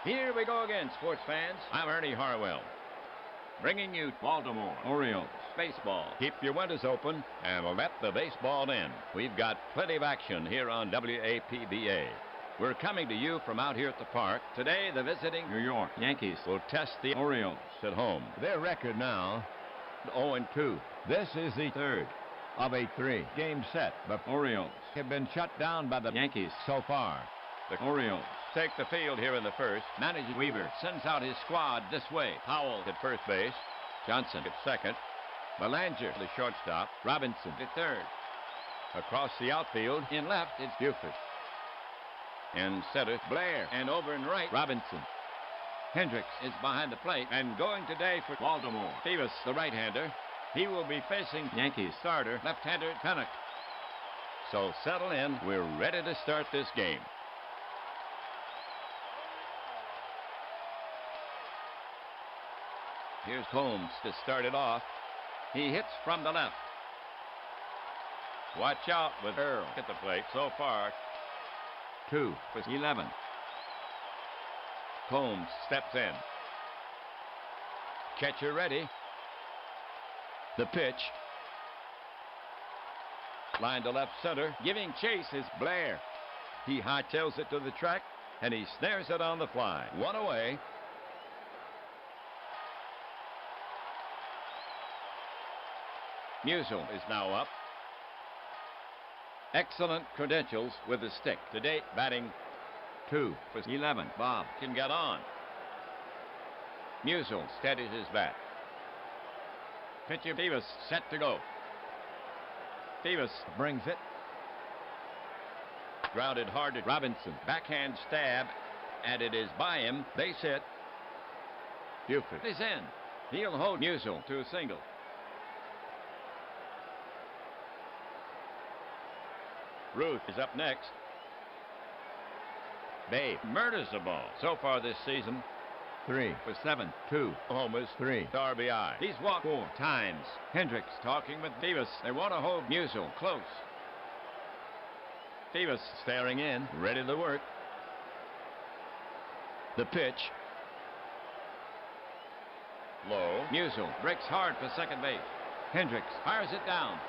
Here we go again, sports fans. I'm Ernie Harwell, bringing you Baltimore Orioles baseball. Keep your windows open and let the baseball in. We've got plenty of action here on WAPBA. We're coming to you from out here at the park. Today, the visiting New York Yankees will test the Orioles at home. Their record now, 0-2. This is the third of a three-game set. The Orioles have been shut down by the Yankees so far. The Orioles take the field here in the first. Manager Weaver sends out his squad this way. Powell at first base. Johnson at second. Belanger, the shortstop. Robinson at third. Across the outfield, in left, it's Buford. In center, Blair. And over in right, Robinson. Hendricks is behind the plate and going today for Baltimore. Davis, the right-hander. He will be facing Yankees starter, left-hander Pennock. So settle in. We're ready to start this game. Here's Combs to start it off. He hits from the left. Watch out with Earl at the plate. So far, 2 for 11. Combs steps in. Catcher ready. The pitch. Line to left center. Giving chase is Blair. He hightails it to the track, and he snares it on the fly. One away. Musial is now up. Excellent credentials with the stick. To date, batting 2 for 11. Bob can get on. Musial steadies his bat. Pitcher Davis set to go. Davis brings it. Grounded hard to Robinson. Backhand stab, and it is by him. Base hit. Buford is in. He'll hold Musial to a single. Ruth is up next. Babe murders the ball. So far this season, 3 for 7. 2 homers, 3 RBI. He's walked 4 times. Hendricks talking with Davis. They want to hold Musial close. Davis staring in, ready to work. The pitch. Low. Musial breaks hard for second base. Hendricks fires it down.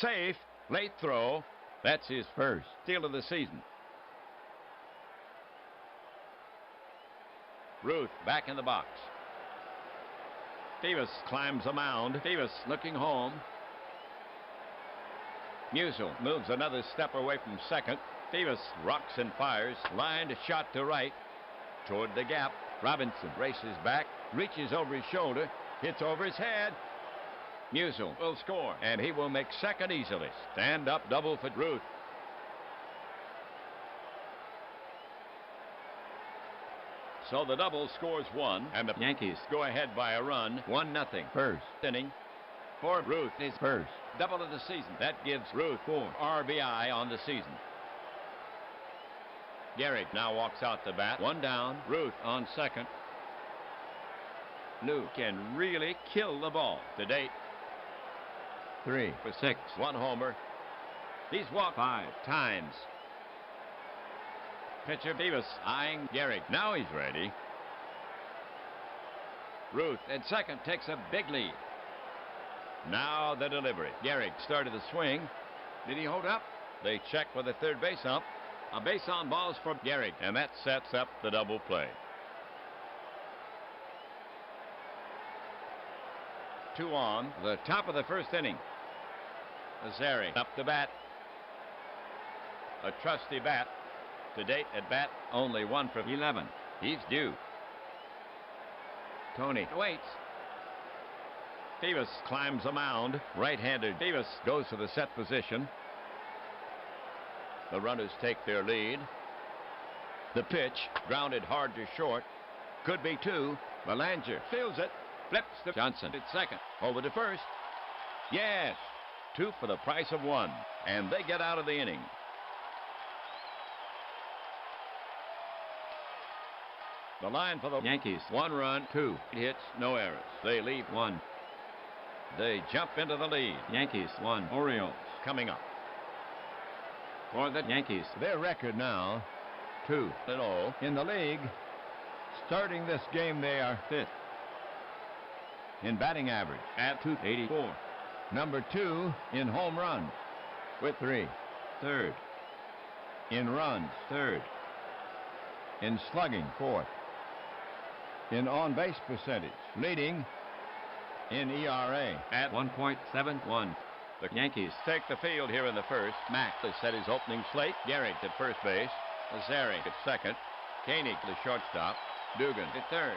Safe. Late throw. That's his first steal of the season. Ruth back in the box. Davis climbs a mound. Davis looking home. Musial moves another step away from second. Davis rocks and fires. Lined shot to right. Toward the gap. Robinson races back. Reaches over his shoulder. Hits over his head. Musial will score, and he will make second easily. Stand-up double for Ruth. So the double scores 1, and the Yankees go ahead by a run, 1-0. First inning for Ruth, his first double of the season. That gives Ruth 4 RBI on the season. Garrett now walks out the bat. 1 down. Ruth on second. New can really kill the ball. To date, 3 for 6. 1 homer. He's walked 5 times. Pitcher Davis eyeing Garrett. Now he's ready. Ruth at second takes a big lead. Now the delivery. Garrett started the swing. Did he hold up? They check with the third base ump. A base on balls for Garrett, and that sets up the double play. 2 on, the top of the first inning. Azari up to bat. A trusty bat. To date at bat, only 1 for 11. He's due. Tony waits. Davis climbs a mound. Right-hander Davis goes to the set position. The runners take their lead. The pitch, grounded hard to short. Could be 2. Belanger fields it. Flips to Johnson at second. Over to first. Yes. 2 for the price of 1. And they get out of the inning. The line for the Yankees. 1 run, 2 hits, no errors. They leave 1. They jump into the lead. Yankees 1. Orioles coming up. For the Yankees, their record now, 2-0 in the league. Starting this game, they are 5th in batting average at .284. Number 2 in home runs with 3. 3rd in runs. 3rd in slugging. 4th in on-base percentage. Leading in ERA at 1.71. The Yankees take the field here in the first. Mack has set his opening slate. Garrett at first base. Lazari at second. Koenig, the shortstop. Dugan at third.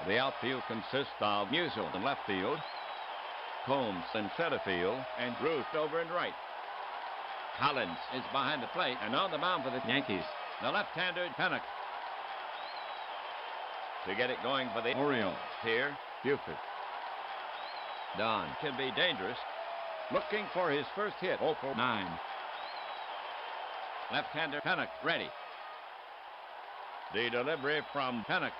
The outfield consists of Musial in left field, Combs in center field, and Ruth over in right. Collins is behind the plate and on the mound for the Yankees. The left-hander, Pennock. To get it going for the Orioles. Here, Buford. Don can be dangerous. Looking for his first hit. 0 for 9. Left-hander Pennock ready. The delivery from Pennock.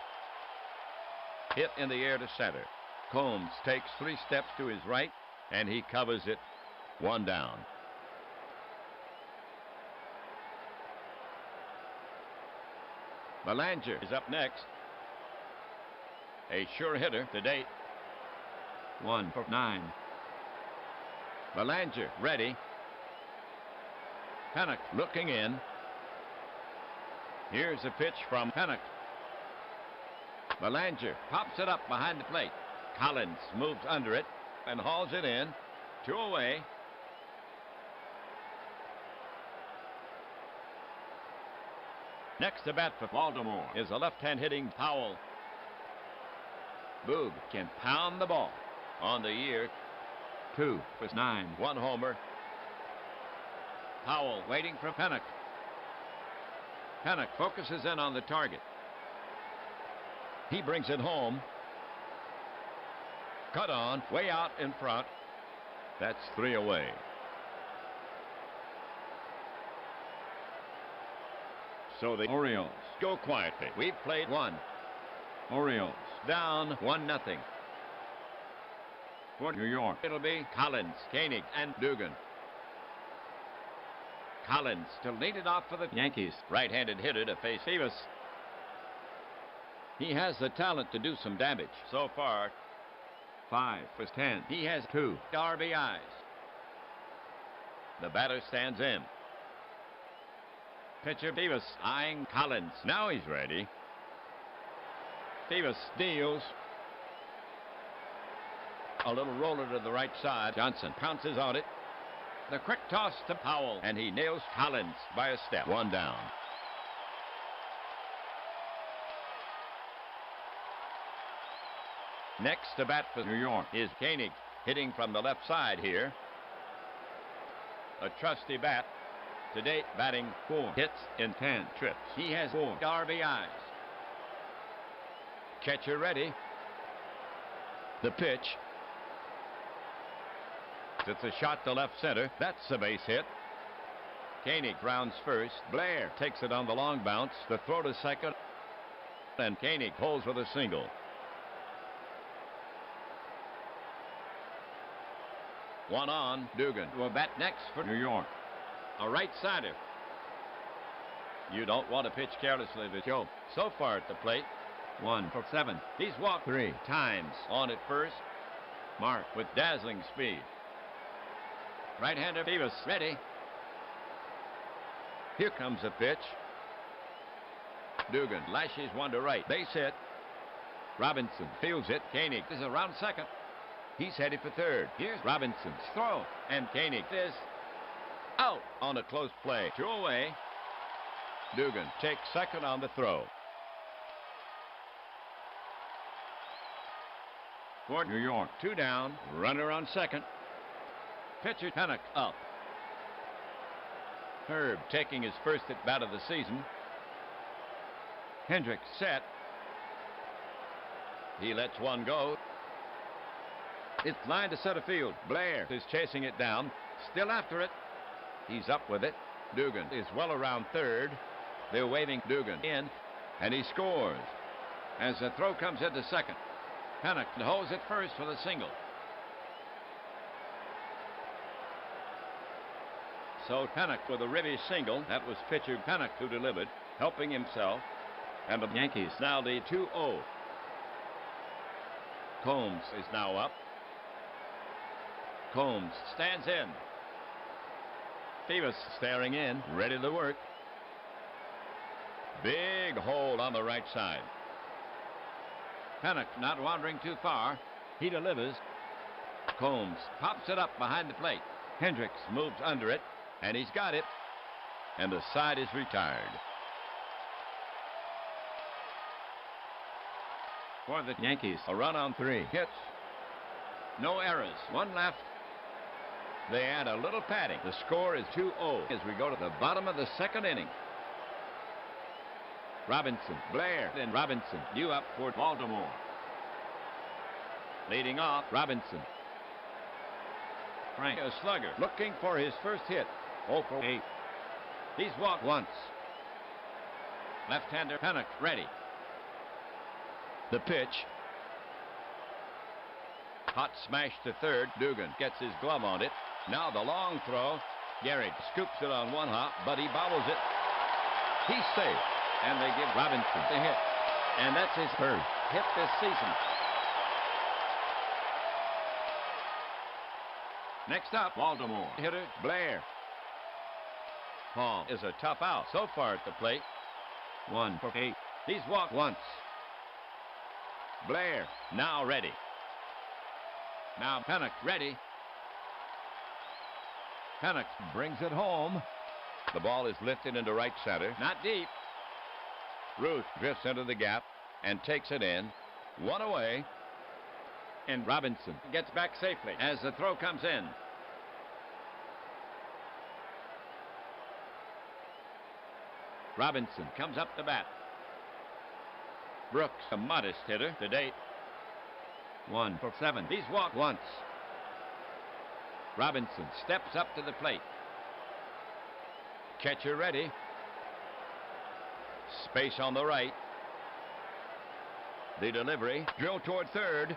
Hit in the air to center. Combs takes 3 steps to his right, and he covers it. 1 down. Belanger is up next. A sure hitter to date. 1 for 9. Belanger ready. Pennock looking in. Here's a pitch from Pennock. Belanger pops it up behind the plate. Collins moves under it and hauls it in. 2 away. Next to bat for Baltimore is a left-hand hitting Powell. Boog can pound the ball. On the year, 2 for 9. 1 homer. Powell waiting for Pennock. Pennock focuses in on the target. He brings it home. Cut on, way out in front. That's 3 away. So the Orioles go quietly. We've played 1. Orioles down 1-0. For New York, it'll be Collins, Koenig, and Dugan. Collins to lead it off for the Yankees. Right-handed hitter to face Davis. He has the talent to do some damage. So far, 5 for 10. He has 2 RBIs. The batter stands in. Pitcher Davis eyeing Collins. Now he's ready. Davis deals. A little roller to the right side. Johnson pounces on it. The quick toss to Powell, and he nails Collins by a step. 1 down. Next to bat for New York is Koenig, hitting from the left side here. A trusty bat. To date, batting 4 hits in 10 trips. He has 4 RBIs. Catcher ready. The pitch. It's a shot to left center. That's a base hit. Koenig rounds first. Blair takes it on the long bounce. The throw to second. And Koenig holds with a single. One on. Dugan will bat next for New York. A right-sider. You don't want to pitch carelessly to Joe. So far at the plate, 1 for 7. He's walked 3 times. On at first. Mark with dazzling speed. Right-hander Davis ready. Here comes a pitch. Dugan lashes one to right. Base hit. Robinson fields it. Koenig is around second. He's headed for third. Here's Robinson's throw. And Koenig is out on a close play. 2 away. Dugan takes second on the throw. For New York, 2 down. Runner on second. Pitcher Pennock up. Herb taking his first at bat of the season. Hendricks set. He lets one go. It's lined to center field. Blair is chasing it down. Still after it. He's up with it. Dugan is well around third. They're waving Dugan in, and he scores. As the throw comes into second, Pennock holds it first for the single. So Pennock with a ribby single. That was pitcher Pennock who delivered. helping himself, and the Yankees now lead 2-0. Combs is now up. Combs stands in. Davis staring in, ready to work. Big hole on the right side. Pennock not wandering too far. He delivers. Combs pops it up behind the plate. Hendricks moves under it, and he's got it. And the side is retired. For the Yankees, a run on 3 hits. No errors. 1 left. They add a little padding. The score is 2-0 as we go to the bottom of the 2nd inning. Robinson, Blair, and Robinson due up for Baltimore. Leading off, Robinson. Frank, a slugger, looking for his first hit. 0 for 8. He's walked once. Left-hander Pennock ready. The pitch. Hot smash to third. Dugan gets his glove on it. Now the long throw. Gehrig scoops it on 1 hop, but he bobbles it. He's safe. And they give Robinson the hit. And that's his first hit this season. Next up, Baltimore hitter Blair. Paul is a tough out so far at the plate. 1 for 8. He's walked once. Blair now ready. Now Pennock ready. Pennock brings it home. The ball is lifted into right center. Not deep. Ruth drifts into the gap and takes it in. 1 away. And Robinson gets back safely as the throw comes in. Robinson comes up to bat. Brooks, a modest hitter to date. 1 for 7. He's walked once. Robinson steps up to the plate. Catcher ready. Space on the right. The delivery. Drill toward third.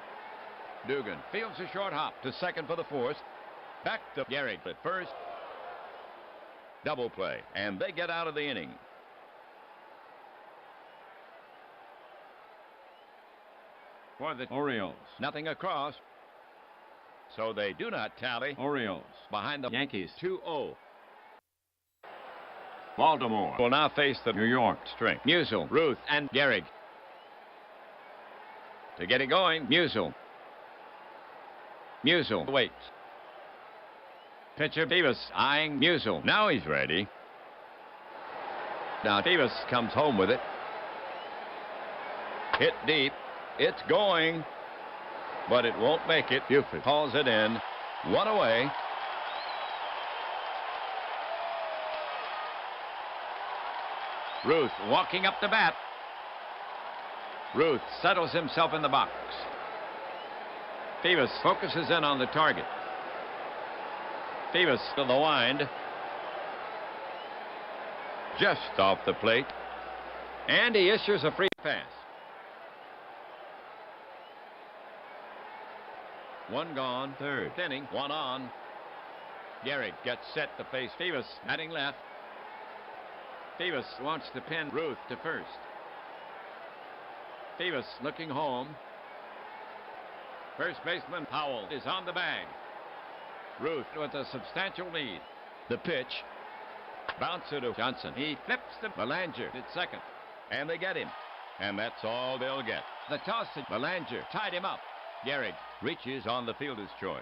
Dugan fields a short hop to second for the 4th. Back to Gehrig at first. Double play. And they get out of the inning. For the Orioles, nothing across. So they do not tally. Orioles behind the Yankees 2-0. Baltimore will now face the New York string. Musial, Ruth, and Gehrig. To get it going, Musial. Musial waits. Pitcher Davis eyeing Musial. Now he's ready. Now Davis comes home with it. Hit deep. It's going. But it won't make it. Buford hauls it in. 1 away. Ruth walking up the bat. Ruth settles himself in the box. Davis focuses in on the target. Davis to the wind. Just off the plate. And he issues a free pass. 1 gone, 3rd inning, 1 on. Gehrig gets set to face Davis, batting left. Davis wants to pin Ruth to first. Davis looking home. First baseman Powell is on the bag. Ruth with a substantial lead. The pitch. Bouncer to Johnson. He flips to Belanger at second. And they get him. And that's all they'll get. The toss to Belanger tied him up. Gehrig reaches on the fielder's choice.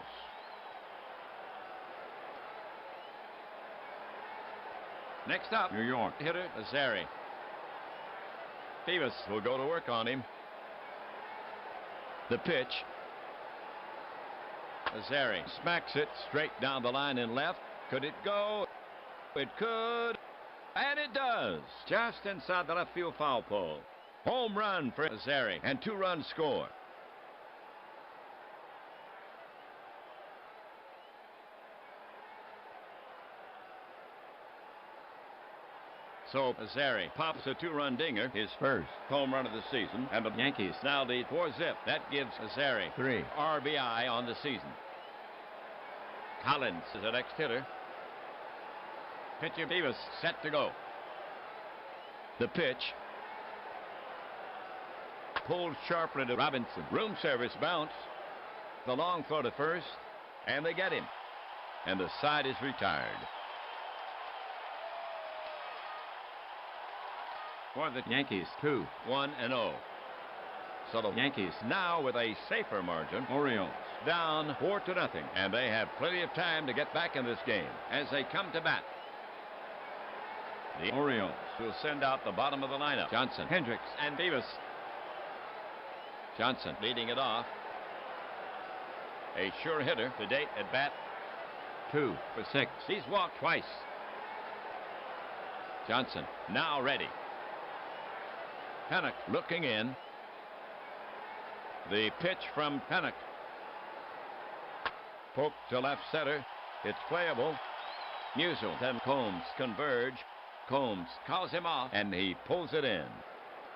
Next up, New York hitter Azari. Davis will go to work on him. The pitch. Azari smacks it straight down the line and left. Could it go? It could. And it does. Just inside the left field foul pole. Home run for Azari and 2-run score. So Azari pops a 2-run dinger, his first home run of the season, and the Yankees now lead 4-0. That gives Azari 3 RBI on the season. Collins is the next hitter. Pitcher Davis set to go. The pitch. Pulled sharply to Robinson. Room service bounce. The long throw to first. And they get him. And the side is retired. For the Yankees, 2-1-0. So the Yankees now with a safer margin. Orioles down 4-0. And they have plenty of time to get back in this game as they come to bat. The Orioles will send out the bottom of the lineup. Johnson, Hendricks, and Davis. Johnson leading it off. A sure hitter to date at bat. 2 for 6. He's walked twice. Johnson now ready. Pennock looking in. The pitch from Pennock. Poke to left center. It's playable. Musial and Combs converge. Combs calls him off, and he pulls it in.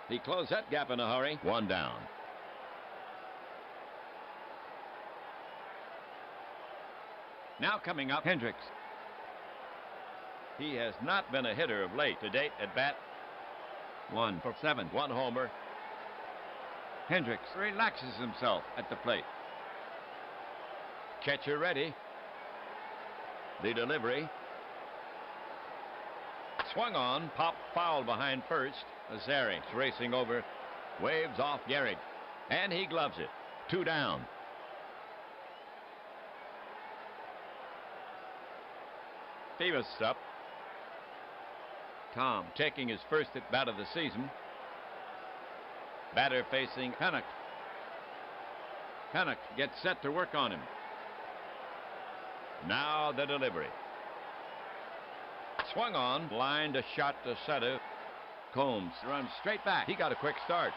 He closed that gap in a hurry. 1 down. Now coming up, Hendricks. He has not been a hitter of late to date at bat. 1 for 7. 1 homer. Hendricks relaxes himself at the plate. Catcher ready. The delivery. Swung on, pop foul behind first. Azari racing over, waves off Gehrig, and he gloves it. 2 down. Davis up. Tom taking his first at bat of the season. Batter facing Pennock. Pennock gets set to work on him. Now the delivery. Swung on, lined a shot to center. Combs runs straight back. He got a quick start.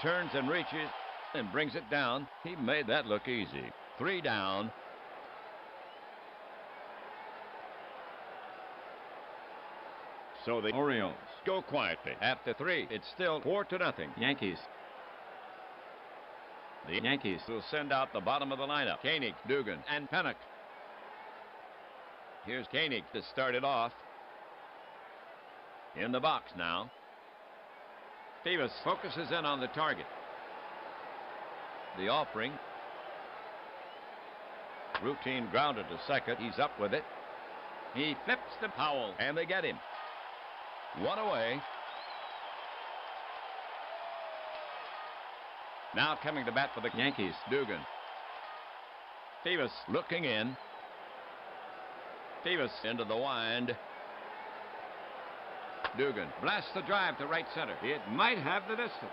Turns and reaches and brings it down. He made that look easy. 3 down. So the Orioles go quietly. After 3, it's still 4-0. Yankees. The Yankees will send out the bottom of the lineup. Koenig, Dugan, and Pennock. Here's Koenig to start it off. In the box now. Davis focuses in on the target. The offering. Routine grounder to second. He's up with it. He flips to Powell, and they get him. 1 away. Now coming to bat for the Yankees, Dugan. Davis looking in. Davis into the wind. Dugan blasts the drive to right center. It might have the distance.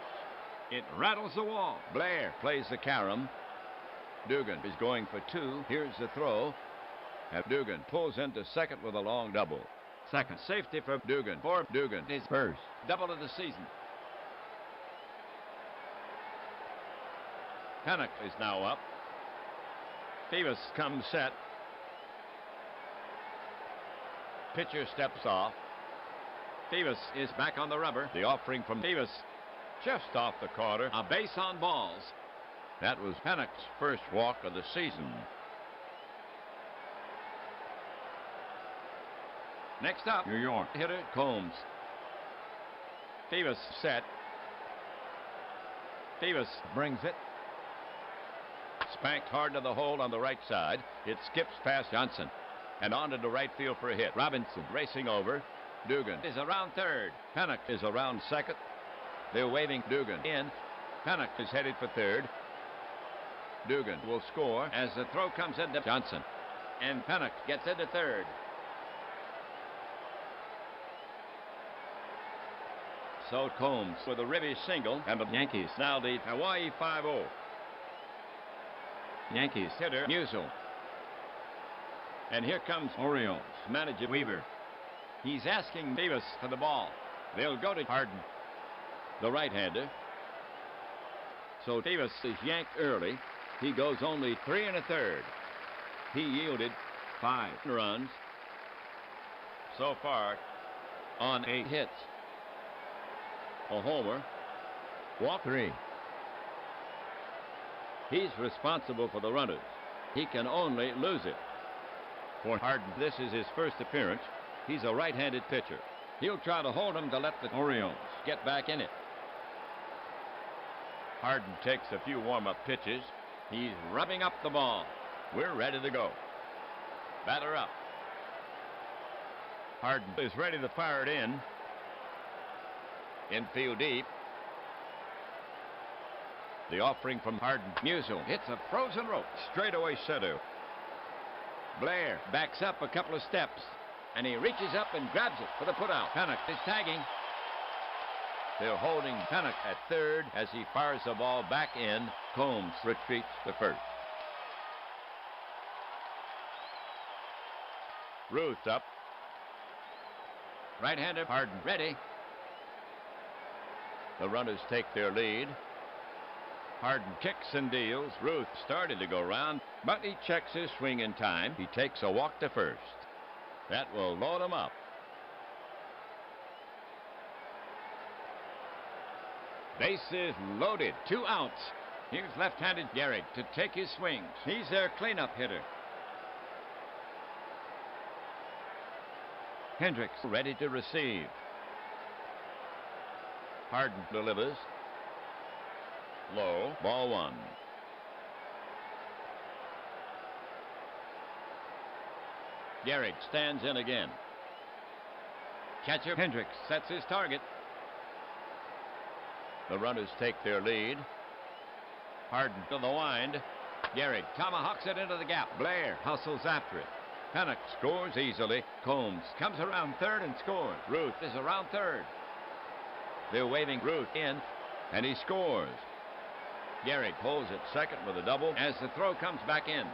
It rattles the wall. Blair plays the carom. Dugan is going for 2. Here's the throw. And Dugan pulls into second with a long double. Second safety for Dugan. For Dugan, his first double of the season. Pennock is now up. Davis comes set. Pitcher steps off. Davis is back on the rubber. The offering from Davis just off the corner. A base on balls. That was Pennock's first walk of the season. Next up, New York hitter Combs. Davis set. Davis brings it. Spanked hard to the hole on the right side. It skips past Johnson and onto the right field for a hit. Robinson racing over. Dugan is around third. Pennock is around second. They're waving Dugan in. Pennock is headed for third. Dugan will score as the throw comes into Johnson. And Pennock gets into third. So Combs with a ribby single, and the Yankees now lead Hawaii 5-0. Yankees hitter Musial. And here comes Orioles manager Weaver. He's asking Davis for the ball. They'll go to Harden, the right-hander. So Davis is yanked early. He goes only 3 1/3. He yielded 5 runs so far on 8 hits. A homer. Walk 3. He's responsible for the runners. He can only lose it. For Harden, this is his first appearance. He's a right-handed pitcher. He'll try to hold him to let the Orioles get back in it. Harden takes a few warm-up pitches. He's rubbing up the ball. We're ready to go. Batter up. Harden is ready to fire it in. Infield deep. The offering from Harden. Musial hits a frozen rope. Straightaway center. Blair backs up a couple of steps, and he reaches up and grabs it for the putout. Pennock is tagging. They're holding Pennock at third as he fires the ball back in. Combs retreats to first. Ruth up. Right-hander Harden ready. The runners take their lead. Harden kicks and deals. Ruth started to go round, but he checks his swing in time. He takes a walk to first. That will load him up. Bases loaded. 2 outs. Here's left-handed Garrick to take his swings. He's their cleanup hitter. Hendricks ready to receive. Harden delivers. Low. Ball 1. Garrick stands in again. Catcher Hendricks sets his target. The runners take their lead. Harden to the wind. Garrick tomahawks it into the gap. Blair hustles after it. Pennock scores easily. Combs comes around third and scores. Ruth is around third. They're waving Ruth in, and he scores. Garrick holds at second with a double as the throw comes back in.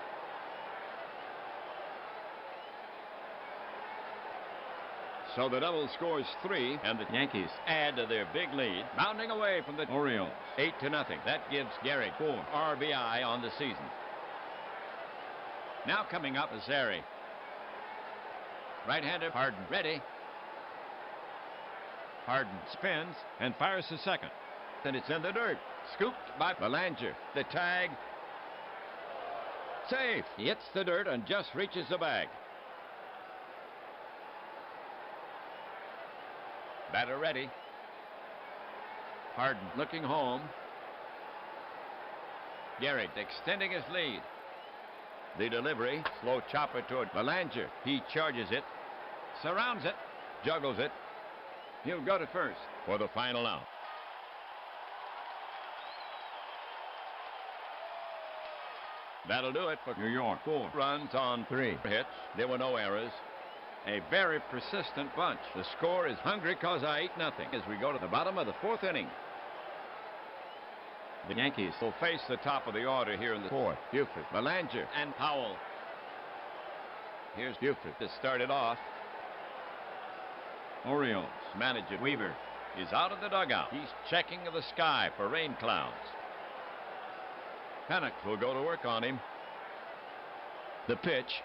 So the double scores 3, and the Yankees add to their big lead, bounding away from the Orioles. 8-0. That gives Garrick 4 RBI on the season. Now coming up is Zary. Right-hander Harden ready. Harden spins and fires to second. And it's in the dirt. Scooped by Belanger. The tag. Safe. He hits the dirt and just reaches the bag. Batter ready. Harden looking home. Garrett extending his lead. The delivery. Slow chopper toward Belanger. He charges it. Surrounds it. Juggles it. He'll go to first for the final out. That'll do it for New York. 4 runs on 3 hits. There were no errors. A very persistent bunch. The score is hungry because I ate nothing as we go to the bottom of the 4th inning. The Yankees will face the top of the order here in the 4th. Buford, Belanger, and Powell. Here's Buford to start it off. Orioles manager Weaver is out of the dugout. He's checking the sky for rain clouds. Pennock will go to work on him. The pitch.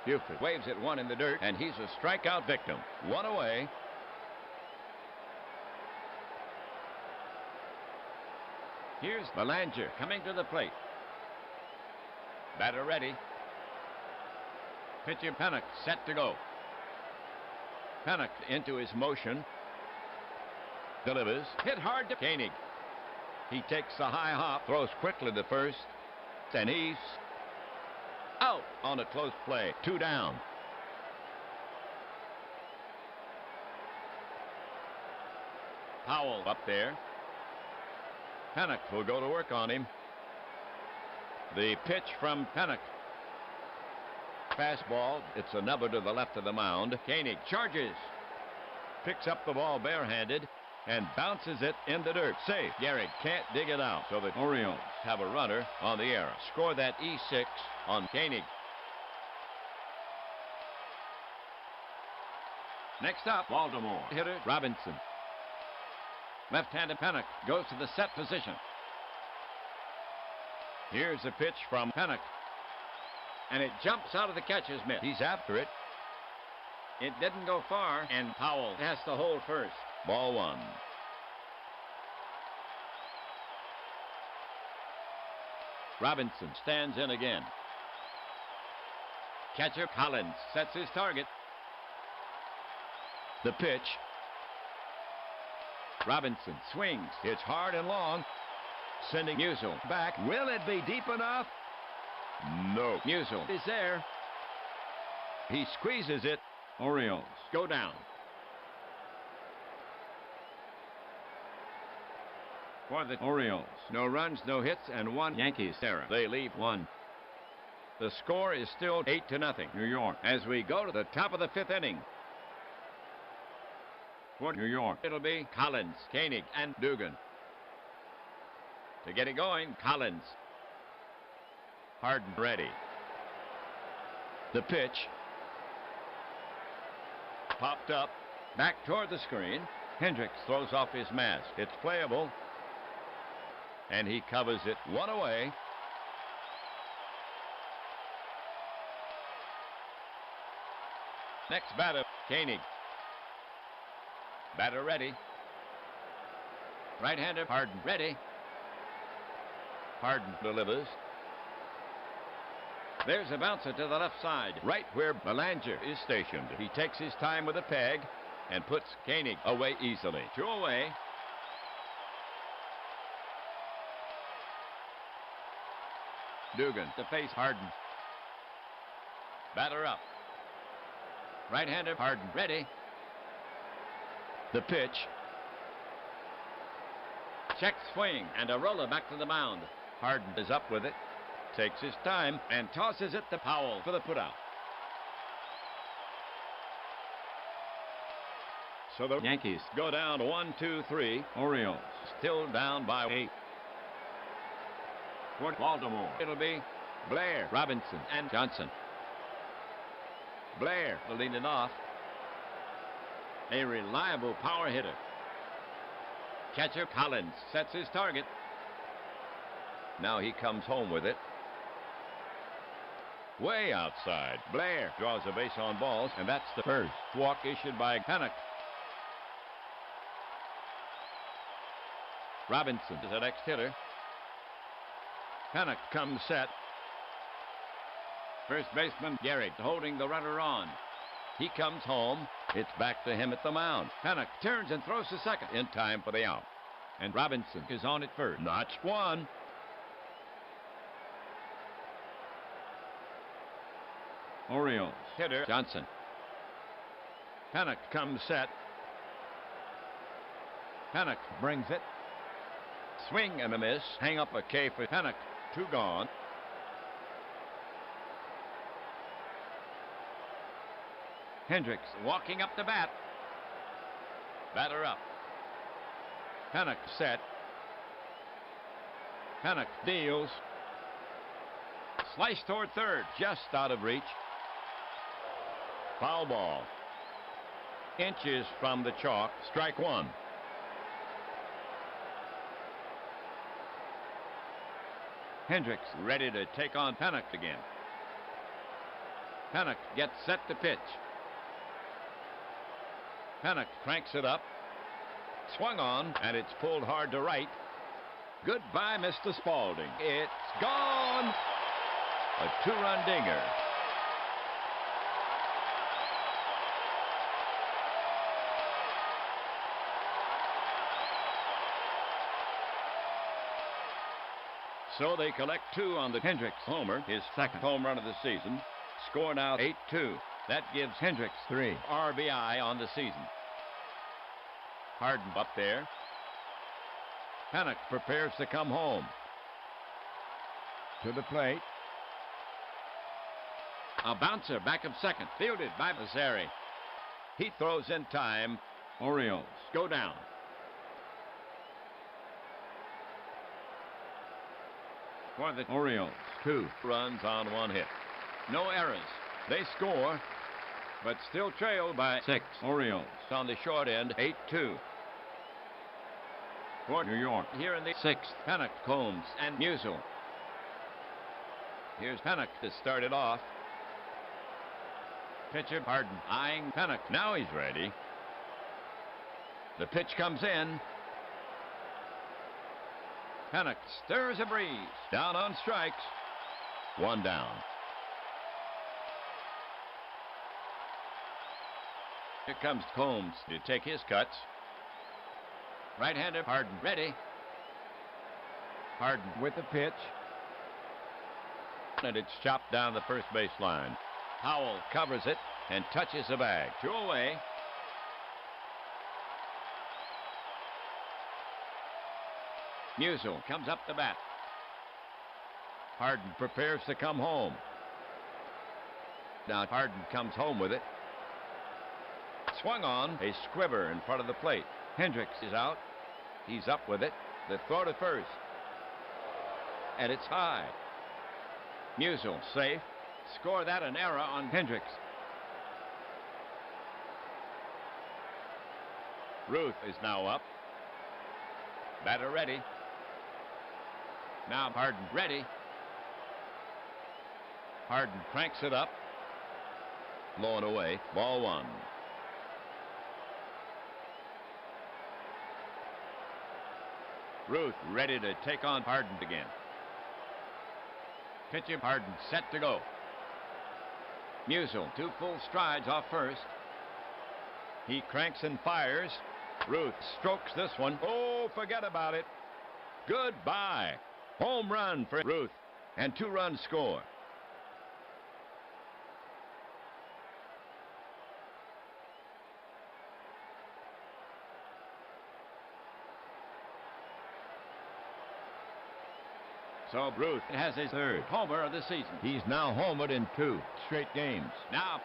Buford waves at one in the dirt, and he's a strikeout victim. 1 away. Here's Belanger coming to the plate. Batter ready. Pitcher Pennock set to go. Pennock into his motion. Delivers. Hit hard to Koenig. He takes a high hop, throws quickly to first, and he's out on a close play. 2 down. Powell up there. Pennock will go to work on him. The pitch from Pennock. Fastball. It's a number to the left of the mound. Koenig charges. Picks up the ball barehanded and bounces it in the dirt. Safe. Garrick can't dig it out. So the Orioles have a runner on the air. Score that E6 on Koenig. Next up, Baltimore hitter Robinson. Left-handed Pennock goes to the set position. Here's a pitch from Pennock. And it jumps out of the catcher's mitt. He's after it. It didn't go far, and Powell has to hold first. Ball 1. Robinson stands in again. Catcher Collins sets his target. The pitch. Robinson swings. It's hard and long. Sending Musial back. Will it be deep enough? No. Musial is there. He squeezes it. Orioles go down. For the Orioles, no runs, no hits, and one Yankees error. They leave one. The score is still 8-0, New York, as we go to the top of the 5th inning. For New York, it'll be Collins, Koenig, and Dugan. To get it going, Collins. Harden ready. The pitch. Popped up. Back toward the screen. Hendricks throws off his mask. It's playable. And he covers it one away. Next batter, Koenig. Batter ready. Right-hander, Harden ready. Harden delivers. There's a bouncer to the left side, right where Belanger is stationed. He takes his time with a peg and puts Koenig away easily. 2 away. Dugan to face Harden. Batter up. Right-hander, Harden ready. The pitch. Check swing and a roller back to the mound. Harden is up with it. Takes his time and tosses it to Powell for the putout. So the Yankees go down 1-2-3. Orioles still down by 8. For Baltimore, it'll be Blair, Robinson, and Johnson. Blair will lead it off. A reliable power hitter. Catcher Collins sets his target. Now he comes home with it. Way outside. Blair draws a base on balls, and that's the first walk issued by Panik. Robinson is the next hitter. Panik comes set. First baseman Garrett holding the runner on. He comes home. It's back to him at the mound. Panik turns and throws to second in time for the out. And Robinson is on at first. Notch one. Orioles hitter Johnson. Panik comes set. Panik brings it. Swing and a miss. Hang up a K for Panik. 2 gone. Hendricks walking up the bat. Batter up. Panik set. Panik deals. Slice toward third. Just out of reach. Foul ball. Inches from the chalk. Strike 1. Hendricks ready to take on Panik again. Panik gets set to pitch. Panik cranks it up. Swung on, and it's pulled hard to right. Goodbye, Mr. Spaulding. It's gone. A 2-run dinger. So they collect 2 on the Hendricks homer, his second home run of the season. Score now 8-2. That gives Hendricks 3 RBI on the season. Harden up there. Panik prepares to come home. To the plate. A bouncer back of second, fielded by Mazzari. He throws in time. Orioles go down. For the Orioles, 2 runs on 1 hit. No errors. They score, but still trailed by 6. Orioles on the short end, 8-2. For New York, here in the 6th, Panik, Combs, and Musial. Here's Panik to start it off. Pitcher Harden eyeing Panik. Now he's ready. The pitch comes in. Panik stirs a breeze. Down on strikes. 1 down. Here comes Combs to take his cuts. Right-hander, Harden, ready. Harden with the pitch. And it's chopped down the first base line. Howell covers it and touches the bag. 2 away. Musial comes up the bat. Harden prepares to come home. Now Harden comes home with it. Swung on, a squibber in front of the plate. Hendricks is out. He's up with it. The throw to first. And it's high. Musial safe. Score that an error on Hendricks. Ruth is now up. Batter ready. Now Harden ready. Harden cranks it up. Low and away. Ball 1. Ruth ready to take on Harden again. Pitch him. Harden set to go. Musial 2 full strides off first. He cranks and fires. Ruth strokes this one. Oh, forget about it. Goodbye. Home run for Ruth. And 2 runs score. So Ruth has his 3rd homer of the season. He's now homered in 2 straight games. Now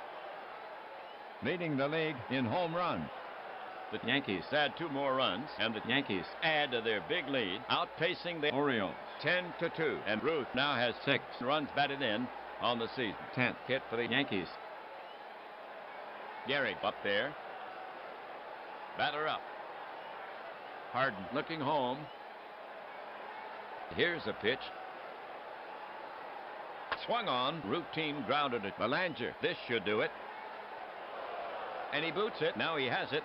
leading the league in home runs. The Yankees add 2 more runs, and the Yankees add to their big lead, outpacing the Orioles 10-2. And Ruth now has 6 runs batted in on the season. 10th hit for the Yankees. Gehrig up there. Batter up. Harden looking home. Here's a pitch. Swung on. Routine grounded at Belanger. This should do it. And he boots it. Now he has it.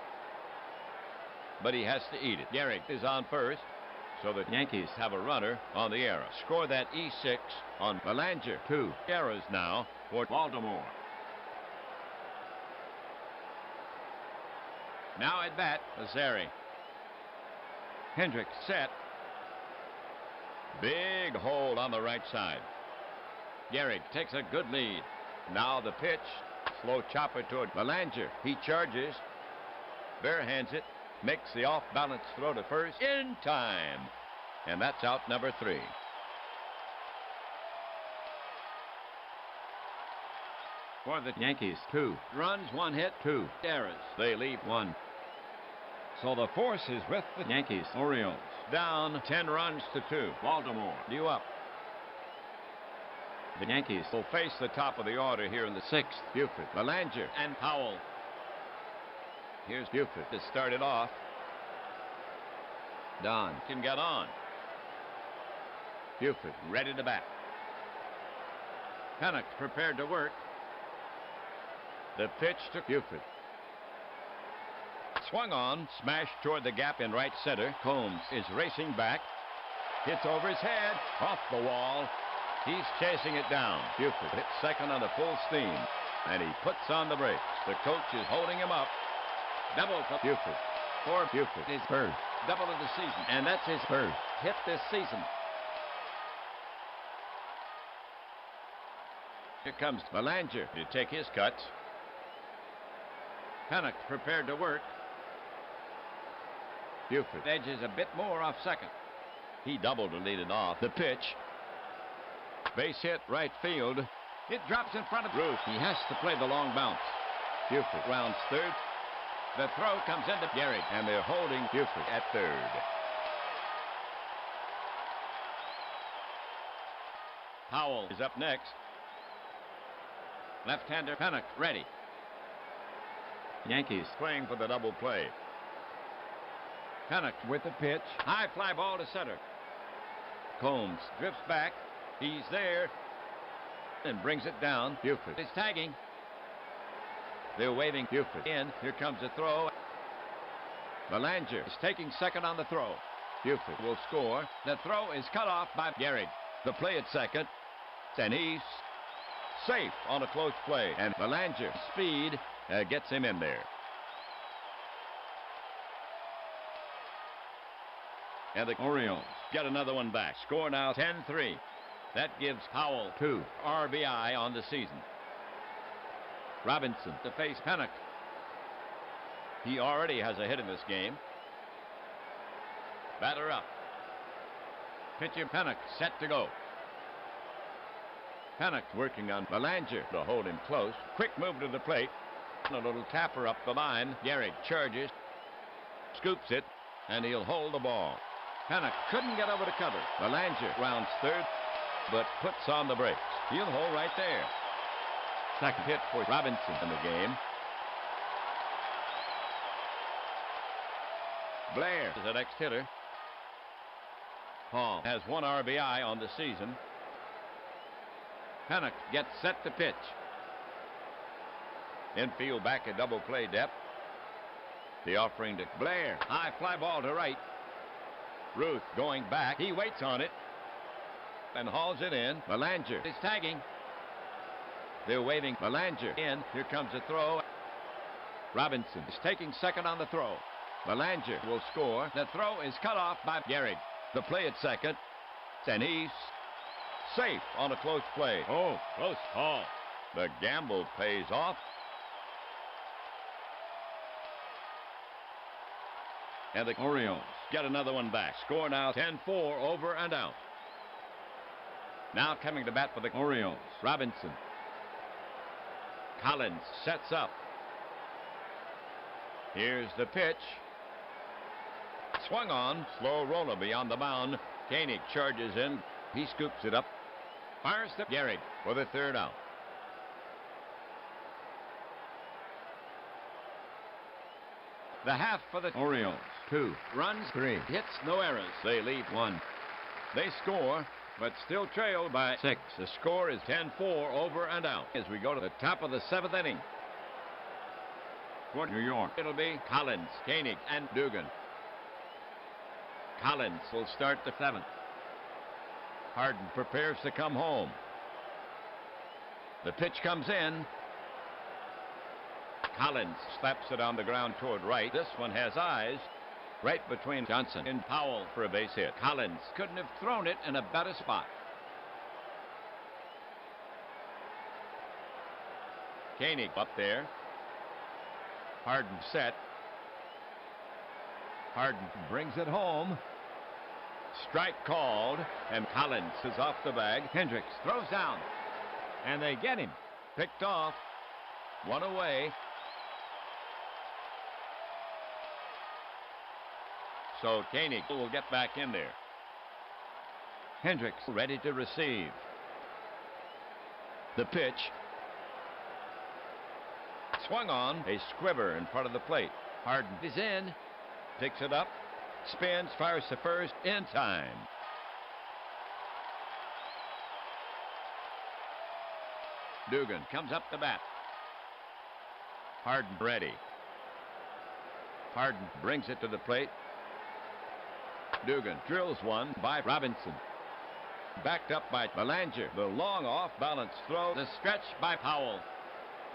But he has to eat it. Gehrig is on first. So the Yankees have a runner on the error. Score that E6 on Belanger. 2 errors now for Baltimore. Now at bat, Azari. Hendricks set. Big hole on the right side. Gehrig takes a good lead. Now the pitch. Slow chopper toward Belanger. He charges. Barehands it. Makes the off-balance throw to first in time. And that's out number 3. For the Yankees, 2 runs, 1 hit, 2 errors. They leave 1. So the force is with the Yankees. Orioles down 10 runs to 2. Baltimore due up. The Yankees will face the top of the order here in the 6th. Buford, Belanger, and Powell. Here's Buford to start it off. Don can get on. Buford ready to bat. Pennock prepared to work. The pitch to Buford. Swung on, smashed toward the gap in right center. Combs is racing back. Hits over his head, off the wall. He's chasing it down. Buford hits second on a full steam, and he puts on the brakes. The coach is holding him up. Double for Buford. For Buford, his first double of the season, and that's his first hit this season. Here comes Belanger to take his cuts. Pennock prepared to work. Buford edges a bit more off second. He doubled to lead it off. The pitch. Base hit right field. It drops in front of Ruth. He has to play the long bounce. Buford rounds third. The throw comes into Gehrig, and they're holding Buford at third. Powell is up next. Left-hander Pennock ready. Yankees playing for the double play. Pennock with the pitch. High fly ball to center. Combs drifts back. He's there and brings it down. Buford is tagging. They're waving Buford in. Here comes the throw. Belanger is taking second on the throw. Buford will score. The throw is cut off by Gehrig. The play at second. And he's safe on a close play. And Belanger's speed gets him in there. And the Orioles get another one back. Score now 10-3. That gives Powell 2 RBI on the season. Robinson to face Pennock. He already has a hit in this game. Batter up. Pitcher Pennock set to go. Pennock working on Belanger to hold him close. Quick move to the plate. And a little tapper up the line. Gehrig charges. Scoops it. And he'll hold the ball. Pennock couldn't get over to cover. Belanger rounds third, but puts on the brakes. He'll hold right there. Second hit for Robinson in the game. Blair is the next hitter. Hall has 1 RBI on the season. Pennock gets set to pitch. Infield back at double play depth. The offering to Blair. High fly ball to right. Ruth going back. He waits on it and hauls it in. Belanger is tagging. They're waving Belanger in. Here comes the throw. Robinson is taking second on the throw. Belanger will score. The throw is cut off by Gehrig. The play at second. And he's safe on a close play. Oh, close call. The gamble pays off. And the Orioles get another one back. Score now 10-4 over and out. Now coming to bat for the Orioles. Robinson. Collins sets up. Here's the pitch. Swung on. Slow roller beyond the mound. Koenig charges in. He scoops it up. Fires to Gehrig for the third out. The half for the Orioles. 2 runs, 3 hits, no errors. They lead 1. They score, but still trail by 6. The score is 10-4 over and out as we go to the top of the 7th inning. For New York, it'll be Collins, Koenig, and Dugan. Collins will start the 7th. Harden prepares to come home. The pitch comes in. Collins slaps it on the ground toward right. This one has eyes right between Johnson and Powell for a base hit. Collins couldn't have thrown it in a better spot. Koenig up there. Harden set. Harden brings it home. Strike called, and Collins is off the bag. Hendricks throws down, and they get him. Picked off. 1 away. So Koenig will get back in there. Hendricks ready to receive. The pitch. Swung on. A squiver in front of the plate. Harden is in. Picks it up. Spins. Fires to first. In time. Dugan comes up the bat. Harden ready. Harden brings it to the plate. Dugan drills one by Robinson. Backed up by Belanger. The long off-balance throw. The stretch by Powell.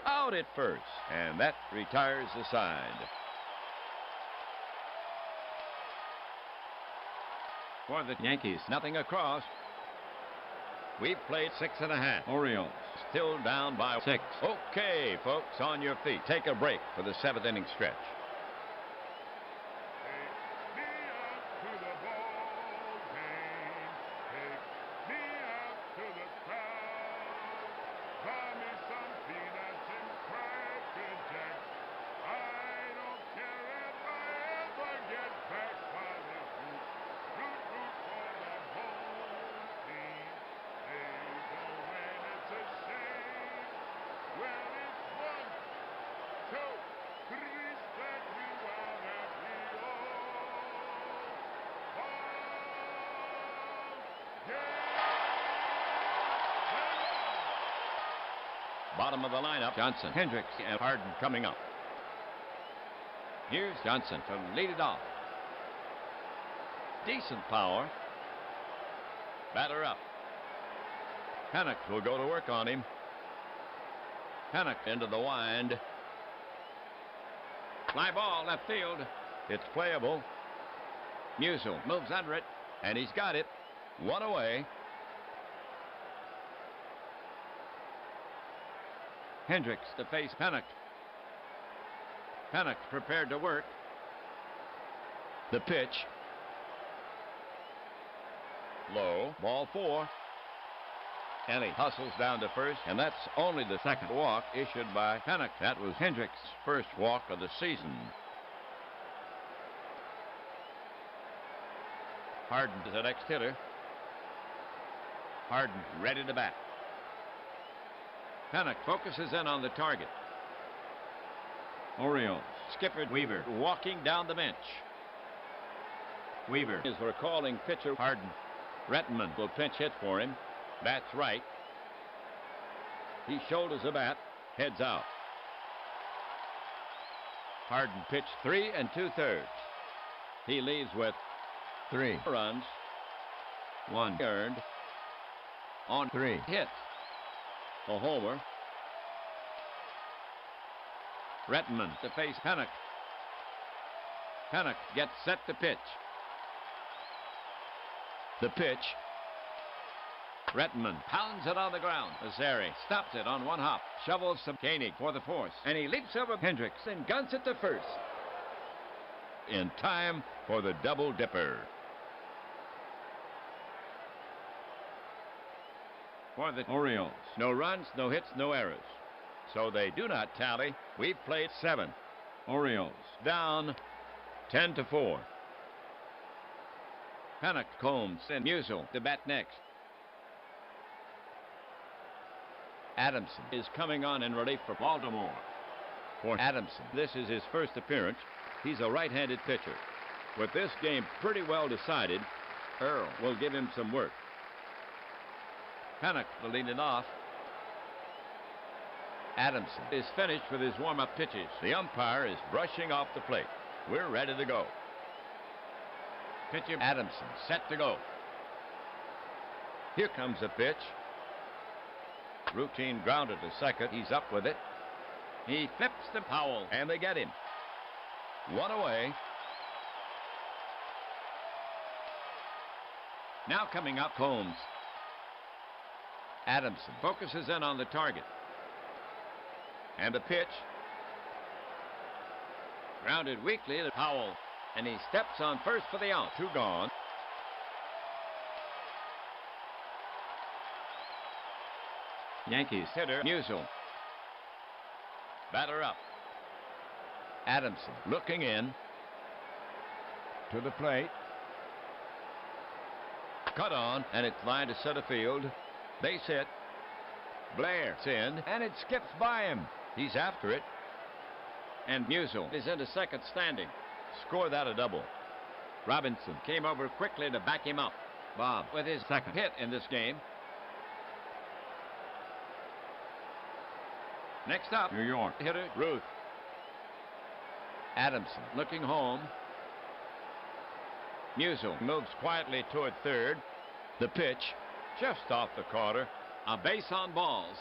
Out at first. And that retires the side. For the Yankees, nothing across. We've played 6.5. Orioles still down by 6. Okay, folks, on your feet. Take a break for the 7th inning stretch. Bottom of the lineup, Johnson, Hendricks, and Harden coming up. Here's Johnson to lead it off. Decent power. Batter up. Pennock will go to work on him. Pennock into the wind. Fly ball left field. It's playable. Musial moves under it, and he's got it. One away. Hendricks to face Pennock. Pennock prepared to work. The pitch. Low. Ball 4. And he hustles down to first, and that's only the second walk issued by Pennock. That was Hendricks' first walk of the season. Harden is the next hitter. Harden ready to bat. Pennock focuses in on the target. Orioles. Skipper Weaver walking down the bench. Weaver is recalling pitcher Harden. Rettenman will pinch hit for him. That's right. He shoulders the bat. Heads out. Harden pitched 3 2/3. He leaves with 3 runs. 1 earned. On 3 hits. A homer. Rettenman to face Pennock. Pennock gets set to pitch. The pitch. Rettenman pounds it on the ground. Azari stops it on one hop. Shovels to Koenig for the force. And he leaps over Hendricks and guns it to first. In time for the double dipper. For the Orioles, no runs, no hits, no errors. So they do not tally. We've played 7. Orioles down 10-4. Pennock, Combs, and Musial to bat next. Adamson is coming on in relief for Baltimore. For Adamson, this is his first appearance. He's a right-handed pitcher. With this game pretty well decided, Earl will give him some work. Pennock will lead it off. Adamson is finished with his warm-up pitches. The umpire is brushing off the plate. We're ready to go. Pitcher Adamson set to go. Here comes the pitch. Routine grounded to second. He's up with it. He flips the Powell, and they get him. 1 away. Now coming up, Combs. Adamson focuses in on the target. And the pitch. Grounded weakly to Powell. And he steps on first for the out. 2 gone. Yankees hitter Musial. Batter up. Adamson looking in. To the plate. Cut on, and it's lined to center field. Base hit. Blair's in, and it skips by him. He's after it. And Musial is into second standing. Score that a double. Robinson came over quickly to back him up. Bob with his second hit in this game. Next up, New York hitter Ruth. Adamson looking home. Musial moves quietly toward third. The pitch just off the corner. A base on balls.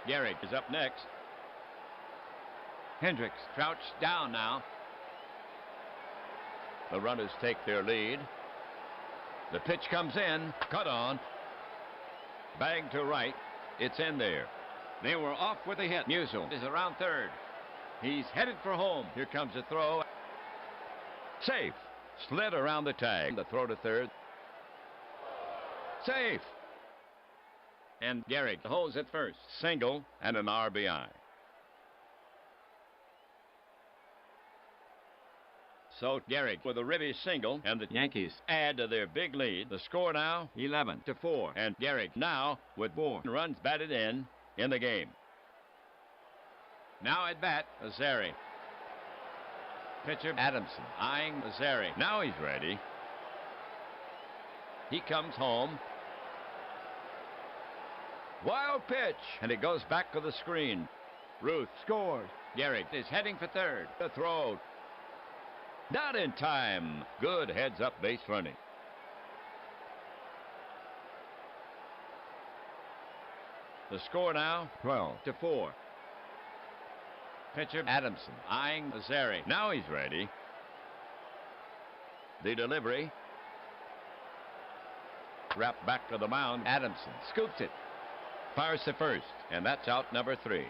Gehrig is up next. Hendricks crouched down now. The runners take their lead. The pitch comes in. Cut on. Bag to right. It's in there. They were off with a hit. Musial is around third. He's headed for home. Here comes the throw. Safe. Slid around the tag. The throw to third. Safe. And Gehrig holds it first. Single and an RBI. So Gehrig with a ribby single, and the Yankees add to their big lead. The score now 11-4, and Gehrig now with 4 runs batted in the game. Now at bat, Azari. Pitcher Adamson eyeing Azari. Now he's ready. He comes home. Wild pitch, and it goes back to the screen. Ruth scores. Gehrig is heading for third. The throw. Not in time. Good heads-up base running. The score now 12-4. Pitcher Adamson eyeing Azari. Now he's ready. The delivery. Wrapped back to the mound. Adamson scoops it. Fires to first, and that's out number 3.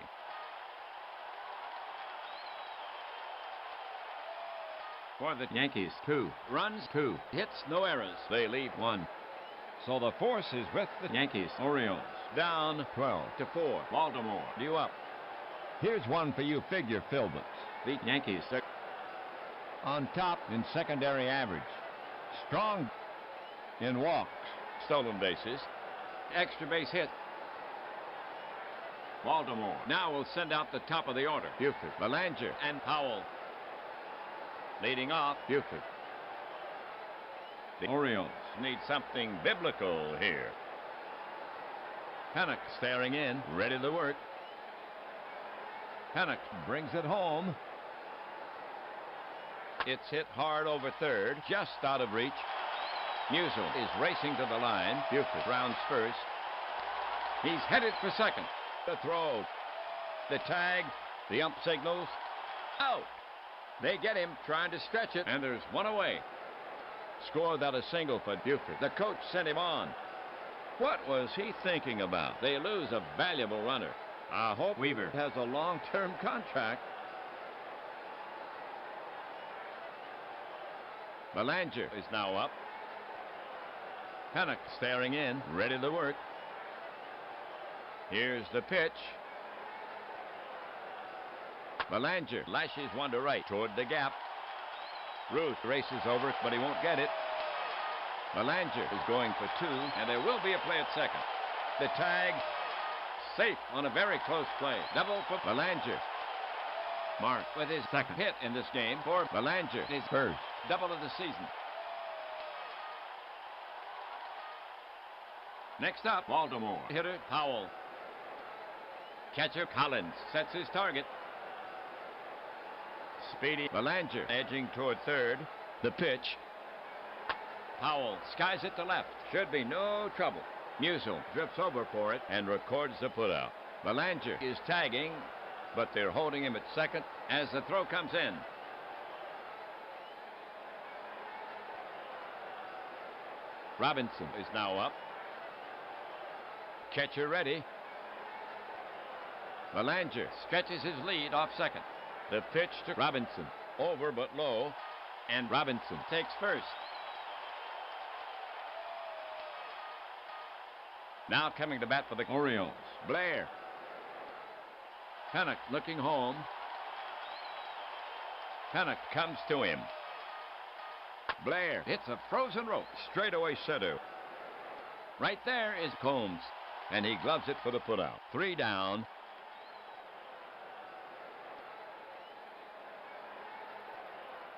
For the Yankees, 2 runs, 2 hits, no errors. They leave 1. So the force is with the Yankees. Orioles down 12-4. Baltimore due up. Here's one for you figure fillers. The Yankees are on top in secondary average. Strong in walks. Stolen bases. Extra base hit. Baltimore now will send out the top of the order. Buford, Belanger, and Powell. Leading off, Buford. The Orioles need something biblical here. Pennock staring in, ready to work. Pennock brings it home. It's hit hard over third, just out of reach. Musial is racing to the line. Buford rounds first. He's headed for second. The throw. The tag. The ump signals. Out. They get him trying to stretch it, and there's one away. Scored out a single for Buford. The coach sent him on. What was he thinking about? They lose a valuable runner. I hope Weaver has a long-term contract. Belanger is now up. Pennock staring in, ready to work. Here's the pitch. Belanger lashes one to right toward the gap. Ruth races over, but he won't get it. Belanger is going for 2, and there will be a play at second. The tag, safe on a very close play. Double for Belanger. Mark with his second hit in this game for Belanger. His first double of the season. Next up, Baltimore. Hitter Powell. Catcher Collins sets his target. Speedy Belanger edging toward third. The pitch. Powell skies it to left. Should be no trouble. Musial drifts over for it and records the putout. Belanger is tagging, but they're holding him at second as the throw comes in. Robinson is now up. Catcher ready. Belanger stretches his lead off second. The pitch to Robinson. Over but low. And Robinson takes first. Now coming to bat for the Orioles. Blair. Pennock looking home. Pennock comes to him. Blair hits a frozen rope. Straightaway center. Right there is Combs. And he gloves it for the putout. 3 down.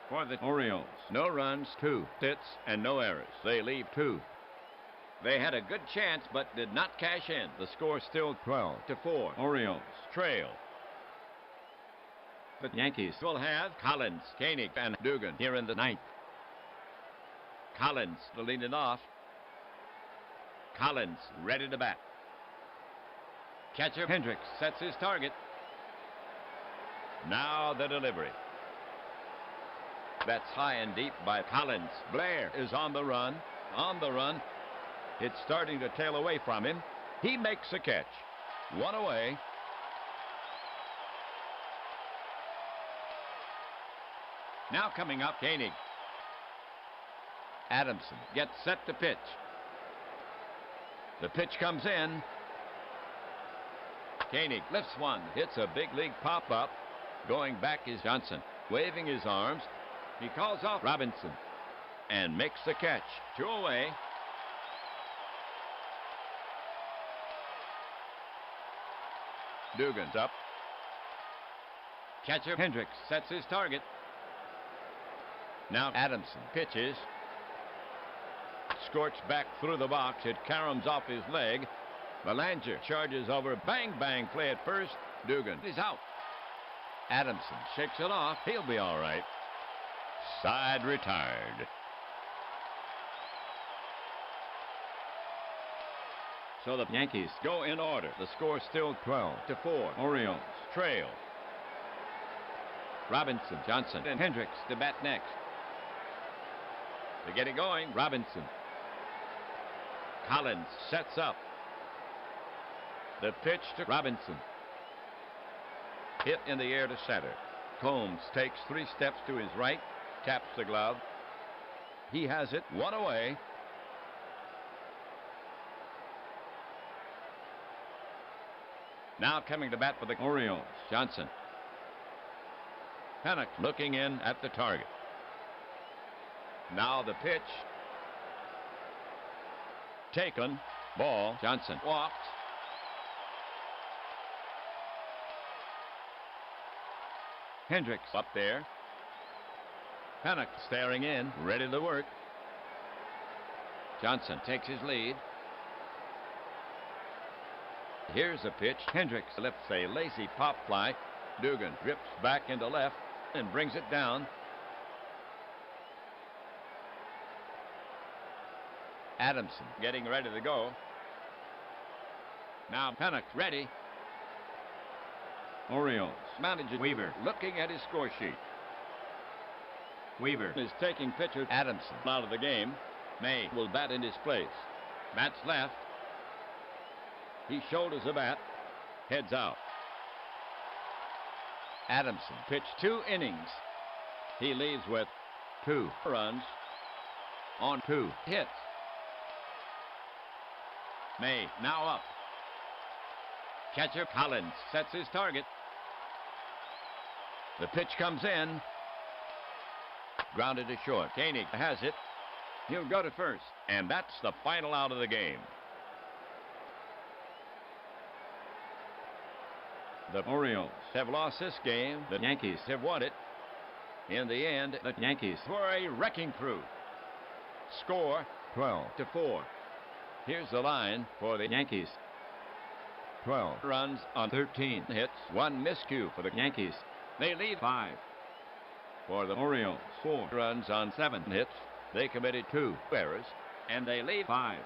For the Orioles, no runs, 2 hits, and no errors. They leave 2. They had a good chance, but did not cash in. The score still 12-4. Orioles trail. The Yankees will have Collins, Koenig, and Dugan here in the 9th. Collins to lead it off. Collins ready to bat. Catcher Hendricks sets his target. Now the delivery. That's high and deep by Collins. Blair is on the run. On the run. It's starting to tail away from him. He makes a catch. 1 away. Now coming up, Koenig. Adamson gets set to pitch. The pitch comes in. Koenig lifts one. Hits a big league pop-up. Going back is Johnson. Waving his arms. He calls off Robinson. And makes the catch. 2 away. Dugan's up. Catcher Hendricks sets his target. Now Adamson pitches. Scorched back through the box. It caroms off his leg. Belanger charges over. Bang, bang play at first. Dugan is out. Adamson shakes it off. He'll be all right. Side retired. So the Yankees go in order. The score still 12-4. Orioles trail. Robinson, Johnson, and Hendricks to bat next. To get it going, Robinson. Collins sets up. The pitch to Robinson. Hit in the air to center. Combs takes 3 steps to his right, taps the glove. He has it, 1 away. Now coming to bat for the Orioles, Johnson. Pennock looking in at the target. Now the pitch. Taken. Ball. Johnson walked. Hendricks up there. Pennock staring in, ready to work. Johnson takes his lead. Here's a pitch. Hendricks lifts a lazy pop fly. Dugan drifts back into left and brings it down. Adamson getting ready to go. Now Pennock ready. Orioles manager Weaver looking at his score sheet. Weaver is taking pitcher Adamson out of the game. May will bat in his place. Bats left. He shoulders a bat. Heads out. Adamson pitched 2 innings. He leaves with 2 runs on 2 hits. May now up. Catcher Collins sets his target. The pitch comes in. Grounded to short. Koenig has it. He'll go to first. And that's the final out of the game. The Orioles have lost this game. The Yankees have won it. In the end, the Yankees were a wrecking crew. Score 12-4. Here's the line for the Yankees. 12 runs on 13 hits, 1 miscue for the Yankees. They lead 5. For the Orioles, 4 runs on 7 hits. They committed 2 errors, and they lead 5.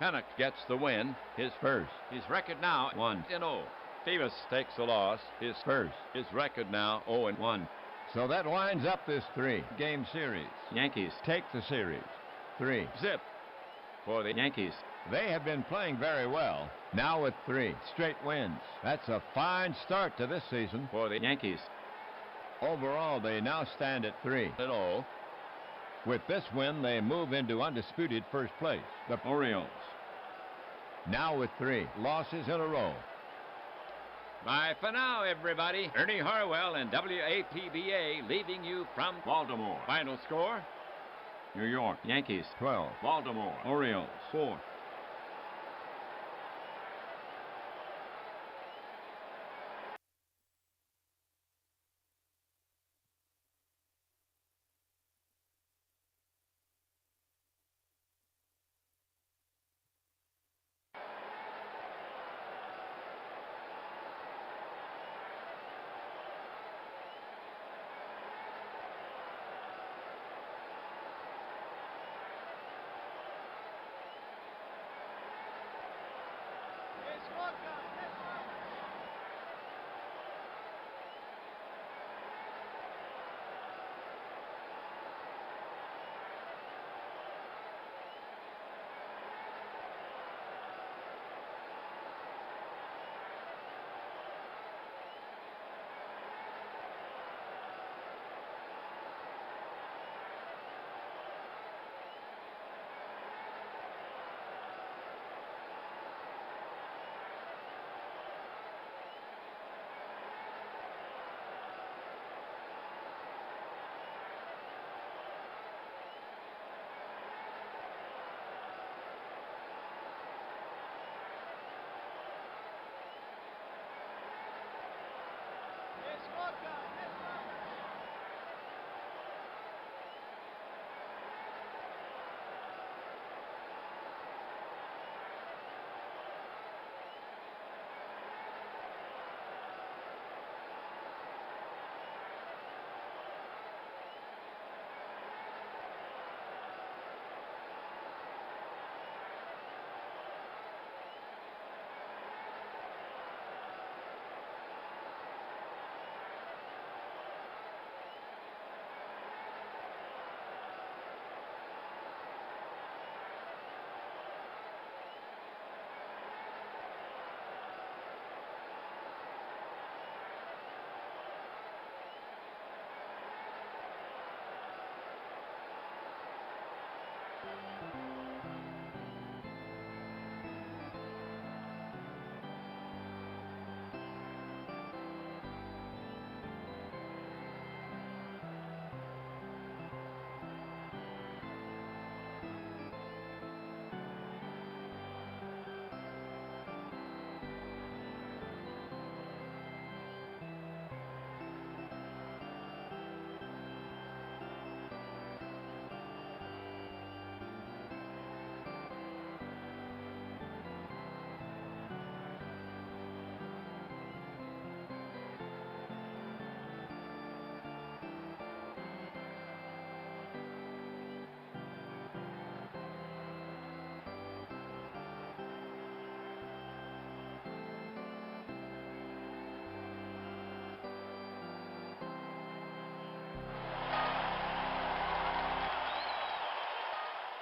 Pennock gets the win, his first. His record now 1-0. Davis takes the loss, his first. His record now 0-1. So that winds up this 3-game series. Yankees Take the series. 3 zip for the Yankees. They have been playing very well. Now with 3 straight wins. That's a fine start to this season. For the Yankees. Overall, they now stand at 3-0. With this win, they move into undisputed first place. The Orioles. Now with 3 losses in a row. Bye for now, everybody. Ernie Harwell and WAPBA leaving you from Baltimore. Final score? New York Yankees 12. Baltimore Orioles 4.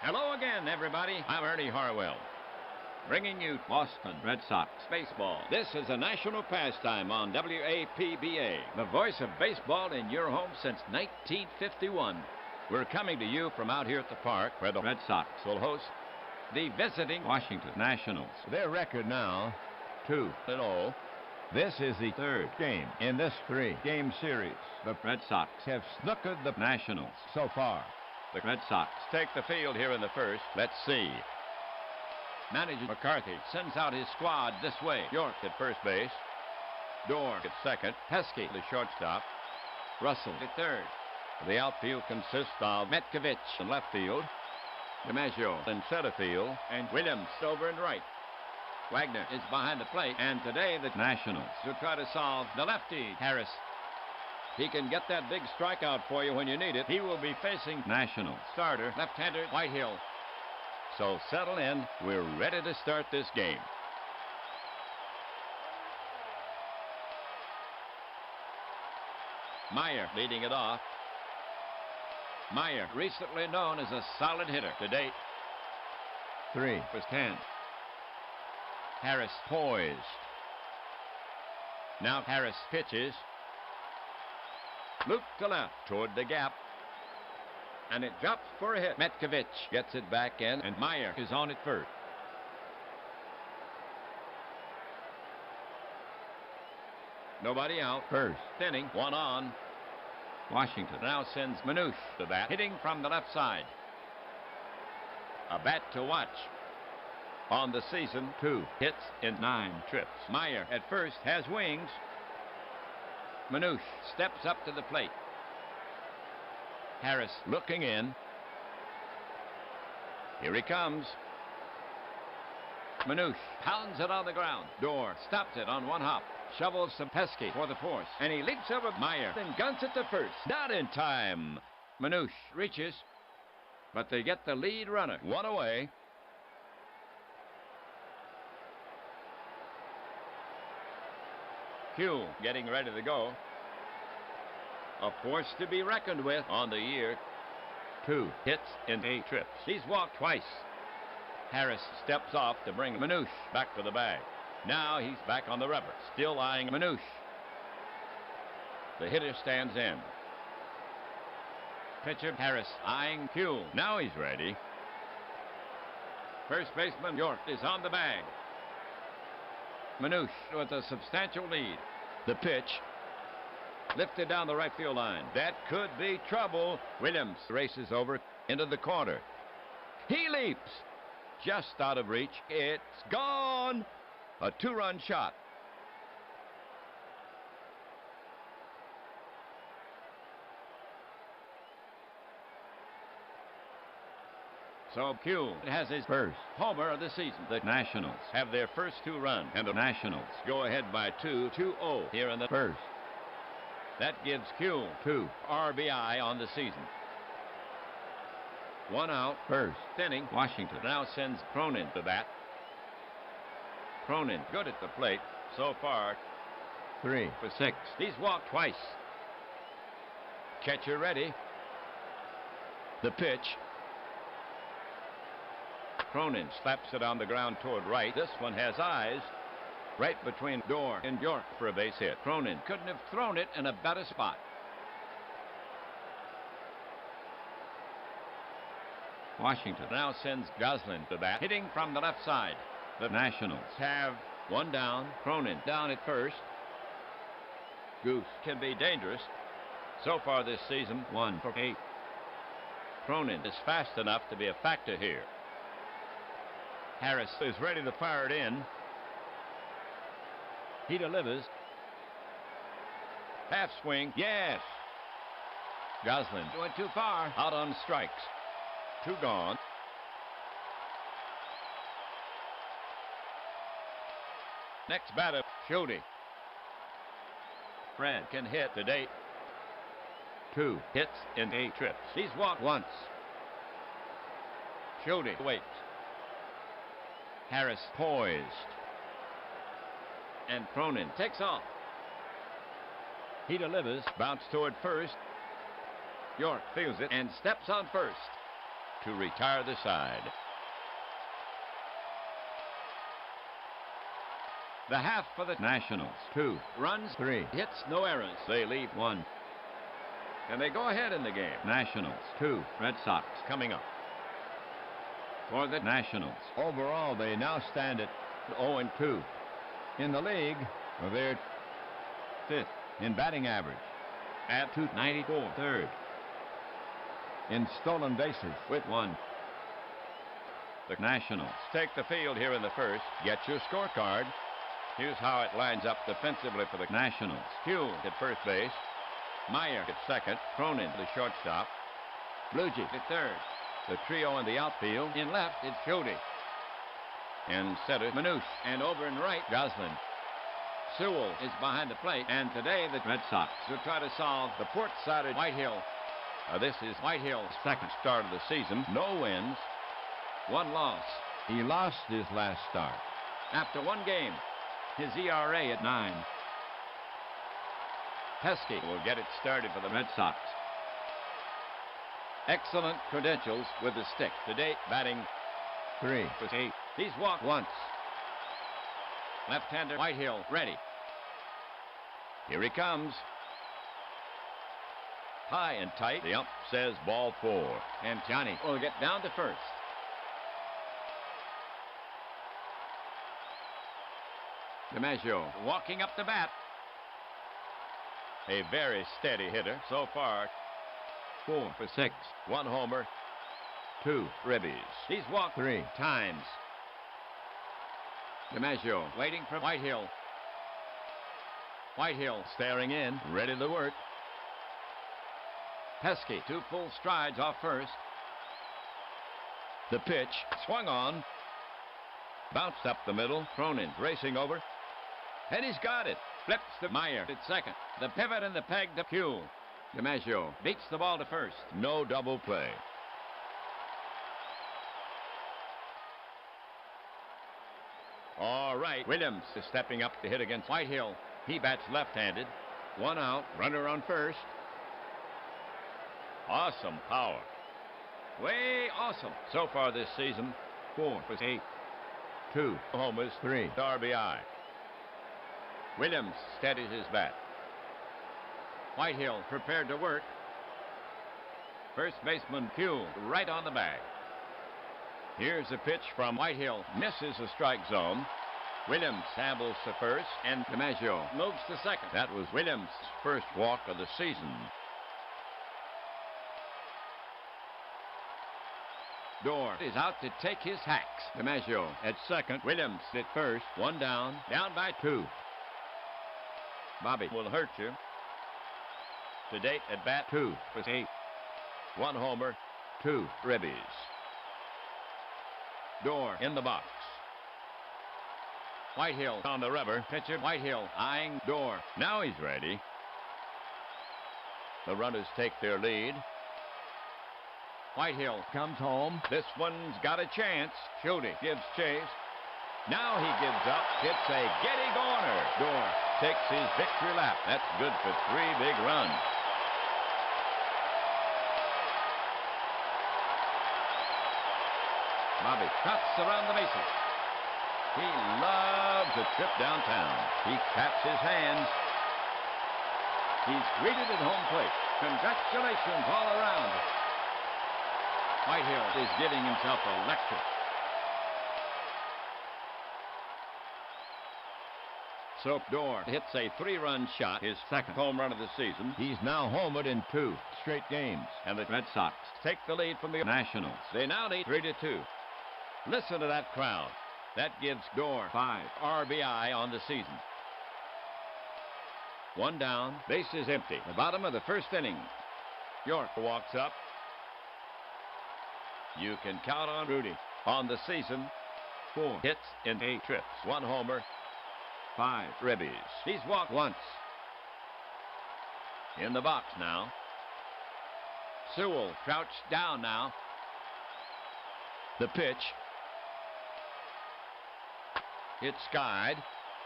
Hello again, everybody. I'm Ernie Harwell, bringing you Boston Red Sox baseball. This is a national pastime on APBA, the voice of baseball in your home since 1951. We're coming to you from out here at the park where the Red Sox will host the visiting Washington Nationals. Their record now, 2-0. This is the third game in this three-game series. The Red Sox Have snookered the Nationals. so far. The Red Sox take the field here in the first. Let's see. Manager McCarthy sends out his squad this way. York at first base. Dorr at second. Pesky, the shortstop. Russell at third. The outfield consists of Metkovich in left field, DiMaggio in center field, and Williams over in right. Wagner is behind the plate, and today the Nationals will try to solve the lefty, Harris. He can get that big strikeout for you when you need it. He will be facing Nationals starter, left-hander Whitehill. So settle in. We're ready to start this game. Meyer leading it off. Meyer, recently known as a solid hitter to date. 3 Was 10. Harris poised. Now Harris pitches. Loop to left toward the gap. And it drops for a hit. Metkovich gets it back in, and Meyer is on at first. Nobody out. First Inning, 1 on. Washington now sends Manouche to bat, hitting from the left side. A bat to watch. On the season, 2 hits in 9 trips. Meyer at first has wings. Manouche steps up to the plate. Harris looking in. Here he comes. Manouche pounds it on the ground. Dorr stops it on one hop. Shovels some Pesky for the force. And he leaps over Meyer. Then guns it to first. Not in time. Manouche reaches. But they get the lead runner. 1 away. Kuehl getting ready to go. A force to be reckoned with on the year. 2 hits in 8 trips. He's walked twice. Harris steps off to bring Manouche back to the bag. Now he's back on the rubber, still eyeing Manouche. The hitter stands in. Pitcher Harris eyeing Kuehl. Now he's ready. First baseman York is on the bag. Manouche with a substantial lead. The pitch. Lifted down the right field line. That could be trouble. Williams races over into the corner. He leaps. Just out of reach. It's gone. A 2-run shot. So Kuehl has his first homer of the season. The Nationals have their first 2 runs, and the Nationals go ahead by 2-0 here in the first. That gives Kuehl 2 RBI on the season. 1 out. First inning. Washington now sends Cronin to bat. Cronin good at the plate so far. 3 for 6. He's walked twice. Catcher ready. The pitch. Cronin slaps it on the ground toward right. This one has eyes. Right between Dorr and York for a base hit. Cronin couldn't have thrown it in a better spot. Washington now sends Goslin to bat, hitting from the left side. The Nationals have 1 down. Cronin down at first. Goose can be dangerous. So far this season, 1 for 8. Cronin is fast enough to be a factor here. Harris is ready to fire it in. He delivers. Half swing. Yes. Goslin went too far. Out on strikes. 2 gone. Next batter, Schulte. Fred can hit to date. 2 hits in 8 trips. He's walked once. Schulte waits. Harris poised. And Cronin takes off. He delivers. Bounce toward first. York fields it and steps on first. to retire the side. The half for the Nationals, 2. runs, 3. hits, no errors. They leave 1. And they go ahead in the game. Nationals, 2. Red Sox Coming up for the Nationals. Overall, they now stand at 0-2. In the league, they're 5th in batting average at .294. 3rd in stolen bases with 1. The Nationals take the field here in the first. Get your scorecard. Here's how it lines up defensively for the Nationals. Hugh at first base. Meyer at second. Cronin the shortstop. Bluegey at third. The trio in the outfield. In left, it's Schulte. In center, Manouche. And over in right, Goslin. Sewell is behind the plate. And today, the Red Sox will try to solve the port-sided Whitehill. This is Whitehill's second start of the season. No wins, 1 loss. He lost his last start. After 1 game, his ERA at 9. Pesky will get it started for the Red Sox. Excellent credentials with the stick. To date, batting 3 for 8. He's walked once. Left-hander Whitehill ready. Here he comes. High and tight. The ump says ball 4. And Johnny will get down to first. DiMaggio walking up the bat. A very steady hitter so far. 4 for 6. 1 homer. 2 ribbies. He's walked 3 times. DiMaggio waiting for Whitehill. Whitehill staring in, ready to work. Pesky 2 full strides off first. The pitch swung on. Bounced up the middle. Cronin racing over. And he's got it. Flips to Meyer at second. The pivot and the peg to Kuhl. DiMaggio beats the ball to first. No double play. All right. Williams is stepping up to hit against Whitehill. He bats left-handed. 1 out. Runner on first. Awesome power. Way awesome. So far this season, 4 for 8. 2 homers, 3 RBI. Williams steadies his bat. Whitehill prepared to work. First baseman Kuhl right on the bag. Here's a pitch from Whitehill. Misses the strike zone. Williams handles to first, and DiMaggio moves to second. That was Williams' first walk of the season. Dorr is out to take his hacks. DiMaggio at second. Williams at first. 1 down. Down by 2. Bobby will hurt you. To date at bat 2 for 8. 1 homer. 2 ribbies. Dorr in the box. Whitehill on the rubber. Pitcher Whitehill eyeing Dorr. Now he's ready. The runners take their lead. Whitehill comes home. This one's got a chance. Schulte gives chase. Now he gives up. It's a Getty-goner. Dorr takes his victory lap. That's good for 3 big runs. Bobby trots around the bases. He loves a trip downtown. He claps his hands. He's greeted at home plate. Congratulations all around. Whitehill is giving himself a lecture. So Dorr hits a 3-run shot, his second home run of the season. He's now homered in 2 straight games. And the Red Sox take the lead from the Nationals. They now lead 3-2. Listen to that crowd. That gives Dorr 5 RBI on the season. 1 down, base is empty. The bottom of the first inning. York walks up. You can count on Rudy. On the season, 4 hits in 8 trips. 1 homer, 5 ribbies. He's walked once. In the box now. Sewell crouched down now. The pitch. It's skied.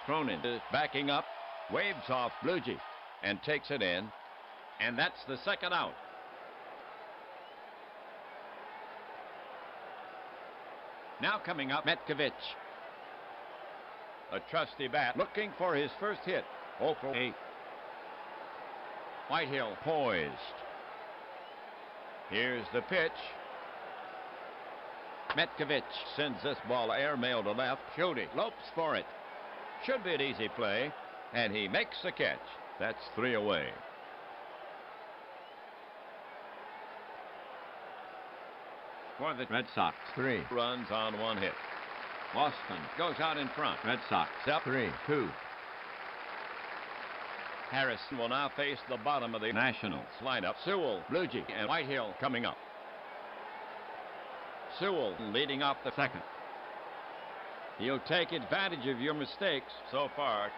Cronin is backing up. Waves off Bluegey and takes it in. And that's the second out. Now coming up, Metkovich. A trusty bat looking for his first hit. 0 for 8. Whitehill poised. Here's the pitch. Metkovich sends this ball airmail to left. Schulte lopes for it. Should be an easy play, and he makes the catch. That's 3 away. For the Red Sox, 3 runs on 1 hit. Boston goes out in front. Red Sox up 3-2. Harrison will now face the bottom of the Nationals lineup. Sewell, Bluegee, and Whitehill coming up. Sewell leading off the second. He'll take advantage of your mistakes. So far,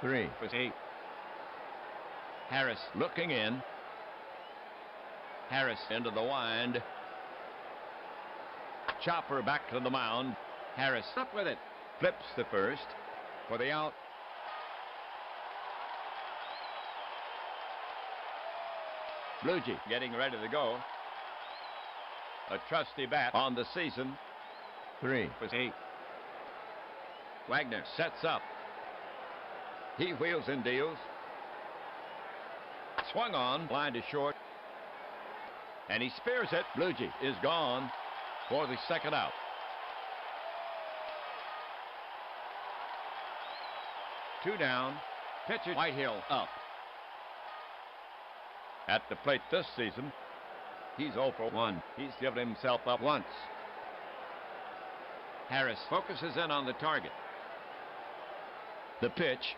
3 for 8. Harris looking in. Harris into the wind. Chopper back to the mound. Harris up with it. Flips the first for the out. Bluegee getting ready to go. A trusty bat on the season. 3 for 8. Wagner sets up. He wheels and deals. Swung on, line to short. And he spears it. Bluegee is gone for the second out. Two down. Pitcher Whitehill up. At the plate this season, he's 0 for 1. He's given himself up once. Harris focuses in on the target. The pitch.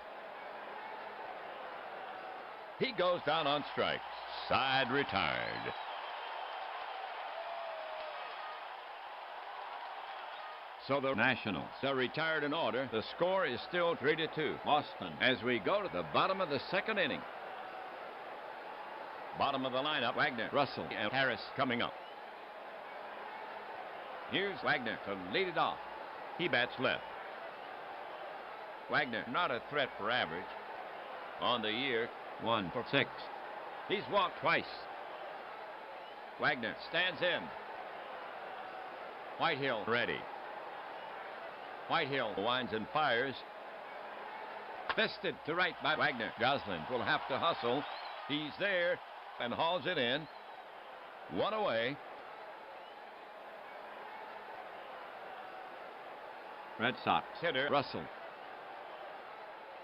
He goes down on strikes. Side retired. So the Nationals are retired in order. The score is still 3-2. Boston as we go to the bottom of the second inning. Bottom of the lineup, Wagner, Russell, and Harris coming up. Here's Wagner to lead it off. He bats left. Wagner not a threat for average. On the year, 1 for 6. He's walked twice. Wagner stands in. Whitehill ready. Whitehill winds and fires. Fisted to right by Wagner. Goslin will have to hustle. He's there and hauls it in. 1 away. Red Sox hitter Russell.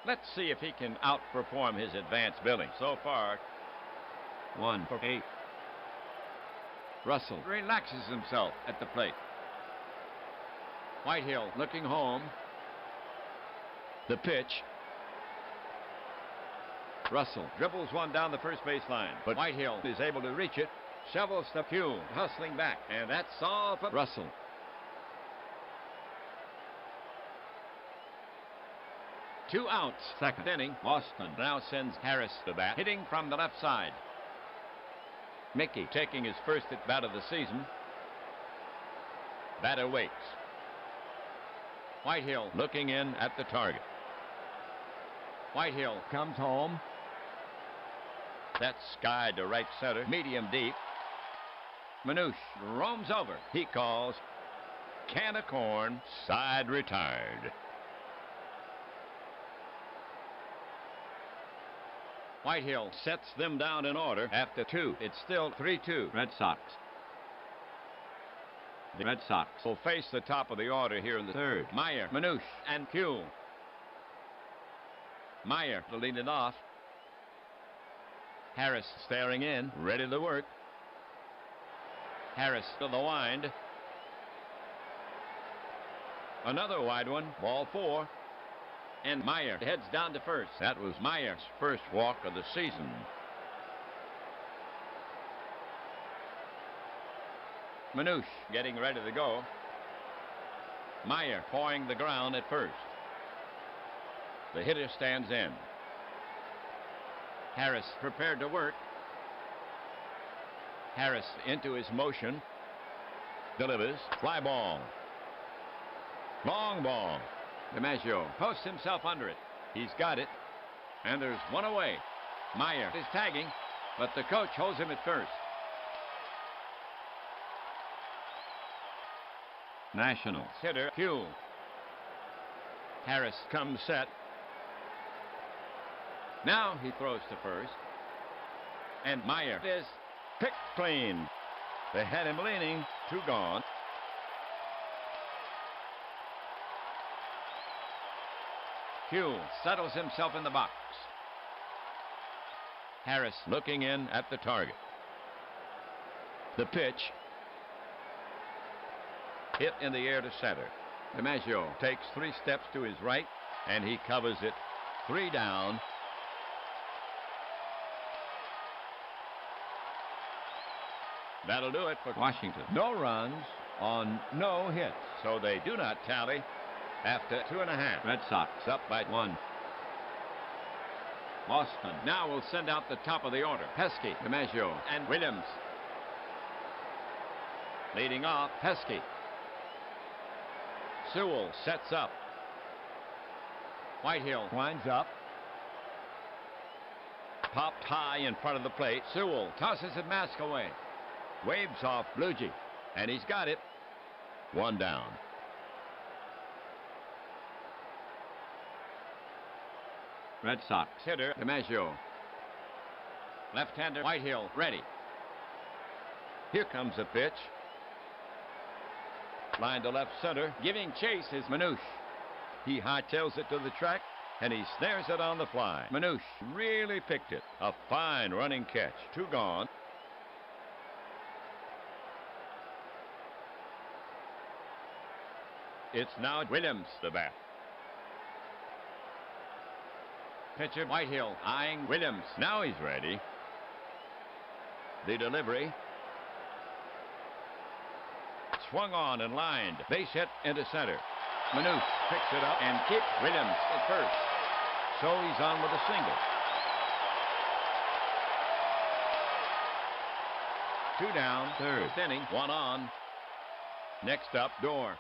Let's see if he can outperform his advanced billing. So far, 1 for 8. Russell relaxes himself at the plate. Whitehill looking home. The pitch. Russell dribbles one down the first baseline, but Whitehill is able to reach it. Shovels the fuel, hustling back, and that's all for Russell. Two outs, second inning. Boston now sends Harris to bat, hitting from the left side. Mickey taking his first at bat of the season. Batter waits. Whitehill looking in at the target. Whitehill comes home. That's skied to right center, medium deep. Manouche roams over. He calls. Can of corn, side retired. Whitehill sets them down in order after 2. It's still 3-2 Red Sox. The Red Sox will face the top of the order here in the third. Meyer, Manouche, and Kuhl. Meyer to lead it off. Harris staring in, ready to work. Harris to the wind. Another wide one, ball 4. And Meyer heads down to first. That was Meyer's first walk of the season. Manouche getting ready to go. Meyer pawing the ground at first. The hitter stands in. Harris prepared to work. Harris into his motion. Delivers. Fly ball. Long ball. DiMaggio posts himself under it. He's got it. And there's 1 away. Meyer is tagging, but the coach holds him at first. Nationals. Hitter, Hugh. Harris comes set. Now he throws to first. And Meyer is picked clean. They had him leaning. 2 gone. Hugh settles himself in the box. Harris looking in at the target. The pitch. Hit in the air to center. DiMaggio takes 3 steps to his right, and he covers it. 3 down. That'll do it for Washington. No runs on no hits. So they do not tally after 2.5. Red Sox Up by 1. Boston now will send out the top of the order. Pesky, DiMaggio, and Williams. Leading off, Pesky. Sewell sets up. Whitehill winds up. Popped high in front of the plate. Sewell tosses it mask away. Waves off Bluegee, and he's got it. 1 down. Red Sox hitter DiMaggio. Left-hander Whitehill ready. Here comes the pitch. Line to left center. Giving chase is Manouche. He hightails it to the track, and he snares it on the fly. Manouche really picked it. A fine running catch. 2 gone. It's now Williams the bat. Pitcher Whitehill eyeing Williams. Now he's ready. The delivery. Swung on and lined. Base hit into center. Manouche picks it up and keeps Williams at first. So he's on with a single. 2 down, 3rd inning, 1 on. Next up, Dorr.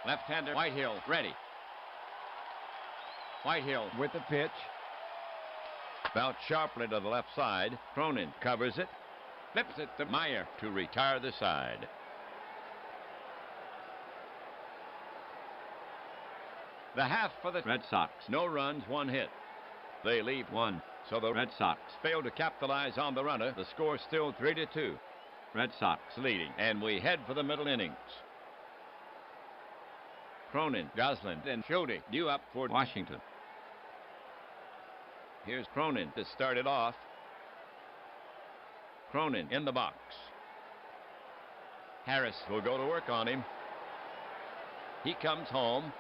Left-hander Whitehill ready. Whitehill with the pitch. Bout sharply to the left side. Cronin covers it. Flips it to Meyer to retire the side. The half for the Red Sox. No runs, 1 hit. They leave 1. So the Red Sox fail to capitalize on the runner. The score still 3-2. Red Sox leading. And we head for the middle innings. Cronin, Goslin, and Schode due up for Washington. Here's Cronin to start it off. Cronin in the box. Harris will go to work on him. He comes home.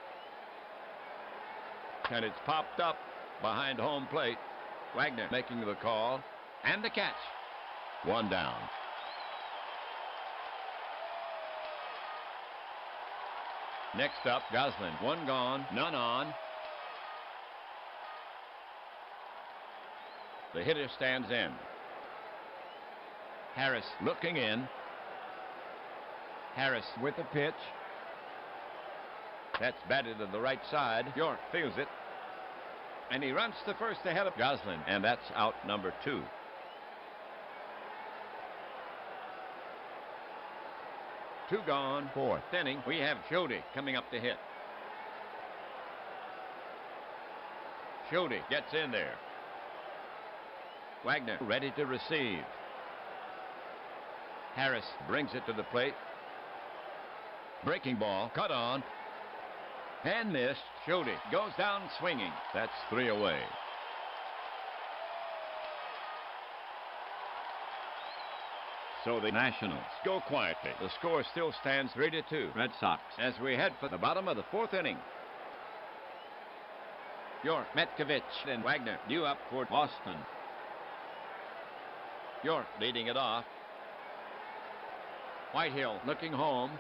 And it's popped up behind home plate. Wagner making the call. And the catch. 1 down. Next up, Goslin. 1 gone, none on. The hitter stands in. Harris looking in. Harris with the pitch. That's batted to the right side. York fields it. And he runs to first ahead of Goslin. And that's out number 2. Two gone. 4th inning. We have Schode coming up to hit. Schode gets in there. Wagner ready to receive. Harris brings it to the plate. Breaking ball. Cut on. And missed. Schode goes down swinging. That's 3 away. So the Nationals go quietly. The score still stands 3-2. Red Sox as we head for the bottom of the 4th inning. York, Metkovich, and Wagner due up for Boston. York leading it off. Whitehill looking home.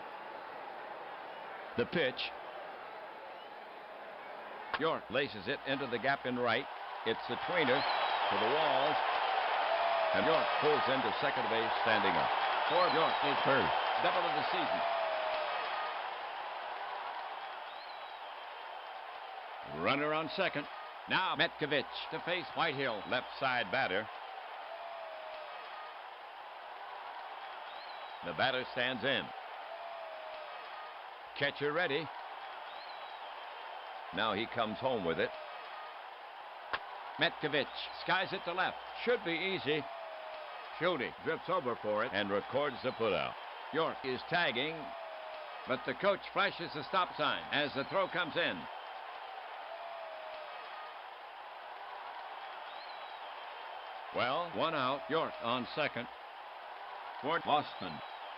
The pitch. York laces it into the gap in right. It's a tweener to the walls. And York pulls into second base, standing up. For York is first. Double of the season. Runner on second. Now Metkovich to face Whitehill, left side batter. The batter stands in. Catcher ready. Now he comes home with it. Metkovich skies it to left. Should be easy. Schulte drifts over for it and records the putout. York is tagging, but the coach flashes the stop sign as the throw comes in. Well, one out. York on second. For Boston,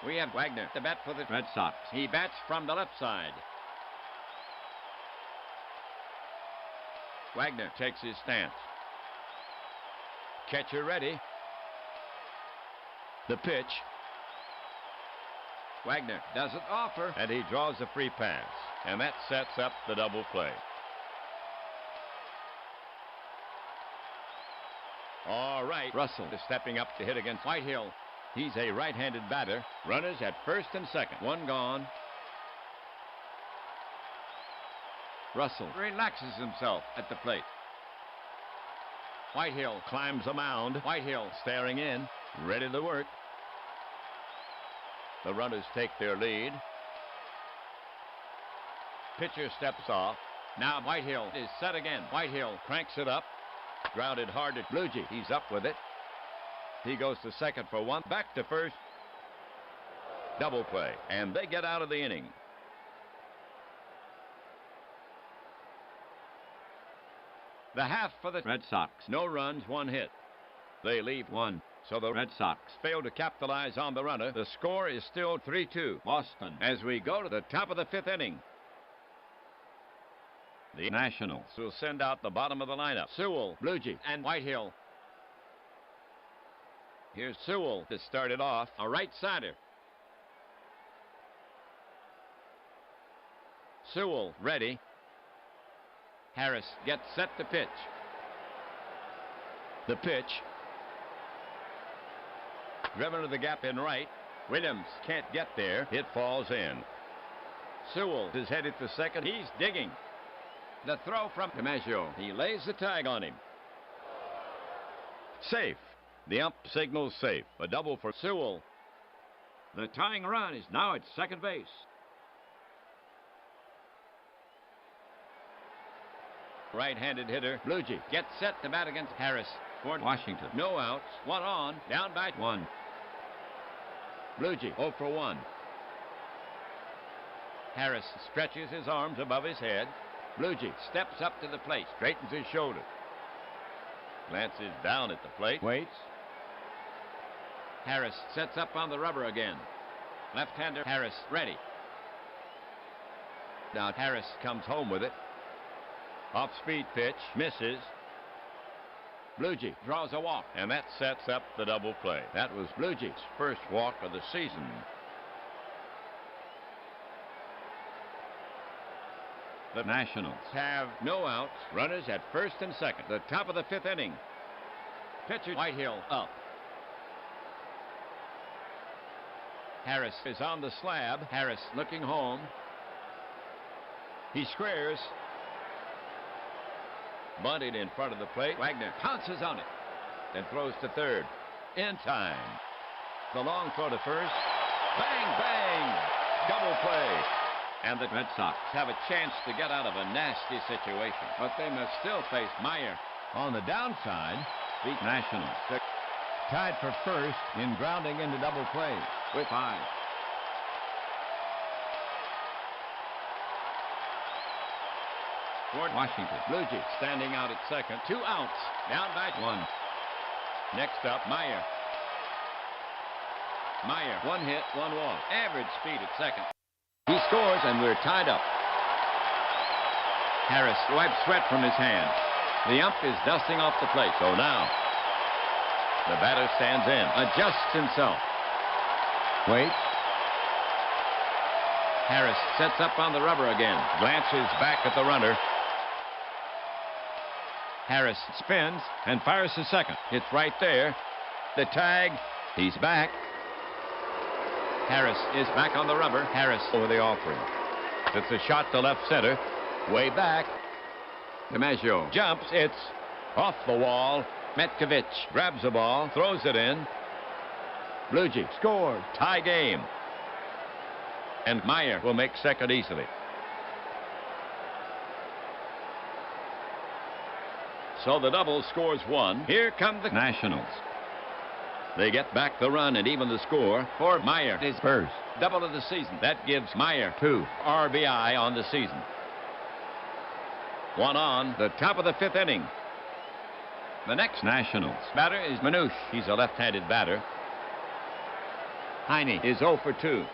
we have Wagner to bat for the Red Sox. He bats from the left side. Wagner takes his stance. Catcher ready. The pitch. Wagner doesn't offer, and he draws a free pass, and that sets up the double play. All right, Russell is stepping up to hit against Whitehill. He's a right-handed batter. Runners at first and second. One gone. Russell relaxes himself at the plate. Whitehill climbs the mound. Whitehill staring in, ready to work. The runners take their lead. Pitcher steps off. Now Whitehill is set again. Whitehill cranks it up. Grounded hard at Bluegee. He's up with it. He goes to second for one. Back to first. Double play. And they get out of the inning. The half for the Red Sox. No runs, one hit. They leave one. So the Red Sox fail to capitalize on the runner. The score is still 3-2. Boston as we go to the top of the fifth inning. The Nationals will send out the bottom of the lineup. Sewell, Bluegee, and Whitehill. Here's Sewell to start it off. A right-sider. Sewell ready. Harris gets set to pitch. The pitch. Driven to the gap in right. Williams can't get there. It falls in. Sewell is headed to second. He's digging. The throw from DiMaggio. He lays the tag on him. Safe. The ump signals safe. A double for Sewell. The tying run is now at second base. Right-handed hitter Bluegee gets set to bat against Harris for Washington. No outs. One on. Down by one. Bluegee 0 for 1. Harris stretches his arms above his head. Bluegee steps up to the plate, straightens his shoulder. Glances down at the plate. Waits. Harris sets up on the rubber again. Left-hander Harris ready. Now Harris comes home with it. Off-speed pitch. Misses. Bluegee draws a walk, and that sets up the double play. That was Bluegee's first walk of the season. The Nationals have no outs. Runners at first and second. The top of the fifth inning. Pitcher Whitehill up. Harris is on the slab. Harris looking home. He squares. Bunted in front of the plate. Wagner pounces on it and throws to third. In time. The long throw to first. Bang, bang. Double play. And the Red Sox have a chance to get out of a nasty situation, but they must still face Meyer. On the downside, the Nationals tied for first in grounding into double play with 5. Fort Washington. Bluegee standing out at second. 2 outs. Down by 1. Next up, Meyer. Meyer, 1 hit, 1 walk. Average speed at second. He scores, and we're tied up. Harris wipes sweat from his hand. The ump is dusting off the plate. So now, the batter stands in, adjusts himself. Waits. Harris sets up on the rubber again. Glances back at the runner. Harris spins and fires to second. It's right there. The tag. He's back. Harris is back on the rubber. Harris over the offering. It's a shot to left center. Way back. DiMaggio jumps. It's off the wall. Metkovich grabs the ball, throws it in. Blue Jay scores. Tie game. And Meyer will make second easily. So the double scores one. Here come the Nationals. They get back the run and even the score for Meyer. His first double of the season. That gives Meyer 2 RBI on the season. One on the top of the fifth inning. The next Nationals batter is Manouche. He's a left-handed batter. Heine is 0 for 2.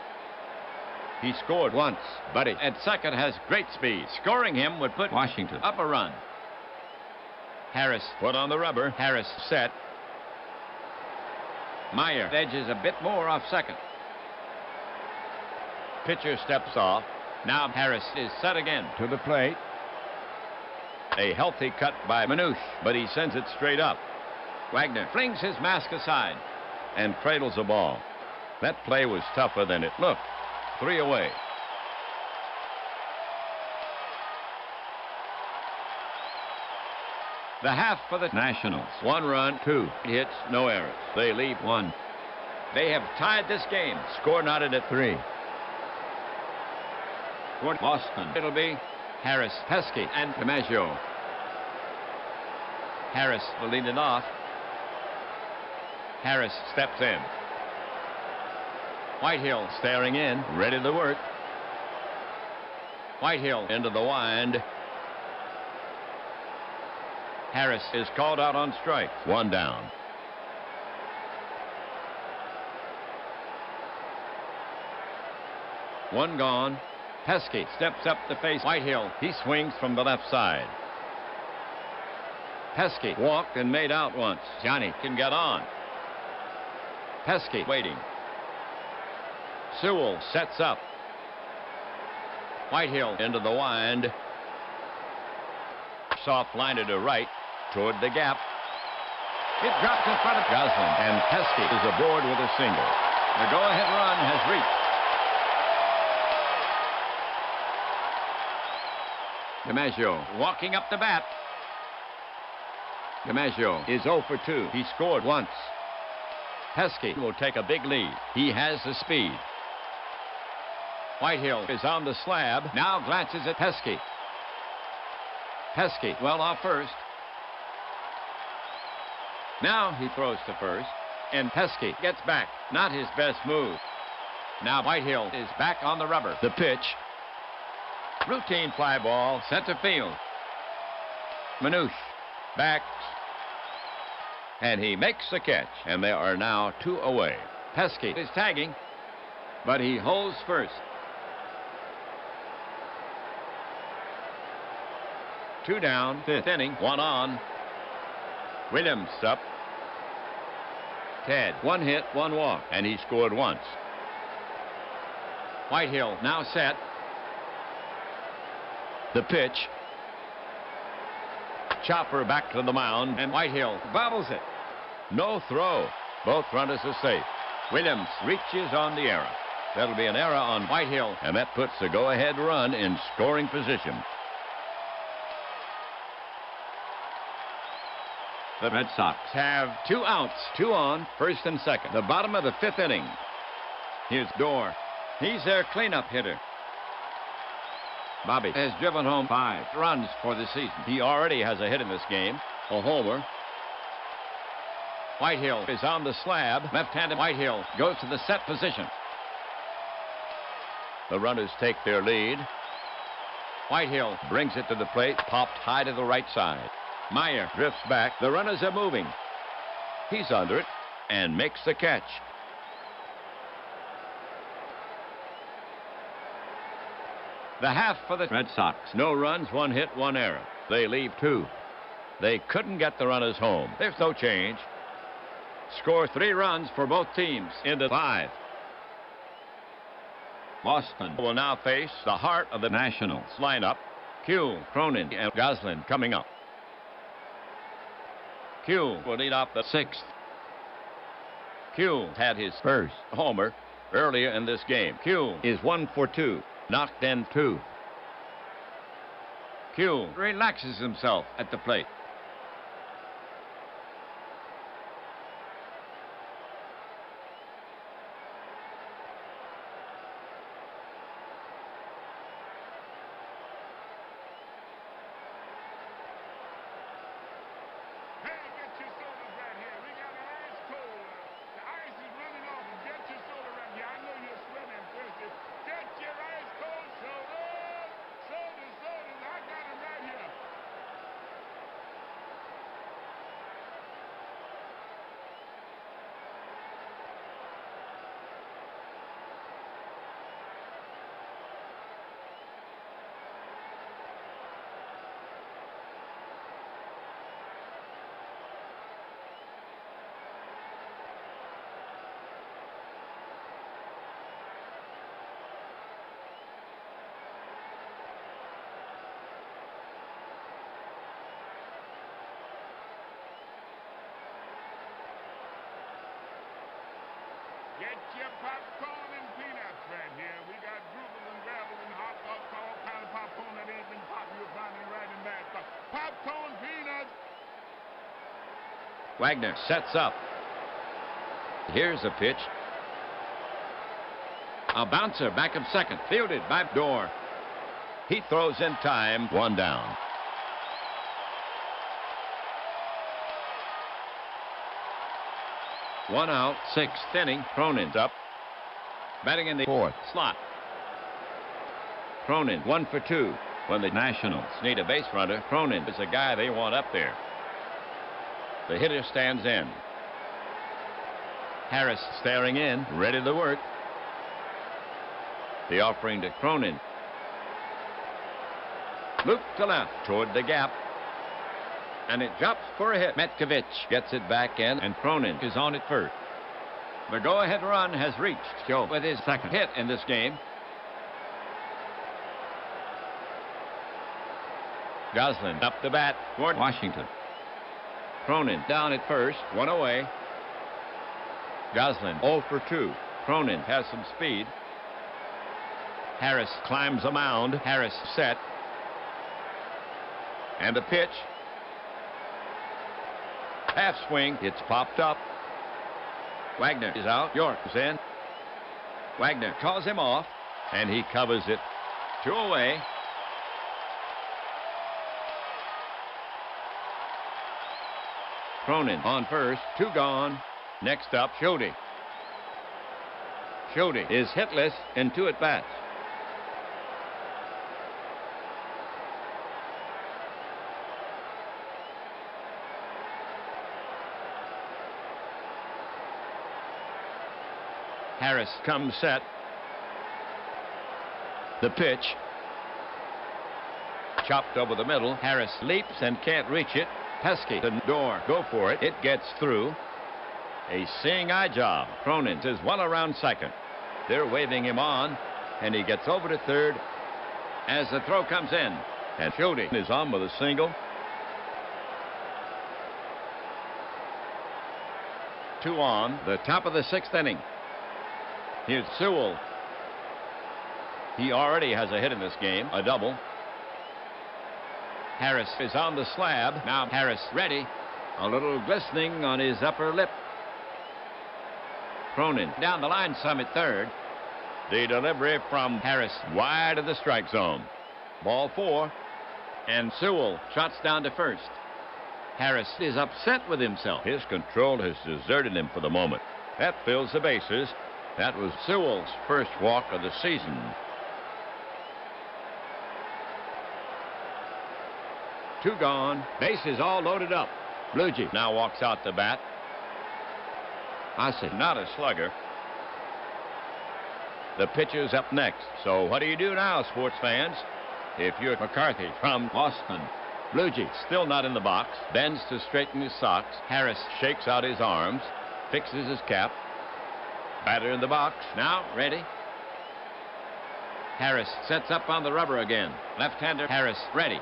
He scored once, but at second has great speed. Scoring him would put Washington up a run. Harris put on the rubber. Harris set. Meyer edges a bit more off second. Pitcher steps off. Now Harris is set again to the plate. A healthy cut by Manouche, but he sends it straight up. Wagner flings his mask aside and cradles the ball. That play was tougher than it looked. 3 away. The half for the Nationals. 1 run, 2 hits, no errors. They leave 1. They have tied this game. Score knotted at 3. For Boston, it'll be Harris, Pesky, and DiMaggio. Harris will lead it off. Harris steps in. Whitehill staring in, ready to work. Whitehill into the wind. Harris is called out on strike. 1 down. One gone. Pesky steps up to face Whitehill. He swings from the left side. Pesky walked and made out once. Johnny can get on. Pesky waiting. Sewell sets up. Whitehill into the wind. Soft liner to right toward the gap. It drops in front of Goslin, and Pesky is aboard with a single. The go-ahead run has reached. DiMaggio walking up the bat. DiMaggio is 0 for 2. He scored once. Pesky will take a big lead. He has the speed. Whitehill is on the slab. Now glances at Pesky. Pesky well off first. Now he throws to first, and Pesky gets back. Not his best move. Now Whitehill is back on the rubber. The pitch. Routine fly ball, center field. Manouche backs, and he makes the catch, and they are now 2 away. Pesky is tagging, but he holds first. 2 down, 5th inning, 1 on. Williams up. Ted, 1 hit, 1 walk, and he scored once. Whitehill now set. The pitch. Chopper back to the mound, and Whitehill bobbles it. No throw. Both runners are safe. Williams reaches on the error. That'll be an error on Whitehill, and that puts the go-ahead run in scoring position. The Red Sox have 2 outs, 2 on, first and second. The bottom of the 5th inning. Here's Dorr. He's their cleanup hitter. Bobby has driven home 5 runs for the season. He already has a hit in this game, a homer. Whitehill is on the slab. Left-handed Whitehill goes to the set position. The runners take their lead. Whitehill brings it to the plate, popped high to the right side. Meyer drifts back. The runners are moving. He's under it and makes the catch. The half for the Red Sox. No runs, 1 hit, 1 error. They leave 2. They couldn't get the runners home. There's no change. Score 3 runs for both teams into 5. Boston will now face the heart of the Nationals lineup. Kuhl, Cronin, and Goslin coming up. Kuhl will lead off the 6th. Kuhl had his first homer earlier in this game. Kuhl is 1 for 2. Knocked in 2. Kuhl relaxes himself at the plate. Get your popcorn and peanuts right here. We got Grubbles and Gravels and hot dogs, all kind of popcorn that ain't been popped. You'll find it right in bad stuff. Popcorn, peanuts. Wagner sets up. Here's a pitch. A bouncer back of second. Fielded by Dorr. He throws in time. One down. One out. Sixth inning. Cronin's up. Batting in the fourth slot. Cronin 1 for 2. When the Nationals need a base runner, Cronin is the guy they want up there. The hitter stands in. Harris staring in, ready to work. The offering to Cronin. Loop to left toward the gap. And it drops for a hit. Metkovich gets it back in, and Cronin is on at first. The go-ahead run has reached Joe with his second hit in this game. Goslin up the bat toward Washington. Cronin down at first, one away. Goslin 0 for 2. Cronin has some speed. Harris climbs a mound. Harris set. And the pitch. Half swing. It's popped up. Wagner is out. York is in. Wagner calls him off, and he covers it. 2 away. Cronin on first. 2 gone. Next up, Schulte. Schulte is hitless in 2 at-bats. Harris comes set. The pitch. Chopped over the middle. Harris leaps and can't reach it. Pesky to Dorr. Go for it. It gets through. A seeing eye job. Cronin is well around second. They're waving him on, and he gets over to third as the throw comes in. And Schulte is on with a single. 2 on. The top of the 6th inning. Here's Sewell. He already has a hit in this game, a double. Harris is on the slab. Now Harris ready. A little glistening on his upper lip. Cronin down the line some at third. The delivery from Harris wide of the strike zone. Ball 4. And Sewell shots down to first. Harris is upset with himself. His control has deserted him for the moment. That fills the bases. That was Sewell's first walk of the season. 2 gone. Bases all loaded up. Bluegee now walks out the bat. I said not a slugger. The pitcher's up next. So what do you do now, sports fans? If you're McCarthy from Boston. Bluegee still not in the box. Bends to straighten his socks. Harris shakes out his arms. Fixes his cap. Batter in the box. Now ready. Harris sets up on the rubber again. Left-hander Harris ready.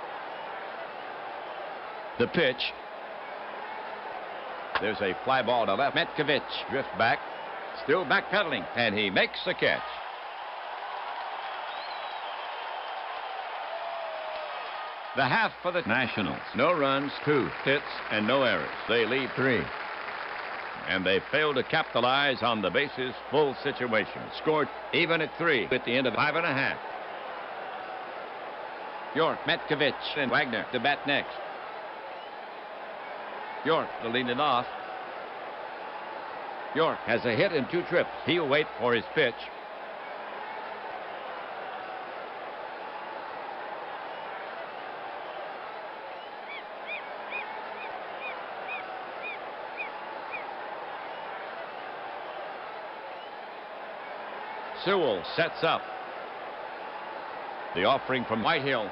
The pitch. There's a fly ball to left. Metkovich drifts back. Still backpedaling. And he makes the catch. The half for the Nationals. No runs, 2 hits, and no errors. They lead 3. And they failed to capitalize on the bases full situation. Scored even at 3 at the end of 5.5. York, Metkovich, and Wagner to bat next. York to lead it off. York has a hit in 2 trips. He'll wait for his pitch. Sewell sets up. The offering from Whitehill.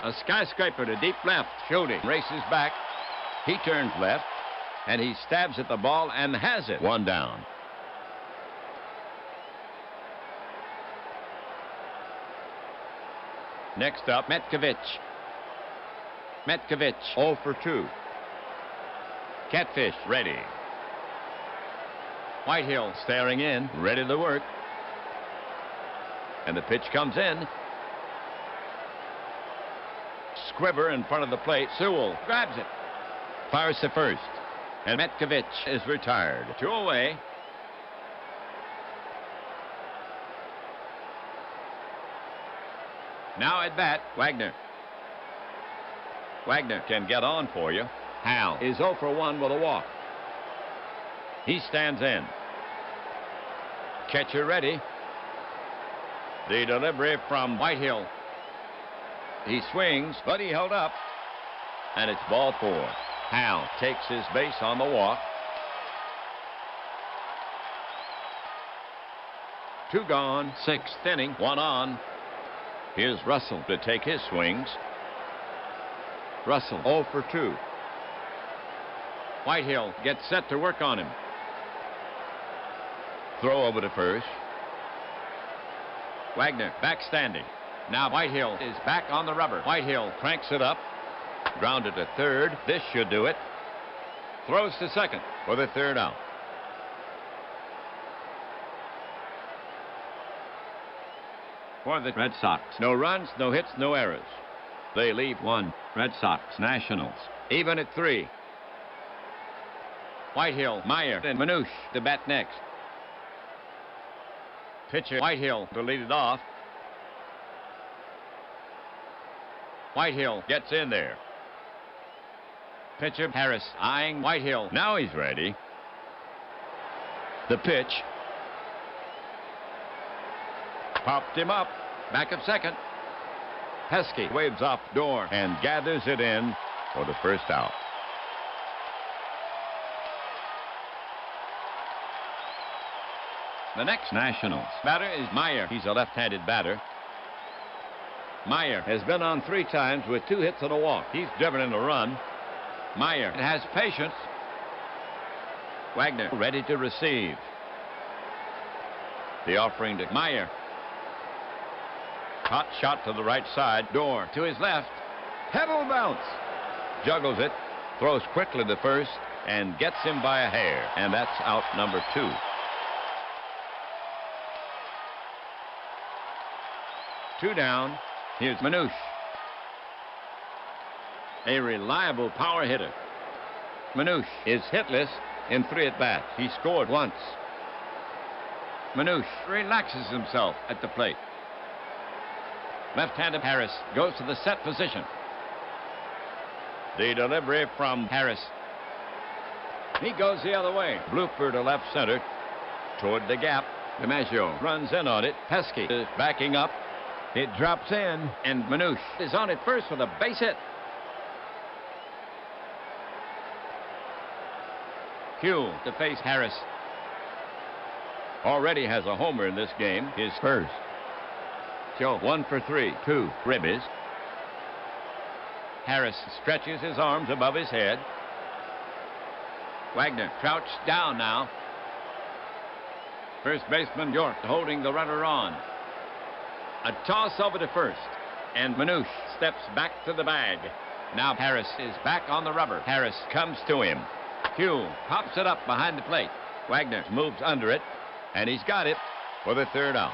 A skyscraper to deep left. Schulte races back. He turns left, and he stabs at the ball and has it. 1 down. Next up, Metkovich. Metkovich 0 for 2. Catfish ready. Whitehill staring in, ready to work. And the pitch comes in. Squibber in front of the plate. Sewell grabs it. Fires to first. And Metkovich is retired. 2 away. Now at bat, Wagner. Wagner can get on for you. Hal is 0 for 1 with a walk. He stands in. Catcher ready. The delivery from Whitehill. He swings, but he held up. And it's ball 4. Hal takes his base on the walk. 2 gone, 6th inning, 1 on. Here's Russell to take his swings. Russell 0 for 2. Whitehill gets set to work on him. Throw over to first. Wagner back standing. Now Whitehill is back on the rubber. Whitehill cranks it up. Grounded to third. This should do it. Throws to second for the 3rd out. For the Red Sox, no runs, no hits, no errors. They leave 1. Red Sox, Nationals, even at 3. Whitehill, Meyer, and Manouche to bat next. Pitcher Whitehill to lead it off. Whitehill gets in there. Pitcher Harris eyeing Whitehill. Now he's ready. The pitch. Popped him up. Back of second. Pesky waves off door and gathers it in for the 1st out. The next Nationals batter is Meyer. He's a left-handed batter. Meyer has been on 3 times with 2 hits and a walk. He's driven in a run. Meyer has patience. Wagner ready to receive. The offering to Meyer. Hot shot to the right side. Door to his left. Pedal bounce. Juggles it. Throws quickly to first and gets him by a hair. And that's out number 2. Two down. Here's Manouche. A reliable power hitter. Manouche is hitless in 3 at-bats. He scored once. Manouche relaxes himself at the plate. Left-handed Harris goes to the set position. The delivery from Harris. He goes the other way. Blooper to left center. Toward the gap. DiMaggio runs in on it. Pesky is backing up. It drops in, and Manouche is on at first with a base hit. Hugh to face Harris. Already has a homer in this game, his first. Joe 1 for 3, 2 ribbies. Harris stretches his arms above his head. Wagner crouched down now. First baseman York holding the runner on. A toss over to first, and Manouche steps back to the bag. Now Harris is back on the rubber. Harris comes to him. Hugh pops it up behind the plate. Wagner moves under it, and he's got it for the 3rd out.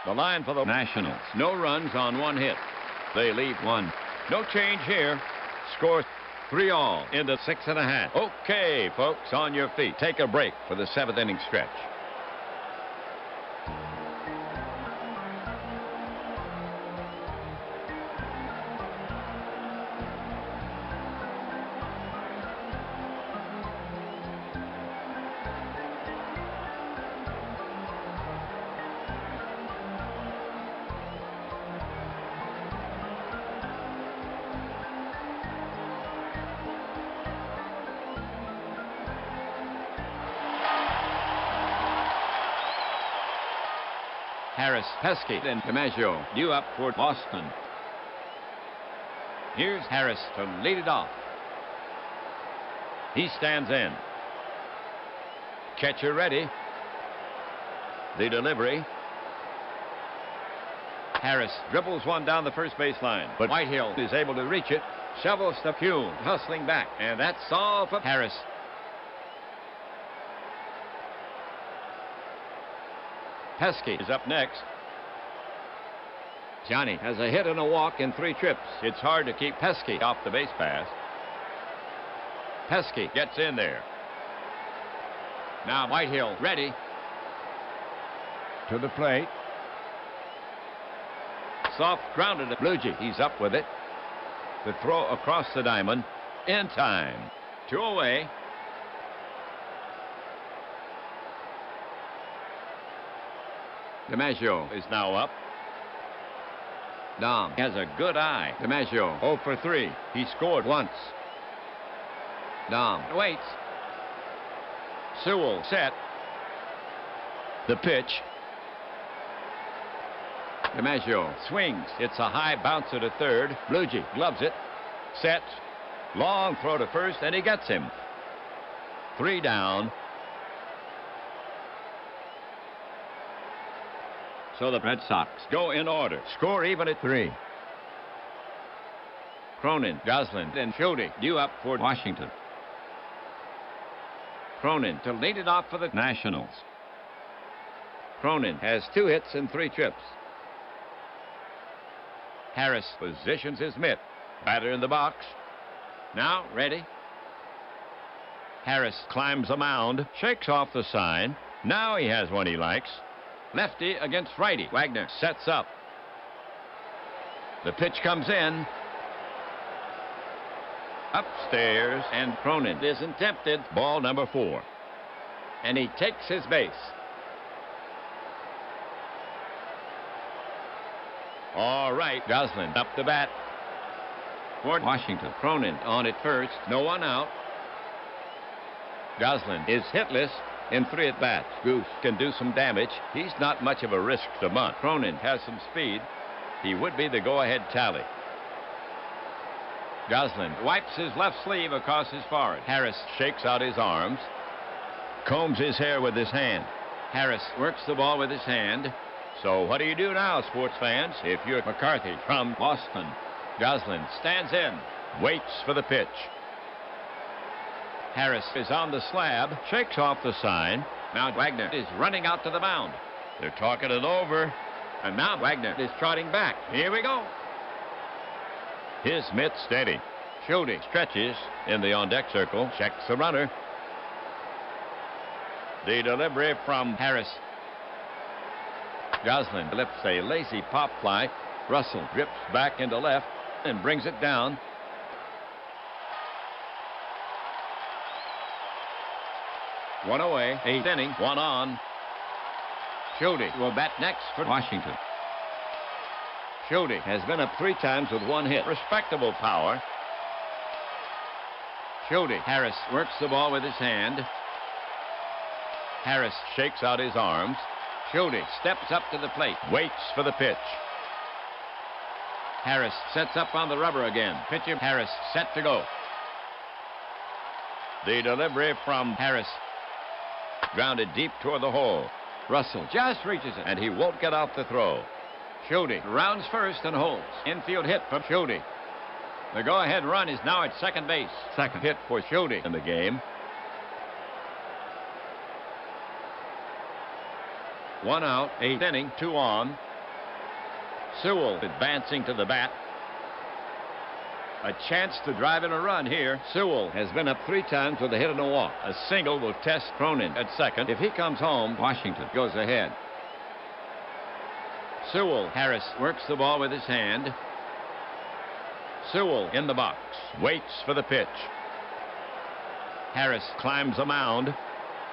The line for the Nationals. No runs on 1 hit. They leave 1. No change here. Score 3 all into 6.5. Okay, folks, on your feet. Take a break for the 7th inning stretch. Harris, Pesky, and DiMaggio due up for Boston. Here's Harris to lead it off. He stands in. Catcher ready. The delivery. Harris dribbles one down the first baseline, but Whitehill is able to reach it. Shovels the fuel, hustling back, and that's all for Harris. Pesky is up next. Johnny has a hit and a walk in 3 trips. It's hard to keep Pesky off the base pass. Pesky gets in there. Now Whitehill ready. To the plate. Soft grounded to Bluegee. He's up with it. The throw across the diamond. In time. 2 away. DiMaggio is now up. Dom has a good eye. DiMaggio 0 for 3. He scored once. Dom waits. Sewell set. The pitch. DiMaggio swings. It's a high bouncer to third. Bluegee gloves it. Sets. Long throw to first, and he gets him. 3 down. So the Red Sox go in order. Score even at 3. Cronin, Goslin, and Schulte due up for Washington. Cronin to lead it off for the Nationals. Cronin has 2 hits and 3 trips. Harris positions his mitt. Batter in the box. Now ready. Harris climbs the mound, shakes off the sign. Now he has one he likes. Lefty against righty. Wagner sets up. The pitch comes in. Upstairs, and Cronin isn't tempted. Ball number 4. And he takes his base. All right, Goslin up the bat. For Washington, Cronin on at first. No one out. Goslin is hitless in 3 at-bats. Goose can do some damage. He's not much of a risk to bunt. Cronin has some speed. He would be the go-ahead tally. Goslin wipes his left sleeve across his forehead. Harris shakes out his arms. Combs his hair with his hand. Harris works the ball with his hand. So what do you do now, sports fans, if you're McCarthy from Boston? Goslin stands in, waits for the pitch. Harris is on the slab, shakes off the sign. Now Wagner is running out to the mound. They're talking it over. And now Wagner is trotting back. Here we go. His mitt steady. Schulte stretches in the on-deck circle, checks the runner. The delivery from Harris. Goslin lifts a lazy pop fly. Russell drips back into left and brings it down. One away, 8th inning, 1 on. Schulte will bat next for Washington. Schulte has been up 3 times with 1 hit. Respectable power. Schulte. Harris works the ball with his hand. Harris shakes out his arms. Schulte steps up to the plate, waits for the pitch. Harris sets up on the rubber again. Pitcher Harris set to go. The delivery from Harris. Grounded deep toward the hole. Russell just reaches it, and he won't get off the throw. Schulte rounds first and holds. Infield hit from Schulte. The go-ahead run is now at second base. Second hit for Schulte in the game. 1 out, 8th inning, 2 on. Sewell advancing to the bat. A chance to drive in a run here. Sewell has been up 3 times with a hit and a walk. A single will test Cronin at second. If he comes home, Washington goes ahead. Sewell. Harris works the ball with his hand. Sewell in the box. Waits for the pitch. Harris climbs the mound.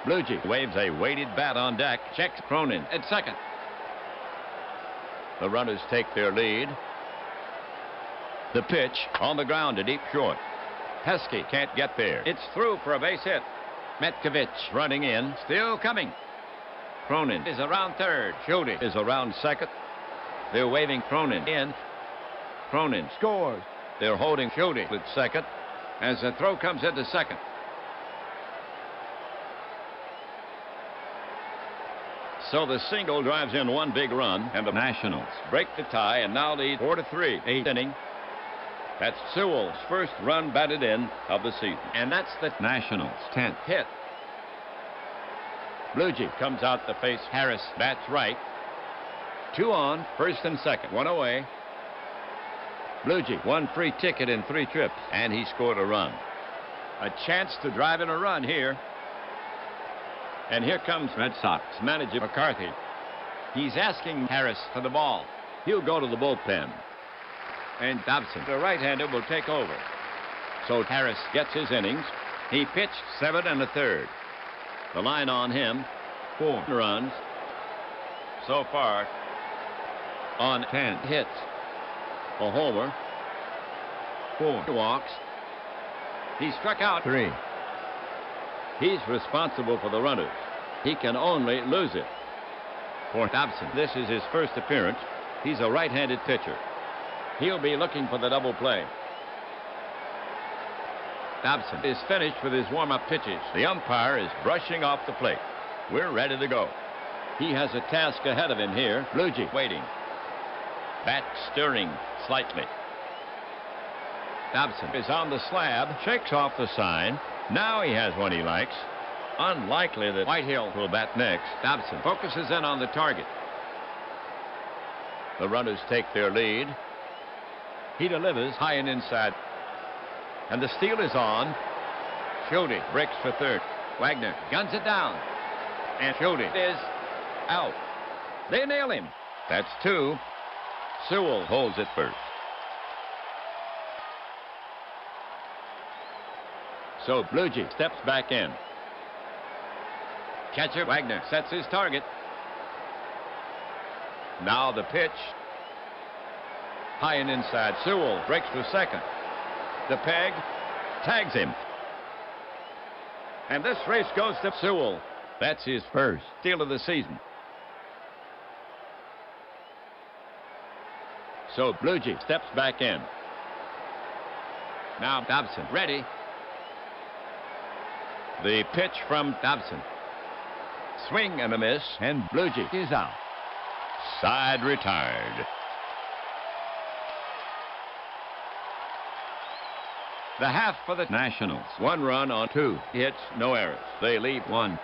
Bluegee waves a weighted bat on deck. Checks Cronin at second. The runners take their lead. The pitch on the ground to deep short. Pesky can't get there. It's through for a base hit. Metkovich running in. Still coming. Cronin is around third. Schulte is around second. They're waving Cronin in. Cronin scores. They're holding Schulte at second as the throw comes into second. So the single drives in 1 big run, and the Nationals break the tie and now lead 4-3. 8th inning. That's Sewell's first run batted in of the season. And that's the Nationals' 10th hit. Bluejay comes out to face Harris. Bats right. 2 on, first and second. 1 away. Bluejay, 1 free ticket in 3 trips, and he scored a run. A chance to drive in a run here. And here comes Red Sox manager McCarthy. He's asking Harris for the ball. He'll go to the bullpen. And Dobson, the right-hander, will take over. So Harris gets his innings. He pitched 7 1/3. The line on him, 4 runs. So far, on 10 hits. A homer, 4 walks. He struck out 3. He's responsible for the runners. He can only lose it. For Dobson, this is his first appearance. He's a right-handed pitcher. He'll be looking for the double play. Dobson is finished with his warm-up pitches. The umpire is brushing off the plate. We're ready to go. He has a task ahead of him here. Bluejay waiting. Bat stirring slightly. Dobson is on the slab, shakes off the sign. Now he has one he likes. Unlikely that Whitehill will bat next. Dobson focuses in on the target. The runners take their lead. He delivers high and inside. And the steal is on. Schulte breaks for third. Wagner guns it down. And Schulte is out. They nail him. That's 2. Sewell holds it first. So Bluejay steps back in. Catcher Wagner sets his target. Now the pitch. High and inside. Sewell breaks for second. The peg tags him. And this race goes to Sewell. That's his first steal of the season. So Bluejay steps back in. Now Dobson ready. The pitch from Dobson. Swing and a miss, and Bluejay is out. Side retired. The half for the Nationals. 1 run on 2 hits, no errors. They lead 1.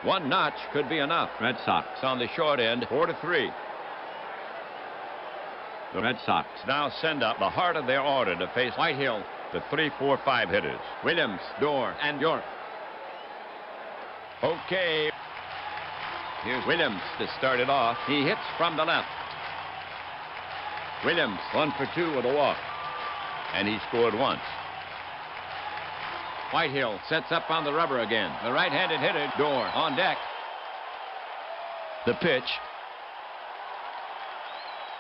1 notch could be enough. Red Sox on the short end, 4-3. The Red Sox now send up the heart of their order to face Whitehill, the 3, 4, 5 hitters. Williams, Dorr, and York. Okay. Here's Williams to start it off. He hits from the left. Williams 1 for 2 with a walk. And he scored once. Whitehill sets up on the rubber again. The right-handed hitter, Dorr, on deck. The pitch.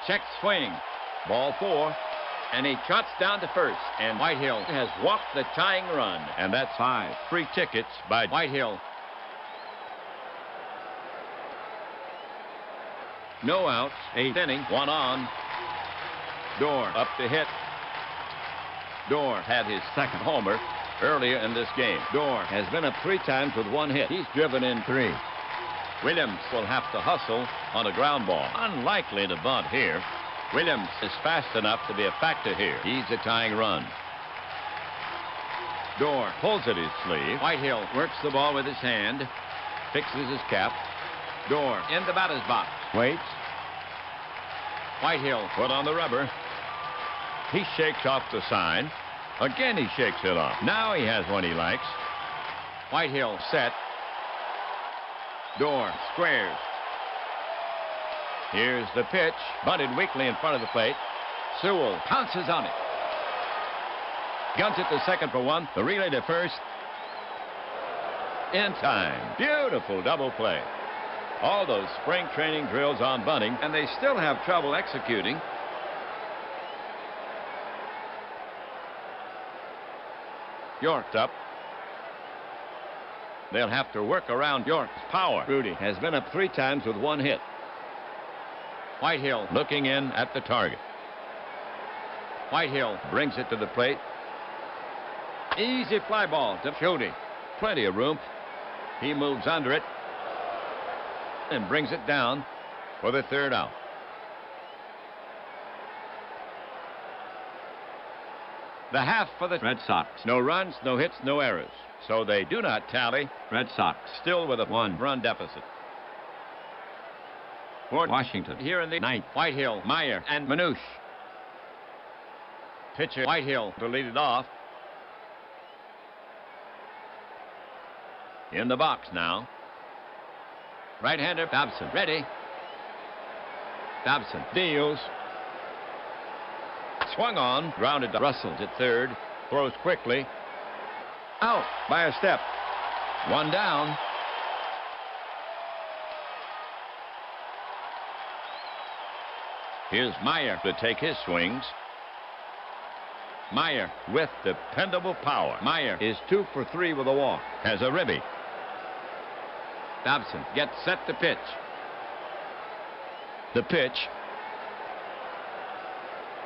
Check swing. Ball 4. And he trots down to first. And Whitehill has walked the tying run. And that's 5 free tickets by Whitehill. No outs. 8th inning. 1 on. Dorr up to hit. Dorr had his second homer earlier in this game. Dorr has been up 3 times with 1 hit. He's driven in 3. Williams will have to hustle on a ground ball. Unlikely to bunt here. Williams is fast enough to be a factor here. He's a tying run. Dorr pulls at his sleeve. Whitehill works the ball with his hand. Fixes his cap. Dorr in the batter's box. Waits. Whitehill put on the rubber. He shakes off the sign. Again, he shakes it off. Now he has one he likes. Whitehill set. Dorr squares. Here's the pitch. Bunted weakly in front of the plate. Sewell pounces on it. Guns it to second for 1. The relay to first. In time. Beautiful double play. All those spring training drills on bunting, and they still have trouble executing. York's up. They'll have to work around York's power. Rudy has been up 3 times with 1 hit. Whitehill looking in at the target. Whitehill brings it to the plate. Easy fly ball to Schulte. Plenty of room. He moves under it and brings it down for the 3rd out. The half for the Red Sox. No runs, no hits, no errors. So they do not tally. Red Sox still with a 1-run deficit. For Washington, here in the ninth, Whitehill, Meyer, and Manouche. Pitcher Whitehill to lead it off. In the box now. Right-hander Dobson ready. Dobson deals. Swung on, grounded to Russell at third. Throws quickly. Out by a step. One down. Here's Meyer to take his swings. Meyer with dependable power. Meyer is 2 for 3 with a walk. Has a ribby. Dobson gets set to pitch. The pitch.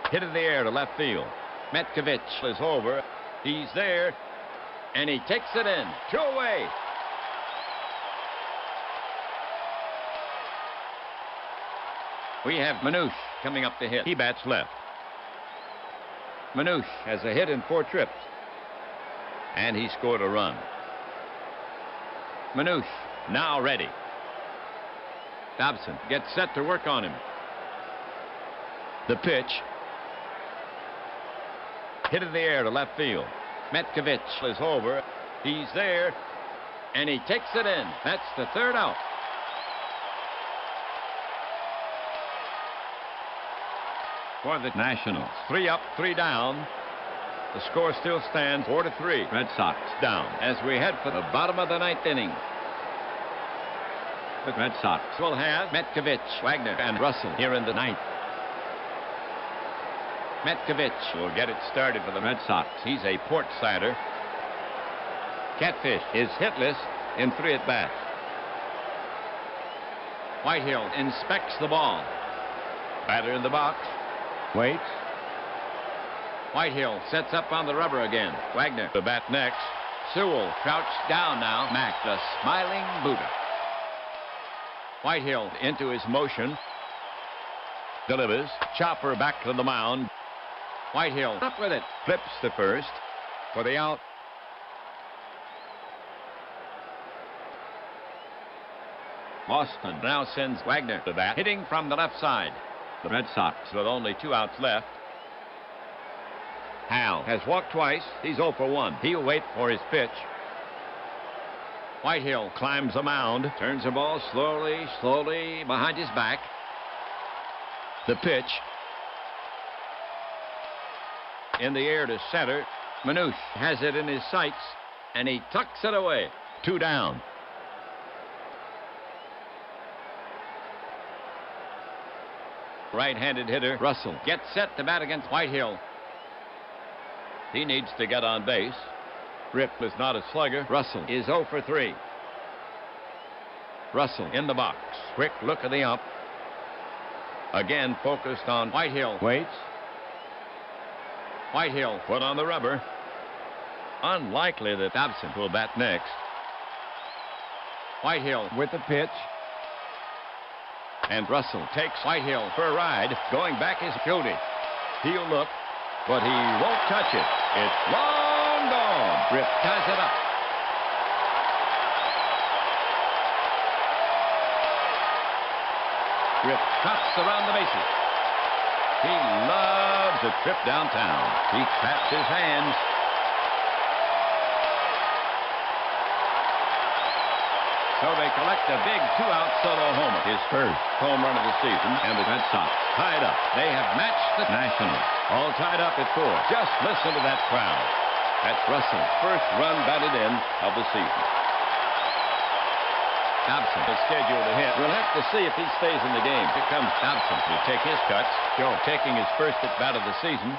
Hit in the air to left field. Metkovich is over. He's there. And he takes it in. 2 away. We have Manouche coming up to hit. He bats left. Manouche has a hit in 4 trips. And he scored a run. Manouche now ready. Dobson gets set to work on him. The pitch. Hit in the air to left field. Metkovich is over. He's there. And he takes it in. That's the 3rd out. For the Nationals, 3 up, 3 down. The score still stands 4-3. Red Sox down as we head for the bottom of the 9th inning. The Red Sox will have Metkovich, Wagner, and Russell here in the 9th. Metkovich will get it started for the Red Sox. He's a port sider. Catfish is hitless in 3 at-bats. Whitehill inspects the ball. Batter in the box. Waits. Whitehill sets up on the rubber again. Wagner to bat next. Sewell crouched down now. Mack, the smiling Buddha. Whitehill into his motion. Delivers. Chopper back to the mound. Whitehill up with it. Flips to first for the out. Boston now sends Wagner to bat, hitting from the left side. The Red Sox with only 2 outs left. Hal has walked twice. He's 0 for 1. He'll wait for his pitch. Whitehill climbs the mound, turns the ball slowly behind his back. The pitch. In the air to center. Manouche has it in his sights, and he tucks it away. 2 down. Right-handed hitter Russell gets set to bat against Whitehill. He needs to get on base. Rip is not a slugger. Russell is 0 for 3. Russell in the box. Quick look at the ump. Again focused on Whitehill. Waits. Whitehill put on the rubber. Unlikely that Dobson will bat next. Whitehill with the pitch. And Russell takes Whitehill for a ride. Going back is Jody. He'll look, but he won't touch it. It's long gone. Rip ties it up. Rip trots around the bases. He loves a trip downtown. He claps his hands. So they collect a big 2-out solo homer. His first home run of the season, and the Red Sox tied up. They have matched the Nationals. All tied up at 4. Just listen to that crowd. That's Russell's first run batted in of the season. Dobson is scheduled to hit. We'll have to see if he stays in the game. Here comes Dobson to take his cuts. Joe taking his first at bat of the season.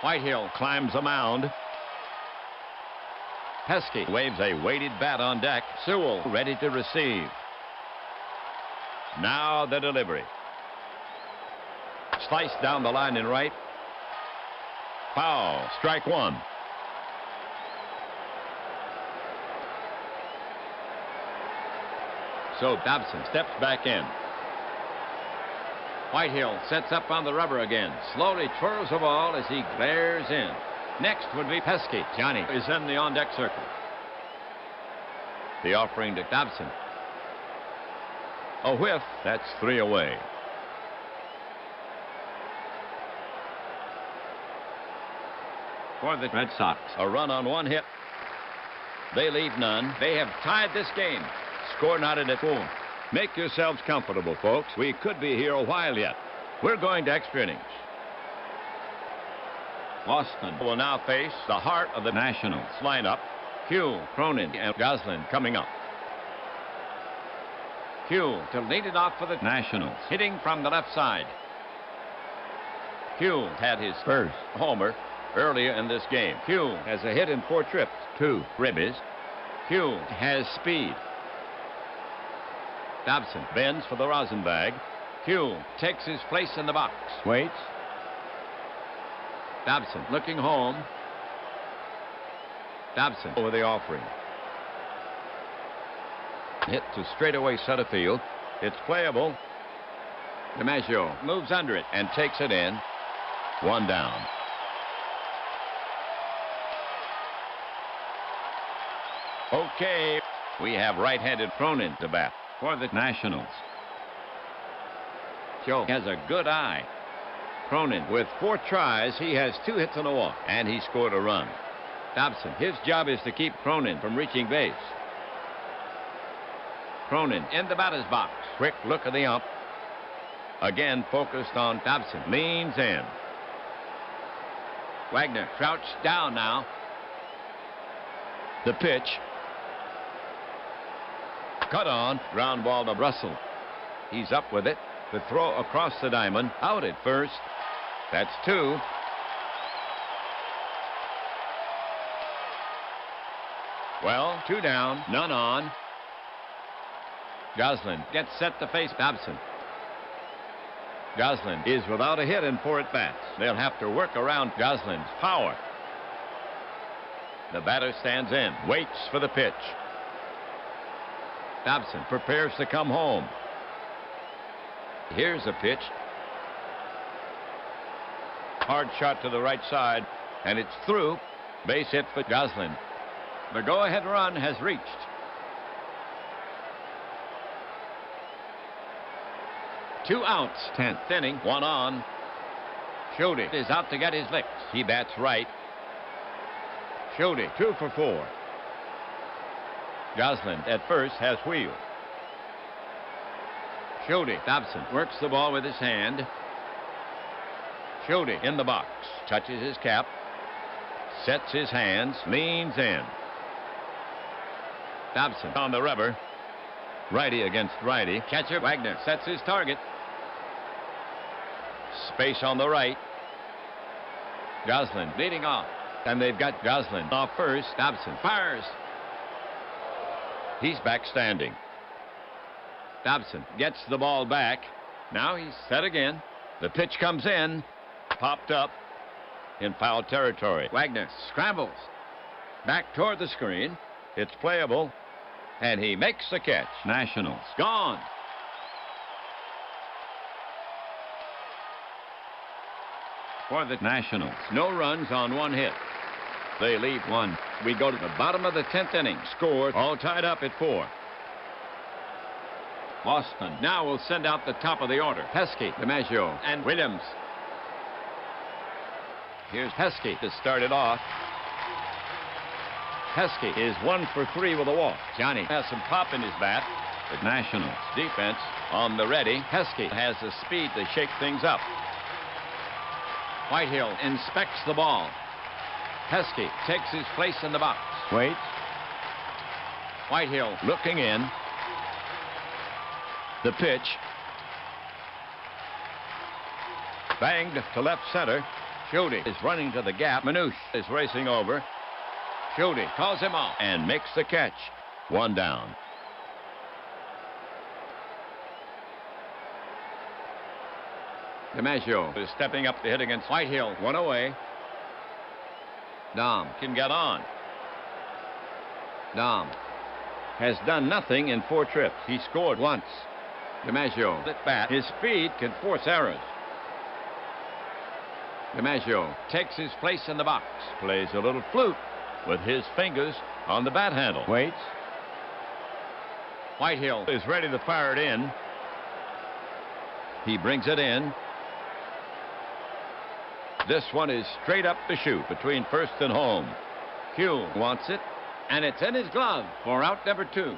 Whitehill climbs the mound. Pesky waves a weighted bat on deck. Sewell ready to receive. Now the delivery. Sliced down the line in right. Foul. Strike 1. So Dobson steps back in. Whitehill sets up on the rubber again. Slowly twirls the ball as he glares in. Next would be Pesky. Johnny is in the on-deck circle. The offering to Dobson. A whiff. That's 3 away. For the Red Sox, a run on 1 hit. They leave none. They have tied this game. Score knotted at 4. Make yourselves comfortable, folks. We could be here a while yet. We're going to extra innings. Boston will now face the heart of the Nationals lineup. Hugh, Cronin, and Goslin coming up. Hugh to lead it off for the Nationals, hitting from the left side. Hugh had his first homer earlier in this game. Hugh has a hit in 4 trips. 2 ribbies. Hugh has speed. Dobson bends for the rosin bag. Hugh takes his place in the box. Waits. Dobson looking home. Dobson over the offering. Hit to straightaway center field. It's playable. DiMaggio moves under it and takes it in. 1 down. Okay, we have right-handed Cronin to bat for the Nationals. Joe has a good eye. Cronin, with 4 tries, he has 2 hits and a walk, and he scored a run. Dobson, his job is to keep Cronin from reaching base. Cronin in the batter's box. Quick look at the ump. Again focused on Dobson. Leans in. Wagner crouched down now. The pitch. Cut on. Ground ball to Russell. He's up with it. The throw across the diamond. Out at first. That's 2. Well, 2 down, none on. Goslin gets set to face Dobson. Goslin is without a hit in 4 at-bats. They'll have to work around Goslin's power. The batter stands in, waits for the pitch. Dobson prepares to come home. Here's a pitch. Hard shot to the right side, and it's through. Base hit for Goslin. The go-ahead run has reached. Two outs, 10th inning, 1 on. Schulte is out to get his licks. He bats right. Schulte, 2 for 4. Goslin at first has wheel. Schulte, Dobson works the ball with his hand. Schulte in the box, touches his cap, sets his hands, leans in. Dobson on the rubber. Righty against righty. Catcher Wagner sets his target. Space on the right. Goslin leading off. And they've got Goslin off first. Dobson fires. He's back standing. Dobson gets the ball back. Now he's set again. The pitch comes in. Popped up in foul territory. Wagner scrambles. Back toward the screen. It's playable. And he makes the catch. Nationals gone. For the Nationals, no runs on 1 hit. They leave 1. We go to the bottom of the 10th inning. Score all tied up at 4. Boston now will send out the top of the order. Pesky, DiMaggio, and Williams. Here's Pesky to start it off. Pesky is 1 for 3 with a walk. Johnny has some pop in his bat. The Nationals defense on the ready. Pesky has the speed to shake things up. Whitehill inspects the ball. Pesky takes his place in the box. Waits. Whitehill looking in. The pitch. Banged to left center. Schulte is running to the gap. Manouche is racing over. Schulte calls him off and makes the catch. 1 down. DiMaggio is stepping up to hit against Whitehill. 1 away. Dom can get on. Dom has done nothing in 4 trips. He scored once. DiMaggio at bat. His speed can force errors. DiMaggio takes his place in the box. Plays a little flute with his fingers on the bat handle. Waits. Whitehill is ready to fire it in. He brings it in. This one is straight up the chute between first and home. Hugh wants it, and it's in his glove for out number 2.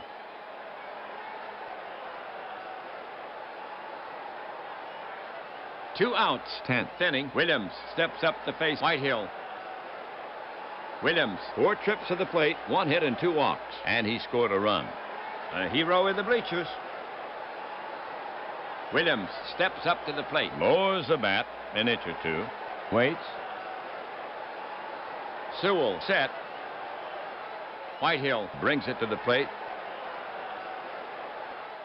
Two outs. 10th inning. Williams steps up to face Whitehill. Williams, 4 trips to the plate, 1 hit and 2 walks, and he scored a run. A hero in the bleachers. Williams steps up to the plate. Lowers the bat an inch or 2. Waits. Sewell set. Whitehill brings it to the plate.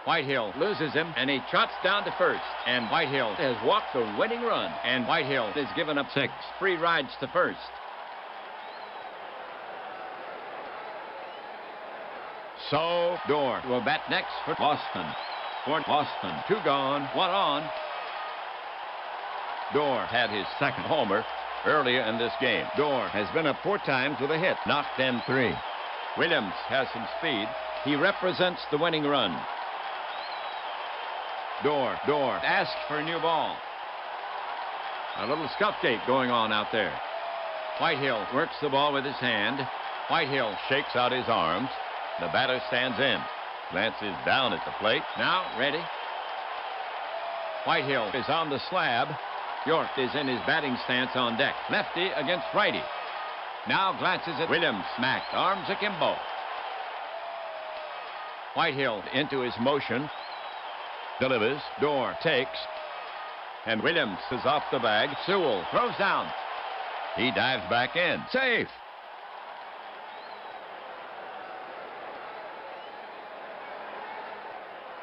Whitehill loses him, and he trots down to first. And Whitehill has walked the winning run. And Whitehill has given up 6 free rides to first. So, Dorr will bat next for Boston. 2 gone, 1 on. Dorr had his second homer earlier in this game. Dorr has been up 4 times with a hit, knocked in 3. Williams has some speed. He represents the winning run. Dorr asks for a new ball. A little scuff gate going on out there. Whitehill works the ball with his hand. Whitehill shakes out his arms. The batter stands in. Glances down at the plate. Now ready. Whitehill is on the slab. York is in his batting stance on deck. Lefty against righty. Now glances at Williams. Mack, arms akimbo. Whitehill into his motion. Delivers. Dorr takes. And Williams is off the bag. Sewell throws down. He dives back in. Safe.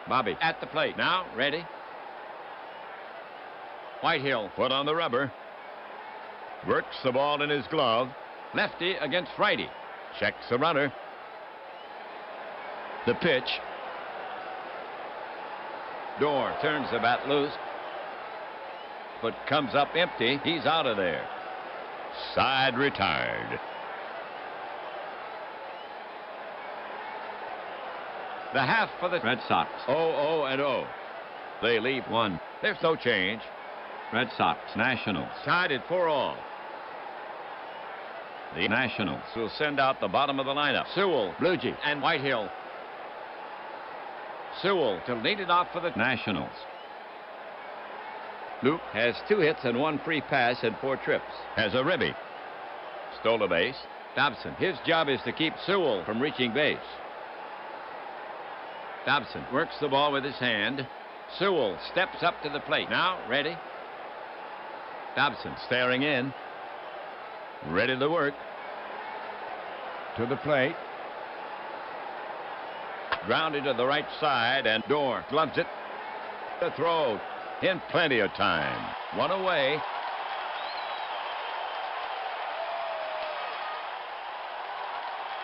Bobby at the plate. Now ready. Whitehill put on the rubber. Works the ball in his glove. Lefty against righty. Checks the runner. The pitch. Dorr turns the bat loose, but comes up empty. He's out of there. Side retired. The half for the Red Sox. 0-0-0. They leave 1. There's no change. Red Sox. Nationals. Tied at 4-all. The Nationals will send out the bottom of the lineup. Sewell, Bluegee, and Whitehill. Sewell to lead it off for the Nationals. Luke has 2 hits and 1 free pass and 4 trips. Has a ribby. Stole a base. Dobson, his job is to keep Sewell from reaching base. Dobson works the ball with his hand. Sewell steps up to the plate. Now ready. Dobson staring in. Ready to work. To the plate. Grounded to the right side, and Dorr gloves it. The throw in plenty of time. 1 away.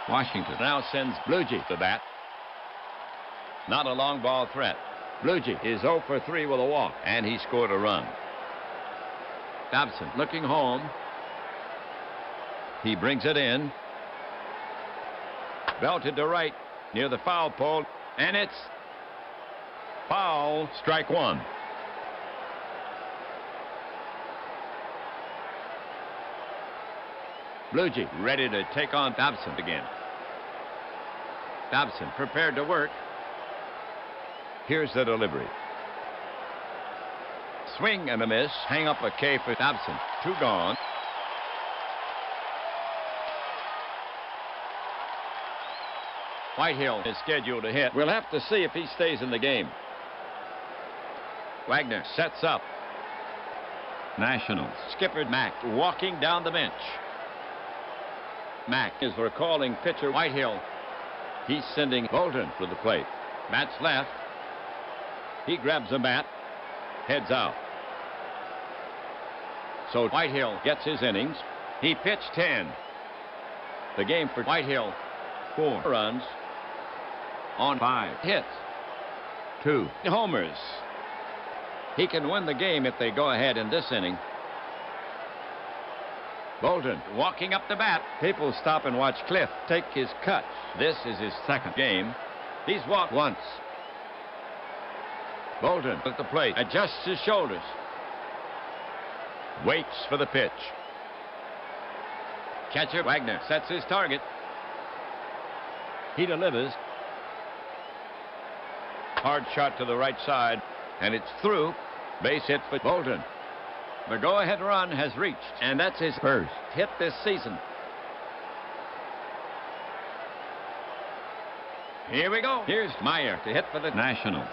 Washington now sends Bluegee to bat. Not a long ball threat. Bluegee is 0 for 3 with a walk, and he scored a run. Dobson looking home. He brings it in. Belted to right near the foul pole, and it's foul. Strike 1. Bluegee ready to take on Dobson again. Dobson prepared to work. Here's the delivery. Swing and a miss. Hang up a K for Dobson. 2 gone. Whitehill is scheduled to hit. We'll have to see if he stays in the game. Wagner sets up. Nationals. Skipper Mack walking down the bench. Mack is recalling pitcher Whitehill. He's sending Bolton to the plate. Matt's left. He grabs the bat. Heads out. So Whitehill gets his innings. He pitched 10. The game for Whitehill, 4 runs on 5 hits. 2 homers. He can win the game if they go ahead in this inning. Bolton walking up the bat. People stop and watch Cliff take his cut. This is his second game. He's walked once. Bolton at the plate, adjusts his shoulders. Waits for the pitch. Catcher Wagner sets his target. He delivers. Hard shot to the right side, and it's through. Base hit for Bolton. The go-ahead run has reached, and that's his first hit this season. Here we go. Here's Meyer to hit for the Nationals.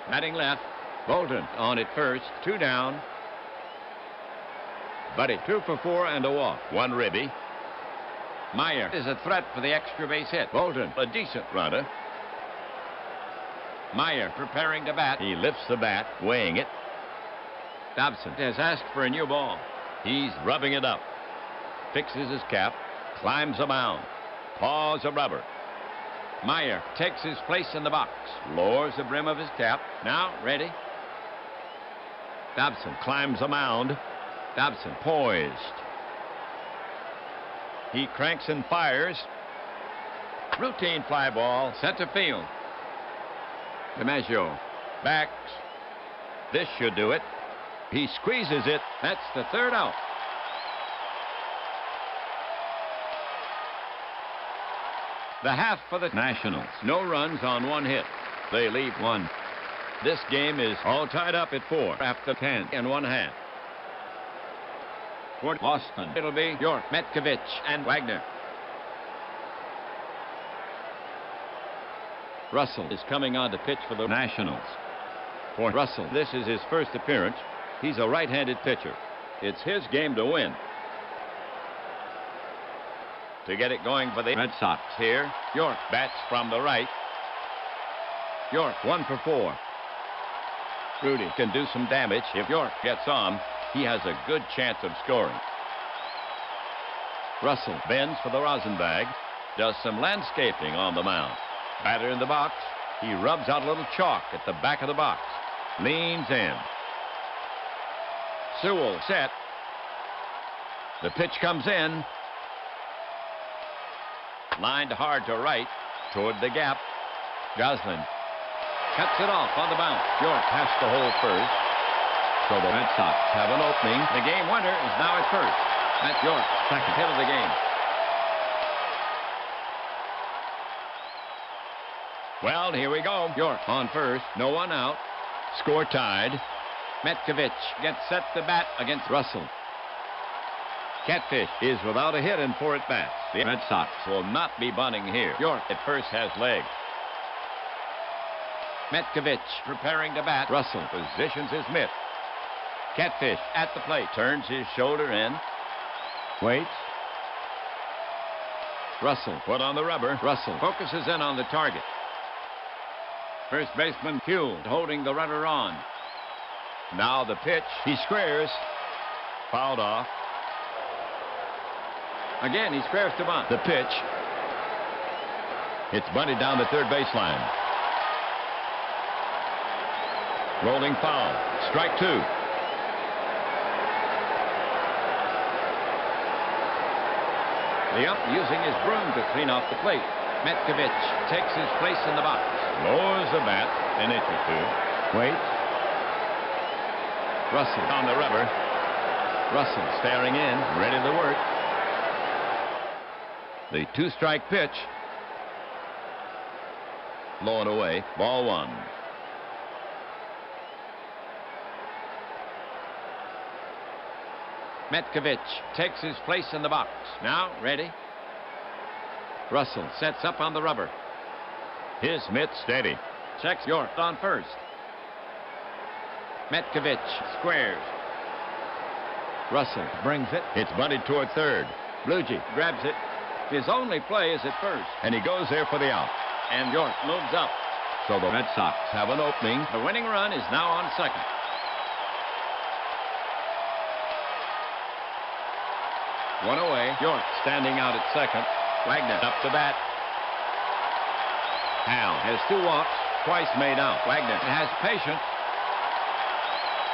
Batting left, Bolton on at first, 2 down. Buddy, 2 for 4 and a walk. 1 ribby. Meyer is a threat for the extra base hit. Bolton, a decent runner. Meyer preparing to bat. He lifts the bat, weighing it. Dobson has asked for a new ball. He's rubbing it up. Fixes his cap. Climbs a mound. Paws a rubber. Meyer takes his place in the box. Lowers the brim of his cap. Now ready. Dobson climbs a mound. Dobson poised. He cranks and fires. Routine fly ball. Center field. DiMaggio backs. This should do it. He squeezes it. That's the 3rd out. The half for the Nationals. No runs on 1 hit. They leave 1. This game is all tied up at 4 after 10 1/2. For Boston, it'll be York, Metcavich, and Wagner. Russell is coming on to pitch for the Nationals. For Russell, this is his first appearance. He's a right-handed pitcher. It's his game to win. To get it going for the Red Sox here, York bats from the right. York 1 for 4. Rudy can do some damage. If York gets on, he has a good chance of scoring. Russell bends for the rosin bag. Does some landscaping on the mound. Batter in the box. He rubs out a little chalk at the back of the box. Leans in. Sewell set. The pitch comes in. Lined hard to right. Toward the gap. Goslin cuts it off on the bounce. York has to hold first. So the Red Sox have an opening. The game winner is now at first. That's York's second hit of the game. Well, here we go. York on first. No one out. Score tied. Metcavich gets set to bat against Russell. Catfish is without a hit in 4 at-bats. The Red Sox will not be bunting here. York at first has legs. Metcavich preparing to bat. Russell positions his mitt. Catfish at the plate. Turns his shoulder in. Waits. Russell put on the rubber. Russell focuses in on the target. First baseman Kuhl holding the runner on. Now the pitch. He squares. Fouled off. Again, he squares to bunt. The pitch. It's bunted down the third baseline. Rolling foul. Strike 2. The ump using his broom to clean off the plate. Metcavich takes his place in the box. Lowers the bat an inch or 2. Waits. Russell on the rubber. Russell staring in, ready to work. The 2-strike pitch. Low and away. Ball 1. Metcavich takes his place in the box. Now ready. Russell sets up on the rubber. His mitt steady. Checks York on first. Metcavich squares. Russell brings it. It's bunted toward third. Bluegey grabs it. His only play is at first. And he goes there for the out. And York moves up. So the Red Sox have an opening. The winning run is now on second. One away. York standing out at second. Wagner up to bat. Hal has 2 walks. twice made out. Wagner has patience.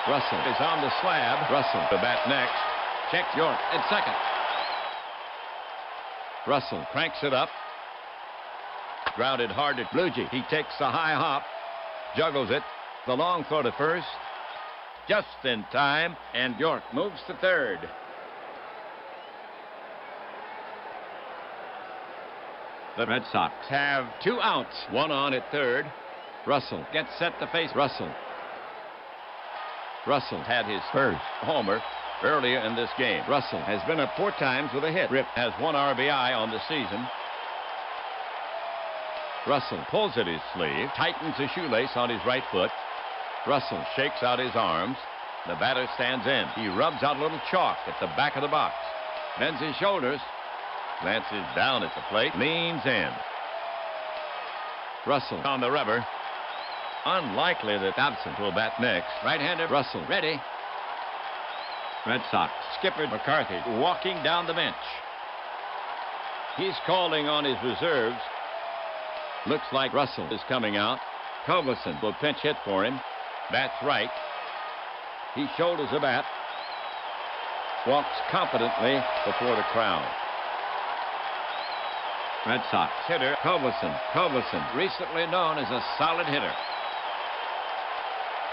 Russell Is on the slab. Russell. The bat next. Check York at second. Russell Cranks it up. Grounded hard at Bluegee. He takes a high hop. Juggles it. The long throw to first. Just in time. And York moves to third. The Red Sox have 2 outs. 1 on at third. Russell Gets set to face Russell had his first homer earlier in this game. Russell Has been up 4 times with a hit. Rip has 1 RBI on the season. Russell Pulls at his sleeve. Tightens a shoelace on his right foot. Russell Shakes out his arms. The batter stands in. He rubs out a little chalk at the back of the box. Bends his shoulders. Glances down at the plate. Leans in. Russell On the rubber. Unlikely that Dobson will bat next. Right-hander Russell ready. Red Sox skipper McCarthy walking down the bench. He's calling on his reserves. Looks like Russell is coming out. Culberson will pinch hit for him. That's right. He shoulders a bat. Walks confidently before the crowd. Red Sox hitter Culberson, recently known as a solid hitter.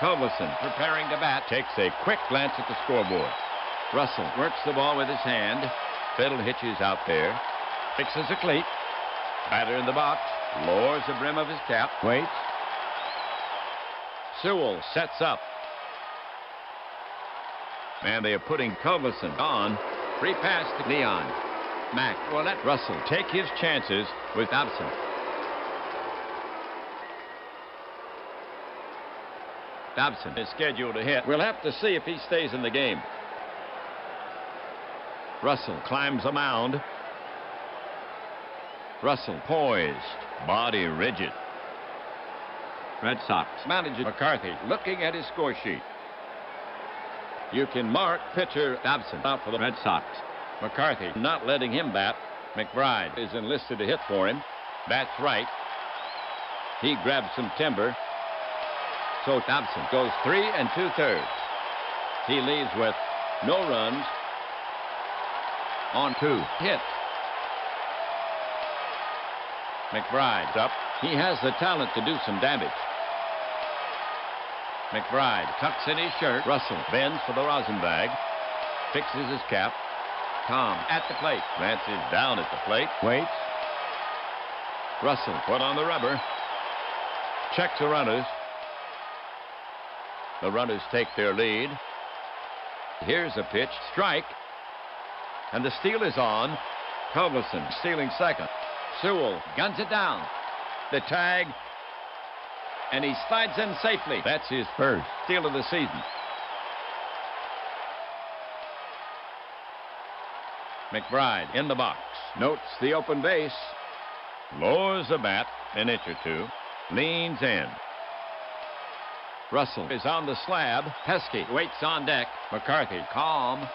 Culberson preparing to bat. Takes a quick glance at the scoreboard. Russell Works the ball with his hand. Fiddle hitches out there. Fixes a cleat. Batter in the box. Lowers the brim of his cap. waits. Sewell sets up. And they are putting Culberson on. Free pass to Leon. Mack will let Russell take his chances with Dobson. Dobson is scheduled to hit. We'll have to see if he stays in the game. Russell Climbs a mound. Russell Poised. Body rigid. Red Sox Manager McCarthy looking at his score sheet. You can mark pitcher Dobson out for the Red Sox. McCarthy not letting him bat. McBride is enlisted to hit for him. That's right. He grabs some timber. So Dobson goes 3 2/3. He leaves with no runs on 2 hits. McBride's up. He has the talent to do some damage. McBride tucks in his shirt. Russell Bends for the rosin bag. Fixes his cap. Tom at the plate. Glances down at the plate. waits. Russell Put on the rubber. Checks the runners. The runners take their lead. Here's a pitch. Strike. And the steal is on. Culberson stealing second. Sewell guns it down. The tag. And he slides in safely. That's his first steal of the season. McBride in the box. Notes the open base. Lowers the bat an inch or two. Leans in. Russell Is on the slab. Heskey waits on deck. McCarthy calm.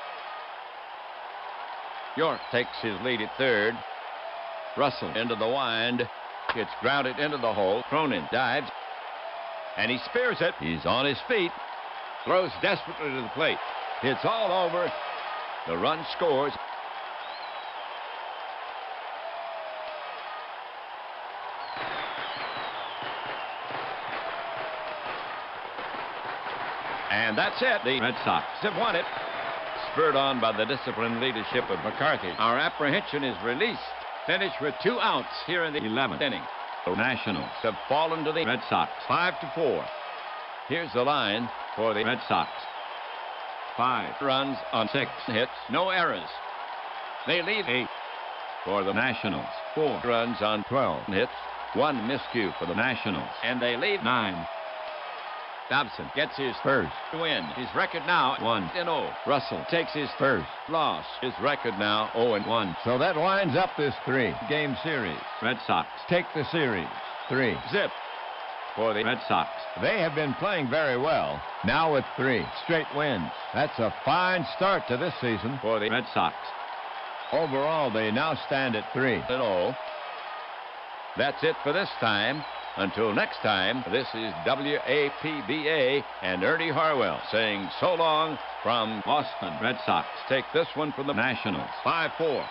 York takes his lead at third. Russell Into the wind. It's grounded into the hole. Cronin dives. And he spears it. He's on his feet. Throws desperately to the plate. It's all over. The run scores. And that's it. The Red Sox have won it. Spurred on by the disciplined leadership of McCarthy. Our apprehension is released. Finish with 2 outs here in the 11th inning. The Nationals Have fallen to the Red Sox 5-4. Here's the line for the Red Sox 5 runs on 6 hits, no errors. They lead 8 for the Nationals 4 runs on 12 hits, 1 miscue for the Nationals and they leave 9 Dobson gets his first win. His record now 1-0. Russell takes his first loss. His record now 0-1. So that winds up this 3-game series. Red Sox take the series 3 Zip for the Red Sox. They have been playing very well. Now with 3 straight wins. That's a fine start to this season for the Red Sox. Overall, they now stand at 3-0. That's it for this time. Until next time, this is WAPBA and Ernie Harwell saying so long from Boston Red Sox. Take this one from the Nationals. 5-4.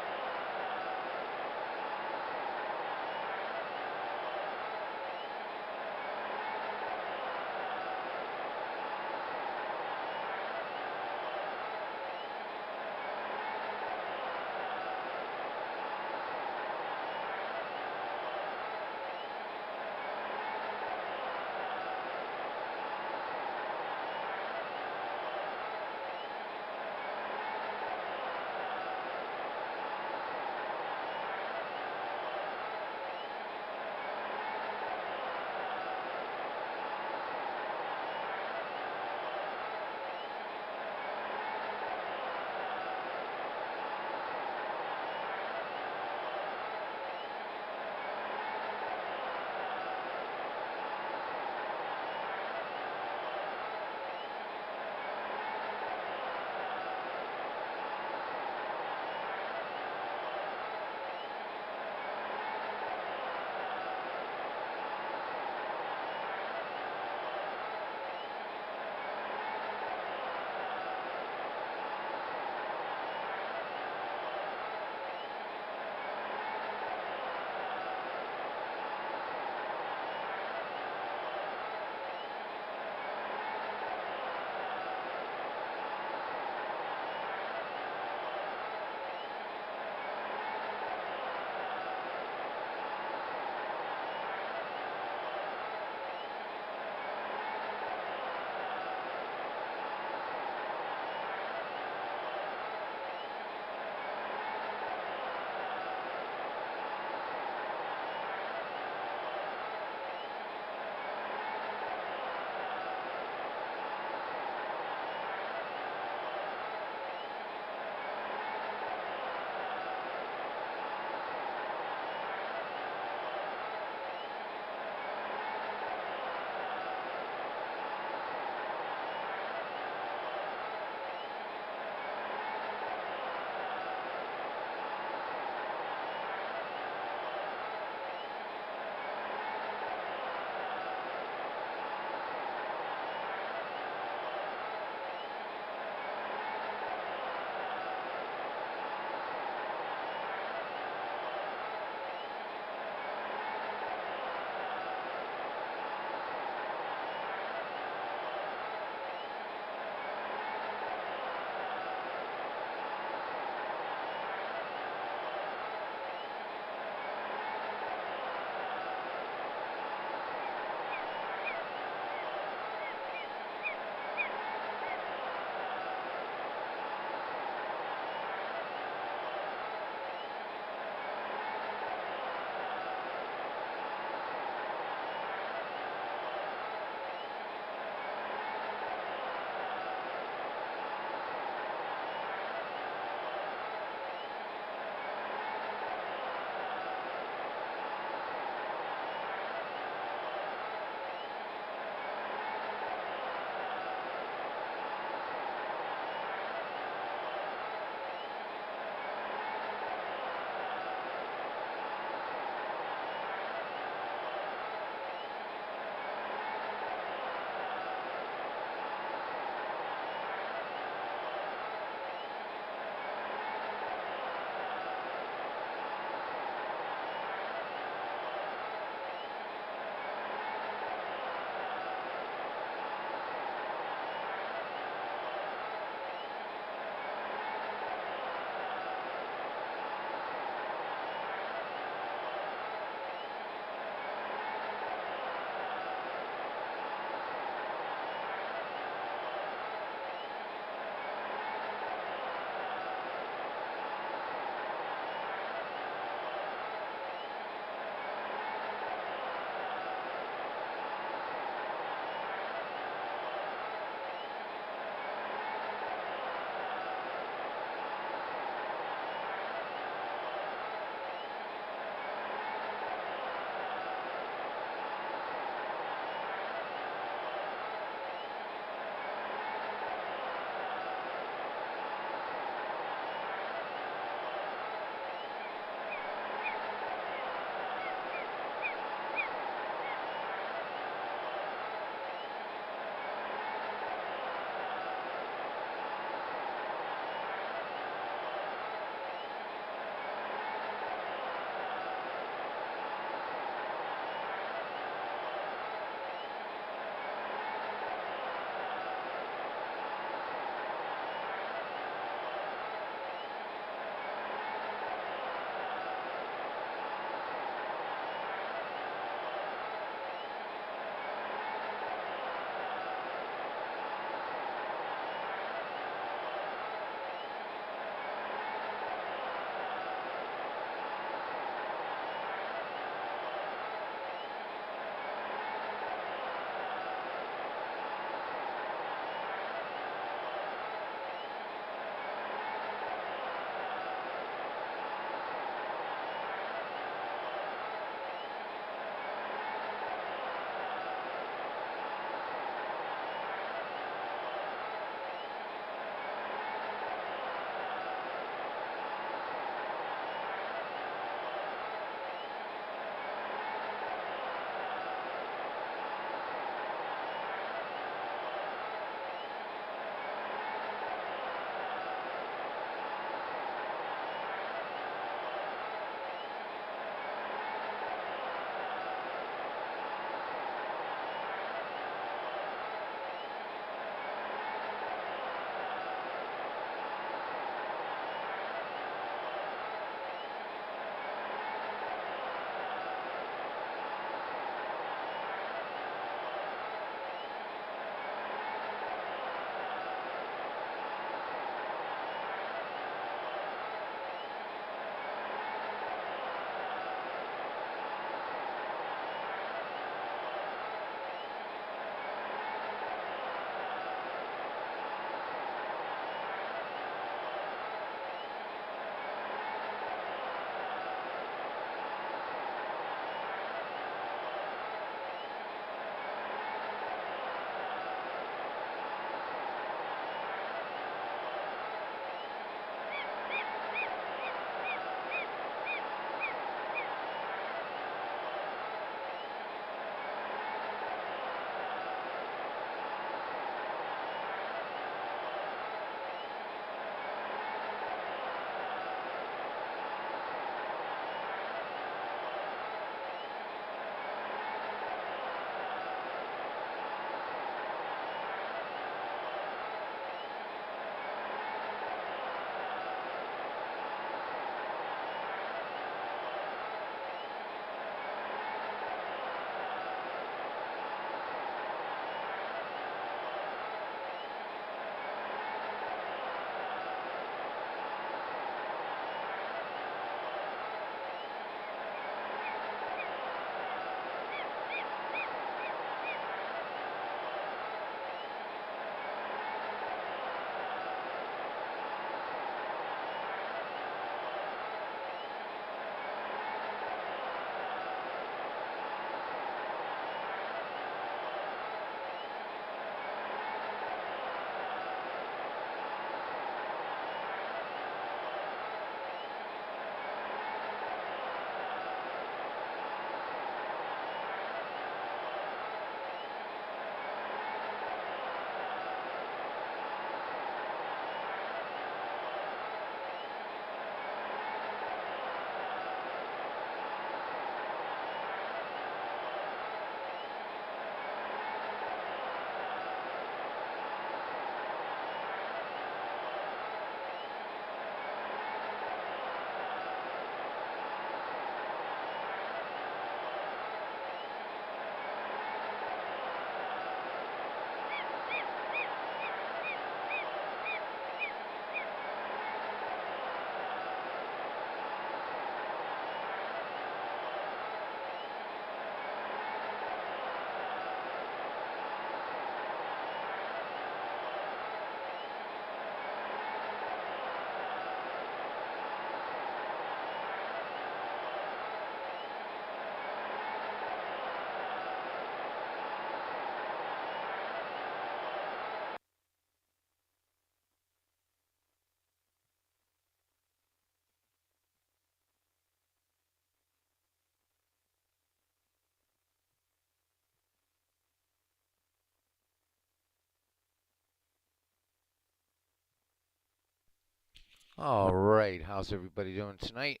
All right, how's everybody doing tonight?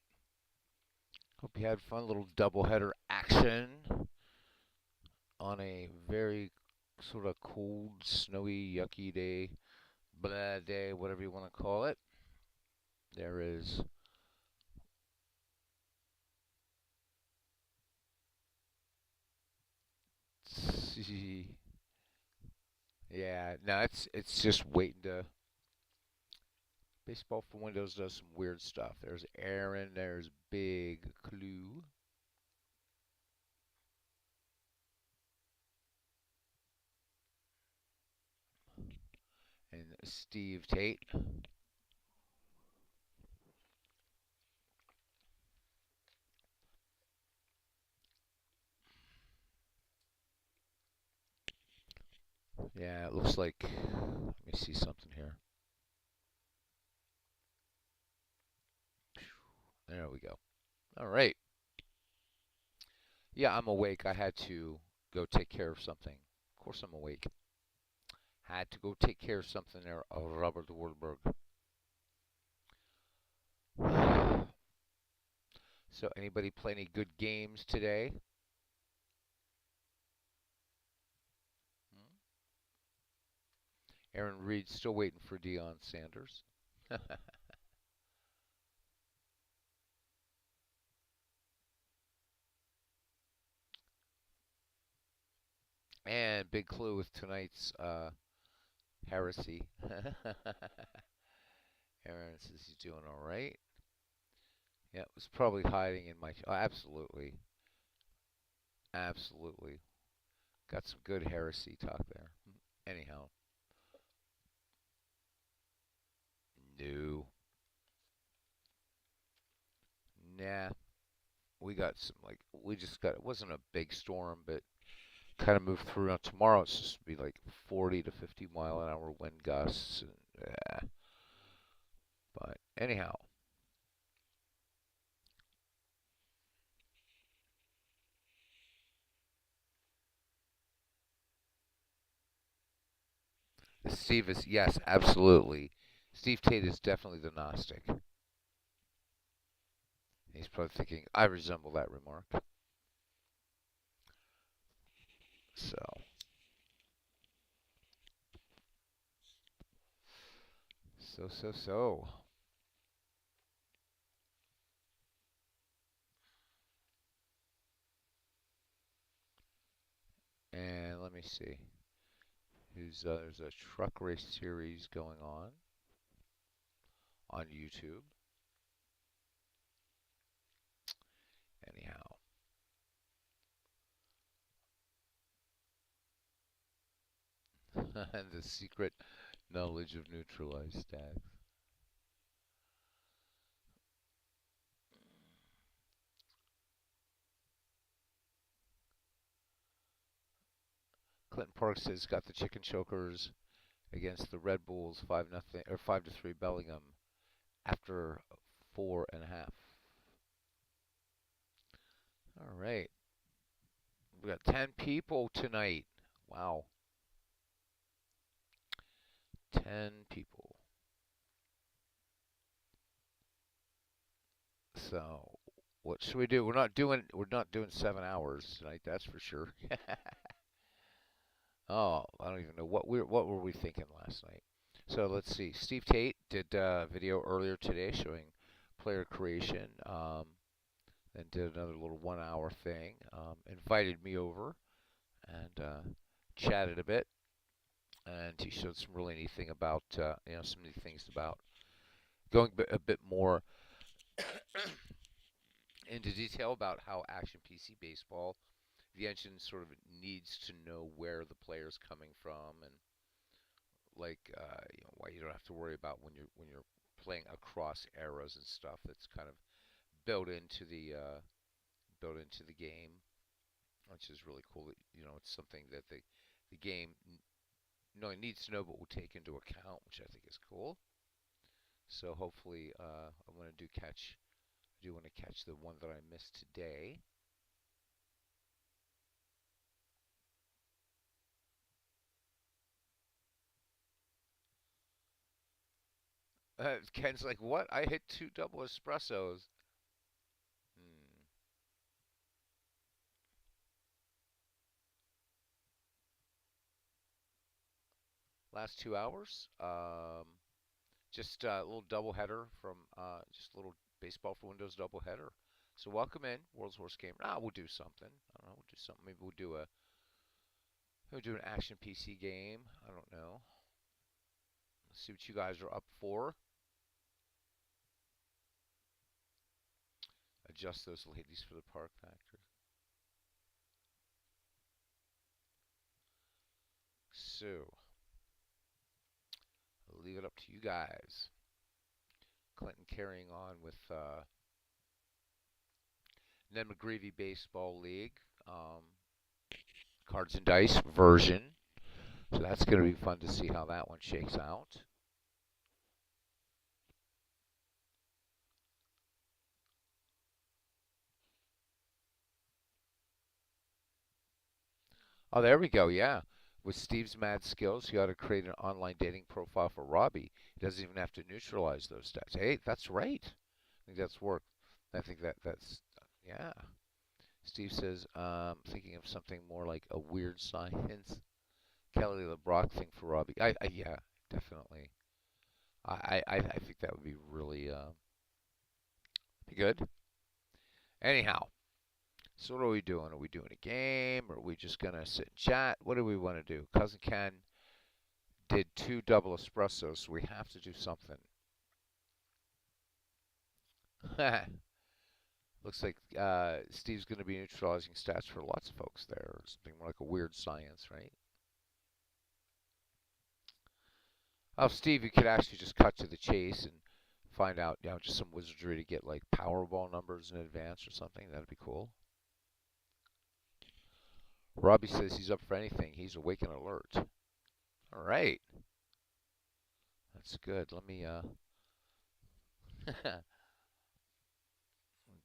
Hope you had fun. Little doubleheader action on a very sort of cold, snowy, yucky day, blah day, whatever you want to call it. There is yeah, no, it's just waiting to. Baseball for Windows does some weird stuff. There's Aaron, there's Big Clue, and Steve Tate. Yeah, it looks like. Let me see something here. There we go. All right. Yeah, I'm awake. I had to go take care of something. Of course, I'm awake. Had to go take care of something there, Robert Wardberg. So, anybody play any good games today? Hmm? Aaron Reed's still waiting for Deion Sanders. And big clue with tonight's heresy. Aaron says he's doing all right. Yeah, it was probably hiding in my. Oh, absolutely. Absolutely. Got some good heresy talk there. Anyhow, no. Nah. We got some, like, we just got, it wasn't a big storm, but kind of moved through. Now, tomorrow it's just to be like 40 to 50 mile an hour wind gusts. And, but anyhow, Steve is, yes, absolutely. Steve Tate is definitely the Gnostic. He's probably thinking, I resemble that remark. So, so. And let me see. There's a truck race series going on YouTube. Anyhow, and the secret knowledge of neutralized stacks. Clinton Park says got the chicken chokers against the Red Bulls 5-0 or 5-3 Bellingham after 4.5. All right, we got 10 people tonight. Wow, 10 people. So what should we do? We're not doing 7 hours tonight. That's for sure. Oh, I don't even know what were we thinking last night. So let's see. Steve Tate did a video earlier today showing player creation. Then did another little 1 hour thing. Invited me over and chatted a bit, and he showed some really neat thing about some neat things about going a bit more into detail about how Action PC Baseball, the engine sort of needs to know where the player's coming from, and like why you don't have to worry about when you're playing across eras and stuff. That's kind of built into the game, which is really cool. It's something that the game it needs to know, but will take into account, which I think is cool. So hopefully, I do want to catch the one that I missed today. Ken's like, what? I hit 2 double espressos. Hmm. Last 2 hours. Just a little doubleheader from just a little baseball for Windows doubleheader. So welcome in, World's Worst Gamer. We'll do something. I don't know. We'll do something. Maybe we'll do an action PC game. I don't know. Let's see what you guys are up for. Adjust those ladies for the Park Factory. So, I'll leave it up to you guys. Clinton carrying on with Ned McGreevy Baseball League, cards and dice version. So that's going to be fun to see how that one shakes out. Oh, there we go. Yeah. With Steve's mad skills, you ought to create an online dating profile for Robbie. He doesn't even have to neutralize those stats. Hey, that's right. I think that's work. I think that's yeah. Steve says, thinking of something more like a weird science Kelly LeBrock thing for Robbie. Yeah, definitely. I think that would be really be good. Anyhow, so what are we doing? Are we doing a game? Or are we just gonna sit and chat? What do we want to do? Cousin Ken did 2 double espressos, so we have to do something. Looks like Steve's going to be neutralizing stats for lots of folks there. Something more like a weird science, right? Oh, Steve, you could actually just cut to the chase and find out, just some wizardry to get like Powerball numbers in advance or something. That'd be cool. Robbie says he's up for anything. He's awake and alert. All right. That's good. Let me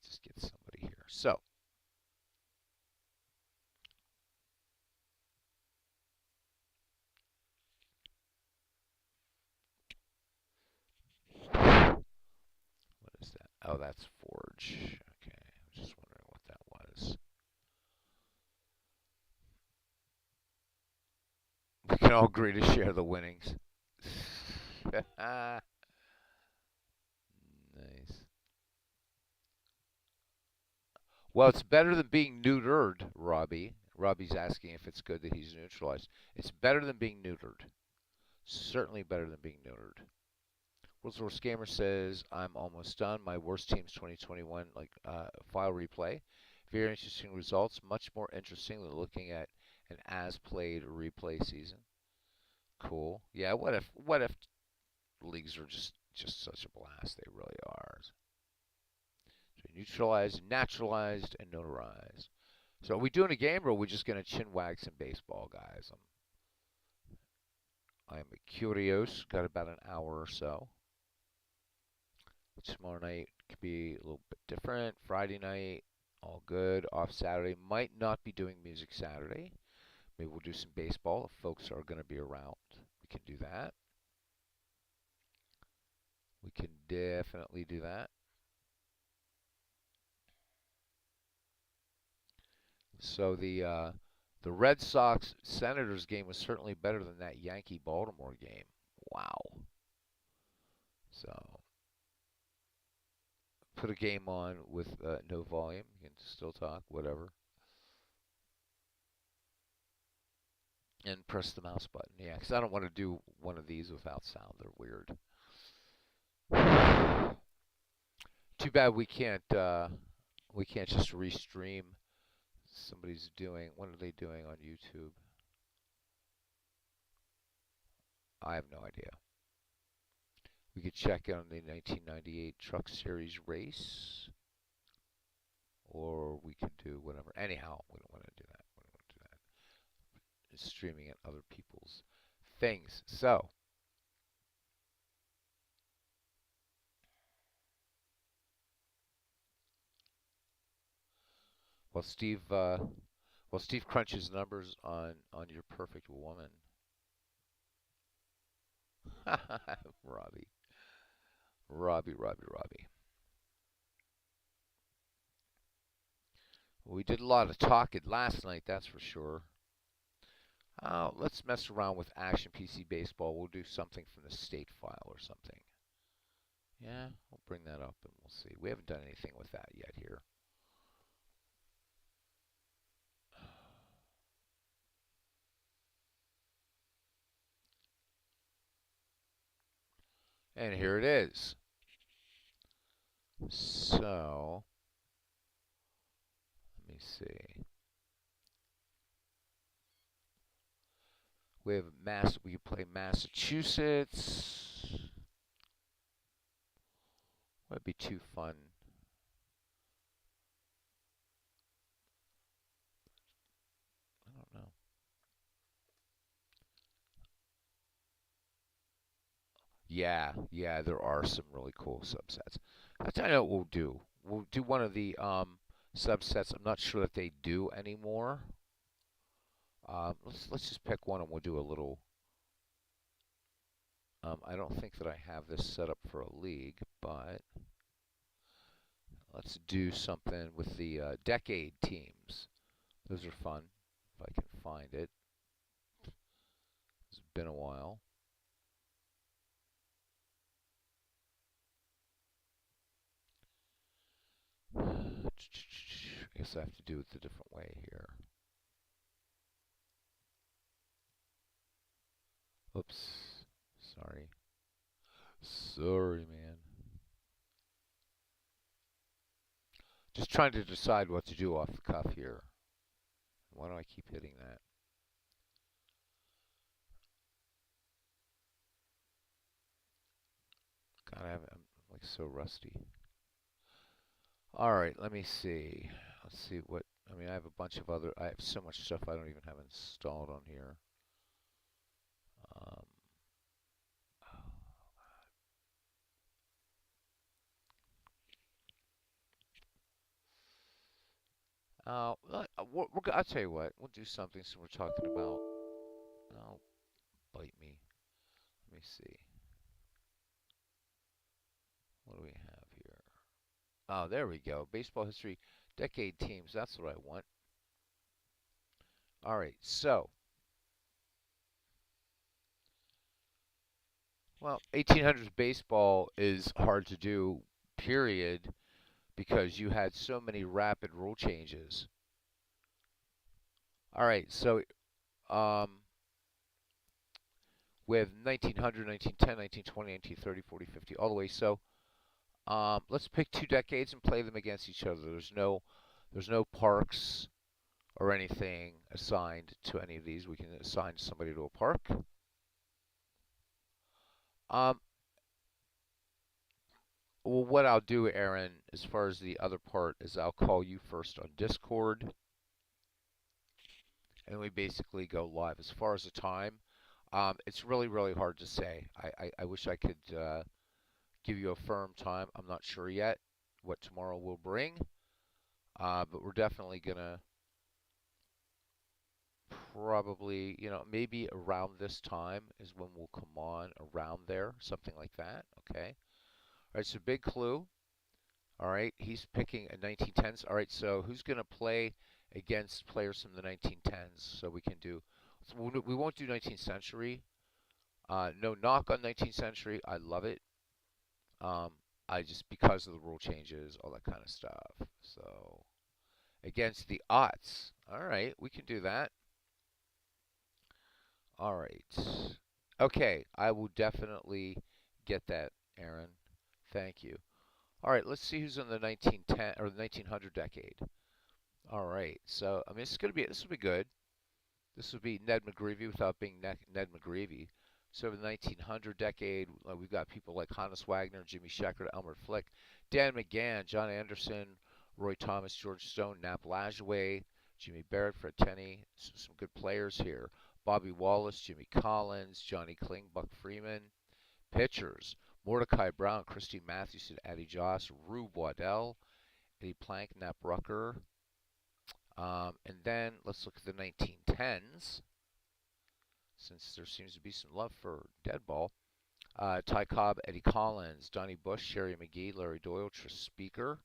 just get somebody here. So, what is that? Oh, that's Forge. Okay. I was just wondering what that was. We can all agree to share the winnings. Nice. Well, it's better than being neutered, Robbie. Robbie's asking if it's good that he's neutralized. It's better than being neutered. Certainly better than being neutered. World's Worst Gamer says, I'm almost done. My worst team's 2021 file replay. Very interesting results. Much more interesting than looking at an as-played replay season. Cool. Yeah, what if leagues are just such a blast? They really are. So neutralized, naturalized, and notarized. So are we doing a game or are we just going to chin wag some baseball, guys? I'm curious. Got about an hour or so. Tomorrow night could be a little bit different. Friday night, all good. Off Saturday. Might not be doing music Saturday. Maybe we'll do some baseball if folks are going to be around. We can do that. We can definitely do that. So the Red Sox Senators game was certainly better than that Yankee Baltimore game. Wow. So put a game on with no volume. You can still talk, whatever. And press the mouse button. Yeah, because I don't want to do one of these without sound. They're weird. Too bad we can't just restream. Somebody's doing. What are they doing on YouTube? I have no idea. We could check on the 1998 Truck Series race, or we could do whatever. Anyhow, we don't want to do that. We don't want to do that. It's streaming at other people's things. So, while Steve crunches numbers on your perfect woman, Robbie. Robbie. We did a lot of talking last night, that's for sure. Let's mess around with Action PC Baseball. We'll do something from the state file or something. Yeah, we'll bring that up and we'll see. We haven't done anything with that yet here. And here it is. So, let me see. We have we can play Massachusetts. That'd be too fun. I don't know. Yeah, there are some really cool subsets. I tell you what we'll do. We'll do one of the subsets. I'm not sure if they do anymore. Let's just pick one and we'll do a little. I don't think that I have this set up for a league, but let's do something with the decade teams. Those are fun, if I can find it. It's been a while. I guess I have to do it a different way here. Oops. Sorry, man. Just trying to decide what to do off the cuff here. Why do I keep hitting that? God, I'm like so rusty. All right, let me see. Let's see what. I mean, I have a bunch of other. I have so much stuff I don't even have installed on here. I'll tell you what. We'll do something. So we're talking about. Oh, bite me. Let me see. What do we have here? Oh, there we go. Baseball history, decade teams. That's what I want. All right. So, well, 1800s baseball is hard to do. Period. Because you had so many rapid rule changes. All right, so we have 1900, 1910, 1920, 1930, 40, 50, all the way. So let's pick 2 decades and play them against each other. There's no parks or anything assigned to any of these. We can assign somebody to a park. Well, what I'll do, Aaron, as far as the other part, is I'll call you first on Discord. And we basically go live. As far as the time, it's really, really hard to say. I wish I could give you a firm time. I'm not sure yet what tomorrow will bring. But we're definitely going to probably, maybe around this time is when we'll come on, around there, something like that. Okay. All right, so big clue. All right, he's picking a 1910s. All right, so who's going to play against players from the 1910s? So we can do, we won't do 19th century. No knock on 19th century. I love it. I just, because of the rule changes, all that kind of stuff. So against the aughts. All right, we can do that. All right. Okay, I will definitely get that, Aaron. Thank you. All right, let's see who's in the 1910 or the 1900 decade. All right, so I mean, this will be good. This would be Ned McGreevy without being Ned McGreevy. So in the 1900 decade, we've got people like Hannes Wagner, Jimmy Sheckard, Elmer Flick, Dan McGann, John Anderson, Roy Thomas, George Stone, Nap Lajoie, Jimmy Barrett, Fred Tenney. Some good players here. Bobby Wallace, Jimmy Collins, Johnny Kling, Buck Freeman. Pitchers: Mordecai Brown, Christy Mathewson, Addie Joss, Rube Waddell, Eddie Plank, Nap Rucker. And then let's look at the 1910s, since there seems to be some love for dead ball. Ty Cobb, Eddie Collins, Donnie Bush, Sherry McGee, Larry Doyle, Tris Speaker.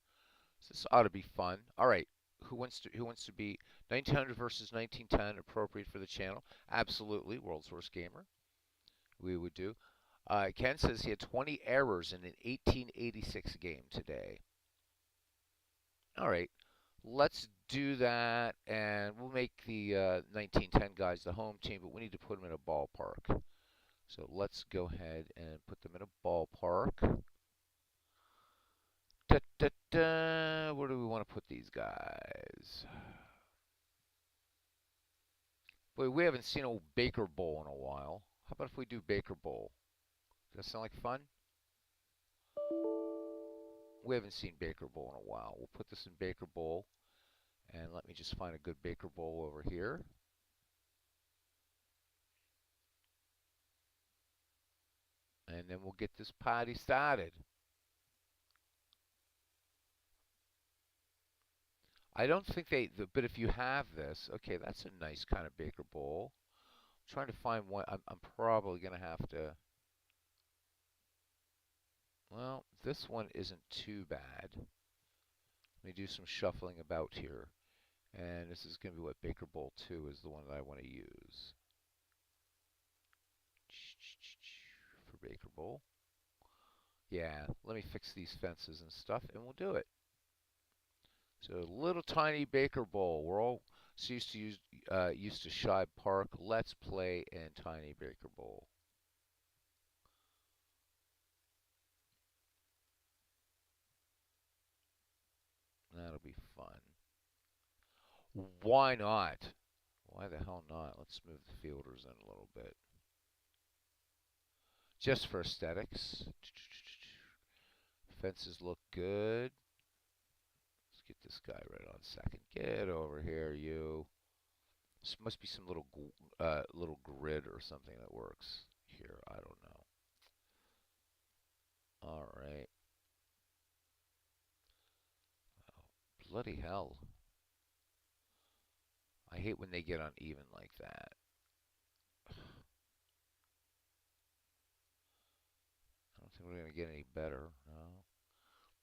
So this ought to be fun. All right, who wants to be 1900 versus 1910 appropriate for the channel? Absolutely, World's Worst Gamer. We would do. Ken says he had 20 errors in an 1886 game today. All right, let's do that, and we'll make the 1910 guys the home team, but we need to put them in a ballpark. So let's go ahead and put them in a ballpark. Da, da, da. Where do we want to put these guys? Boy, we haven't seen old Baker Bowl in a while. How about if we do Baker Bowl? Does that sound like fun? We haven't seen Baker Bowl in a while. We'll put this in Baker Bowl. And let me just find a good Baker Bowl over here. And then we'll get this party started. I don't think but if you have this, okay, that's a nice kind of Baker Bowl. I'm trying to find one. I'm probably going to have to. Well, this one isn't too bad. Let me do some shuffling about here. And this is going to be what Baker Bowl 2 is the one that I want to use. For Baker Bowl. Yeah, let me fix these fences and stuff, and we'll do it. So little tiny Baker Bowl. We're all used to Shibe Park. Let's play in tiny Baker Bowl. That'll be fun. Why not? Why the hell not? Let's move the fielders in a little bit. Just for aesthetics. Fences look good. Let's get this guy right on second. Get over here, you. This must be some little grid or something that works here. I don't know. All right. Oh, bloody hell. I hate when they get uneven like that. I don't think we're going to get any better. No.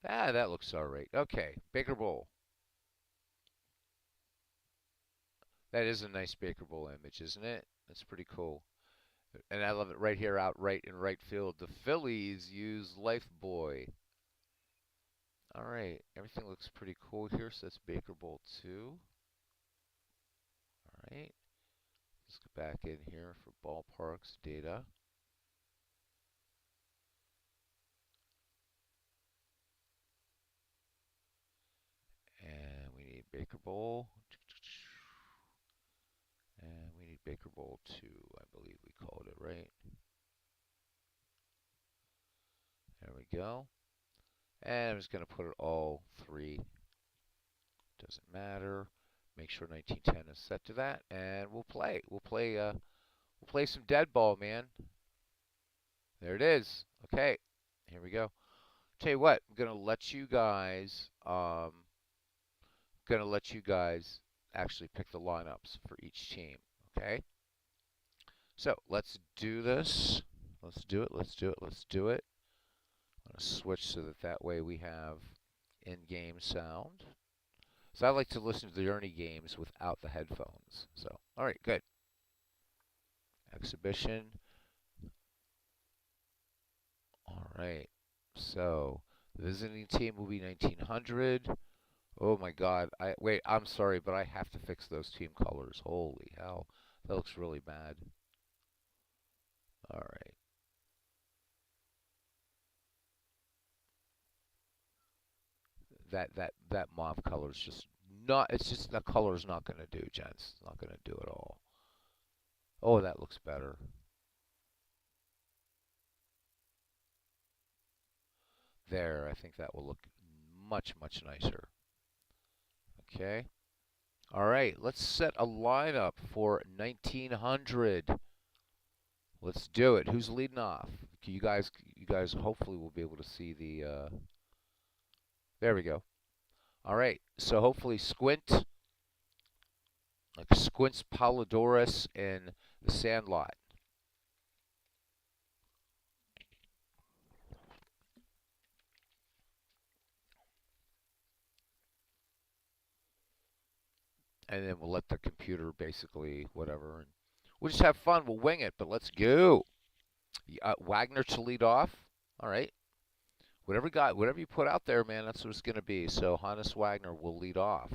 Ah, that looks all right. Okay, Baker Bowl. That is a nice Baker Bowl image, isn't it? That's pretty cool. And I love it right here, outright in right field. The Phillies use Lifebuoy. All right, everything looks pretty cool here. So that's Baker Bowl 2. All right, let's go back in here for ballparks data. And we need Baker Bowl. And we need Baker Bowl 2, I believe we called it, right? There we go. And I'm just going to put it all 3. Doesn't matter. Make sure 1910 is set to that, and we'll play. We'll play some dead ball, man. There it is. Okay, here we go. Tell you what, I'm gonna let you guys. Actually pick the lineups for each team. Okay. So let's do this. Let's do it. Let's do it. Let's do it. I'm gonna switch so that way we have in-game sound. So I like to listen to the Ernie games without the headphones. So, all right, good. Exhibition. All right. So, the visiting team will be 1900. Oh my God. Wait, I'm sorry, but I have to fix those team colors. Holy hell. That looks really bad. All right. That mauve color is just not. It's just that color is not going to do, gents. It's not going to do at all. Oh, that looks better. There, I think that will look much nicer. Okay. All right, let's set a lineup for 1900. Let's do it. Who's leading off? You guys hopefully will be able to see the. There we go. All right, so hopefully Squint, like Squint's Polydorus in the Sandlot. and then we'll let the computer basically whatever, and we'll just have fun. We'll wing it, but let's go. Wagner to lead off. All right. Whatever you put out there, man, that's what it's going to be. So Hannes Wagner will lead off.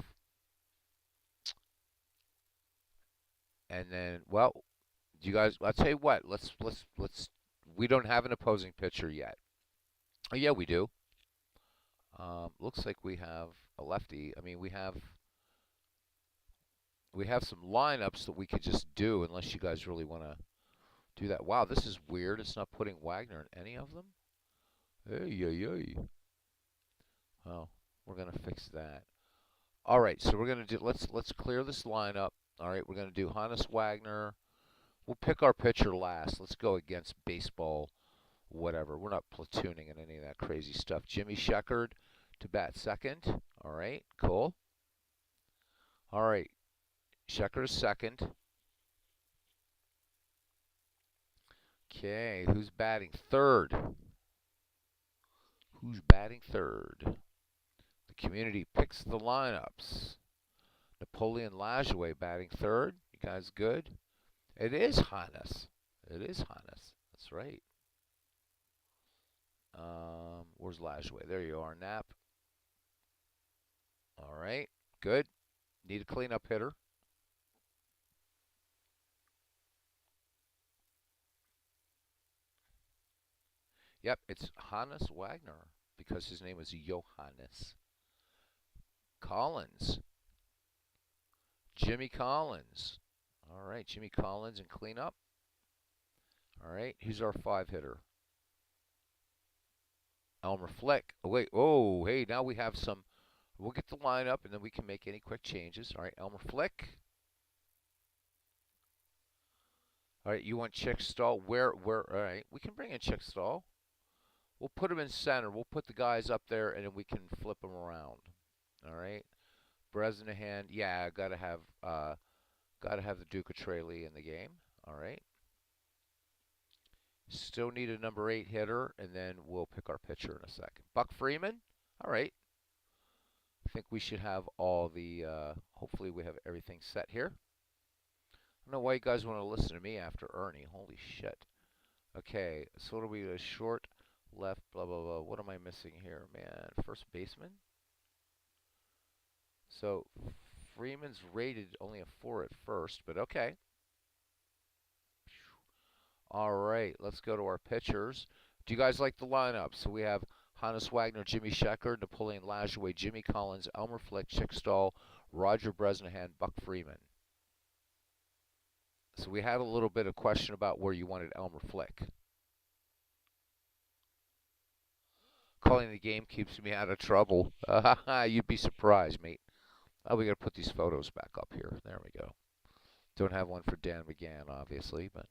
And then, well, you guys, I'll tell you what, let's, we don't have an opposing pitcher yet. Oh, yeah, we do. Looks like we have a lefty. I mean, we have some lineups that we could just do unless you guys really want to do that. Wow, this is weird. It's not putting Wagner in any of them. Hey. Well, we're going to fix that. All right, so we're going to do, let's clear this lineup. All right, we're going to do Hannes Wagner. We'll pick our pitcher last. Let's go against baseball, whatever. We're not platooning and any of that crazy stuff. Jimmy Sheckard to bat second. All right, cool. All right, Sheckard is second. Okay, who's batting third? Who's batting third? The community picks the lineups. Napoleon Lajoie batting third. You guys good? It is Hannes. It is Hannes. That's right. Where's Lajoie? There you are, Knapp. All right, good. Need a cleanup hitter. Yep, it's Hannes Wagner because his name is Johannes. Collins. Jimmy Collins. All right, Jimmy Collins and cleanup. All right, who's our 5-hitter? Elmer Flick. Oh, wait. Oh, hey, now we have some. We'll get the lineup, and then we can make any quick changes. All right, Elmer Flick. All right, you want Chickstall? Where? All right, we can bring in Chickstall. We'll put him in center. We'll put the guys up there, and then we can flip them around. All right. Bresnahan. Yeah, gotta have the Duke of Tralee in the game. All right. Still need a number 8 hitter, and then we'll pick our pitcher in a second. Buck Freeman. All right. I think we should have all the. Hopefully, we have everything set here. I don't know why you guys want to listen to me after Ernie. Holy shit. Okay, so what are we? A short, left, blah, blah, blah. What am I missing here, man? First baseman? So, Freeman's rated only a 4 at first, but okay. All right, let's go to our pitchers. Do you guys like the lineup? So we have Hannes Wagner, Jimmy Sheckard, Napoleon Lajoie, Jimmy Collins, Elmer Flick, Chickstall, Roger Bresnahan, Buck Freeman. So we had a little bit of question about where you wanted Elmer Flick. Calling the game keeps me out of trouble. You'd be surprised, mate. Oh, we got to put these photos back up here. There we go. Don't have one for Dan McGann, obviously, but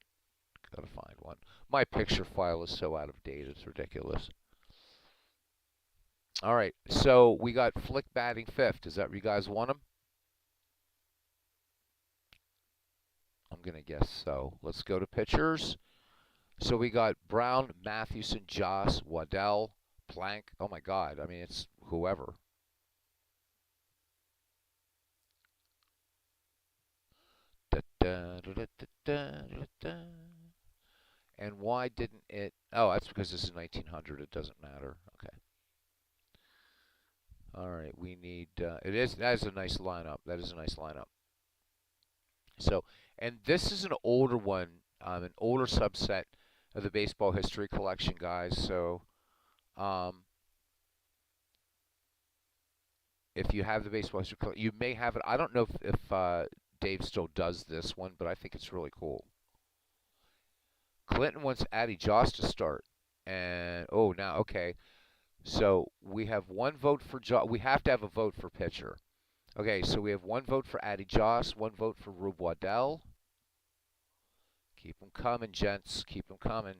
got to find one. My picture file is so out of date, it's ridiculous. All right, so we got Flick batting 5th. Is that where you guys want him? I'm going to guess so. Let's go to pitchers. So we got Brown, Mathewson, Joss, Waddell, Plank. Oh, my God. I mean, it's whoever. And why didn't it? Oh, that's because this is 1900. It doesn't matter. Okay. All right. We need. That is a nice lineup. That is a nice lineup. So, and this is an older one, an older subset of the baseball history collection, guys. So, if you have the baseball history collection, you may have it. I don't know if Dave still does this one, but I think it's really cool. Clinton wants Addie Joss to start. And, oh, now, okay. So we have one vote for Joss. We have to have a vote for pitcher. Okay, so we have one vote for Addie Joss, one vote for Rube Waddell. Keep them coming, gents. Keep them coming.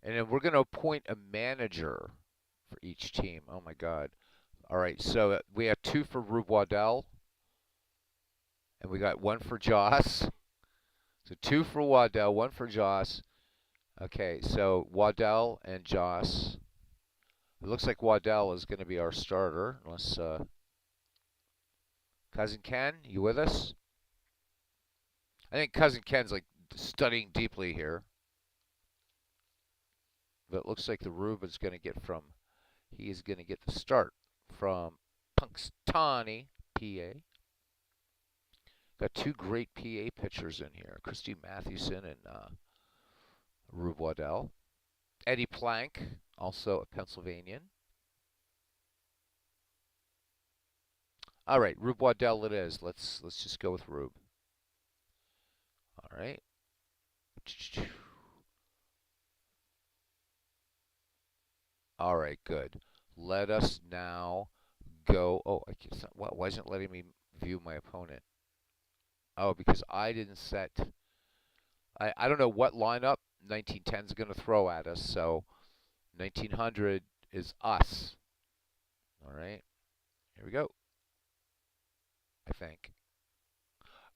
And then we're going to appoint a manager for each team. Oh, my God. All right, so we have 2 for Rube Waddell. And we got 1 for Joss. So 2 for Waddell, 1 for Joss. Okay, so Waddell and Joss. It looks like Waddell is going to be our starter, unless Cousin Ken, you with us? I think Cousin Ken's like studying deeply here. But it looks like the Ruben's going to get from, he is going to get the start from Punxsutawney, PA. Got two great PA pitchers in here, Christy Mathewson and Rube Waddell. Eddie Plank, also a Pennsylvanian. All right, Rube Waddell it is. Let's just go with Rube. All right. All right, good. Let us now go. Oh, why isn't it letting me view my opponent? Oh, because I didn't set. I don't know what lineup 1910 is going to throw at us. So 1900 is us. All right. Here we go. I think.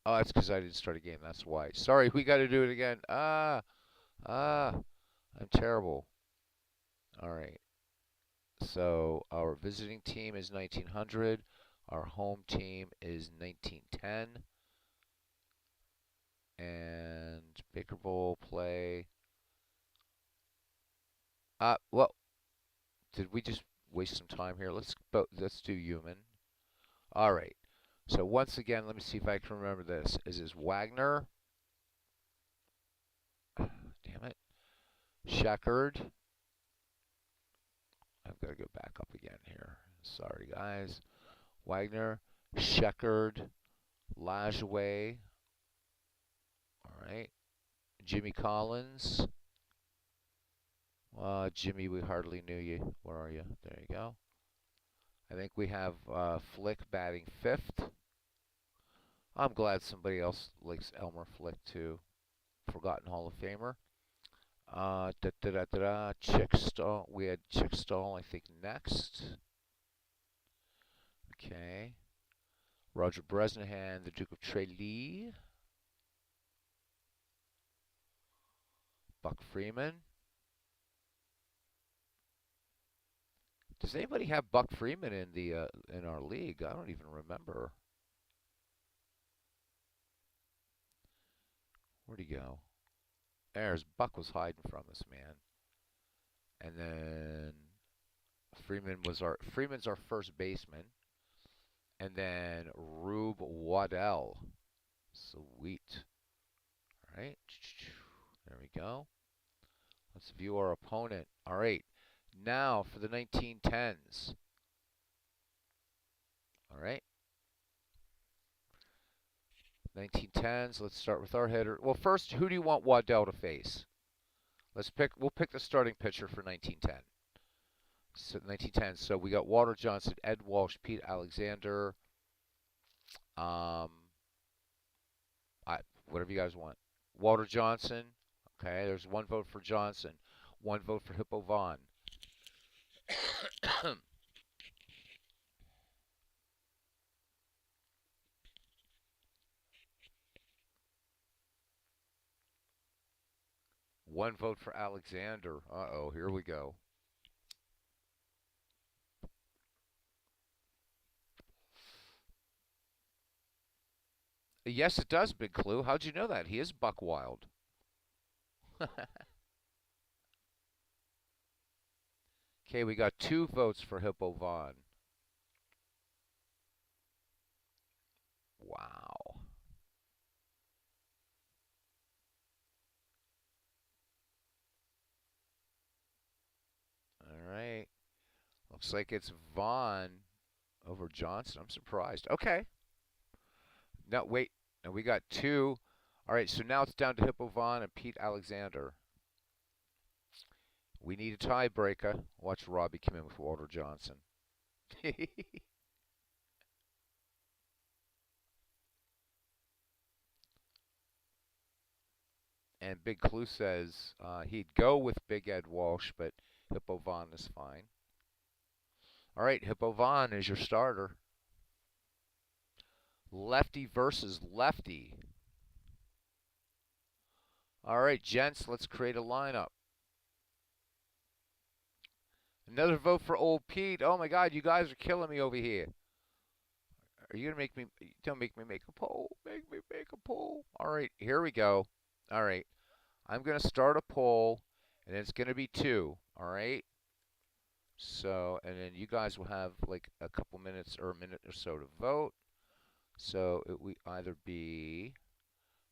Oh, that's because I didn't start a game. That's why. Sorry, we got to do it again. I'm terrible. All right. So our visiting team is 1900. Our home team is 1910. And Baker Bowl play. Well, did we just waste some time here? Let's do human. All right. So once again, let me see if I can remember this. Is this Wagner? Damn it. Sheckard. I've got to go back up again here. Sorry, guys. Wagner, Sheckard, Lajoie. All right. Jimmy Collins. Jimmy, we hardly knew you. Where are you? There you go. I think we have Flick batting fifth. I'm glad somebody else likes Elmer Flick too. Forgotten Hall of Famer. Chick Stahl. We had Chick Stahl, I think, next. Okay. Roger Bresnahan, the Duke of Tralee. Buck Freeman. Does anybody have Buck Freeman in the in our league? I don't even remember. Where'd he go? There's Buck was hiding from us, man. And then Freeman's our first baseman. And then Rube Waddell. Sweet. All right. There we go. Let's view our opponent. All right. Now for the 1910s. All right. 1910s. Let's start with our hitter. Well, first, who do you want Waddell to face? We'll pick the starting pitcher for 1910. So 1910. So we got Walter Johnson, Ed Walsh, Pete Alexander. Whatever you guys want. Walter Johnson. Okay, there's one vote for Johnson. One vote for Hippo Vaughn. One vote for Alexander. Uh-oh, here we go. Yes, it does, Big Clue. How'd you know that? He is buck wild. Okay, we got 2 votes for Hippo Vaughn. Wow. All right. Looks like it's Vaughn over Johnson. I'm surprised. Okay. Now, wait. Now we got 2. All right, so now it's down to Hippo Vaughn and Pete Alexander. We need a tiebreaker. Watch Robbie come in with Walter Johnson. And Big Clue says he'd go with Big Ed Walsh, but Hippo Vaughn is fine. All right, Hippo Vaughn is your starter. Lefty versus lefty. All right, gents, let's create a lineup. Another vote for old Pete. Oh my God, you guys are killing me over here. Are you gonna make me? Don't make me make a poll. Make me make a poll. All right, here we go. All right, I'm gonna start a poll, and it's gonna be 2. All right. So, and then you guys will have like a couple minutes or a minute or so to vote. So it will either be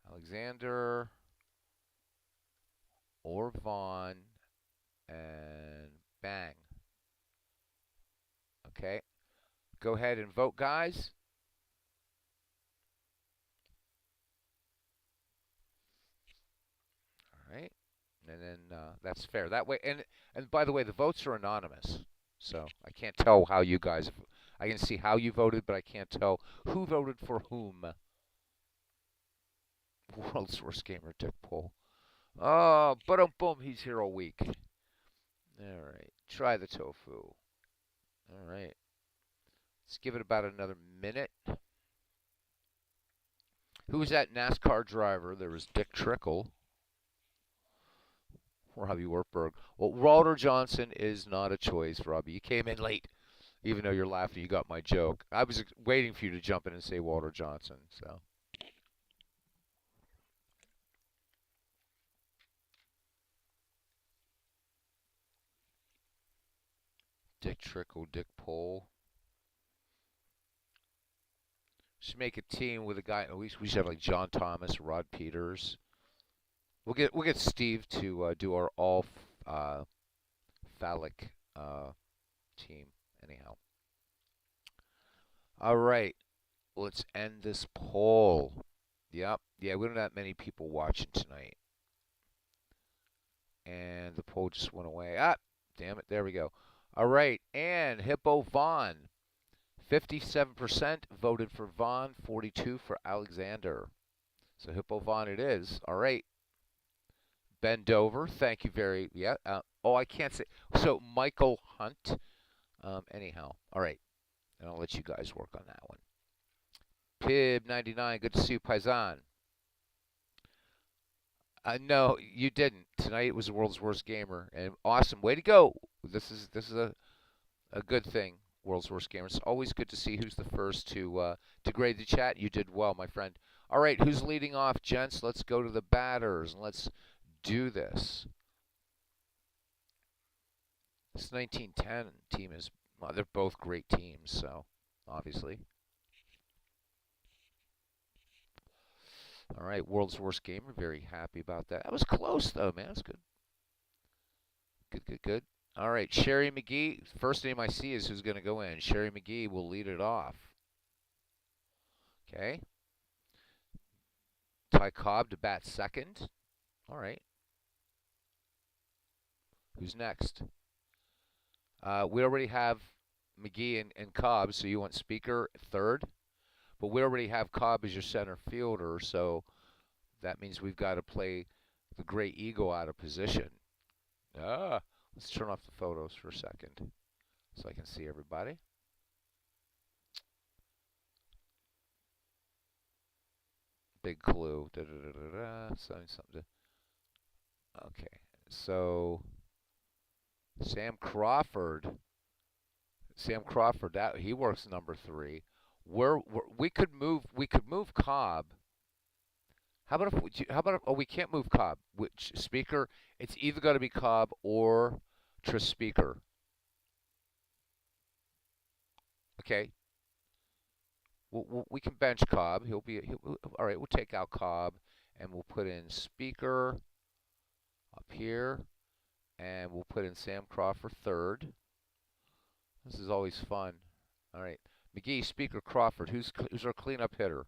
Alexander or Vaughn, and bang. Okay. Go ahead and vote, guys. All right. And then that's fair. That way, and by the way, the votes are anonymous, so I can't tell how you guys. I can see how you voted, but I can't tell who voted for whom. World's worst gamer, Dick Poll. Oh, boom, he's here all week. All right, try the tofu. All right, let's give it about another minute. Who was that NASCAR driver? There was Dick Trickle. Robbie Wertberg. Well, Walter Johnson is not a choice, Robbie. You came in late, even though you're laughing. You got my joke. I was waiting for you to jump in and say Walter Johnson. So. Dick Trickle, Dick Poll. Should make a team with a guy. We should have like John Thomas, Rod Peters. We'll get Steve to do our all phallic team. Anyhow. All right. Let's end this poll. Yep. Yeah, we don't have many people watching tonight. And the poll just went away. Ah, damn it. There we go. All right. And Hippo Vaughn. 57% voted for Vaughn, 42 for Alexander. So Hippo Vaughn it is. All right. Ben Dover, thank you very, yeah. Oh, I can't say. So Michael Hunt. Anyhow, all right. And I'll let you guys work on that one. Pib 99, good to see you, Paisan. No, you didn't. Tonight was the world's worst gamer, and awesome. Way to go. This is a good thing. World's worst gamer. It's always good to see who's the first to grade the chat. You did well, my friend. All right, who's leading off, gents? Let's go to the batters and let's do this. This 1910 team is, well, they're both great teams, so obviously. All right, world's worst gamer. Very happy about that. That was close, though, man. That's good. Good. All right, Sherry McGee. First name I see is who's going to go in. Sherry McGee will lead it off. Okay. Ty Cobb to bat second. All right. Who's next? We already have McGee and Cobb, so you want Speaker third. But we already have Cobb as your center fielder, so that means we've got to play the Great Eagle out of position. Let's turn off the photos for a second so I can see everybody. Big clue. Something. Okay, so Sam Crawford. That he works number 3. We could move Cobb. How about if we can't move Cobb? Which Speaker? It's either going to be Cobb or Tris Speaker. Okay. We can bench Cobb. He'll all right. We'll take out Cobb and we'll put in Speaker up here, and we'll put in Sam Crawford third. This is always fun. All right. McGee, Speaker, Crawford. Who's our cleanup hitter?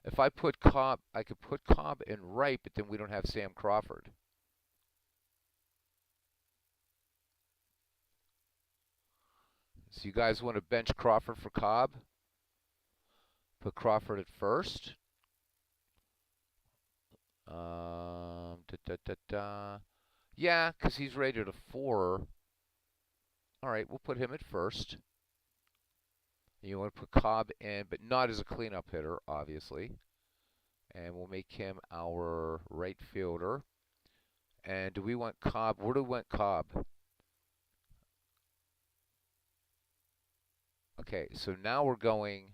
If I put Cobb, I could put Cobb in right, but then we don't have Sam Crawford. So you guys want to bench Crawford for Cobb? Put Crawford at first. Yeah, because he's rated a 4. All right, we'll put him at first. You want to put Cobb in, but not as a cleanup hitter, obviously. And we'll make him our right fielder. And do we want Cobb? Where do we want Cobb? Okay, so now we're going.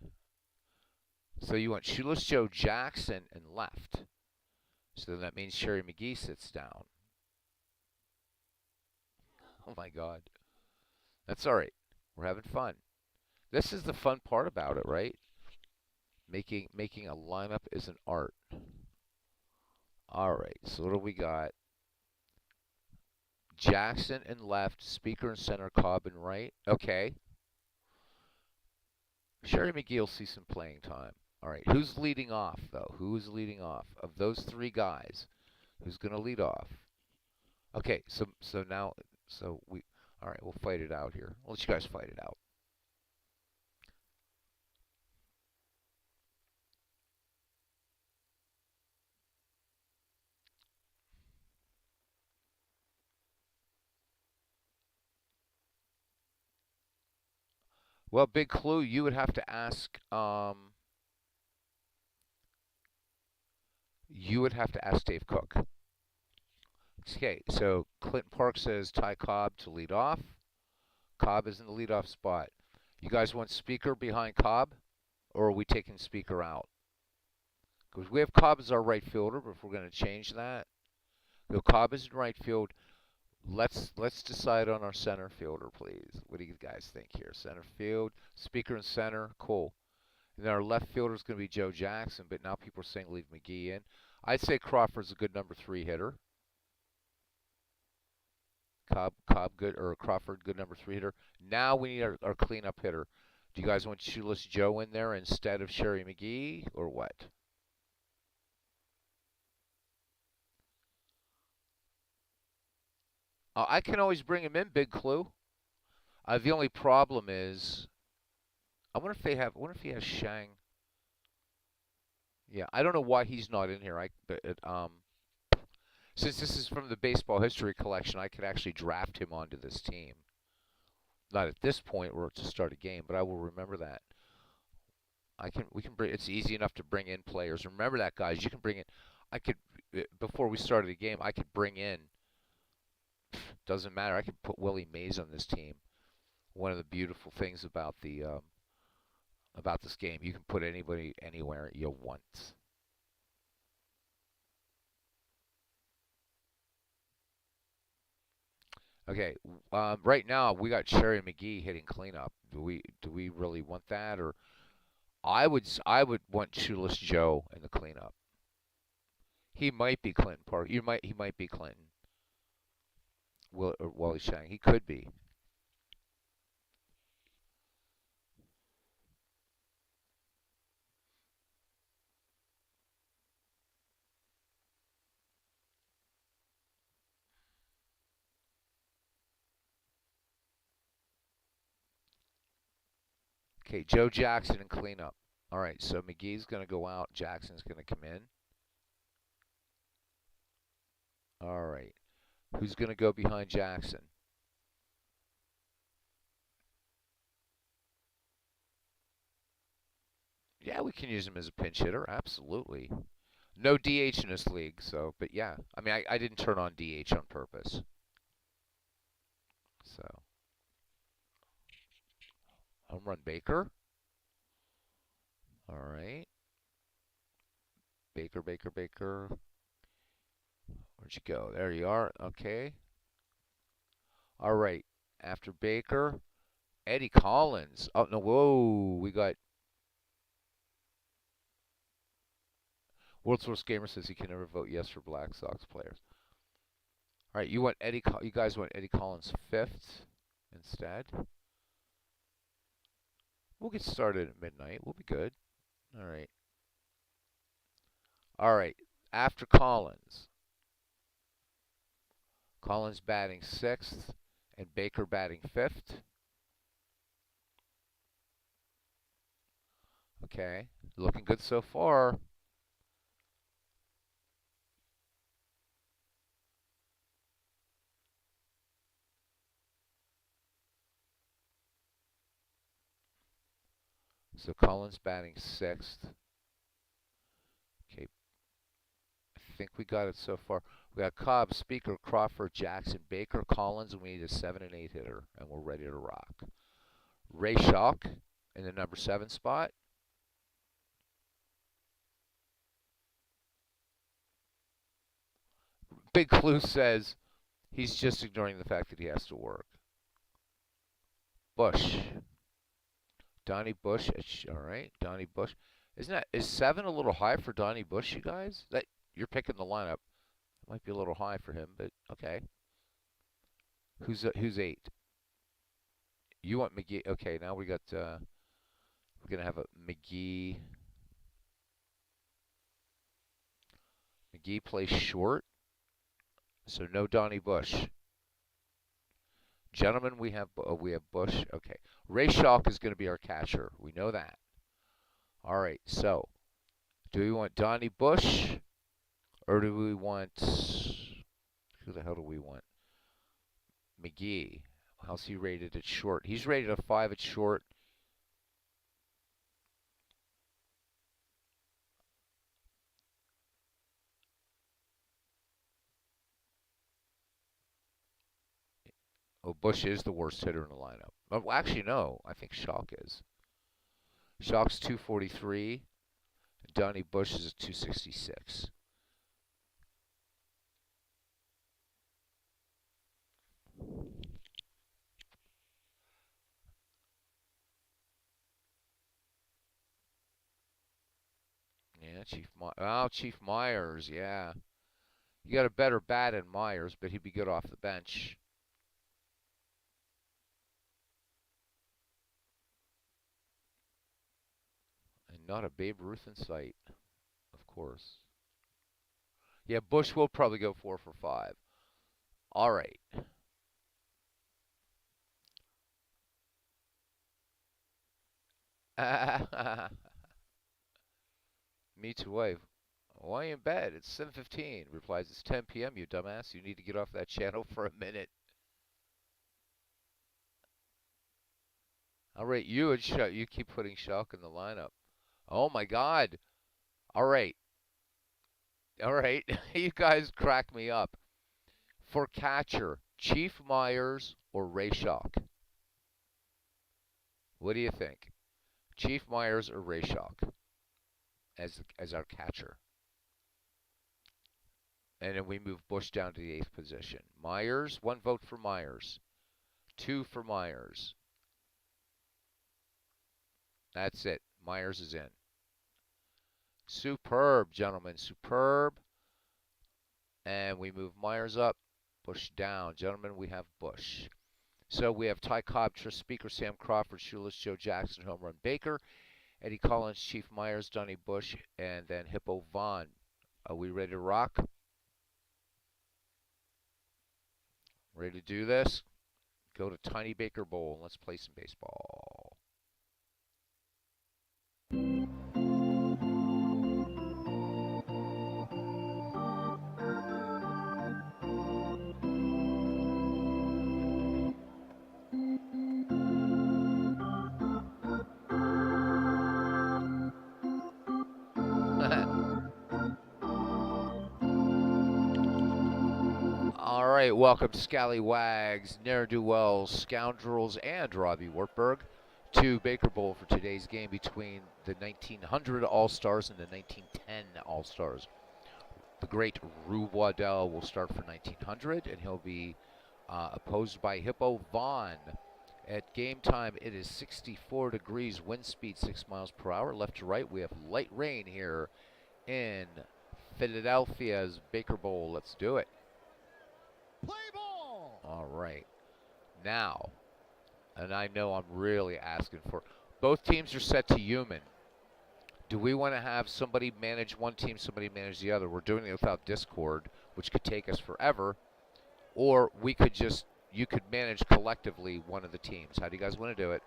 So you want Shoeless Joe Jackson and left. So then that means Sherry McGee sits down. Oh my God. That's all right. We're having fun. This is the fun part about it, right? Making a lineup is an art. All right, so what do we got? Jackson in left, Speaker in center, Cobb in right. Okay. Sherry McGee will see some playing time. All right, who's leading off, though? Who's leading off? Of those three guys, who's going to lead off? Okay, so now, all right, we'll fight it out here. We'll let you guys fight it out. Well, big clue, you would have to ask, Dave Cook. Okay, so Clinton Park says Ty Cobb to lead off. Cobb is in the leadoff spot. You guys want Speaker behind Cobb, or are we taking Speaker out? Because we have Cobb as our right fielder, but if we're going to change that, so Cobb is in right field. Let's decide on our center fielder, please. What do you guys think here? Center field, Speaker in center, cool. And then our left fielder is going to be Joe Jackson, but now people are saying leave McGee in. I'd say Crawford's a good number 3 hitter. Cobb good, or Crawford good number 3 hitter. Now we need our cleanup hitter. Do you guys want Shoeless Joe in there instead of Sherry McGee, or what? I can always bring him in, big clue. The only problem is, I wonder if he has Shang. Yeah, I don't know why he's not in here. Since this is from the baseball history collection, I could actually draft him onto this team. Not at this point or to start a game, but I will remember that. We can bring. It's easy enough to bring in players. Remember that, guys. You can bring in. Before we started the game, I could bring in. Doesn't matter. I could put Willie Mays on this team. One of the beautiful things about this game, you can put anybody anywhere you want. Okay, right now we got Sherry McGee hitting cleanup. Do we really want that, or I would want Shoeless Joe in the cleanup. He might be Clinton Park. He might be Clinton. Wally Shang. He could be. Okay, Joe Jackson in cleanup. All right, so McGee's going to go out. Jackson's going to come in. All right. Who's going to go behind Jackson? Yeah, we can use him as a pinch hitter. Absolutely. No DH in this league, so, but yeah. I mean, I didn't turn on DH on purpose. So. Home run Baker. All right. Baker. Where'd you go? There you are. Okay. All right. After Baker, Eddie Collins. Oh, no. Whoa. We got. World's Worst Gamer says he can never vote yes for Black Sox players. All right. You guys want Eddie Collins 5th instead? We'll get started at midnight. We'll be good. All right. All right. After Collins. Collins batting 6th and Baker batting 5th. Okay. Looking good so far. So Collins batting 6th. Okay, think we got it so far. We got Cobb, Speaker, Crawford, Jackson, Baker, Collins, and we need a 7 and 8 hitter, and we're ready to rock. Ray Schalk in the number 7 spot. Big Clue says he's just ignoring the fact that he has to work. Bush. Donnie Bush. All right, Donnie Bush. Is 7 a little high for Donnie Bush, you guys? That you're picking the lineup. Might be a little high for him, but okay. Who's 8? You want McGee? Okay, now we got. We're gonna have a McGee. McGee plays short, so no Donnie Bush. Gentlemen, we have Bush. Okay, Ray Schalk is going to be our catcher. We know that. All right, so do we want Donnie Bush, or do we want who the hell do we want? McGee. How's he rated at short? He's rated a 5 at short. Oh, Bush is the worst hitter in the lineup. Oh, actually, no. I think Schalk is. Schalk's 243. Donnie Bush is a 266. Yeah, Chief Myers, yeah. You got a better bat than Myers, but he'd be good off the bench. And not a Babe Ruth in sight, of course. Yeah, Bush will probably go 4 for 5. All right. Me too, wife. Why are you in bed? It's 7:15. Replies, it's 10 p.m., you dumbass. You need to get off that channel for a minute. All right, you keep putting Schalk in the lineup. Oh, my God. All right. All right. You guys crack me up. For catcher, Chief Myers or Ray Schalk? What do you think? Chief Myers or Ray Schalk as our catcher? And then we move Bush down to the 8th position. Myers, 1 vote for Myers. 2 for Myers. That's it. Myers is in. Superb, gentlemen. Superb. And we move Myers up. Bush down. Gentlemen, we have Bush. So we have Ty Cobb, Tris Speaker, Sam Crawford, Shoeless, Joe Jackson, Home Run Baker, Eddie Collins, Chief Myers, Donnie Bush, and then Hippo Vaughn. Are we ready to rock? Ready to do this? Go to Tiny Baker Bowl and let's play some baseball. All right, welcome Scallywags, Ne'er-Do-Wells, Scoundrels, and Robbie Wartburg to Baker Bowl for today's game between the 1900 All-Stars and the 1910 All-Stars. The great Rue Waddell will start for 1900, and he'll be opposed by Hippo Vaughn. At game time, it is 64 degrees, wind speed 6 miles per hour. Left to right, we have light rain here in Philadelphia's Baker Bowl. Let's do it. Play ball! All right. Now, and I know I'm really asking for, both teams are set to human. Do we want to have somebody manage one team, somebody manage the other? We're doing it without Discord, which could take us forever. Or we could just, you could manage collectively one of the teams. How do you guys want to do it?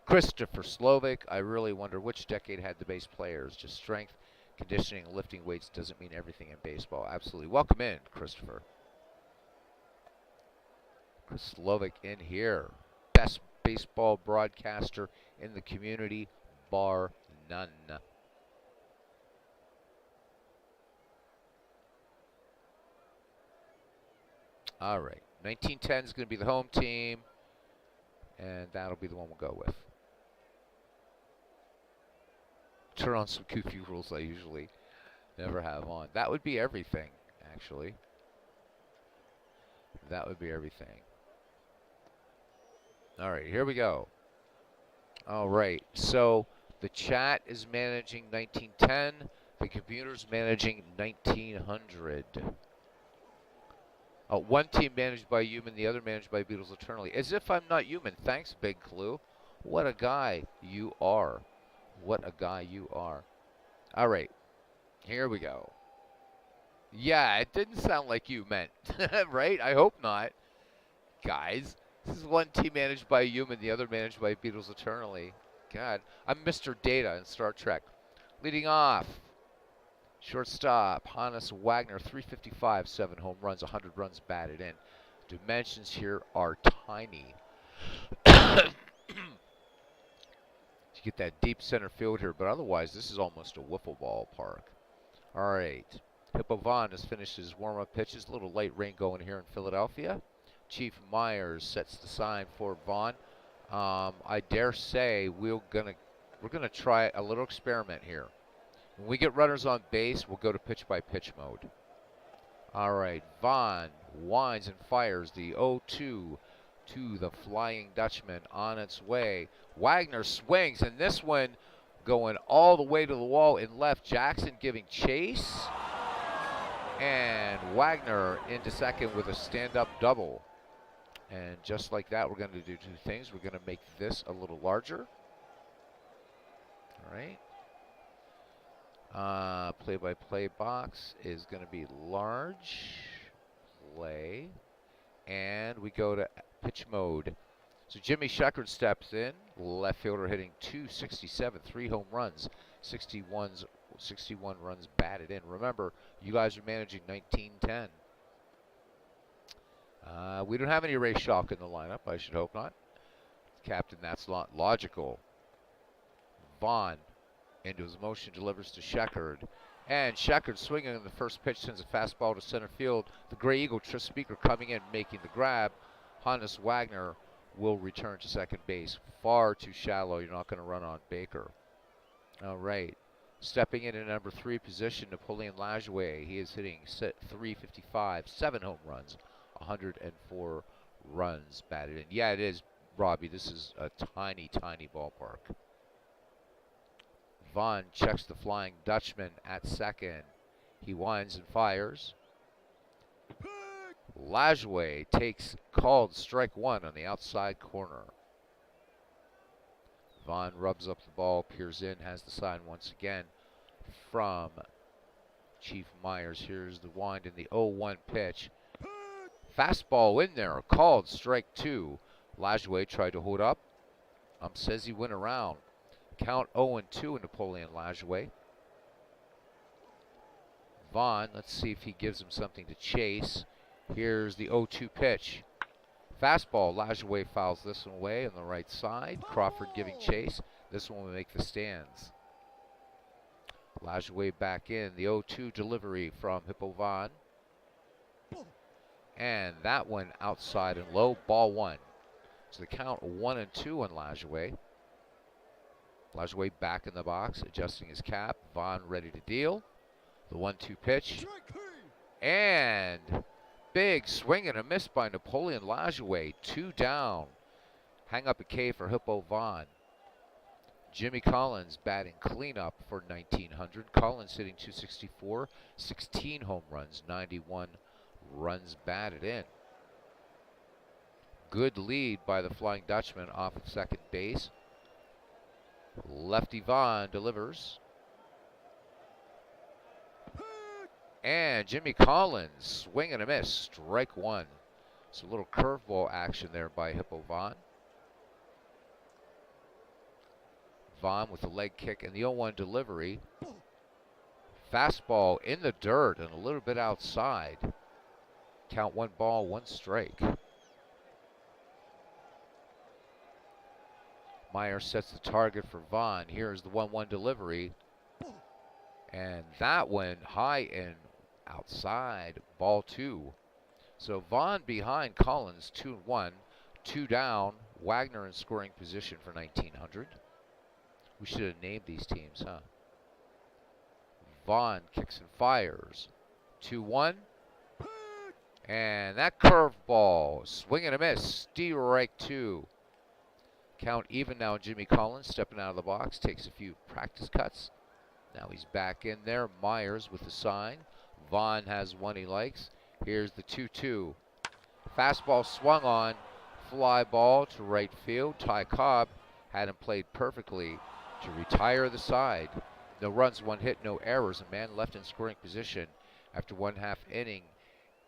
Christopher Slovic, I really wonder which decade had the base players. Just strength, conditioning, lifting weights doesn't mean everything in baseball. Absolutely. Welcome in, Christopher. Chris Slovic in here. Best baseball broadcaster in the community, bar none. All right. 1910 is going to be the home team, and that'll be the one we'll go with. Turn on some goofy rules I usually never have on. That would be everything, actually. That would be everything. All right, here we go. All right, so the chat is managing 1910. The computer's managing 1900. One team managed by human, the other managed by Beatles eternally. As if I'm not human. Thanks, Big Clue. What a guy you are. What a guy you are. All right, here we go. Yeah, it didn't sound like you meant, right? I hope not. Guys, this is one team managed by a human, the other managed by Beatles eternally. God, I'm Mr. Data in Star Trek. Leading off, shortstop, Hannes Wagner, 355, 7 home runs, 100 runs batted in. Dimensions here are tiny. You get that deep center field here, but otherwise this is almost a wiffle ball park. All right. Hippo Vaughn has finished his warm-up pitches. A little late rain going here in Philadelphia. Chief Myers sets the sign for Vaughn. I dare say we're gonna try a little experiment here. When we get runners on base, we'll go to pitch-by-pitch mode. All right, Vaughn winds and fires the 0-2 to the Flying Dutchman on its way. Wagner swings, and this one going all the way to the wall in left. Jackson giving chase. And Wagner into second with a stand-up double. And just like that, we're going to do two things. We're going to make this a little larger. All right. Play-by-play box is going to be large. Play. And we go to pitch mode. So Jimmy Sheckard steps in. Left fielder hitting .267, 3 home runs, 61 runs batted in. Remember, you guys are managing 1910. We don't have any Ray Schalk in the lineup. I should hope not. Captain, that's not logical. Vaughn into his motion, delivers to Sheckard. And Sheckard swinging on the first pitch, sends a fastball to center field. The Gray Eagle, Tris Speaker, coming in, making the grab. Hannes Wagner will return to second base. Far too shallow. You're not going to run on Baker. All right. Stepping in at number 3 position, Napoleon Lajoie. He is hitting .355, 7 home runs, 104 runs batted in. Yeah, it is, Robbie. This is a tiny, tiny ballpark. Vaughn checks the Flying Dutchman at second. He winds and fires. Lajoie takes called strike 1 on the outside corner. Vaughn rubs up the ball, peers in, has the sign once again from Chief Myers. Here's the wind in the 0-1 pitch. Fastball in there, called strike 2. Lajoie tried to hold up. Says he went around. Count 0-2 in Napoleon Lajoie. Vaughn, let's see if he gives him something to chase. Here's the 0-2 pitch. Fastball, Lajoie fouls this one away on the right side. Crawford giving chase. This one will make the stands. Lajoie back in. The 0-2 delivery from Hippo Vaughn. And that one outside and low. Ball 1. So the count 1-2 on Lajoie. Lajoie back in the box, adjusting his cap. Vaughn ready to deal. The 1-2 pitch. And big swing and a miss by Napoleon Lajoie. 2 down. Hang up a K for Hippo Vaughn. Jimmy Collins batting cleanup for 1900. Collins hitting .264, 16 home runs, 91 runs batted in. Good lead by the Flying Dutchman off of second base. Lefty Vaughn delivers. And Jimmy Collins, swing and a miss, strike 1. It's a little curveball action there by Hippo Vaughn. Vaughn with the leg kick and the 0-1 delivery. Fastball in the dirt and a little bit outside. Count 1 ball, 1 strike. Myers sets the target for Vaughn. Here's the 1-1 delivery. And that one high and outside, ball 2. So Vaughn behind Collins, 2-1. 2 down. Wagner in scoring position for 1900. We should have named these teams, huh? Vaughn kicks and fires. 2-1. And that curveball, swing and a miss. Strike 2. Count even now. Jimmy Collins stepping out of the box, takes a few practice cuts. Now he's back in there. Myers with the sign. Vaughn has one he likes. Here's the 2-2. Fastball swung on. Fly ball to right field. Ty Cobb had him played perfectly to retire the side. No runs, 1 hit, no errors. A man left in scoring position after 1/2 inning.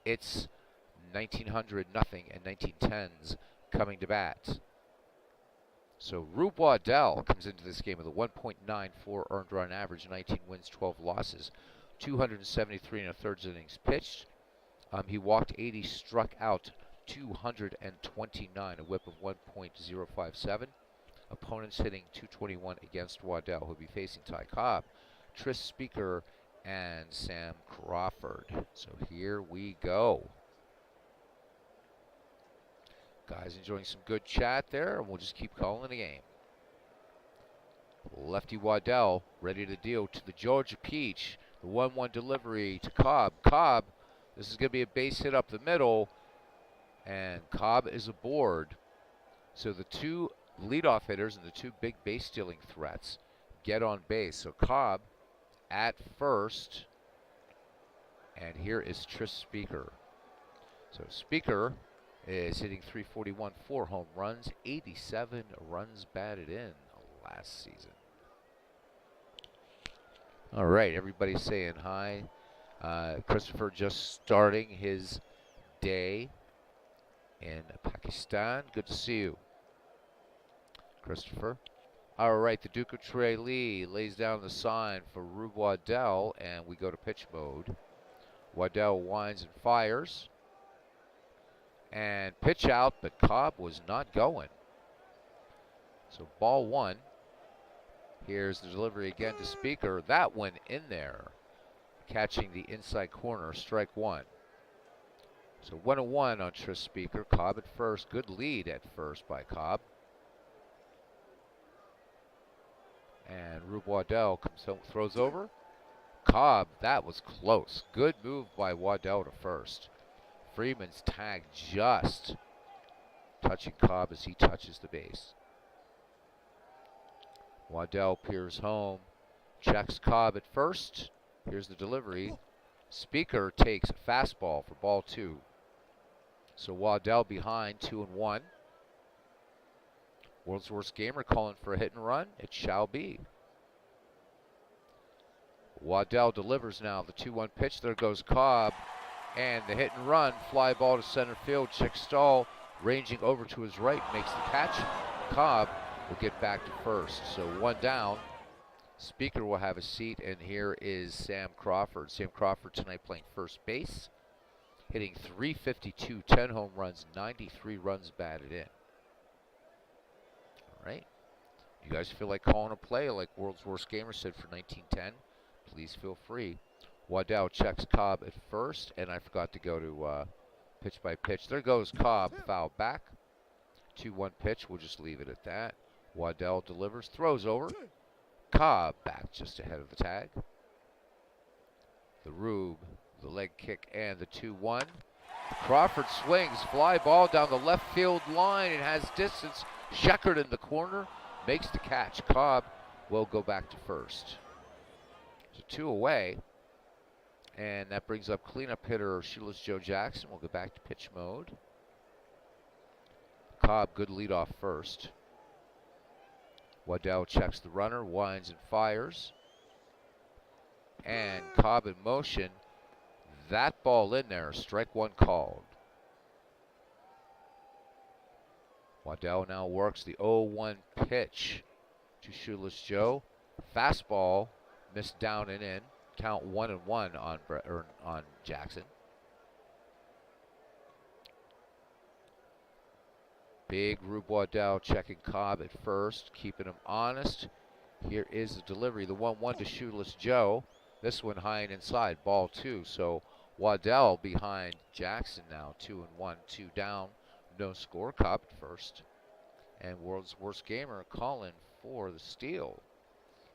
It's 1900 nothing and 1910s coming to bat. So Rube Waddell comes into this game with a 1.94 earned run average, 19 wins, 12 losses, 273 and a thirds innings pitched. He walked 80, struck out 229, a whip of 1.057. Opponents hitting 221 against Waddell, who'll be facing Ty Cobb, Tris Speaker, and Sam Crawford. So here we go. Guys enjoying some good chat there, and we'll just keep calling the game. Lefty Waddell ready to deal to the Georgia Peach. The 1-1 delivery to Cobb. Cobb, this is going to be a base hit up the middle, and Cobb is aboard. So the 2 leadoff hitters and the 2 big base stealing threats get on base. So Cobb at first, and here is Tris Speaker. So Speaker is hitting .341, 4 home runs, 87 runs batted in last season. All right, everybody saying hi. Christopher just starting his day in Pakistan. Good to see you, Christopher. All right, the Duke of Tralee lays down the sign for Rube Waddell, and we go to pitch mode. Waddell winds and fires. And pitch out, but Cobb was not going. So ball 1. Here's the delivery again to Speaker. That one in there, catching the inside corner, strike 1. So 1-1 on Tris Speaker. Cobb at first. Good lead at first by Cobb. And Rube Waddell comes home, throws over. Cobb, that was close. Good move by Waddell to first. Freeman's tag just touching Cobb as he touches the base. Waddell peers home, checks Cobb at first. Here's the delivery. Speaker takes a fastball for ball 2. So Waddell behind, 2-1. World's Worst Gamer calling for a hit and run. It shall be. Waddell delivers now. The 2-1 pitch. There goes Cobb. And the hit and run, fly ball to center field. Chick Stahl ranging over to his right, makes the catch. Cobb will get back to first. So 1 down. Speaker will have a seat, and here is Sam Crawford. Sam Crawford tonight playing first base, hitting .352, 10 home runs, 93 runs batted in. All right. You guys feel like calling a play like World's Worst Gamer said for 1910? Please feel free. Waddell checks Cobb at first, and I forgot to go to pitch by pitch. There goes Cobb, foul back. 2-1 pitch, we'll just leave it at that. Waddell delivers, throws over. Cobb back just ahead of the tag. The Rube, the leg kick, and the 2-1. Crawford swings, fly ball down the left field line. It has distance. Sheckard in the corner makes the catch. Cobb will go back to first. So 2 away. And that brings up cleanup hitter Shoeless Joe Jackson. We'll go back to pitch mode. Cobb, good lead off first. Waddell checks the runner, winds and fires. And Cobb in motion. That ball in there, strike 1 called. Waddell now works the 0-1 pitch to Shoeless Joe. Fastball missed down and in. Count 1-1 on Jackson. Big Rube Waddell checking Cobb at first, keeping him honest. Here is the delivery, the 1-1 to Shoeless Joe. This one high and inside, ball 2. So Waddell behind Jackson now, 2-1, 2 down. No score. Cobb at first. And World's Worst Gamer calling for the steal.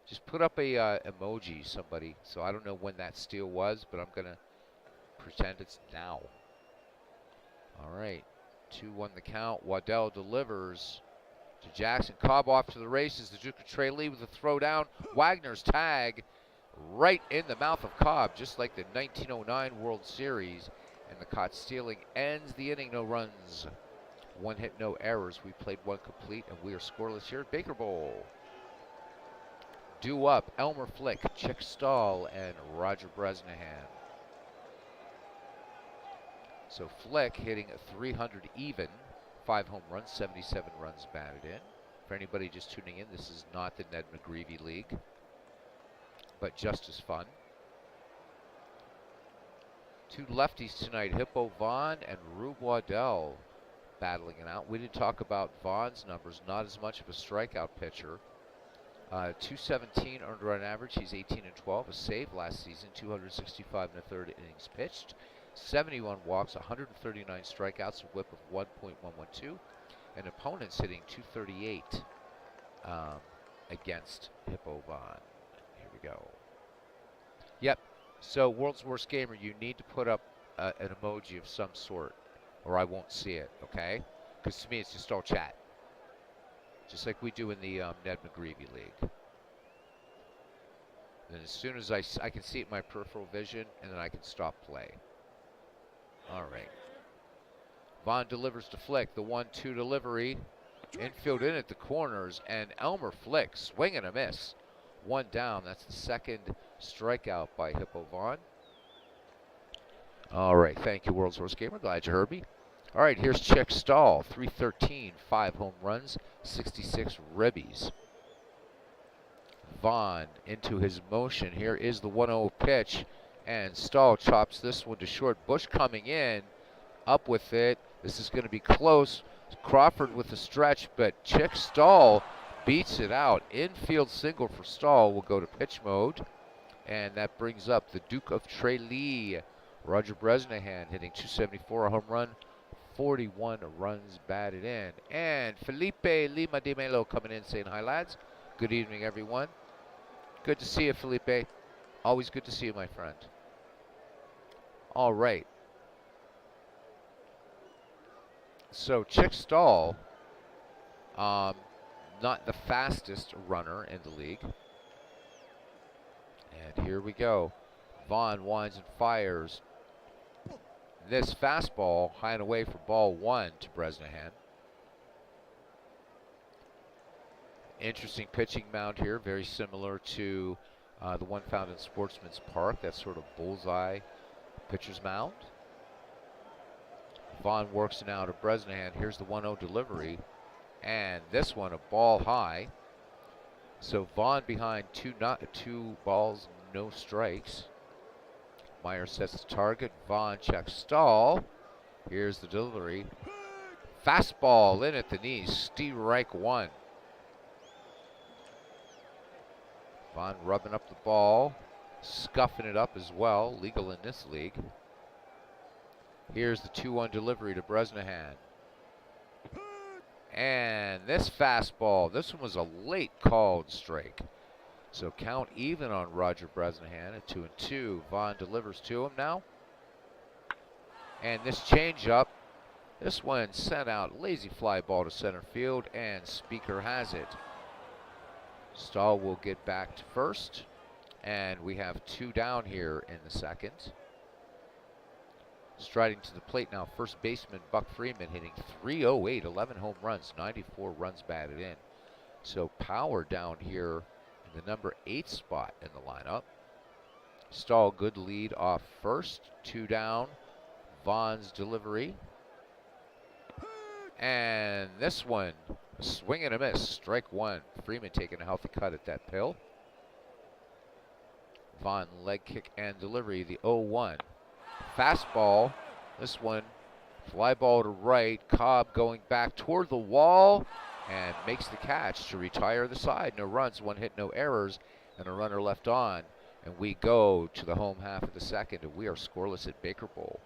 Just put up a emoji, somebody. So I don't know when that steal was, but I'm going to pretend it's now. All right. 2-1 the count. Waddell delivers to Jackson. Cobb off to the races. The Duke of Trey Lee with a throw down. Wagner's tag right in the mouth of Cobb, just like the 1909 World Series. And the caught stealing ends the inning. No runs. One hit, no errors. We played one complete, and we are scoreless here at Baker Bowl. Due up, Elmer Flick, Chick Stahl, and Roger Bresnahan. So Flick hitting a 300 even, 5 home runs, 77 runs batted in. For anybody just tuning in, this is not the Ned McGreevy League, but just as fun. Two lefties tonight, Hippo Vaughn and Rube Waddell battling it out. We didn't talk about Vaughn's numbers, not as much of a strikeout pitcher. 217 earned run average. He's 18-12. A save last season. 265 and a third innings pitched. 71 walks. 139 strikeouts. A whip of 1.112. And opponents hitting 238 against Hippo Vaughn. Here we go. Yep. So World's Worst Gamer, you need to put up an emoji of some sort, or I won't see it. Okay? Because to me, it's just all chat. Just like we do in the Ned McGreevy League. Then as soon as I can see it in my peripheral vision, and then I can stop play. All right. Vaughn delivers to Flick. The 1-2 delivery. Infield in at the corners, and Elmer Flick, swing and a miss. One down. That's the second strikeout by Hippo Vaughn. All right. Thank you, World's Worst Gamer. Glad you heard me. All right, here's Chick Stahl, 313, 5 home runs, 66 ribbies. Vaughn into his motion. Here is the 1-0 pitch, and Stahl chops this one to short. Bush coming in, up with it. This is going to be close. Crawford with the stretch, but Chick Stahl beats it out. Infield single for Stahl will go to pitch mode, and that brings up the Duke of Trey Lee, Roger Bresnahan, hitting 274, a home run. 41 runs batted in. And Felipe Lima de Melo coming in saying, hi, lads. Good evening, everyone. Good to see you, Felipe. Always good to see you, my friend. All right. So Chick Stahl, not the fastest runner in the league. And here we go. Vaughn winds and fires. This fastball high and away for ball 1 to Bresnahan. Interesting pitching mound here, very similar to the one found in Sportsman's Park, that sort of bullseye pitcher's mound. Vaughn works it now to Bresnahan. Here's the 1-0 delivery, and this one a ball high. So Vaughn behind two balls, no strikes. Meyer sets the target. Vaughn checks Stahl. Here's the delivery. Fastball in at the knees. Strike 1. Vaughn rubbing up the ball. Scuffing it up as well. Legal in this league. Here's the 2-1 delivery to Bresnahan. And this fastball. This one was a late called strike. So count even on Roger Bresnahan at 2-2. Vaughn delivers to him now. And this changeup, this one sent out. Lazy fly ball to center field, and Speaker has it. Stahl will get back to first. And we have 2 down here in the second. Striding to the plate now, first baseman Buck Freeman hitting .308, 11 home runs, 94 runs batted in. So power down here in the number 8 spot in the lineup. Stahl, good lead off first. 2 down. Vaughn's delivery. And this one, a swing and a miss. Strike 1. Freeman taking a healthy cut at that pill. Vaughn leg kick and delivery. The 0-1. Fastball. This one, fly ball to right. Cobb going back toward the wall and makes the catch to retire the side. No runs, 1 hit, no errors, and a runner left on. And we go to the home half of the second, and we are scoreless at Baker Bowl.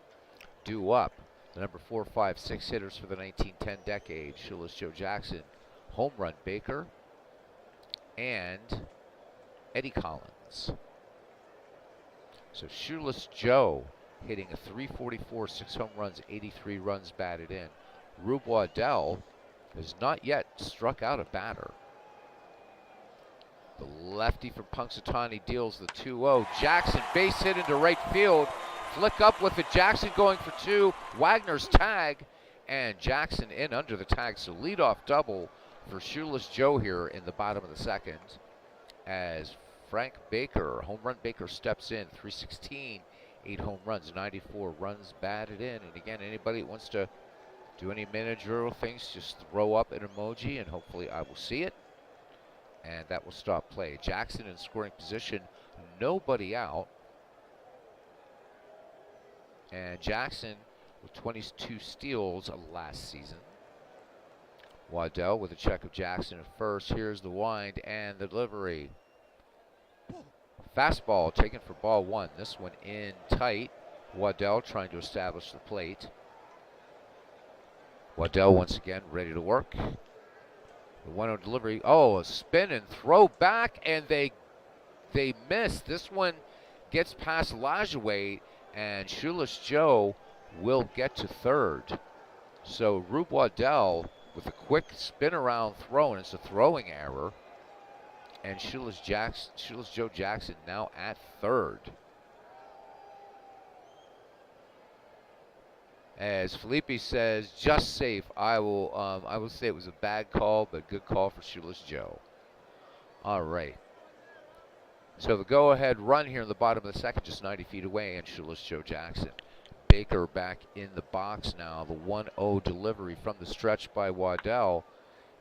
Due up, the number 4, 5, 6 hitters for the 1910 decade, Shoeless Joe Jackson, home run Baker, and Eddie Collins. So Shoeless Joe hitting a .344, 6 home runs, 83 runs batted in. Rube Waddell has not yet struck out a batter. The lefty from Punxsutawney deals the 2-0. Jackson base hit into right field. Flick up with it. Jackson going for 2. Wagner's tag. And Jackson in under the tag. So leadoff double for Shoeless Joe here in the bottom of the second. As Frank Baker, home run Baker, steps in. .316, 8 home runs, 94 runs batted in. And again, anybody that wants to do any managerial things, just throw up an emoji and hopefully I will see it. And that will stop play. Jackson in scoring position, nobody out. And Jackson with 22 steals last season. Waddell with a check of Jackson at first. Here's the wind and the delivery. Fastball taken for ball 1. This one in tight. Waddell trying to establish the plate. Waddell once again ready to work. The 1-0 delivery. Oh, a spin and throw back, and they miss. This one gets past Lajoie, and Shoeless Joe will get to third. So Rube Waddell with a quick spin around throw, and it's a throwing error. And Shoeless Joe Jackson now at third. As Felipe says, just safe. I will say it was a bad call, but good call for Shoeless Joe. All right. So the go-ahead run here in the bottom of the second, just 90 feet away, and Shoeless Joe Jackson. Baker back in the box now. The 1-0 delivery from the stretch by Waddell.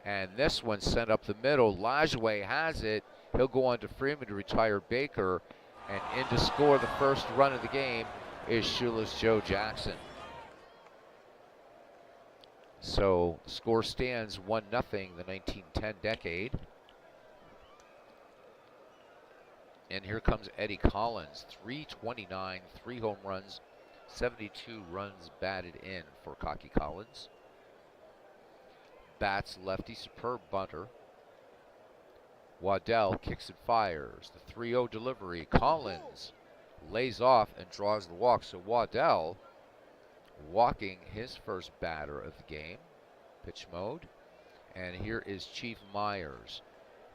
And this one sent up the middle. Lajoie has it. He'll go on to Freeman to retire Baker. And in to score the first run of the game is Shoeless Joe Jackson. So the score stands 1-0, the 1910 decade. And here comes Eddie Collins, .329, 3 home runs, 72 runs batted in for Cocky Collins. Bats lefty, superb bunter. Waddell kicks and fires. The 3-0 delivery. Collins lays off and draws the walk. So Waddell walking his first batter of the game. Pitch mode. And here is Chief Myers.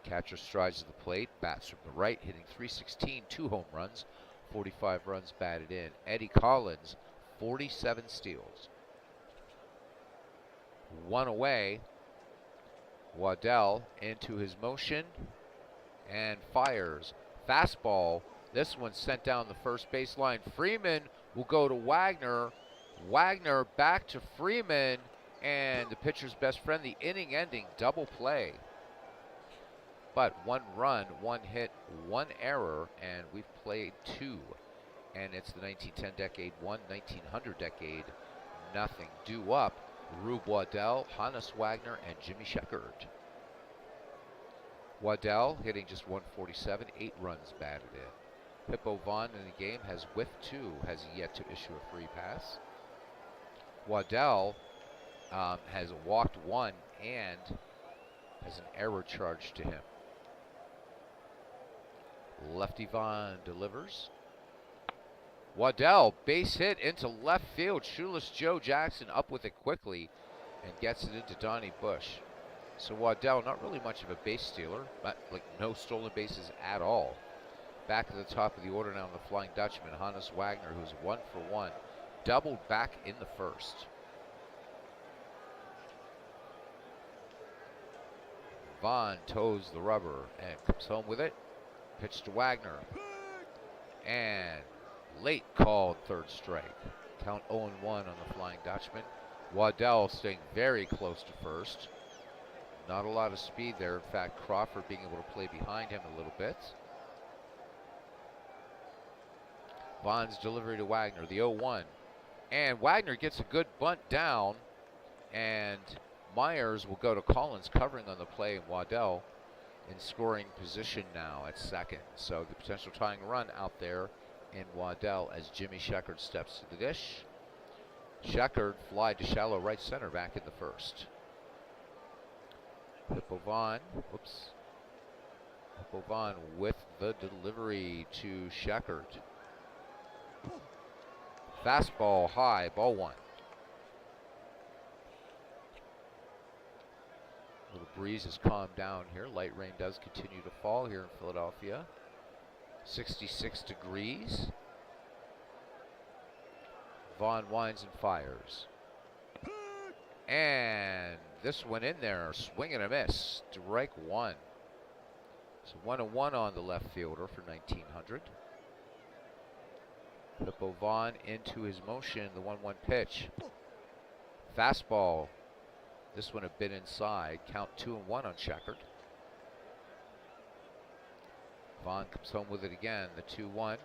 Catcher strides to the plate. Bats from the right, hitting .316, 2 home runs, 45 runs batted in. Eddie Collins, 47 steals. 1 away. Waddell into his motion and fires. Fastball. This one sent down the first baseline. Freeman will go to Wagner. Wagner back to Freeman, and the pitcher's best friend, the inning-ending double play. But 1 run, 1 hit, 1 error, and we've played 2. And it's the 1910 decade 1, 1900 decade nothing. Due up, Rube Waddell, Hannes Wagner, and Jimmy Sheckard. Waddell hitting just .147, 8 runs batted in. Hippo Vaughn in the game has whiffed 2, has yet to issue a free pass. Waddell has walked 1 and has an error charged to him. Lefty Vaughn delivers. Waddell, base hit into left field. Shoeless Joe Jackson up with it quickly and gets it into Donnie Bush. So Waddell, not really much of a base stealer, but like no stolen bases at all. Back at the top of the order now, the Flying Dutchman, Hannes Wagner, who's 1 for 1. Doubled back in the first. Vaughn toes the rubber and comes home with it. Pitch to Wagner. And late called third strike. Count 0-1 on the Flying Dutchman. Waddell staying very close to first. Not a lot of speed there. In fact, Crawford being able to play behind him a little bit. Vaughn's delivery to Wagner, the 0-1. And Wagner gets a good bunt down. And Myers will go to Collins covering on the play, and Waddell in scoring position now at second. So the potential tying run out there in Waddell as Jimmy Sheckard steps to the dish. Sheckard fly to shallow right center back in the first. Hippo Vaughn with the delivery to Sheckard. Fastball high, ball one. Little breeze has calmed down here. Light rain does continue to fall here in Philadelphia. 66 degrees. Vaughn winds and fires. And this one in there, swing and a miss. Strike one. So 1-1 on the left fielder for 1900. Hippo Vaughn into his motion, the 1-1 pitch. Fastball. This one a bit inside. Count 2-1 on Sheckard. Vaughn comes home with it again, the 2-1.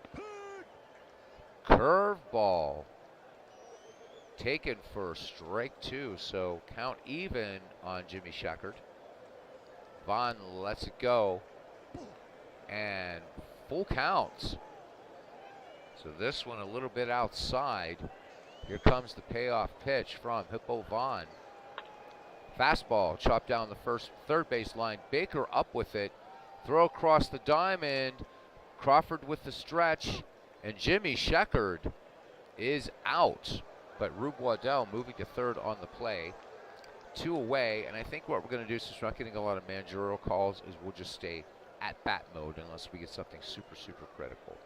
Curveball. Taken for strike two, so count even on Jimmy Sheckard. Vaughn lets it go. And full count. So this one a little bit outside. Here comes the payoff pitch from Hippo Vaughn. Fastball chopped down the third base line. Baker up with it. Throw across the diamond. Crawford with the stretch. And Jimmy Sheckard is out. But Rube Waddell moving to third on the play. 2 away. And I think what we're going to do, since we're not getting a lot of managerial calls, is we'll just stay at bat mode unless we get something super, super critical.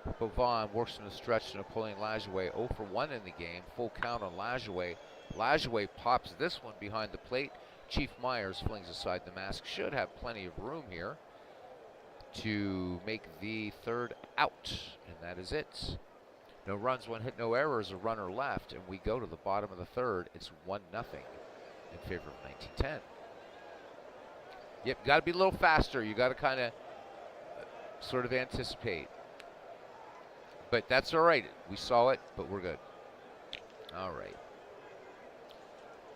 Hippo Vaughn works in the stretch to Napoleon Lajoie. 0 for 1 in the game. Full count on Lajoie. Lajoie pops this one behind the plate. Chief Myers flings aside the mask. Should have plenty of room here to make the third out. And that is it. No runs, 1 hit, no errors, a runner left. And we go to the bottom of the third. It's 1-0 in favor of 1910. Yep, got to be a little faster. You got to kind of sort of anticipate. But that's all right. We saw it, but we're good. All right.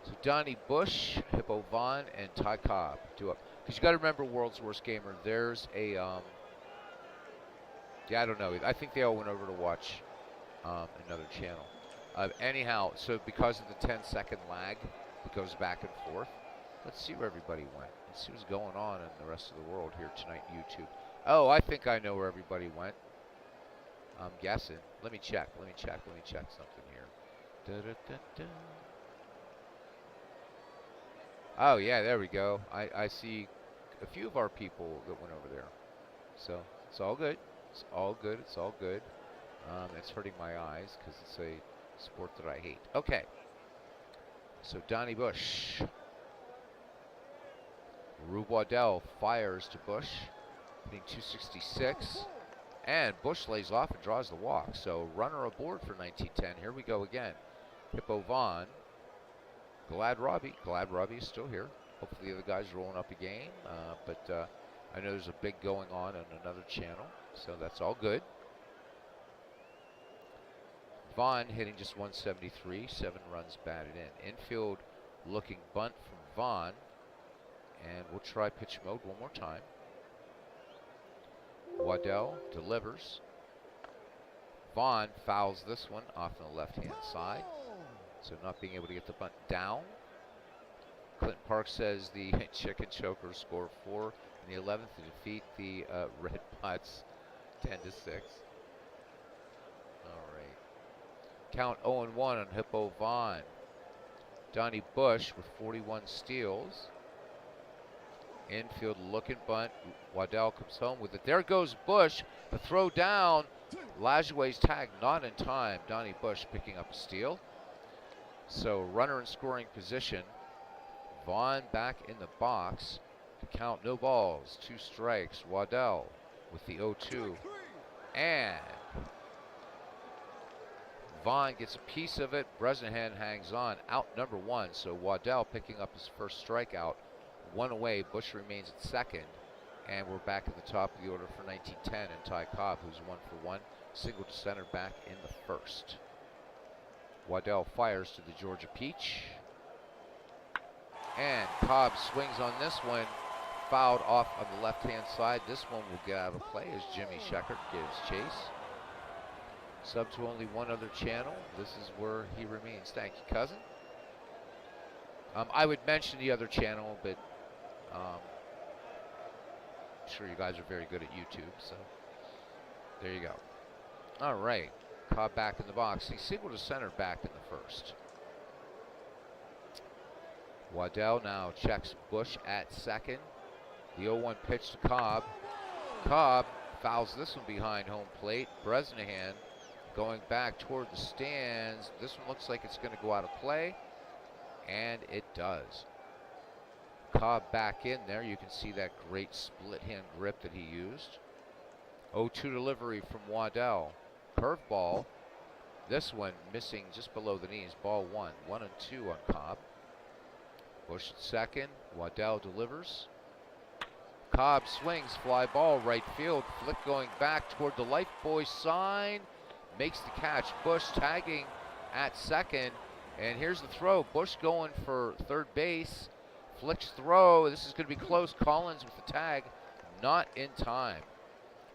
So Donnie Bush, Hippo Vaughn, and Ty Cobb do up. Because you got to remember, World's Worst Gamer, there's a, yeah, I don't know. I think they all went over to watch another channel. Anyhow, so because of the 10-second lag, it goes back and forth. Let's see where everybody went. Let's see what's going on in the rest of the world here tonight, YouTube. Oh, I think I know where everybody went. I'm guessing. Let me check something here. Oh, yeah, there we go. I see a few of our people that went over there. So, it's all good. It's all good. It's all good. It's hurting my eyes because it's a sport that I hate. Okay. So, Donnie Bush. Rube Waddell fires to Bush, hitting 266. And Bush lays off and draws the walk. So runner aboard for 1910. Here we go again. Hippo Vaughn. Glad Robbie is still here. Hopefully the other guys rolling up a game. But I know there's a big going on another channel. So that's all good. Vaughn hitting just 173. 7 runs batted in. Infield looking bunt from Vaughn. And we'll try pitch mode one more time. Waddell delivers. Vaughn fouls this one off on the left-hand side. So not being able to get the bunt down. Clinton Park says the Chicken Chokers score 4 in the 11th to defeat the Red Butts 10-6. All right. Count 0-1 on Hippo Vaughn. Donnie Bush with 41 steals. Infield looking bunt. Waddell comes home with it. There goes Bush. The throw down. Lajoie's tag not in time. Donnie Bush picking up a steal. So runner in scoring position. Vaughn back in the box to count no balls. 2 strikes. Waddell with the 0-2. And Vaughn gets a piece of it. Bresnahan hangs on. Out number 1. So Waddell picking up his first strikeout. 1 away. Bush remains at second. And we're back at the top of the order for 1910. And Ty Cobb, who's 1 for 1. Single to center back in the first. Waddell fires to the Georgia Peach. And Cobb swings on this one. fouled off on the left-hand side. This one will get out of play as Jimmy Sheckert gives chase. Sub to only one other channel. This is where he remains. Thank you, cousin. I would mention the other channel, but I'm sure you guys are very good at YouTube, so there you go. All right, Cobb back in the box. He singled to center back in the first. Waddell now checks Bush at second. The 0-1 pitch to Cobb. Cobb fouls this one behind home plate. Bresnahan going back toward the stands. This one looks like it's going to go out of play, and it does. Cobb back in there. You can see that great split hand grip that he used. 0-2 delivery from Waddell. Curveball. This one missing just below the knees. Ball 1. 1-2 on Cobb. Bush at second. Waddell delivers. Cobb swings. Fly ball right field. Flick going back toward the Lifebuoy sign. Makes the catch. Bush tagging at second. And here's the throw. Bush going for third base. Flick's throw. This is going to be close. Collins with the tag. Not in time.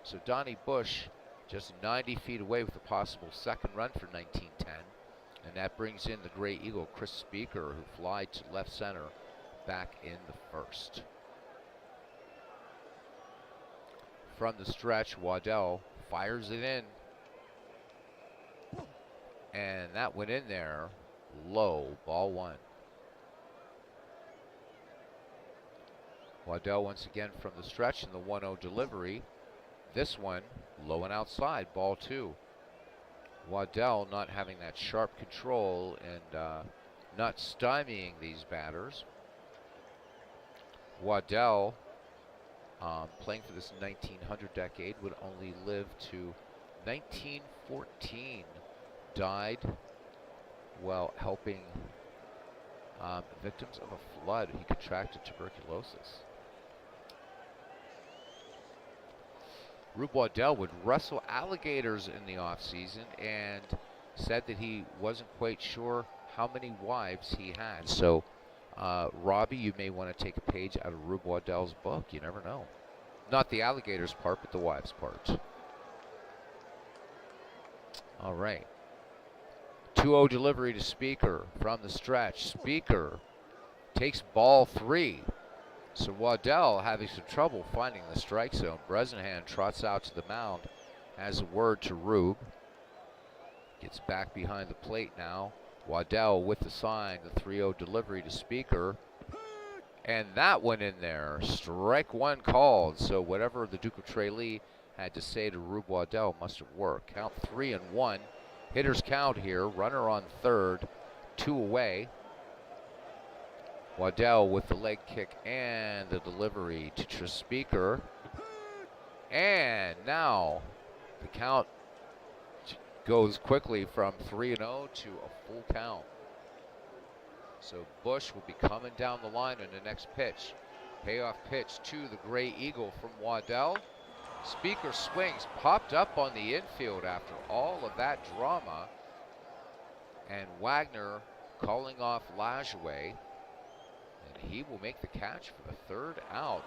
So Donnie Bush just 90 feet away with a possible second run for 1910. And that brings in the Gray Eagle, Chris Speaker, who flied to left center back in the first. From the stretch, Waddell fires it in. And that went in there low, ball 1. Waddell once again from the stretch in the 1-0 delivery. This one low and outside, ball 2. Waddell not having that sharp control and not stymieing these batters. Waddell, playing for this 1900 decade, would only live to 1914. Died while helping victims of a flood. He contracted tuberculosis. Rube Waddell would wrestle alligators in the offseason and said that he wasn't quite sure how many wives he had. So, Robbie, you may want to take a page out of Rube Waddell's book. You never know. Not the alligators part, but the wives part. All right. 2-0 delivery to Speaker from the stretch. Speaker takes ball 3. So Waddell having some trouble finding the strike zone. Bresnahan trots out to the mound, has a word to Rube. Gets back behind the plate now. Waddell with the sign, the 3-0 delivery to Speaker. And that went in there. Strike 1 called. So whatever the Duke of Tralee had to say to Rube Waddell must have worked. Count 3-1. Hitters count here. Runner on third. 2 away. Waddell with the leg kick and the delivery to Speaker. And now the count goes quickly from 3-0 to a full count. So Bush will be coming down the line in the next pitch. Payoff pitch to the Gray Eagle from Waddell. Speaker swings, popped up on the infield after all of that drama. And Wagner calling off Lajoie. And he will make the catch for the third out.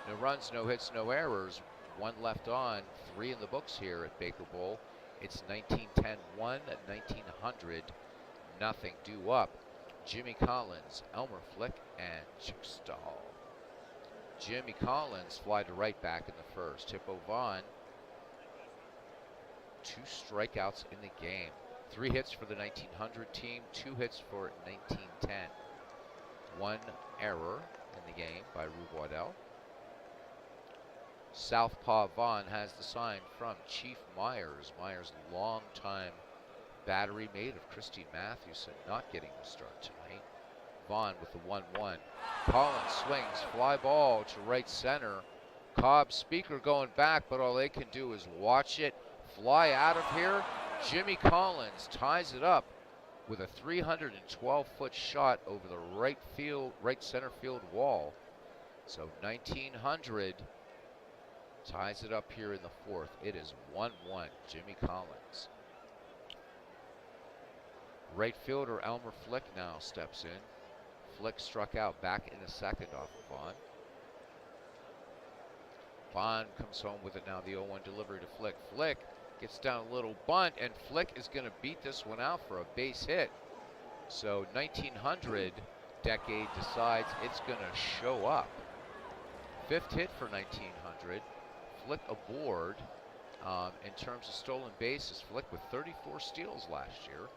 No runs, no hits, no errors. 1 left on, 3 in the books here at Baker Bowl. It's 1910 1, 1900 nothing. Due up, Jimmy Collins, Elmer Flick, and Chick Stahl. Jimmy Collins fly to right back in the first. Hippo Vaughn, 2 strikeouts in the game. 3 hits for the 1900 team, 2 hits for 1910. 1 error in the game by Rube Waddell. Southpaw Vaughn has the sign from Chief Myers. Myers, longtime battery mate of Christine Mathewson, not getting the start tonight. Vaughn with the 1-1. Collins swings, fly ball to right center. Cobb, Speaker going back, but all they can do is watch it fly out of here. Jimmy Collins ties it up with a 312-foot shot over the right center field wall. So 1900 ties it up here in the 4th. It is 1-1, Jimmy Collins. Right fielder Elmer Flick now steps in. Flick struck out back in the second off of Vaughn. Vaughn comes home with it now. The 0-1 delivery to Flick. Flick gets down a little bunt, and Flick is going to beat this one out for a base hit. So 1900 decade decides it's going to show up. 5th hit for 1900. Flick aboard. In terms of stolen bases, Flick with 34 steals last year.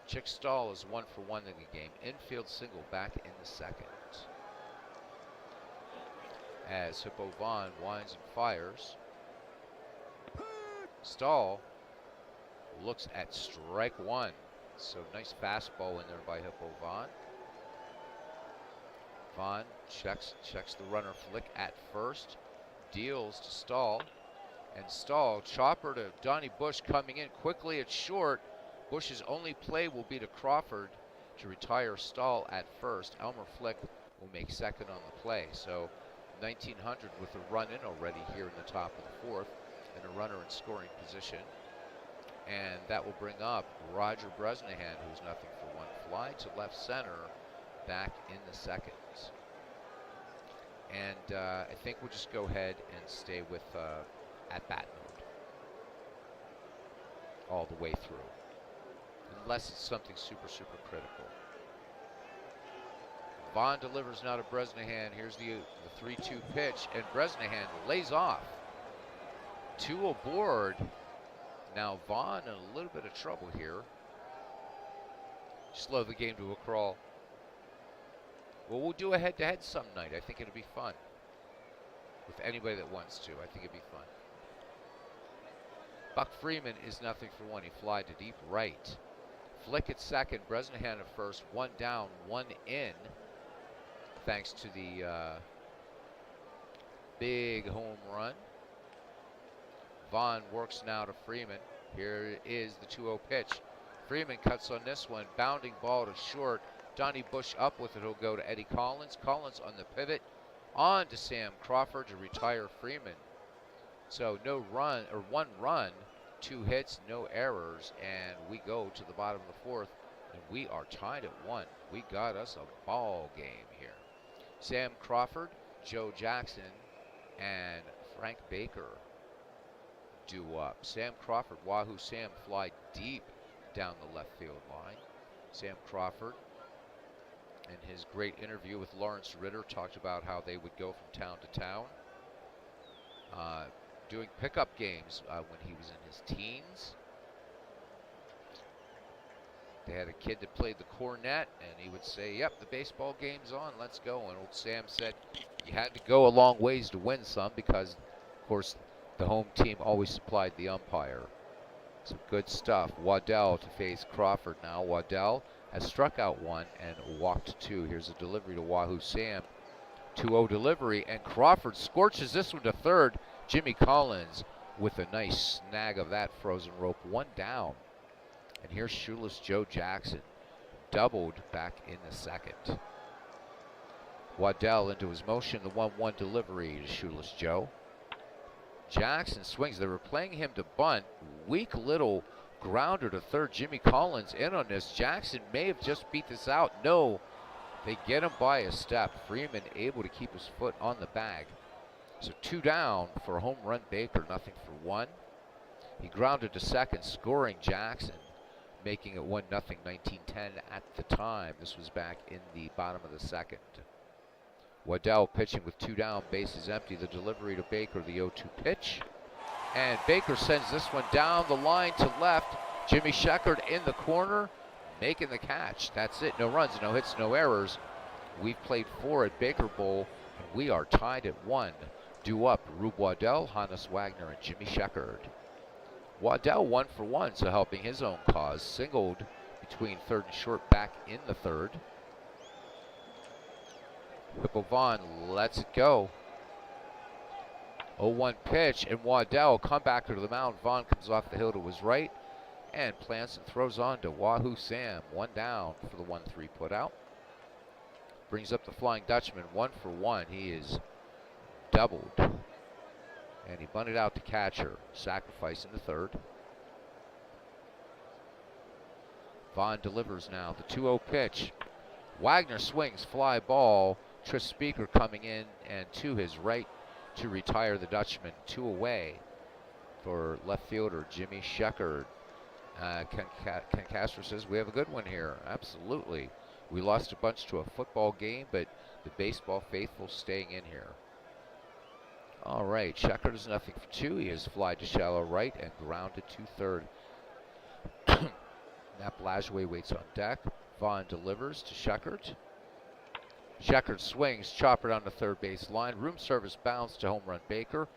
Chick Stahl is 1 for 1 in the game. Infield single back in the 2nd. As Hippo Vaughn winds and fires. Stahl looks at strike 1. So nice fastball in there by Hippo Vaughn. Vaughn checks the runner. Flick at first. Deals to Stahl. And Stahl, chopper to Donnie Bush coming in quickly at short. Bush's only play will be to Crawford to retire Stahl at first. Elmer Flick will make second on the play. So 1900 with a run in already here in the top of the 4th and a runner in scoring position. And that will bring up Roger Bresnahan, who's nothing for 1 fly to left center back in the 2nd. And I think we'll just go ahead and stay with at-bat mode all the way through, unless it's something super, super critical. Vaughn delivers now to Bresnahan. Here's the 3-2 pitch, and Bresnahan lays off. 2 aboard. Now Vaughn in a little bit of trouble here. Slow the game to a crawl. Well, we'll do a head-to-head some night. I think it'll be fun. With anybody that wants to, I think it'd be fun. Buck Freeman is nothing for 1. He fly to deep right. Flick at second. Bresnahan at first. 1 down, 1 in. Thanks to the big home run. Vaughn works now to Freeman. Here is the 2-0 pitch. Freeman cuts on this one. Bounding ball to short. Donnie Bush up with it. He'll go to Eddie Collins. Collins on the pivot. On to Sam Crawford to retire Freeman. So no run, or 1 run, 2 hits, no errors, and we go to the bottom of the 4th, and we are tied at 1. We got us a ball game here. Sam Crawford, Joe Jackson, and Frank Baker do up. Sam Crawford, Wahoo Sam, fly deep down the left field line. Sam Crawford, in his great interview with Lawrence Ritter, talked about how they would go from town to town, doing pickup games when he was in his teens. They had a kid that played the cornet, and he would say, "Yep, the baseball game's on, let's go." And old Sam said you had to go a long ways to win some because, of course, the home team always supplied the umpire. Some good stuff. Waddell to face Crawford now. Waddell has struck out 1 and walked 2. Here's a delivery to Wahoo Sam. 2-0 delivery, and Crawford scorches this one to third. Jimmy Collins with a nice snag of that frozen rope. 1 down. And here's shoeless Joe Jackson. Doubled back in the 2nd. Waddell into his motion. The 1-1 delivery to shoeless Joe. Jackson swings. They were playing him to bunt. Weak little grounder to third. Jimmy Collins in on this. Jackson may have just beat this out. No, they get him by a step. Freeman able to keep his foot on the bag. So 2 down for a home run Baker, nothing for 1. He grounded to second, scoring Jackson, making it 1-0, 1910 at the time. This was back in the bottom of the 2nd. Waddell pitching with 2 down, bases empty. The delivery to Baker, the 0-2 pitch. And Baker sends this one down the line to left. Jimmy Sheckard in the corner, making the catch. That's it. No runs, no hits, no errors. We've played 4 at Baker Bowl, and we are tied at 1. Due up, Rube Waddell, Hannes Wagner, and Jimmy Sheckard. Waddell 1 for 1, so helping his own cause. Singled between third and short back in the 3rd. Hippo Vaughn lets it go. 0-1 pitch, and Waddell come back to the mound. Vaughn comes off the hill to his right and plants and throws on to Wahoo Sam. 1 down for the 1-3 put out. Brings up the Flying Dutchman. 1 for 1. He is doubled. And he bunted out to catcher. Sacrifice in the 3rd. Vaughn delivers now. The 2-0 pitch. Wagner swings. Fly ball. Tris Speaker coming in and to his right to retire the Dutchman. 2 away for left fielder Jimmy Sheckard. Ken Castro says we have a good one here. Absolutely. We lost a bunch to a football game, but the baseball faithful staying in here. All right, Sheckard is nothing for 2. He has fly to shallow right and grounded to third. Nap Lajoie waits on deck. Vaughn delivers to Sheckard. Sheckard swings, chopper down the third base line. Room service bounce to home run Baker.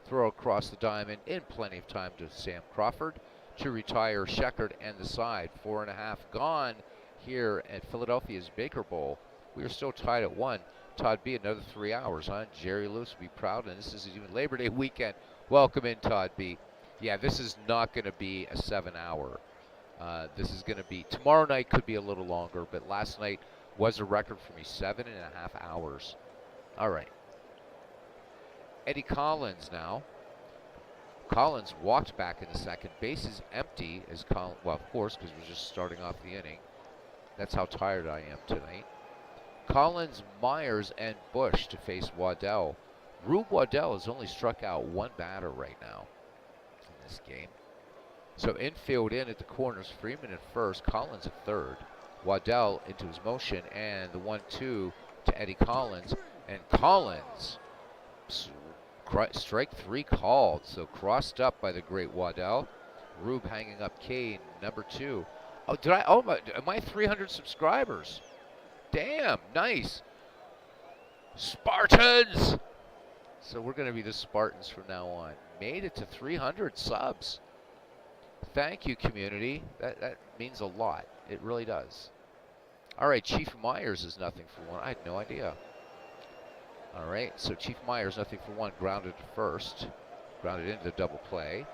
Throw across the diamond in plenty of time to Sam Crawford to retire Sheckard and the side. 4.5 gone here at Philadelphia's Baker Bowl. We are still tied at 1. Todd B, another 3 hours, huh? Jerry Lewis will be proud, and this is even Labor Day weekend. Welcome in, Todd B. Yeah, this is not going to be a 7-hour. This is going to be, tomorrow night could be a little longer, but last night was a record for me, 7.5 hours. All right. Eddie Collins now. Collins walked back in the second. Base is empty as Collins, well, of course, because we're just starting off the inning. That's how tired I am tonight. Collins, Myers, and Bush to face Waddell. Rube Waddell has only struck out 1 batter right now in this game. So infield in at the corners, Freeman at first, Collins at third. Waddell into his motion, and the 1-2 to Eddie Collins. And Collins, strike 3 called, so crossed up by the great Waddell. Rube hanging up Kane, number 2. Oh, am I 300 subscribers? Damn, nice. Spartans! So we're going to be the Spartans from now on. Made it to 300 subs. Thank you, community. That means a lot. It really does. All right, Chief Myers is nothing for 1. I had no idea. All right, so Chief Myers nothing for 1. Grounded to first. Grounded into the double play.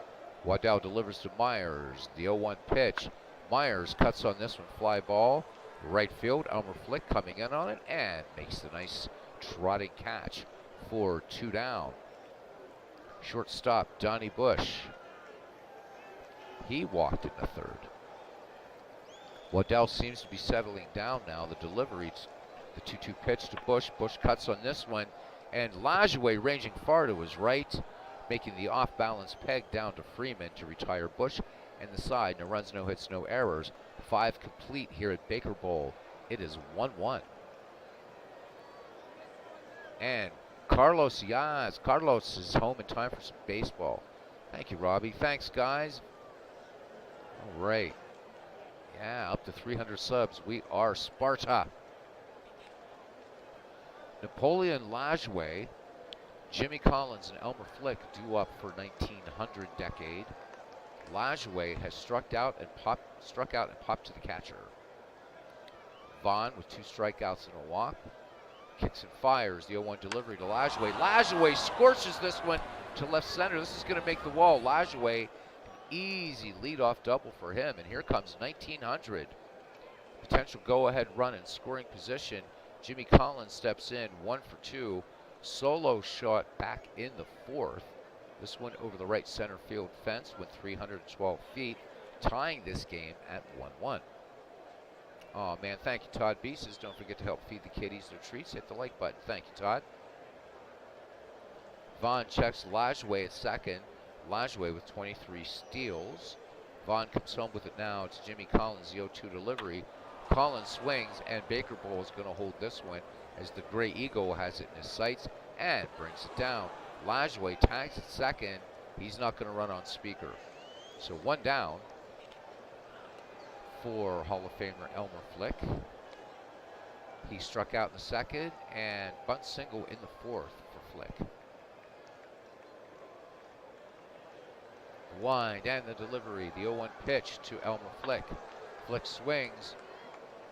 Waddell delivers to Myers. The 0-1 pitch. Myers cuts on this one. Fly ball. Right field. Elmer Flick coming in on it and makes the nice trotting catch for 2 down. Shortstop Donnie Bush. He walked in the third. Waddell seems to be settling down now. The delivery, the 2-2 pitch to Bush. Bush cuts on this one, and Lajoie ranging far to his right, making the off-balance peg down to Freeman to retire Bush and the side. No runs, no hits, no errors. 5 complete here at Baker Bowl. It is 1-1. And Carlos, yes, Carlos is home in time for some baseball. Thank you, Robbie. Thanks, guys. All right. Yeah, up to 300 subs. We are Sparta. Napoleon Lajoie, Jimmy Collins, and Elmer Flick due up for 1900 decade. Lajoie has struck out and popped to the catcher. Vaughn with 2 strikeouts and a walk. Kicks and fires. The 0-1 delivery to Lajoie. Lajoie scorches this one to left center. This is going to make the wall. Lajoie, easy leadoff double for him. And here comes 1900. Potential go-ahead run in scoring position. Jimmy Collins steps in, 1 for 2. Solo shot back in the 4th. This one over the right center field fence went 312 feet, tying this game at 1-1. Oh man, thank you, Todd B. Says don't forget to help feed the kiddies their treats. Hit the like button. Thank you, Todd. Vaughn checks Lajoie at second. Lajoie with 23 steals. Vaughn comes home with it now. It's Jimmy Collins, the 0-2 delivery. Collins swings, and Baker Bowl is going to hold this one as the Gray Eagle has it in his sights and brings it down. Lajoie tags at second. He's not going to run on Speaker. So 1 down for Hall of Famer Elmer Flick. He struck out in the second and bunt single in the 4th for Flick. The wind and the delivery. The 0-1 pitch to Elmer Flick. Flick swings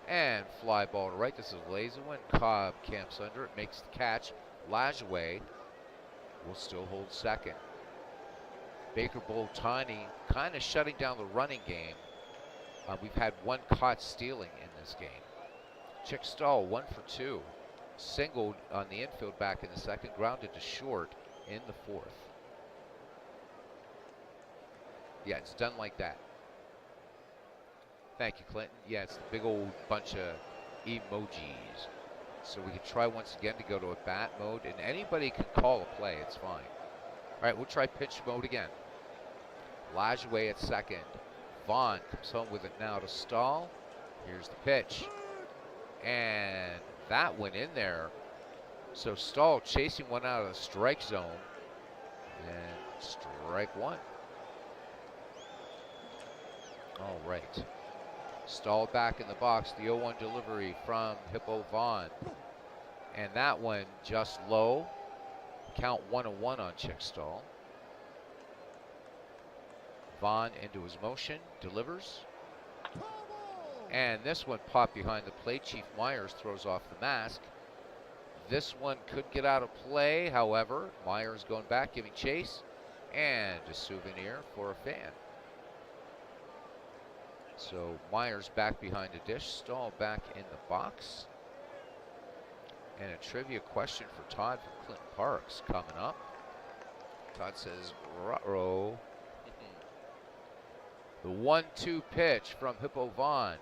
and fly ball to right. This is a lazy one. Cobb camps under it, makes the catch. Lajoie will still hold second. Baker Bowl tiny, kind of shutting down the running game. We've had 1 caught stealing in this game. Chick Stahl, 1 for 2. Singled on the infield back in the second, grounded to short in the 4th. Yeah, it's done like that. Thank you, Clinton. Yeah, it's the big old bunch of emojis. So we can try once again to go to a bat mode, and anybody can call a play. It's fine. All right, we'll try pitch mode again. Lajoie at second. Vaughn comes home with it now to Stahl. Here's the pitch. And that went in there. So Stahl chasing one out of the strike zone. And strike one. All right. Stahl back in the box. The 0-1 delivery from Hippo Vaughn. And that one just low. Count 1-1 on Chick Stahl. Vaughn into his motion, delivers. And this one popped behind the plate. Chief Myers throws off the mask. This one could get out of play, however. Myers going back, giving chase. And a souvenir for a fan. So Myers back behind the dish. Stahl back in the box. And a trivia question for Todd from Clinton Parks coming up. Todd says, ruh-roh. The 1-2 pitch from Hippo Vaughn.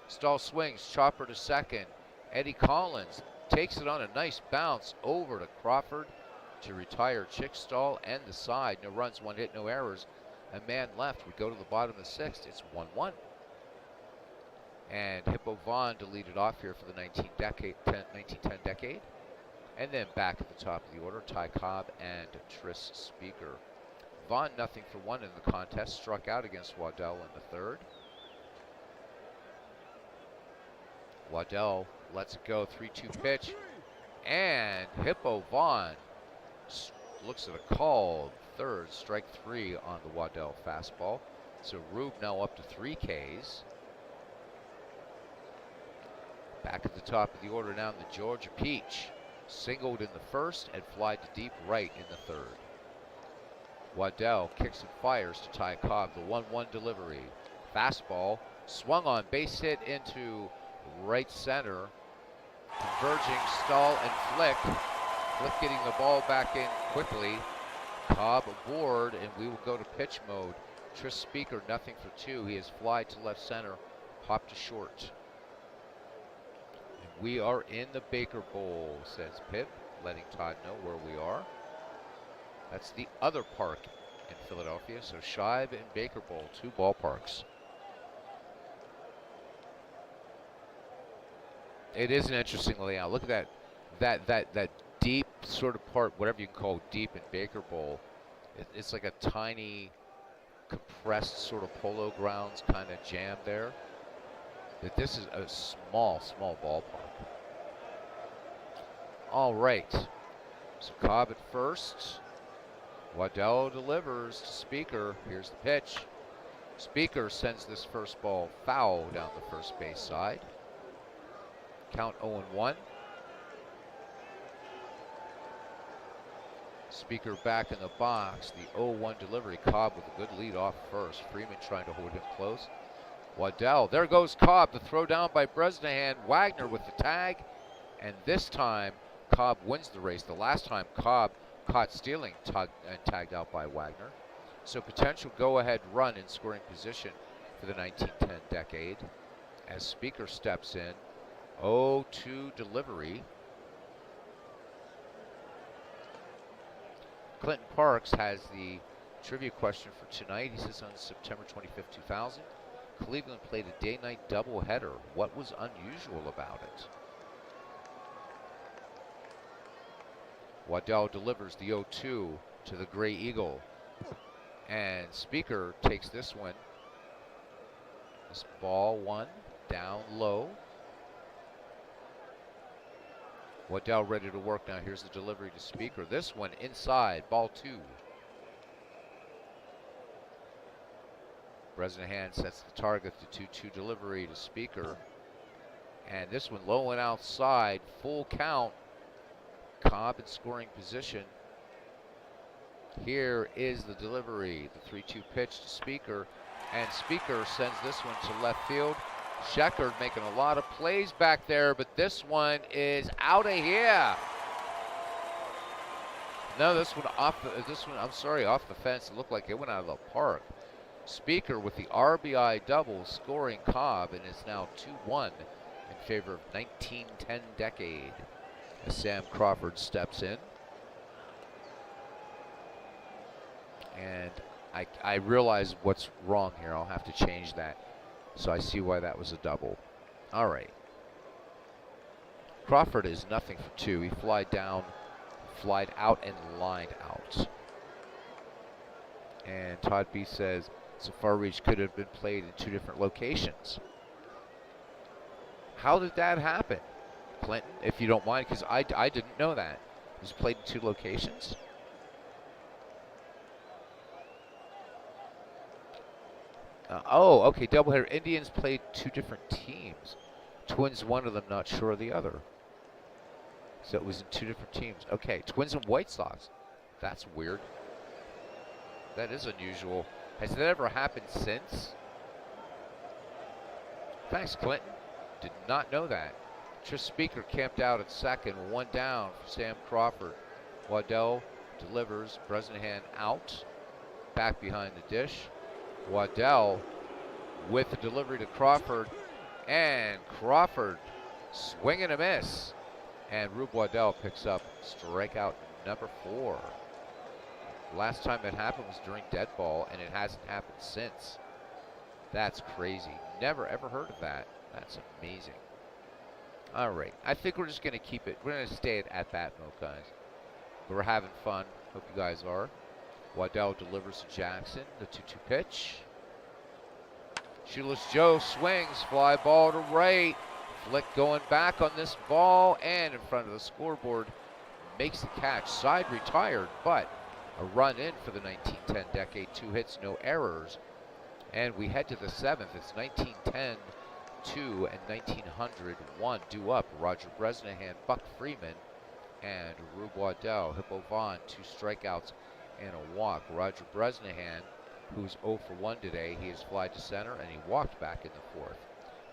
Stahl swings, chopper to second. Eddie Collins takes it on a nice bounce over to Crawford to retire Chick Stahl and the side. No runs, one hit, no errors. A man left. We go to the bottom of the sixth. It's 1-1. And Hippo Vaughn deleted off here for the 1910 decade. And then back at the top of the order, Ty Cobb and Tris Speaker. Vaughn 0-1 in the contest, struck out against Waddell in the third. Waddell lets it go, 3-2 pitch. And Hippo Vaughn looks at a called third, strike three on the Waddell fastball. So Rube now up to 3 Ks. Back at the top of the order now, the Georgia Peach. Singled in the first and flied to deep right in the third. Waddell kicks and fires to Ty Cobb. The 1-1 delivery. Fastball swung on, base hit into right center. Converging Stahl and Flick. Flick getting the ball back in quickly. Cobb aboard, and we will go to pitch mode. Tris Speaker 0-2. He has flied to left center, popped to short. And we are in the Baker Bowl, says Pip, letting Todd know where we are. That's the other park in Philadelphia. So Shibe and Baker Bowl, 2 ballparks. It is an interesting layout. Look at that deep sort of part, whatever you can call deep in Baker Bowl. It's like a tiny, compressed sort of polo grounds kind of jam there. That this is a small ballpark. All right. So Cobb at first. Waddell delivers to Speaker. Here's the pitch. Speaker sends this first ball foul down the first base side. Count 0-1. Speaker back in the box. The 0-1 delivery. Cobb with a good lead off first. Freeman trying to hold him close. Waddell. There goes Cobb. The throw down by Bresnahan. Wagner with the tag. And this time, Cobb wins the race. The last time, Cobb caught stealing and tagged out by Wagner. So potential go-ahead run in scoring position for the 1910 decade as Speaker steps in. 0-2 delivery. Clinton Parks has the trivia question for tonight. He says on September 25th, 2000, Cleveland played a day-night doubleheader. What was unusual about it? Waddell delivers the 0-2 to the Gray Eagle. And Speaker takes this one. This ball one down low. Waddell ready to work now. Here's the delivery to Speaker. This one inside, ball 2. Bresnahan sets the target, the 2-2 delivery to Speaker. And this one low and outside, full count. Cobb in scoring position. Here is the delivery, the 3-2 pitch to Speaker. And Speaker sends this one to left field. Sheckard making a lot of plays back there, but this one is out of here. No, this one off the fence. It looked like it went out of the park. Speaker with the RBI double, scoring Cobb, and it's now 2-1 in favor of 1910 decade as Sam Crawford steps in. And I realize what's wrong here. I'll have to change that. So I see why that was a double. All right. Crawford is nothing for two. He flied out and lined out. And Todd B says, so far reach could have been played in two different locations. How did that happen, Clinton, if you don't mind? Because I didn't know that. It was played in two locations? Oh, okay, doubleheader. Indians played two different teams. Twins, one of them, not sure of the other. So it was in two different teams. Okay, Twins and White Sox. That's weird. That is unusual. Has that ever happened since? Thanks, Clinton. Did not know that. Tris Speaker camped out at second. One down for Sam Crawford. Waddell delivers. Bresnahan out. Back behind the dish. Waddell with the delivery to Crawford. And Crawford swing and a miss. And Rube Waddell picks up strikeout number 4. Last time it happened was during dead ball, and it hasn't happened since. That's crazy. Never ever heard of that. That's amazing. All right, I think we're just going to keep it. We're going to stay at bat mode, guys. We're having fun. Hope you guys are. Waddell delivers to Jackson. The 2-2 pitch. Shoeless Joe swings. Fly ball to right. Flick going back on this ball and in front of the scoreboard. Makes the catch. Side retired, but a run in for the 1910 decade. 2 hits, no errors. And we head to the 7th. It's 1910, 2 and 1900, 1. Due up. Roger Bresnahan, Buck Freeman, and Rube Waddell. Hippo Vaughn, 2 strikeouts and a walk. Roger Bresnahan, who's 0 for 1 today, he has flied to center and he walked back in the 4th.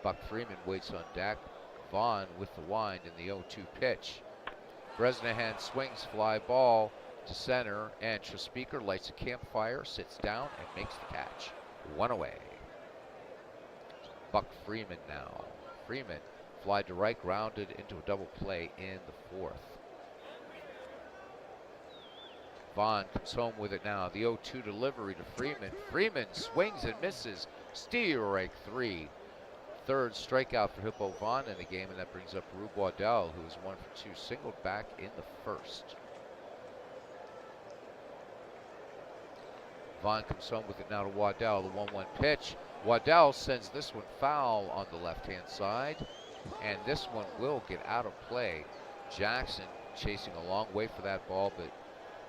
Buck Freeman waits on deck. Vaughn with the wind in the 0-2 pitch. Bresnahan swings, fly ball to center, and Trispeaker lights a campfire, sits down, and makes the catch. 1 away. Buck Freeman now. Freeman fly to right, grounded into a double play in the 4th. Vaughn comes home with it now. The 0-2 delivery to Freeman. Freeman swings and misses. Steal rake 3. 3rd strikeout for Hippo Vaughn in the game, and that brings up Rube Waddell, who is 1 for 2, singled back in the 1st. Vaughn comes home with it now to Waddell, the 1-1 pitch. Waddell sends this one foul on the left-hand side, and this one will get out of play. Jackson chasing a long way for that ball, but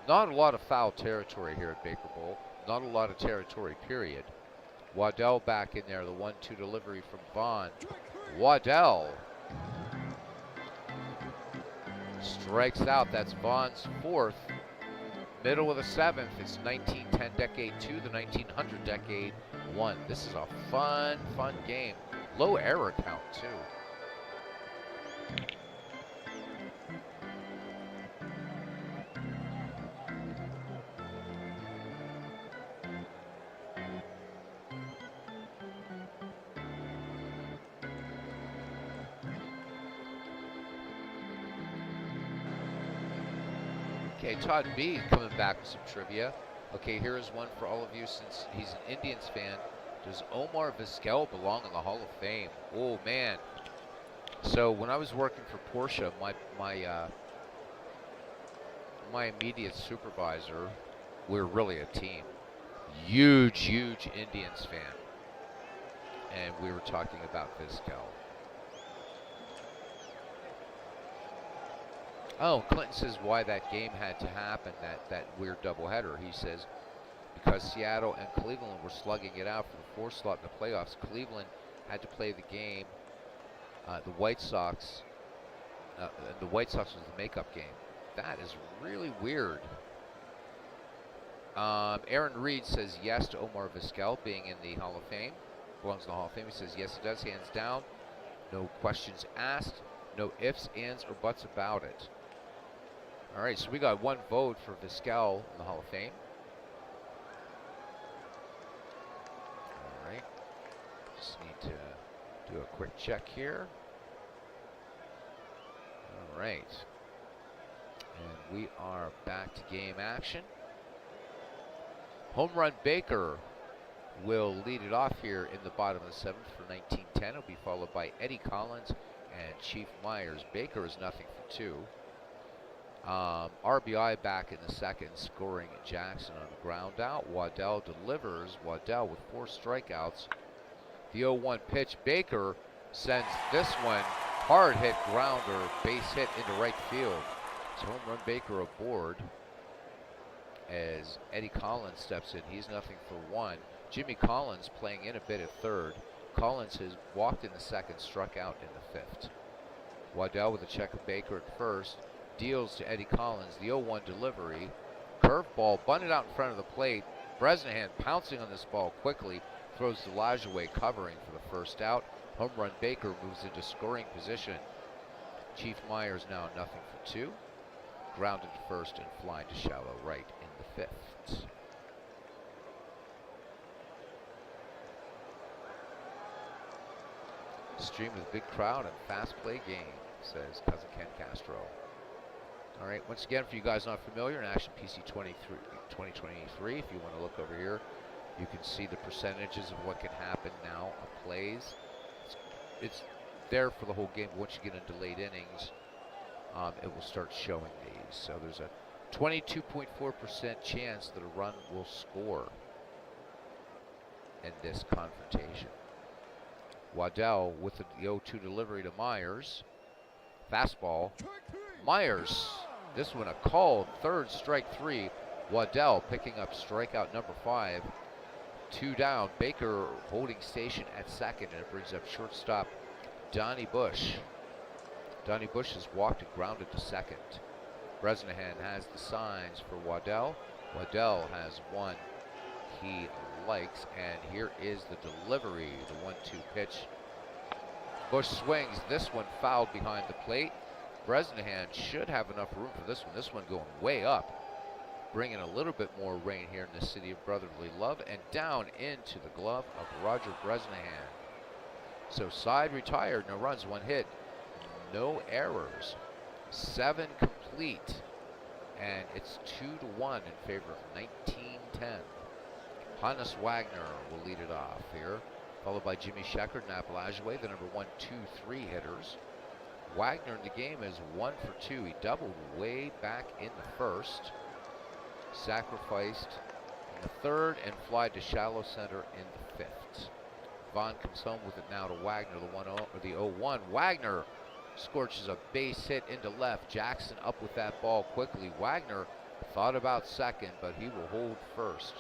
not a lot of foul territory here at Baker Bowl. Not a lot of territory, period. Waddell back in there, the 1-2 delivery from Vaughn. Waddell strikes out. That's Vaughn's 4th. Middle of the 7th. It's 1910 decade 2, the 1900 decade 1. This is a fun game. Low error count, too. Okay, Todd B coming back with some trivia. Okay, here is one for all of you since he's an Indians fan. Does Omar Vizquel belong in the Hall of Fame? Oh, man. So when I was working for Porsche, my immediate supervisor, we're really a team. Huge Indians fan. And we were talking about Vizquel. Oh, Clinton says why that game had to happen, that weird doubleheader. He says because Seattle and Cleveland were slugging it out for the 4th slot in the playoffs. Cleveland had to play the game. The White Sox was the makeup game. That is really weird. Aaron Reed says yes to Omar Vizquel being in the Hall of Fame. Belongs in the Hall of Fame. He says yes, it does, hands down. No questions asked. No ifs, ands, or buts about it. All right, so we got 1 vote for Vizquel in the Hall of Fame. All right, just need to do a quick check here. right. And we are back to game action. Home run Baker will lead it off here in the bottom of the 7th for 1910. It'll be followed by Eddie Collins and Chief Myers. Baker is nothing for 2. RBI back in the 2nd, scoring Jackson on a ground out. Waddell delivers. Waddell with 4 strikeouts. The 0-1 pitch. Baker sends this one. Hard hit grounder, base hit into right field. So home run Baker aboard as Eddie Collins steps in. He's nothing for 1. Jimmy Collins playing in a bit at 3rd. Collins has walked in the 2nd, struck out in the 5th. Waddell with a check of Baker at 1st. Deals to Eddie Collins. The 0-1 delivery. Curveball bunted out in front of the plate. Bresnahan pouncing on this ball quickly. Throws to Lajoie covering for the 1st out. Home run Baker moves into scoring position. Chief Myers now nothing for 2. Grounded to 1st and flying to shallow right in the 5th. Stream with big crowd and fast play game, says Cousin Ken Castro. All right, once again, for you guys not familiar, in Action PC 2023, if you want to look over here, you can see the percentages of what can happen now of plays. It's there for the whole game. Once you get into late innings, it will start showing these. So there's a 22.4% chance that a run will score in this confrontation. Waddell with the 0-2 delivery to Myers. Fastball. Myers, this one a called 3rd, strike 3. Waddell picking up strikeout number 5. 2 down. Baker holding station at 2nd, and it brings up shortstop Donnie Bush. Donnie Bush has walked and grounded to 2nd. Bresnahan has the signs for Waddell. Waddell has one he likes, and here is the delivery, the 1-2 pitch. Bush swings, this one fouled behind the plate. Bresnahan should have enough room for this one. This one going way up, bringing a little bit more rain here in the city of brotherly love, and down into the glove of Roger Bresnahan. So side retired, no runs, 1 hit, no errors, 7 complete, and it's 2-1 in favor of 1910. Hannes Wagner will lead it off here, followed by Jimmy Sheckard and Appalachian, the number 1, 2, 3 hitters. Wagner in the game is 1 for 2. He doubled way back in the 1st, sacrificed in the 3rd, and flied to shallow center in the 5th. Vaughn comes home with it now to Wagner, the 0-1. Wagner scorches a base hit into left. Jackson up with that ball quickly. Wagner thought about 2nd, but he will hold 1st.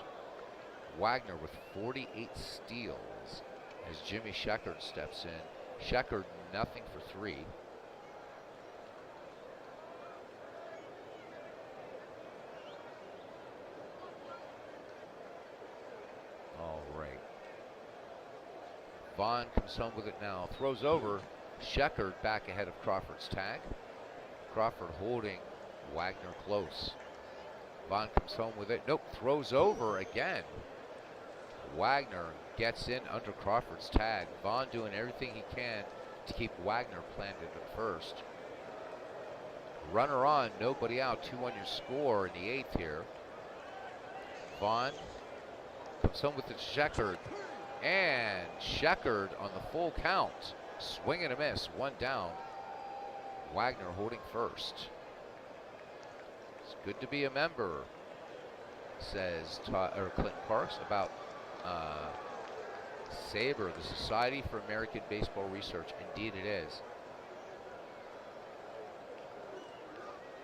Wagner with 48 steals as Jimmy Sheckard steps in. Sheckard nothing for 3. All right. Vaughn comes home with it now. Throws over. Sheckard back ahead of Crawford's tag. Crawford holding Wagner close. Vaughn comes home with it. Nope. Throws over again. Wagner gets in under Crawford's tag. Vaughn doing everything he can to keep Wagner planted at 1st. Runner on, nobody out. 2-1 your score in the 8th here. Vaughn comes home with the Sheckard. And Sheckard on the full count. Swing and a miss. 1 down. Wagner holding 1st. It's good to be a member, says Clinton Parks about SABR, the Society for American Baseball Research. Indeed it is.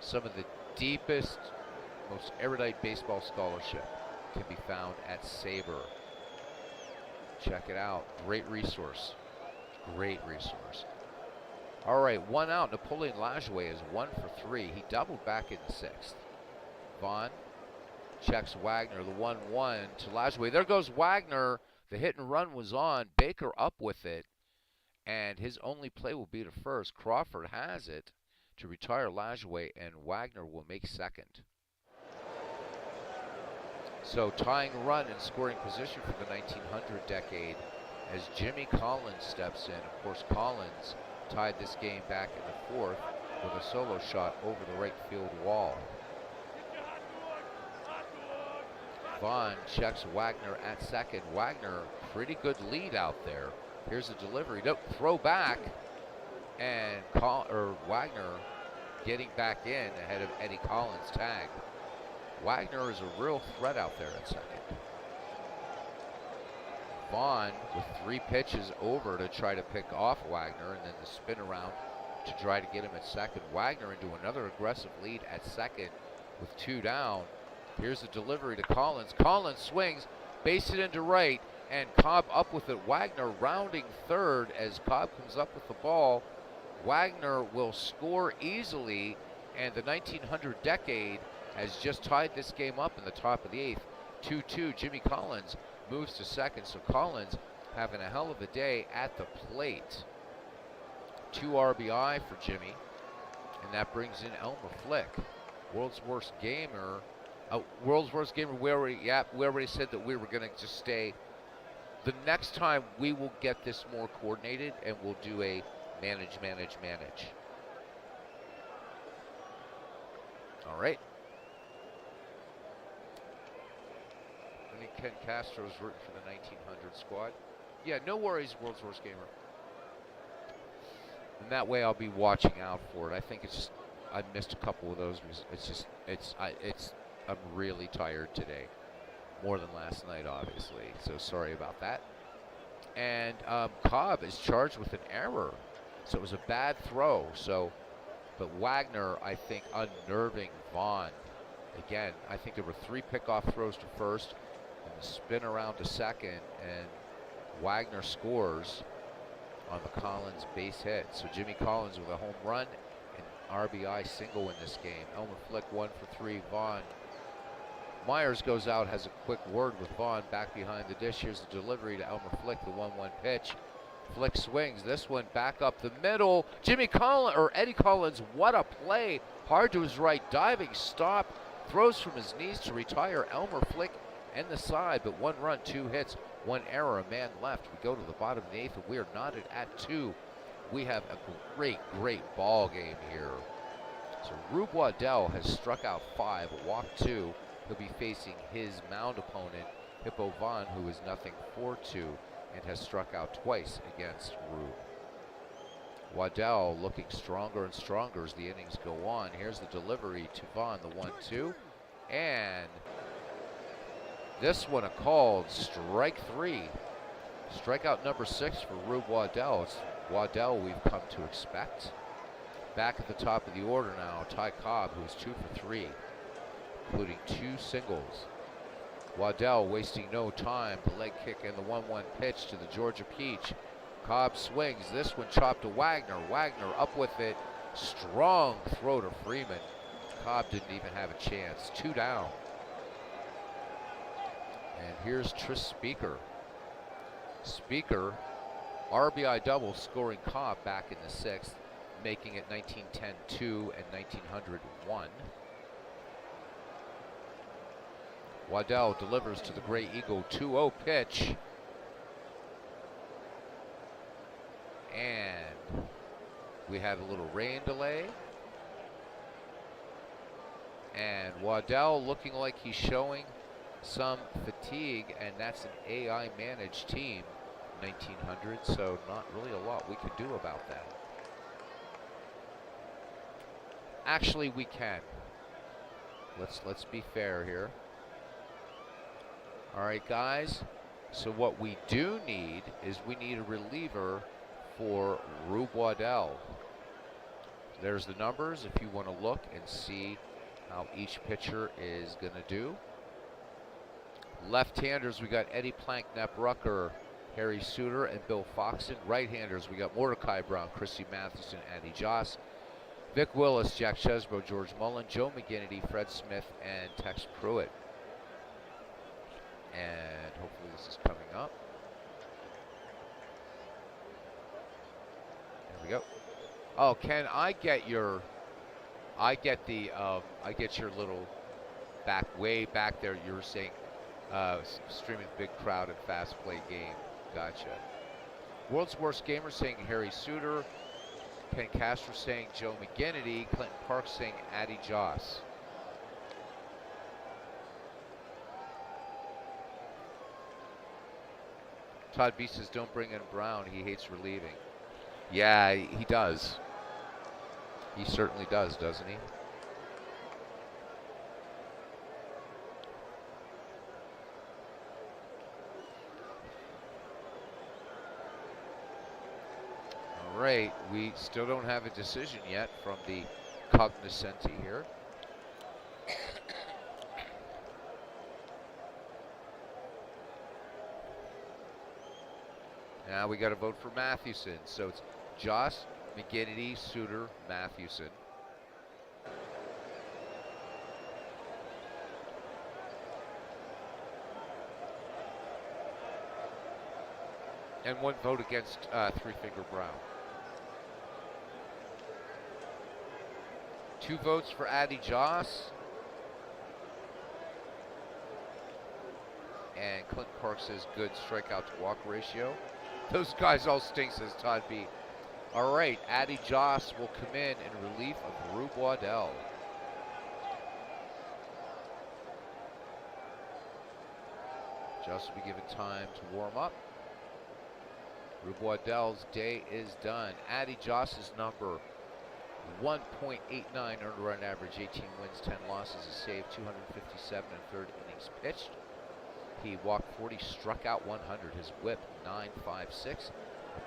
Some of the deepest, most erudite baseball scholarship can be found at SABR. Check it out. Great resource. Great resource. All right, 1 out. Napoleon Lajoie is 1 for 3. He doubled back in the 6th. Vaughn checks Wagner, the 1-1 to Lajoie. There goes Wagner. The hit and run was on. Baker up with it, and his only play will be to 1st. Crawford has it to retire Lajoie, and Wagner will make 2nd. So tying run in scoring position for the 1900 decade as Jimmy Collins steps in. Of course, Collins tied this game back in the 4th with a solo shot over the right field wall. Vaughn checks Wagner at second. Wagner, pretty good lead out there. Here's the delivery. Nope, throw back. And Wagner getting back in ahead of Eddie Collins' tag. Wagner is a real threat out there at second. Vaughn with 3 pitches over to try to pick off Wagner, and then the spin around to try to get him at second. Wagner into another aggressive lead at second with 2 down. Here's the delivery to Collins. Collins swings, base it into right, and Cobb up with it. Wagner rounding third as Cobb comes up with the ball. Wagner will score easily, and the 1900 decade has just tied this game up in the top of the 8th. 2-2. Jimmy Collins moves to second, so Collins having a hell of a day at the plate. 2 RBI for Jimmy, and that brings in Elmer Flick, world's worst gamer. World's worst gamer. We already said that we were going to just stay. The next time we will get this more coordinated, and we'll do a manage. All right. I think Ken Castro's rooting for the 1900 squad. Yeah, no worries, world's worst gamer. And that way I'll be watching out for it. I think it's just, I missed a couple of those. I'm really tired today. More than last night, obviously. So sorry about that. And Cobb is charged with an error. So it was a bad throw. But Wagner, I think, unnerving Vaughn. Again, I think there were 3 pickoff throws to first, and a spin around to second, and Wagner scores on the Collins base hit. So Jimmy Collins with a home run and RBI single in this game. Elmer Flick 1 for 3. Vaughn. Myers goes out, has a quick word with Vaughn back behind the dish. Here's the delivery to Elmer Flick, the 1-1 pitch. Flick swings this one back up the middle. Eddie Collins, what a play. Hard to his right, diving stop, throws from his knees to retire Elmer Flick and the side, but 1 run, 2 hits, 1 error, a man left. We go to the bottom of the 8th, and we are knotted at 2. We have a great ball game here. So Rube Waddell has struck out 5, walked 2. He'll be facing his mound opponent, Hippo Vaughn, who is nothing 4-2 and has struck out twice against Rube. Waddell looking stronger and stronger as the innings go on. Here's the delivery to Vaughn, the 1-2. And this one a called strike 3. Strikeout number 6 for Rube Waddell. It's Waddell we've come to expect. Back at the top of the order now, Ty Cobb, who's 2 for 3. Including 2 singles. Waddell wasting no time. The leg kick and the 1-1 pitch to the Georgia Peach. Cobb swings. This one chopped to Wagner. Wagner up with it. Strong throw to Freeman. Cobb didn't even have a chance. 2 down. And here's Tris Speaker. Speaker, RBI double, scoring Cobb back in the 6th, making it 1910-2 and 1900-1. Waddell delivers to the Gray Eagle, 2-0 pitch. And we have a little rain delay. And Waddell looking like he's showing some fatigue, and that's an AI managed team, 1900, so not really a lot we can do about that. Actually, we can. Let's be fair here. All right, guys, so what we do need is we need a reliever for Rube Waddell. There's the numbers if you want to look and see how each pitcher is going to do. Left-handers, we got Eddie Plank, Knapp Rucker, Harry Suter, and Bill Foxton. Right-handers, we got Mordecai Brown, Christy Matheson, Andy Joss, Vic Willis, Jack Chesbro, George Mullen, Joe McGinnity, Fred Smith, and Tex Pruitt. And hopefully this is coming up. There we go. Oh, Ken, I get your little way back there. You were saying streaming big crowd and fast play game. Gotcha. World's Worst Gamer saying Harry Suter. Ken Castro saying Joe McGinnity. Clinton Park saying Addy Joss. Todd B says don't bring in Brown. He hates relieving. Yeah, he does. He certainly does, doesn't he? All right, we still don't have a decision yet from the cognoscenti here. Now we got to vote for Mathewson. So it's Joss, McGinnity, Suter, Mathewson. And one vote against Three-Finger Brown. 2 votes for Addy Joss. And Clinton Park says good strikeout to walk ratio. Those guys all stink, says Todd B. All right, Addy Joss will come in relief of Rube Waddell. Joss will be given time to warm up. Rube Waddell's day is done. Addy Joss's number 1.89 earned run average, 18 wins, 10 losses, a save, 257 and third innings pitched. He walked 40, struck out 100. His whip 9.56.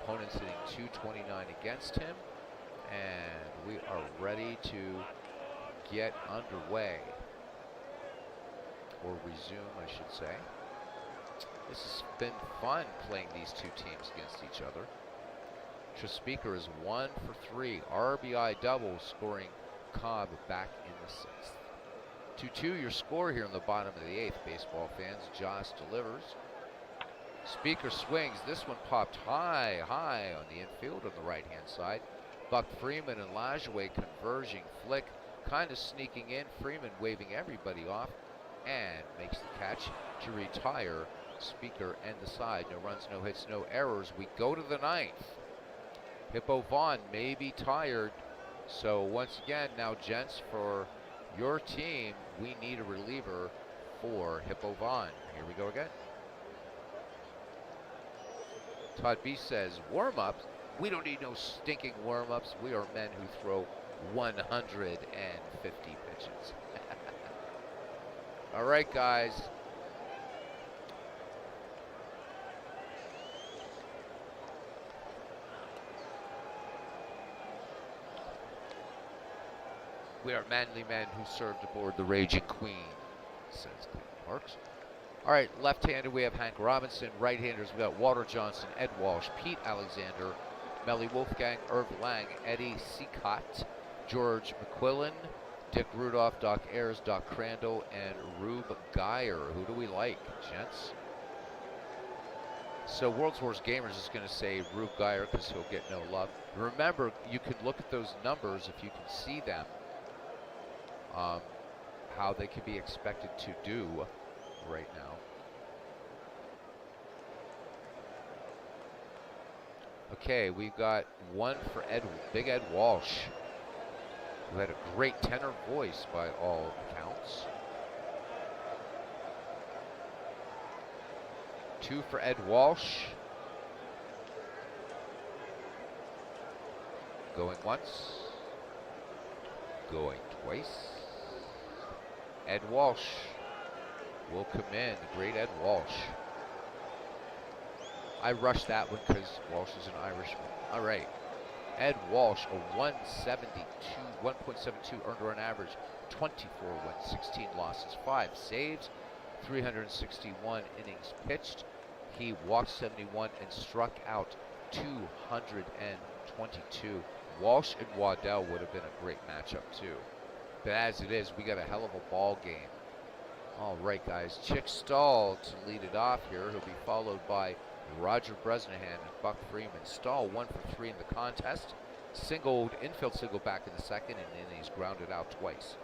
Opponents hitting 229 against him. And we are ready to get underway. Or resume, I should say. This has been fun playing these two teams against each other. Trespeaker is 1 for 3. RBI double, scoring Cobb back in the 6th. 2-2 your score here in the bottom of the 8th, baseball fans. Joss delivers. Speaker swings. This one popped high on the infield on the right-hand side. Buck Freeman and Lajoie converging flick, kind of sneaking in. Freeman waving everybody off and makes the catch to retire Speaker and the side. No runs, no hits, no errors. We go to the 9th. Hippo Vaughn may be tired. So once again, now gents, for your team, we need a reliever for Hippo Vaughn. Here we go again. Todd B says, warm-ups? We don't need no stinking warm-ups. We are men who throw 150 pitches. All right, guys. We are manly men who served aboard the Raging Queen, says Clinton Parks. All right, left-handed we have Hank Robinson. Right-handers we got Walter Johnson, Ed Walsh, Pete Alexander, Melly Wolfgang, Irv Lang, Eddie Seacott, George McQuillan, Dick Rudolph, Doc Ayers, Doc Crandall, and Rube Geyer. Who do we like, gents? So World's Worst Gamers is going to say Rube Geyer because he'll get no love. Remember, you can look at those numbers if you can see them. How they can be expected to do right now. Okay, we've got 1 for Big Ed Walsh, who had a great tenor voice by all accounts. 2 for Ed Walsh. Going once. Going twice. Ed Walsh will come in, the great Ed Walsh. I rushed that one because Walsh is an Irishman. All right, Ed Walsh, a 1.72 earned run average, 24 wins, 16 losses, 5 saves, 361 innings pitched. He walked 71 and struck out 222. Walsh and Waddell would have been a great matchup too. But as it is, we got a hell of a ball game. All right, guys. Chick Stahl to lead it off here. He'll be followed by Roger Bresnahan and Buck Freeman. Stahl 1 for 3 in the contest. Singled, infield single back in the 2nd, and then he's grounded out twice.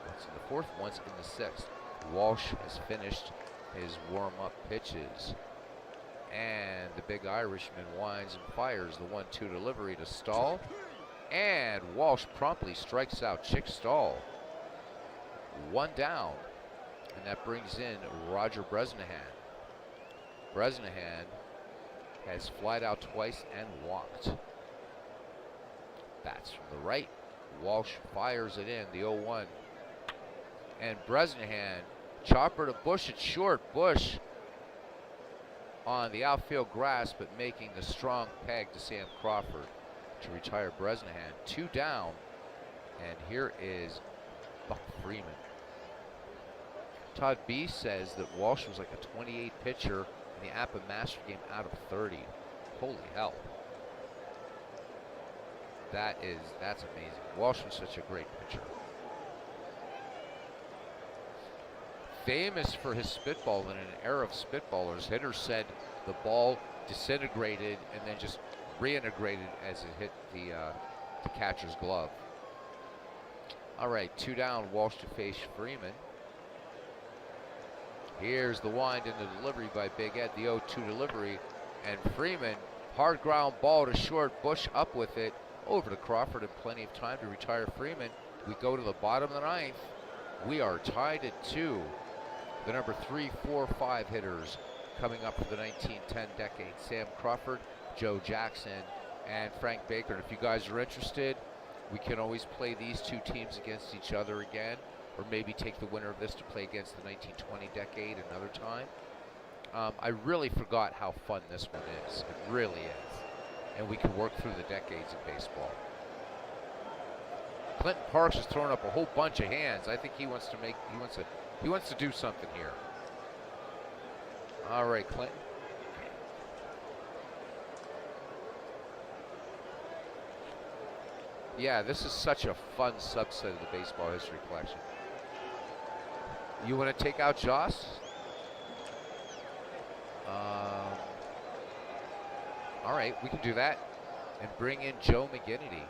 Once in the 4th, once in the 6th. Walsh has finished his warm-up pitches. And the big Irishman winds and fires the 1-2 delivery to Stahl. And Walsh promptly strikes out Chick Stahl. 1 down. And that brings in Roger Bresnahan. Bresnahan has flied out twice and walked. Bats from the right. Walsh fires it in, the 0-1. And Bresnahan, chopper to Bush at short. Bush on the outfield grass, but making the strong peg to Sam Crawford to retire Bresnahan. 2 down. And here is Buck Freeman. Todd B says that Walsh was like a 28 pitcher in the APBA Master game out of 30. Holy hell. That's amazing. Walsh was such a great pitcher. Famous for his spitball in an era of spitballers. Hitters said the ball disintegrated and then just reintegrated as it hit the catcher's glove. All right, 2 down, Walsh to face Freeman. Here's the wind into delivery by Big Ed, the 0-2 delivery. And Freeman, hard ground ball to short. Bush up with it. Over to Crawford and plenty of time to retire Freeman. We go to the bottom of the 9th. We are tied at 2. The number 3, 4, 5 hitters coming up for the 1910 decade. Sam Crawford, Joe Jackson, and Frank Baker. And if you guys are interested, we can always play these 2 teams against each other again, or maybe take the winner of this to play against the 1920 decade another time. I really forgot how fun this one is. It really is. And we can work through the decades of baseball. Clinton Parks is throwing up a whole bunch of hands. I think he wants to do something here. All right, Clinton. Yeah, this is such a fun subset of the baseball history collection. You want to take out Joss? All right, we can do that. And bring in Joe McGinnity.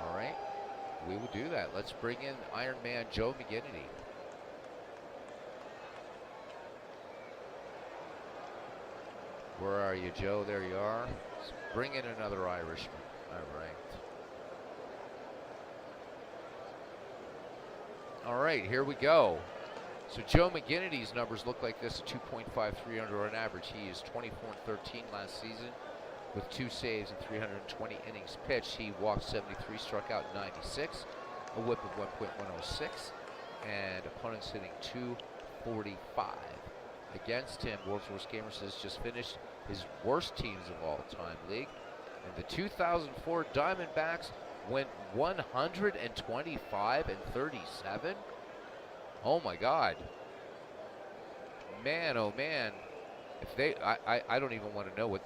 All right, we will do that. Let's bring in Iron Man Joe McGinnity. Where are you, Joe? There you are. Let's bring in another Irishman. All right. All right, here we go. So Joe McGinnity's numbers look like this: a 2.53 under on average. He is 24-13 last season with 2 saves and 320 innings pitched. He walked 73, struck out 96, a whip of 1.106, and opponents hitting 245. Against him, World's Worst Gamer says just finished his worst teams of all time league. And the 2004 Diamondbacks went 125 and 37. Oh my God. Man, oh man. If they, I don't even want to know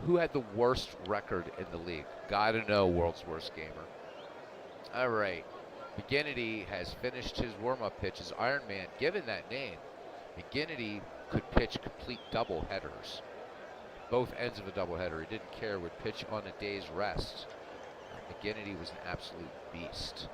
who had the worst record in the league. Gotta know, World's Worst Gamer. All right. McGinnity has finished his warm-up pitch as Iron Man. Given that name, McGinnity could pitch complete double headers. Both ends of a doubleheader. He didn't care, would pitch on a day's rest. McGinnity was an absolute beast.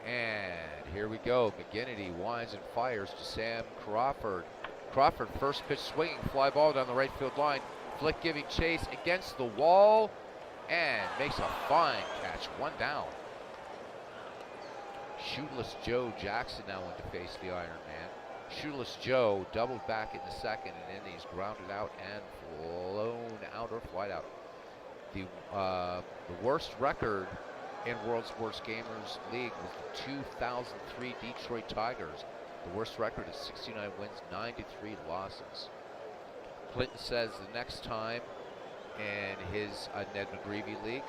And here we go. McGinnity winds and fires to Sam Crawford. Crawford, first pitch swinging, fly ball down the right field line. Flick giving chase against the wall and makes a fine catch. 1 down. Shoeless Joe Jackson now in to face the Iron Man. Shoeless Joe doubled back in the second, and then he's grounded out and flown out or flied out. The worst record in World's Worst Gamers League was the 2003 Detroit Tigers. The worst record is 69 wins, 93 losses. Clinton says the next time in his Ned McGreevy League,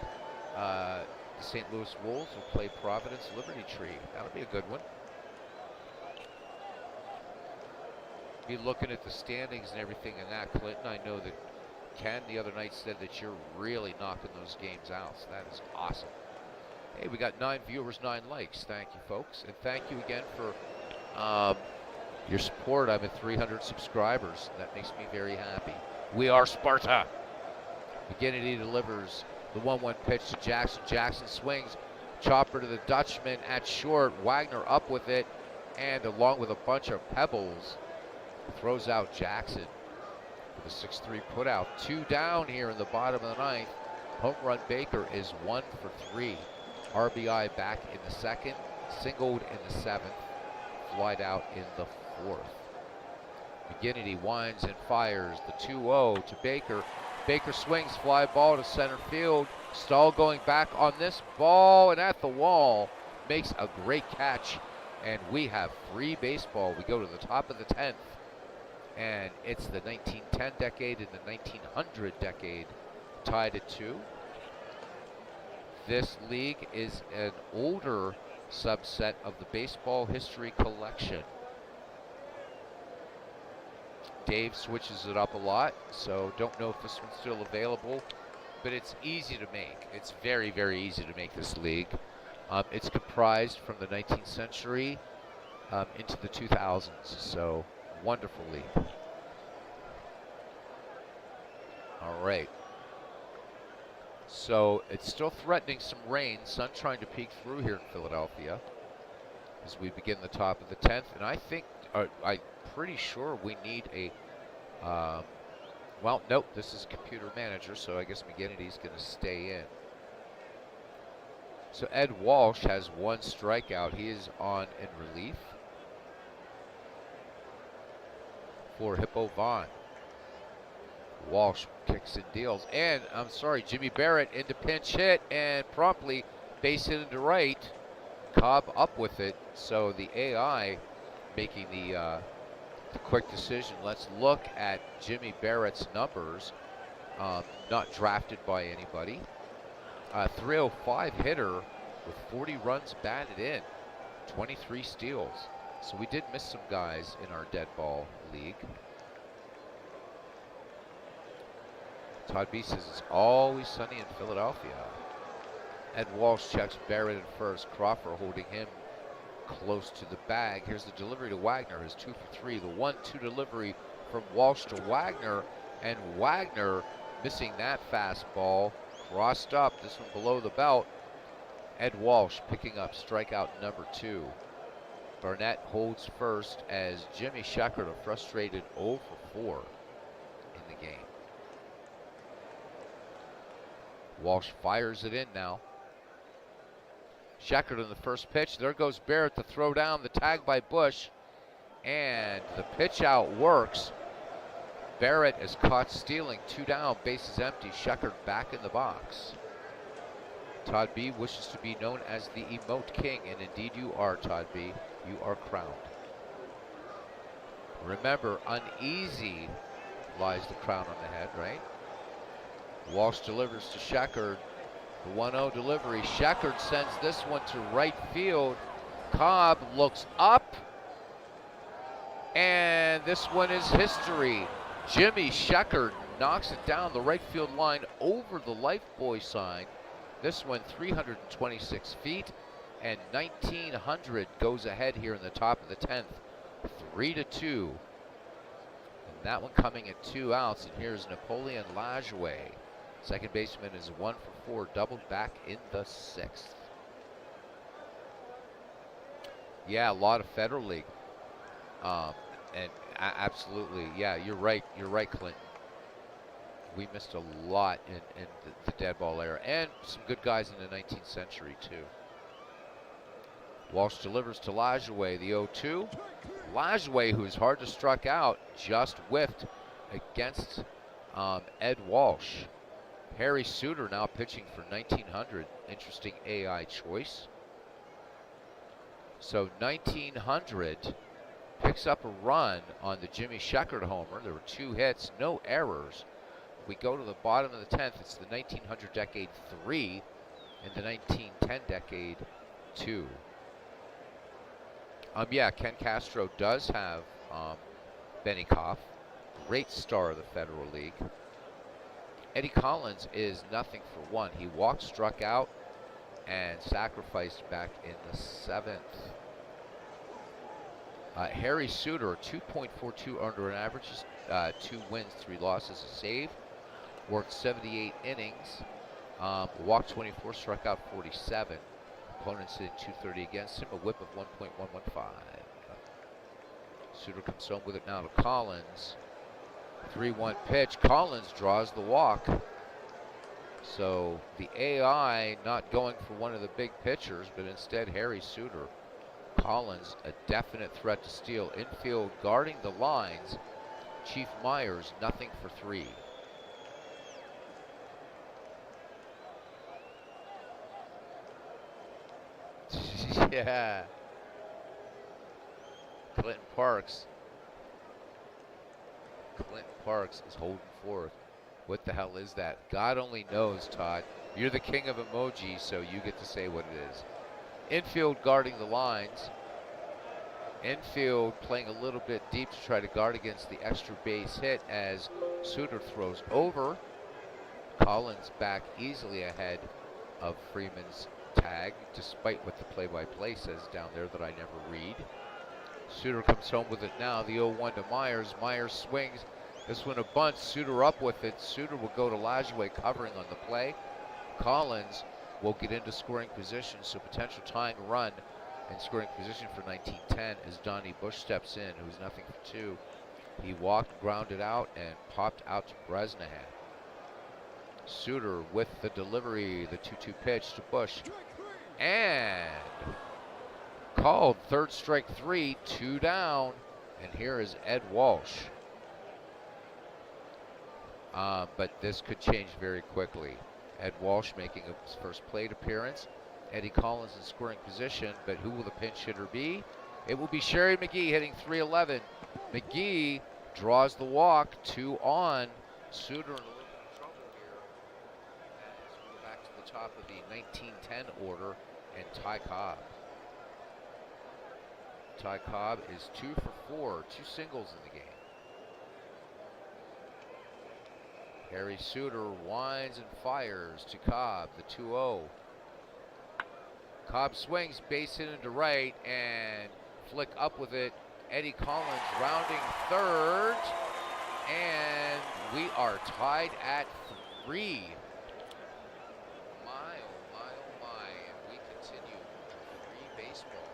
the St. Louis Wolves will play Providence Liberty Tree. That'll be a good one. Be looking at the standings and everything in that, Clinton. I know that Ken the other night said that you're really knocking those games out, so that is awesome. Hey, we got 9 viewers, 9 likes. Thank you, folks. And thank you again for your support. I'm at 300 subscribers. That makes me very happy. We are Sparta. McGinnity delivers the 1-1 pitch to Jackson. Jackson swings. Chopper to the Dutchman at short. Wagner up with it. And along with a bunch of pebbles, throws out Jackson. The 6-3 put out. 2 down here in the bottom of the ninth. Home run Baker is 1 for 3. RBI back in the second, singled in the seventh, flied out in the fourth. McGinnity winds and fires the 2-0 to Baker. Baker swings, fly ball to center field. Stahl going back on this ball and at the wall. Makes a great catch. And we have free baseball. We go to the top of the 10th. And it's the 1910 decade and the 1900 decade tied at 2. This league is an older subset of the baseball history collection. Dave switches it up a lot, so don't know if this one's still available, but it's easy to make. It's very, very easy to make this league. It's comprised from the 19th century into the 2000s, so wonderful league. All right. So it's still threatening some rain. Sun trying to peek through here in Philadelphia as we begin the top of the 10th. And I think, I'm pretty sure we need a, well, nope, this is computer manager, so I guess McGinnity's going to stay in. So Ed Walsh has 1 strikeout. He is on in relief for Hippo Vaughn. Walsh kicks and deals, and I'm sorry, Jimmy Barrett into pinch hit and promptly base hit into right. Cobb up with it, so the AI making the quick decision. Let's look at Jimmy Barrett's numbers. Not drafted by anybody. 305 hitter with 40 runs batted in, 23 steals. So we did miss some guys in our dead ball league. Todd B says it's always sunny in Philadelphia. Ed Walsh checks Barrett at first. Crawford holding him close to the bag. Here's the delivery to Wagner. His 2 for 3. The 1-2 delivery from Walsh to Wagner. And Wagner missing that fastball. Crossed up. This one below the belt. Ed Walsh picking up strikeout number 2. Barnett holds first as Jimmy Sheckard, a frustrated 0 for 4 in the game. Walsh fires it in now. Sheckard on the first pitch. There goes Barrett to throw down. The tag by Bush. And the pitch out works. Barrett is caught stealing. 2 down. Bases empty. Sheckard back in the box. Todd B wishes to be known as the Emote King. And indeed you are, Todd B. You are crowned. Remember, uneasy lies the crown on the head, right? Walsh delivers to Sheckard. The 1-0 delivery. Sheckard sends this one to right field. Cobb looks up. And this one is history. Jimmy Sheckard knocks it down the right field line over the Lifebuoy sign. This one 326 feet. And 1900 goes ahead here in the top of the 10th. 3-2. And that one coming at 2 outs. And here's Napoleon Lajoie. Second baseman is 1 for 4, doubled back in the 6th. Yeah, a lot of Federal League. And absolutely, yeah, you're right, Clinton. We missed a lot in the dead ball era, and some good guys in the 19th century, too. Walsh delivers to Lajoie, the 0-2. Lajoie, who's hard to struck out, just whiffed against Ed Walsh. Harry Suter now pitching for 1900. Interesting AI choice. So 1900 picks up a run on the Jimmy Sheckard homer. There were 2 hits, no errors. We go to the bottom of the 10th. It's the 1900 decade 3 and the 1910 decade 2. Yeah, Ken Castro does have Benny Koff, great star of the Federal League. Eddie Collins is nothing for 1. He walked, struck out, and sacrificed back in the 7th. Harry Suter, 2.42 under an average, 2 wins, 3 losses, a save. Worked 78 innings, walked 24, struck out 47. Opponents hit 230 against him, a whip of 1.115. Suter comes home with it now to Collins, 3-1 pitch. Collins draws the walk. So the AI not going for one of the big pitchers, but instead Harry Suter. Collins, a definite threat to steal. Infield guarding the lines. Chief Myers, nothing for 3. Yeah. Clinton Parks is holding forth. What the hell is that? God only knows, Todd. You're the king of emoji, so you get to say what it is. Infield guarding the lines. Infield playing a little bit deep to try to guard against the extra base hit as Suter throws over. Collins back easily ahead of Freeman's tag, despite what the play-by-play says down there that I never read. Suter comes home with it now. The 0-1 to Myers. Myers swings. This one a bunt. Suter up with it. Suter will go to Lajoie covering on the play. Collins will get into scoring position, so potential tying run in scoring position for 1910 as Donnie Bush steps in, who's nothing for 2. He walked, grounded out, and popped out to Bresnahan. Suter with the delivery, the 2-2 pitch to Bush. And called. Third strike 3, 2 down. And here is Ed Walsh. But this could change very quickly. Ed Walsh making his first plate appearance. Eddie Collins in scoring position, but who will the pinch hitter be? It will be Sherry McGee hitting .311. McGee draws the walk, 2 on. Suter in a little bit of trouble here as we go back to the top of the 1910 order, and Ty Cobb. Ty Cobb is 2 for 4, 2 singles in the game. Harry Suter winds and fires to Cobb, the 2-0. Cobb swings, base hit into right, and flick up with it. Eddie Collins rounding third, and we are tied at 3. My, oh my, oh my, and we continue 3 baseball.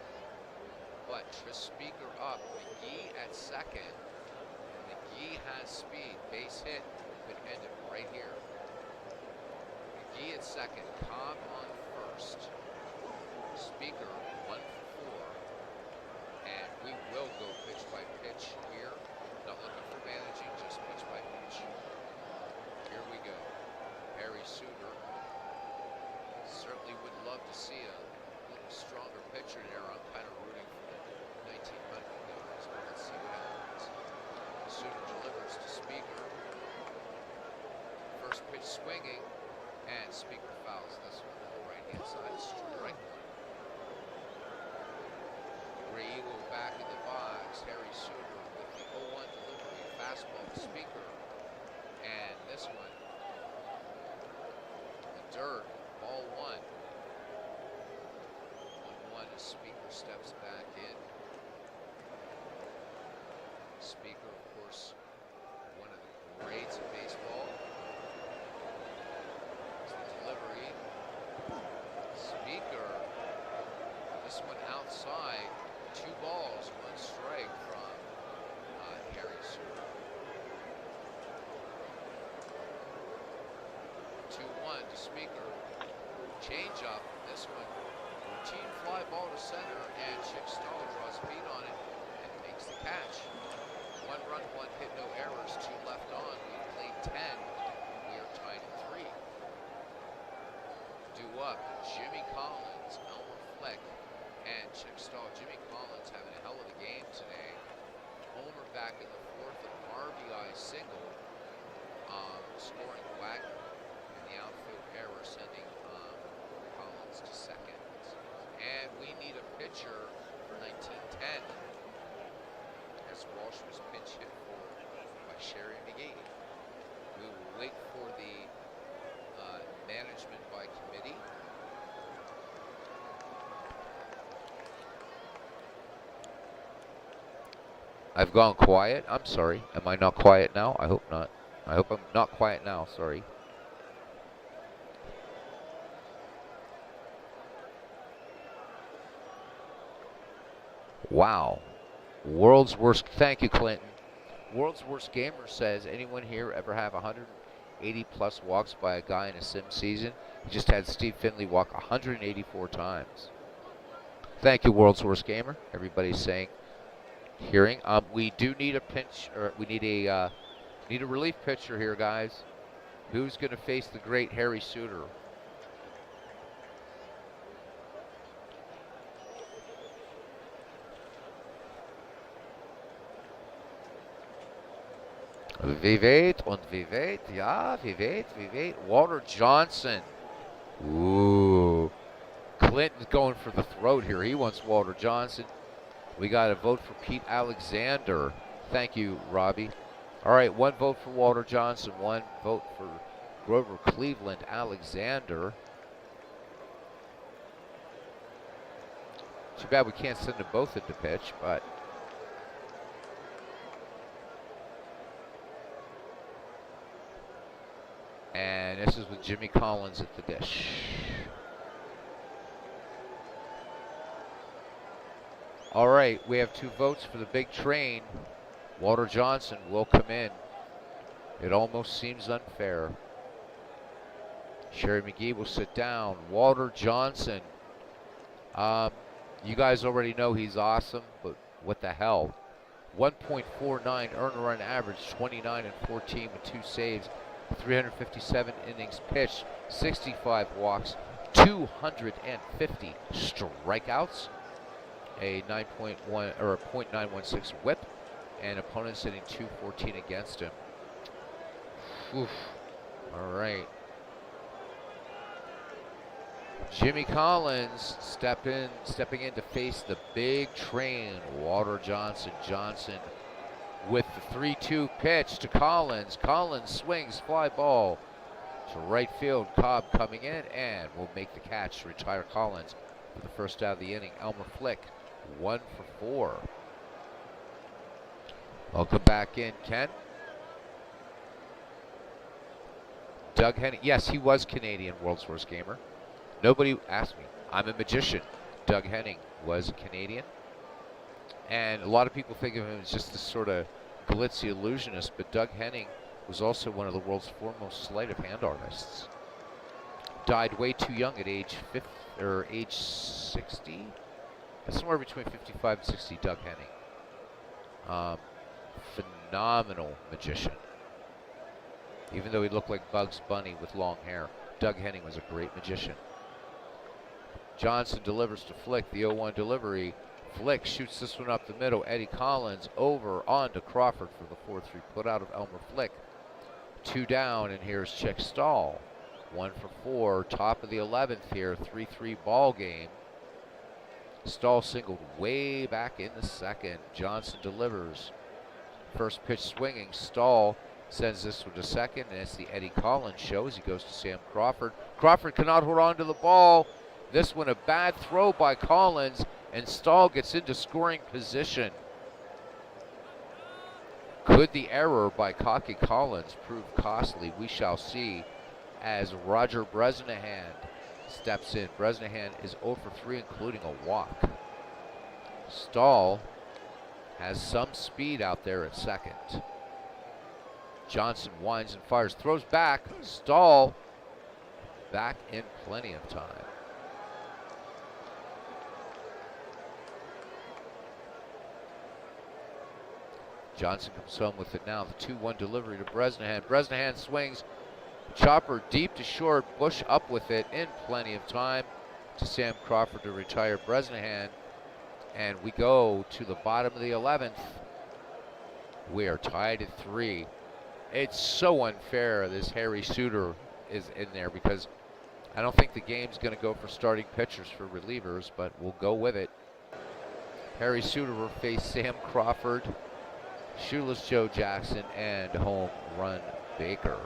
But Tris Speaker up, McGee at second. McGee has speed, base hit, could end it right here. McGee at second, Cobb on first. Speaker 1 for 4, and we will go pitch by pitch here. Not looking for managing, just pitch by pitch. Here we go. Harry Suter. Certainly would love to see a little stronger pitcher there. I'm kind of rooting for the 1900 guys, but let's see what happens. Suter delivers to Speaker. First pitch swinging, and Speaker fouls this one on the right-hand side. Strike 1. Gray Eagle back in the box. Harry Suter with the 0-1 delivery. Fastball to Speaker. And this one, the dirt, ball 1. 1-1 as Speaker steps back in. Speaker, of course, one of the greats of baseball. It's the delivery. Speaker, this one outside. 2 balls, 1 strike from Harry Suter. 2-1 to Speaker. Change up. This one, routine fly ball to center, and Chick Stahl draws feet on it and makes the catch. 1 run, 1 hit, no errors, 2 left on. We've played 10. We are tied at 3. Due up, Jimmy Collins, Elmer Fleck, and Chick Stahl. Jimmy Collins having a hell of a game today. Homer back in the 4th, an RBI single, scoring Wagner, and the outfield error sending Collins to second. And we need a pitcher for 1910 as Walsh was pinch hit for by Sherry McGee. We will wait for the management by committee. I've gone quiet. I'm sorry. Am I not quiet now? I hope not. I hope I'm not quiet now. Sorry. Wow. World's worst. Thank you, Clinton. World's Worst Gamer says, anyone here ever have 180 plus walks by a guy in a sim season? He just had Steve Finley walk 184 times. Thank you, World's Worst Gamer. Everybody's saying, hearing. We do need a pinch, or we need a relief pitcher here, guys. Who's going to face the great Harry Suter? Vivet und Vivet, ja, Vivet. Walter Johnson. Ooh. Clinton's going for the throat here. He wants Walter Johnson. We got a vote for Pete Alexander. Thank you, Robbie. All right, 1 vote for Walter Johnson, 1 vote for Grover Cleveland Alexander. Too bad we can't send them both into pitch, but and this is with Jimmy Collins at the dish. All right, we have 2 votes for the big train. Walter Johnson will come in. It almost seems unfair. Sherry McGee will sit down. Walter Johnson. You guys already know he's awesome, but what the hell? 1.49 earned run average, 29 and 14 with 2 saves, 357 innings pitched, 65 walks, 250 strikeouts, a 9.1 or a .916 WHIP, and opponents hitting .214 against him. Oof. All right. Jimmy Collins stepping in to face the big train. Walter Johnson. Johnson with the 3-2 pitch to Collins. Collins swings, fly ball to right field. Cobb coming in and will make the catch to retire Collins for the first out of the inning. Elmer Flick, 1 for 4. Welcome back in, Ken. Doug Henning. Yes, he was Canadian, World's Worst Gamer. Nobody asked me. I'm a magician. Doug Henning was Canadian. And a lot of people think of him as just this sort of glitzy illusionist, but Doug Henning was also one of the world's foremost sleight of hand artists. Died way too young at age 60. Somewhere between 55 and 60, Doug Henning. Phenomenal magician. Even though he looked like Bugs Bunny with long hair, Doug Henning was a great magician. Johnson delivers to Flick, the 0-1 delivery. Flick shoots this one up the middle. Eddie Collins over on to Crawford for the 4-3 put out of Elmer Flick. 2 down, and here's Chick Stahl. 1 for 4, top of the 11th here, 3-3 ball game. Stahl singled way back in the second. Johnson delivers. First pitch swinging. Stahl sends this one to second, and it's the Eddie Collins show as he goes to Sam Crawford. Crawford cannot hold on to the ball. This one a bad throw by Collins, and Stahl gets into scoring position. Could the error by cocky Collins prove costly? We shall see as Roger Bresnahan steps in. Bresnahan is 0 for 3, including a walk. Stahl has some speed out there at second. Johnson winds and fires, throws back. Stahl back in plenty of time. Johnson comes home with it now. The 2-1 delivery to Bresnahan. Bresnahan swings. Chopper deep to short. Bush up with it in plenty of time to Sam Crawford to retire Bresnahan. And we go to the bottom of the 11th. We are tied at 3. It's so unfair this Harry Suter is in there because I don't think the game's going to go for starting pitchers for relievers, but we'll go with it. Harry Suter will face Sam Crawford, Shoeless Joe Jackson, and Home Run Baker.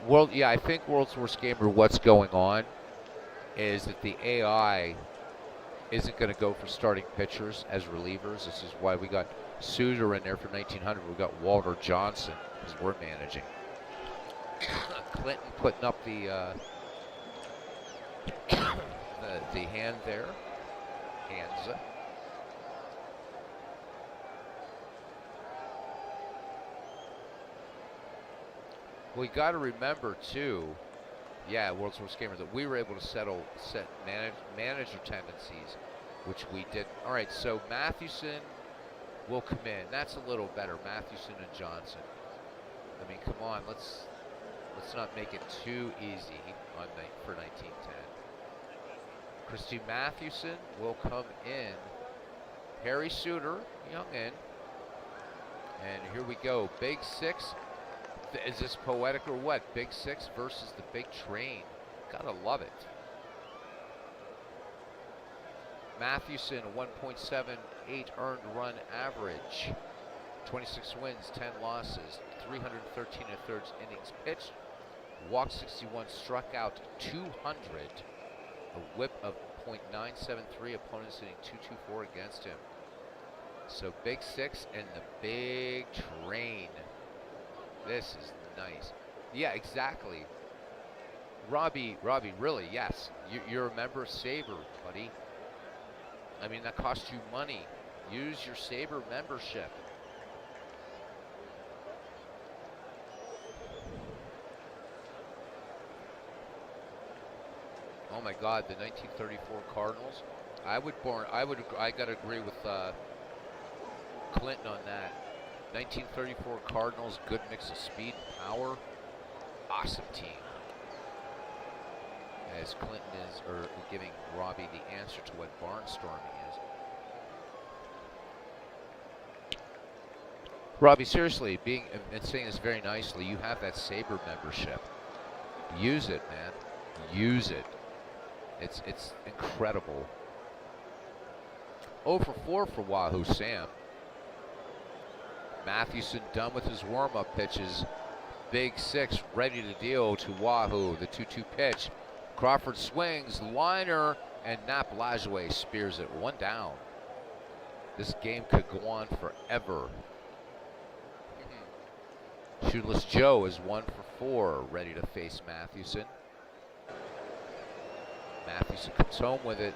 I think World's Worst Gamer, what's going on is that the AI isn't going to go for starting pitchers as relievers. This is why we got Suter in there for 1900. We got Walter Johnson because we're managing. Clinton putting up the hand there. Hands up. Well, you got to remember too, yeah, World's Worst Gamers, that we were able to set manager tendencies, which we did. All right, so Mathewson will come in. That's a little better. Mathewson and Johnson. I mean, come on, let's not make it too easy for 1910. Christy Mathewson will come in. Harry Suter, young in. And here we go. Big Six. Is this poetic or what? Big Six versus the Big Train. Gotta love it. Mathewson, 1.78 earned run average. 26 wins, 10 losses, 313 1/3 innings pitched. Walked 61, struck out 200. A whip of .973, opponents hitting .224 against him. So Big Six and the Big Train. This is nice. Yeah, exactly. Robbie, really, yes. You're a member of Sabre, buddy. I mean, that costs you money. Use your Sabre membership. Oh my God, the 1934 Cardinals. I gotta agree with Clinton on that. 1934 Cardinals, good mix of speed and power. Awesome team. As Clinton is giving Robbie the answer to what barnstorming is. Robbie, seriously, and saying this very nicely, you have that Sabre membership. Use it, man. Use it. It's incredible. 0 for 4 for Wahoo Sam. Mathewson done with his warm-up pitches. Big Six ready to deal to Wahoo. The 2-2 pitch. Crawford swings, liner, and Nap Lajoie spears it. 1 down. This game could go on forever. Shoeless Joe is 1 for 4, ready to face Mathewson. Mathewson comes home with it.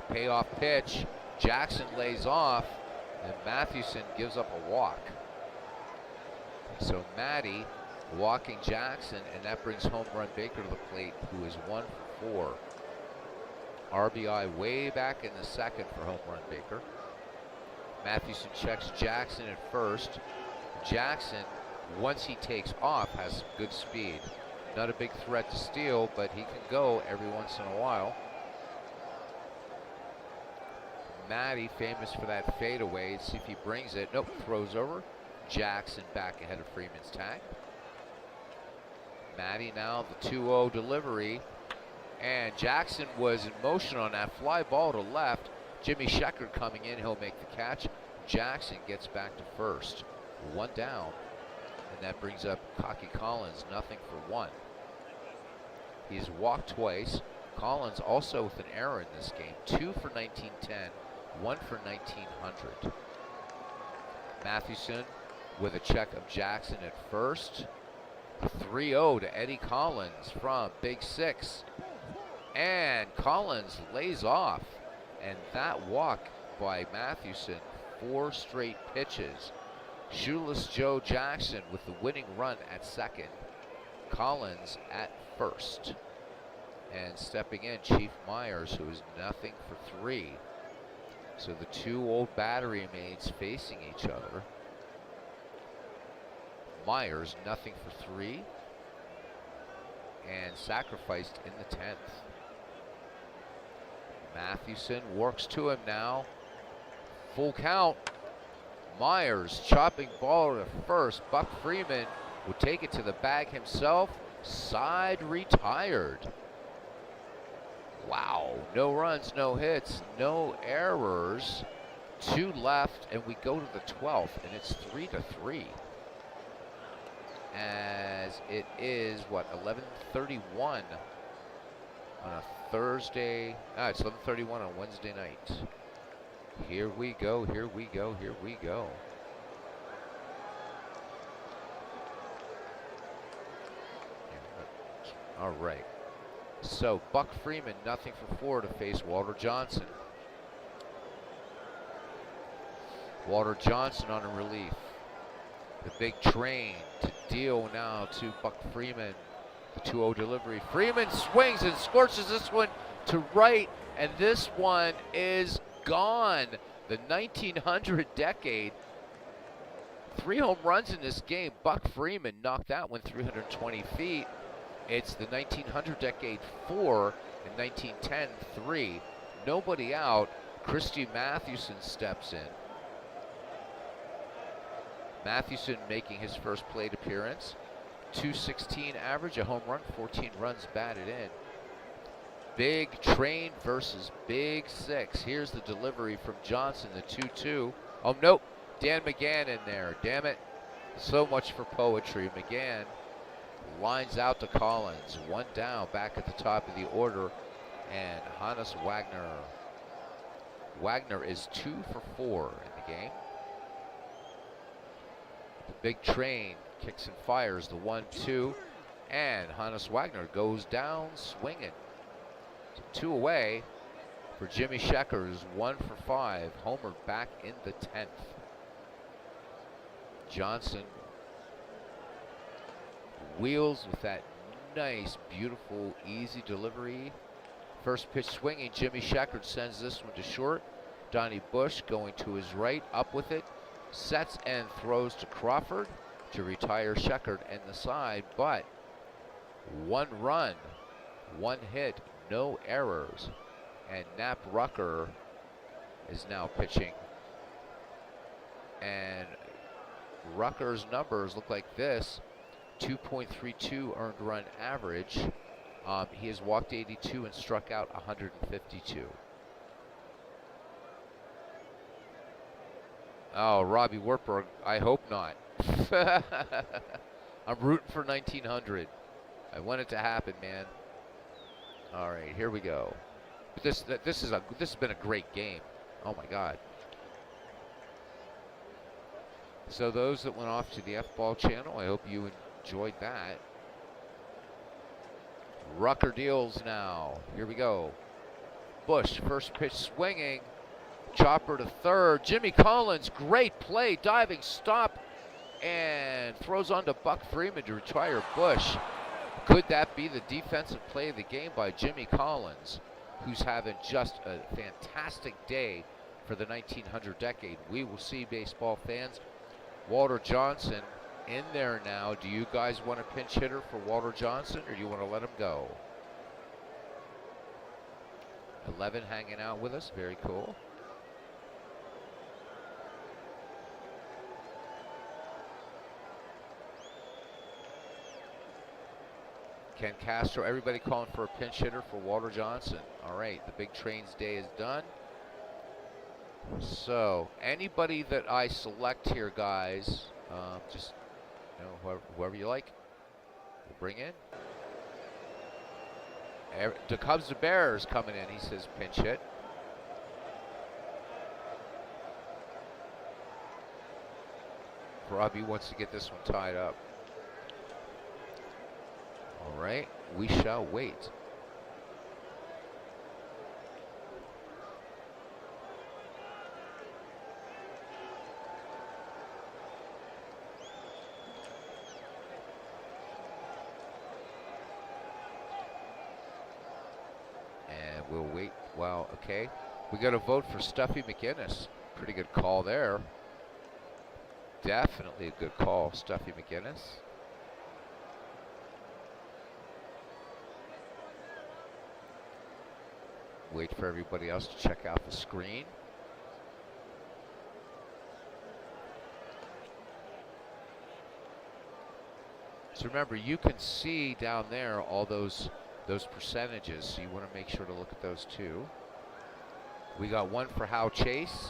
Payoff pitch. Jackson lays off, and Mathewson gives up a walk. So Matty walking Jackson, and that brings home run Baker to the plate, who is 1 for 4. RBI way back in the second for home run Baker. Mathewson checks Jackson at first. Jackson, once he takes off, has good speed. Not a big threat to steal, but he can go every once in a while. Matty, famous for that fadeaway. Let's see if he brings it. Nope, throws over. Jackson back ahead of Freeman's tag. Matty now the 2-0 delivery. And Jackson was in motion on that fly ball to left. Jimmy Sheckard coming in. He'll make the catch. Jackson gets back to first. 1 down. And that brings up Cocky Collins, nothing for 1. He's walked twice. Collins also with an error in this game. 2 for 1910, 1 for 1900. Mathewson with a check of Jackson at first. 3-0 to Eddie Collins from Big Six. And Collins lays off. And that walk by Mathewson, 4 straight pitches. Shoeless Joe Jackson with the winning run at second. Collins at first. And stepping in, Chief Myers, who is nothing for 3. So the 2 old battery mates facing each other. Myers, nothing for 3. And sacrificed in the 10th. Mathewson works to him now. Full count. Myers chopping ball to first. Buck Freeman will take it to the bag himself. Side retired. Wow, no runs, no hits, no errors. 2 left, and we go to the 12th, and it's 3-3. As it is, what, 11:31 on a Thursday. It's 11:31 on Wednesday night. Here we go, here we go, here we go. All right. So Buck Freeman, nothing for 4 to face Walter Johnson. Walter Johnson on a relief. The Big Train to deal now to Buck Freeman. The 2-0 delivery. Freeman swings and scorches this one to right, and this one is gone. The 1900 decade. 3 home runs in this game. Buck Freeman knocked that one 320 feet. It's the 1900 decade 4 and 1910 3. Nobody out. Christy Mathewson steps in. Mathewson making his first plate appearance. 216 average, a home run, 14 runs batted in. Big Train versus Big Six. Here's the delivery from Johnson, the 2-2. Oh, nope. Dan McGann in there. Damn it. So much for poetry. McGann lines out to Collins. One down, back at the top of the order. And Hannes Wagner. Wagner is 2 for 4 in the game. The Big Train kicks and fires the 1-2. And Hannes Wagner goes down swinging. 2 away for Jimmy Schecker, who's 1 for 5. Homer back in the 10th. Johnson wheels with that nice, beautiful, easy delivery. First pitch swinging, Jimmy Schecker sends this one to short. Donnie Bush going to his right, up with it. Sets and throws to Crawford to retire Schecker and the side, but 1 run, 1 hit, no errors. And Knapp Rucker is now pitching. And Rucker's numbers look like this. 2.32 earned run average. He has walked 82 and struck out 152. Oh, Robbie Wartburg, I hope not. I'm rooting for 1900. I want it to happen, man. All right, here we go. But this has been a great game. Oh my God. So those that went off to the F-Ball channel, I hope you enjoyed that. Rucker deals now. Here we go. Bush, first pitch swinging. Chopper to third. Jimmy Collins, great play, diving stop, and throws on to Buck Freeman to retire Bush. Could that be the defensive play of the game by Jimmy Collins, who's having just a fantastic day for the 1900 decade? We will see, baseball fans. Walter Johnson in there now. Do you guys want a pinch hitter for Walter Johnson, or do you want to let him go? 11 hanging out with us. Very cool. Ken Castro, everybody calling for a pinch hitter for Walter Johnson. All right, the Big Train's day is done. So, anybody that I select here, guys, just whoever you like, we'll bring in. The Cubs to Bears coming in, he says pinch hit. Robbie wants to get this one tied up. All right, we shall wait. And we'll wait. Wow, okay. We got to vote for Stuffy McGinnis. Pretty good call there. Definitely a good call, Stuffy McGinnis. Wait for everybody else to check out the screen. So remember, you can see down there all those percentages, so you want to make sure to look at those too. We got one for Hal Chase.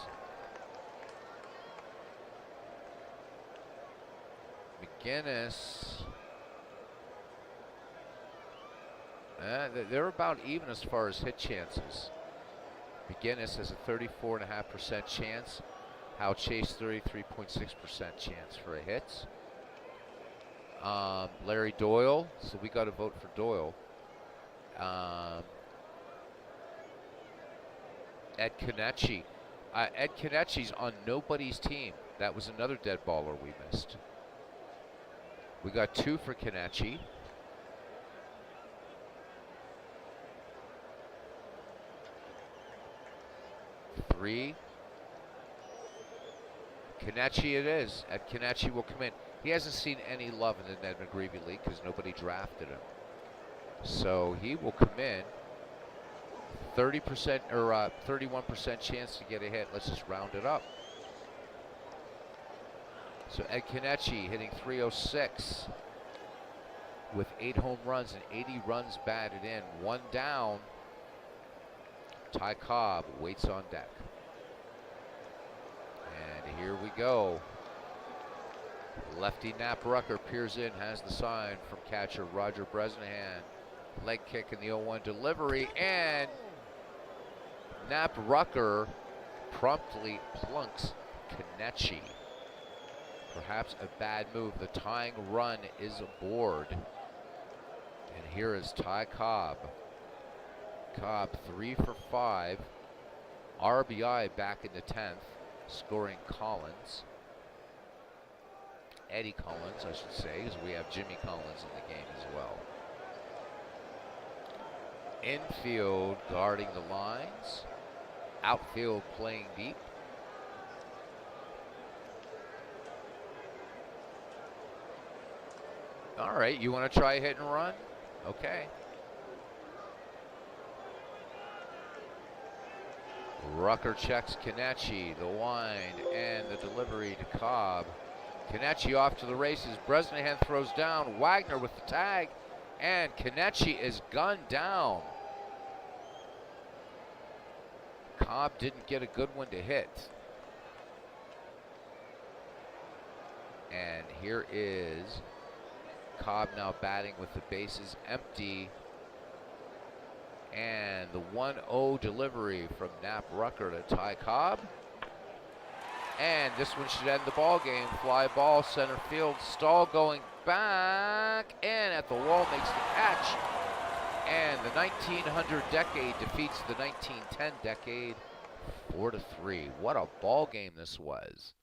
McGinnis. They're about even as far as hit chances. McGinnis has a 34.5% chance. Hal Chase 33.6% chance for a hit. Larry Doyle, so we got to vote for Doyle. Ed Kenichi. Ed Kenichi's on nobody's team. That was another dead baller we missed. We got 2 for Kenichi. Three. Kenichi it is. And Kenichi will come in. He hasn't seen any love in the Ned McGreevy League because nobody drafted him. So he will come in. 30% or 31% chance to get a hit. Let's just round it up. So Ed Kenichi hitting .306 with 8 home runs and 80 runs batted in. 1 down. Ty Cobb waits on deck. And here we go. Lefty Nap Rucker peers in, has the sign from catcher Roger Bresnahan. Leg kick in the 0-1 delivery, and Nap Rucker promptly plunks Kenichi. Perhaps a bad move. The tying run is aboard. And here is Ty Cobb. Cobb 3 for 5. RBI back in the 10th, scoring Collins. Eddie Collins, I should say, because we have Jimmy Collins in the game as well. Infield guarding the lines. Outfield playing deep. All right, you want to try a hit and run? Okay. Rucker checks Kenichi, the wind, and the delivery to Cobb. Kenichi off to the races. Bresnahan throws down. Wagner with the tag, and Kenichi is gunned down. Cobb didn't get a good one to hit. And here is Cobb now batting with the bases empty. And the 1-0 delivery from Nap Rucker to Ty Cobb. And this one should end the ball game. Fly ball, center field. Stahl going back, and at the wall makes the catch. And the 1900 decade defeats the 1910 decade 4-3. What a ball game this was.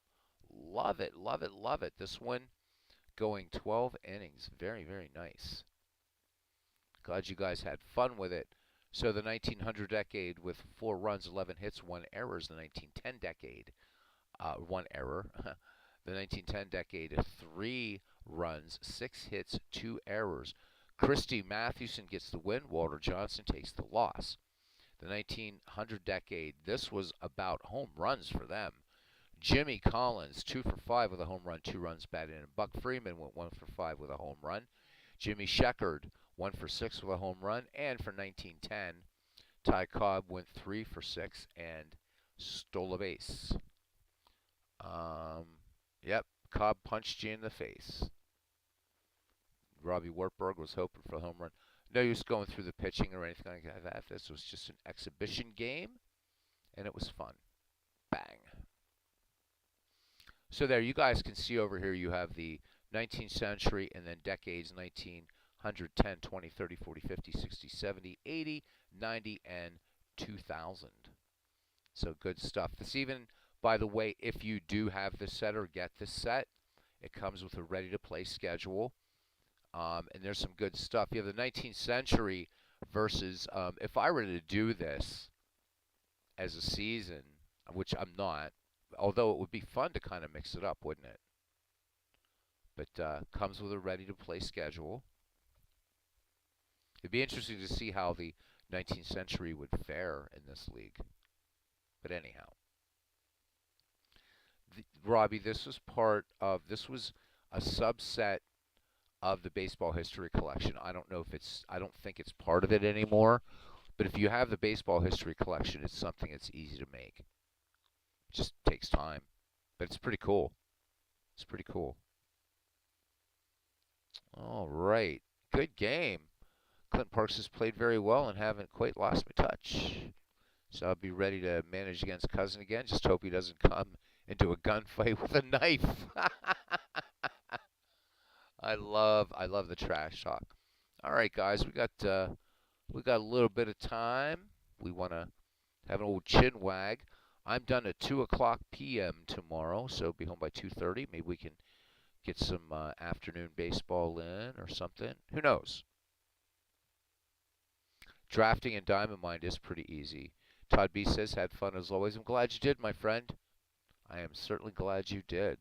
Love it, love it, love it. This one going 12 innings. Very, very nice. Glad you guys had fun with it. So the 1900 decade with 4 runs, 11 hits, 1 error is the 1910 decade. 1 error. The 1910 decade, 3 runs, 6 hits, 2 errors. Christy Mathewson gets the win. Walter Johnson takes the loss. The 1900 decade, this was about home runs for them. Jimmy Collins, 2 for 5 with a home run, 2 runs batted in. Buck Freeman went 1 for 5 with a home run. Jimmy Sheckard, 1 for 6 with a home run. And for 1910, Ty Cobb went 3 for 6 and stole a base. Yep, Cobb punched you in the face. Robbie Wartburg was hoping for a home run. No use going through the pitching or anything like that. This was just an exhibition game, and it was fun. Bang. So there, you guys can see over here you have the 19th century and then decades 1900, 10, 20, 30, 40, 50, 60, 70, 80, 90, and 2000. So good stuff. This even, by the way, if you do have this set or get this set, it comes with a ready-to-play schedule. And there's some good stuff. You have the 19th century versus, if I were to do this as a season, which I'm not, although it would be fun to kind of mix it up, wouldn't it? But comes with a ready-to-play schedule. It'd be interesting to see how the 19th century would fare in this league. But anyhow. Robbie, this was a subset of the baseball history collection. I don't think it's part of it anymore. But if you have the baseball history collection, it's something that's easy to make. It just takes time. But it's pretty cool. It's pretty cool. All right. Good game. Clinton Parks has played very well and haven't quite lost my touch. So I'll be ready to manage against Cousin again. Just hope he doesn't come into a gunfight with a knife. I love the trash talk. All right, guys, we got a little bit of time. We want to have an old chin wag. I'm done at 2:00 p.m. tomorrow, so be home by 2:30. Maybe we can Get some afternoon baseball in or something. Who knows? Drafting in Diamond Mine is pretty easy. Todd B says, had fun as always. I'm glad you did, my friend. I am certainly glad you did.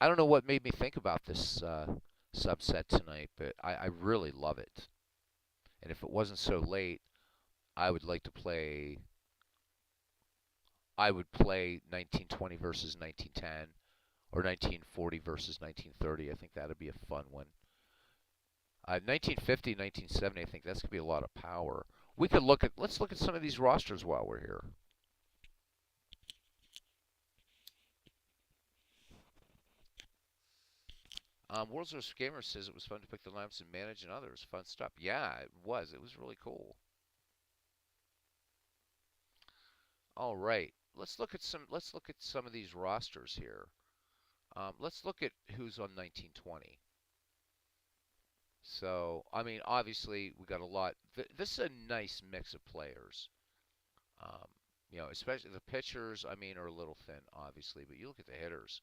I don't know what made me think about this subset tonight, but I really love it. And if it wasn't so late, I would like to play. I would play 1920 versus 1910, or 1940 versus 1930. I think that'd be a fun one. 1950, 1970. I think that's gonna be a lot of power. We could look at. Let's look at some of these rosters while we're here. World's Worst Gamer says it was fun to pick the lineups and manage and others. Fun stuff. Yeah, it was. It was really cool. All right. Let's look at some of these rosters here. Let's look at who's on 1920. So, I mean, obviously we got a lot. This is a nice mix of players. Um, especially the pitchers. I mean, are a little thin, obviously, but you look at the hitters.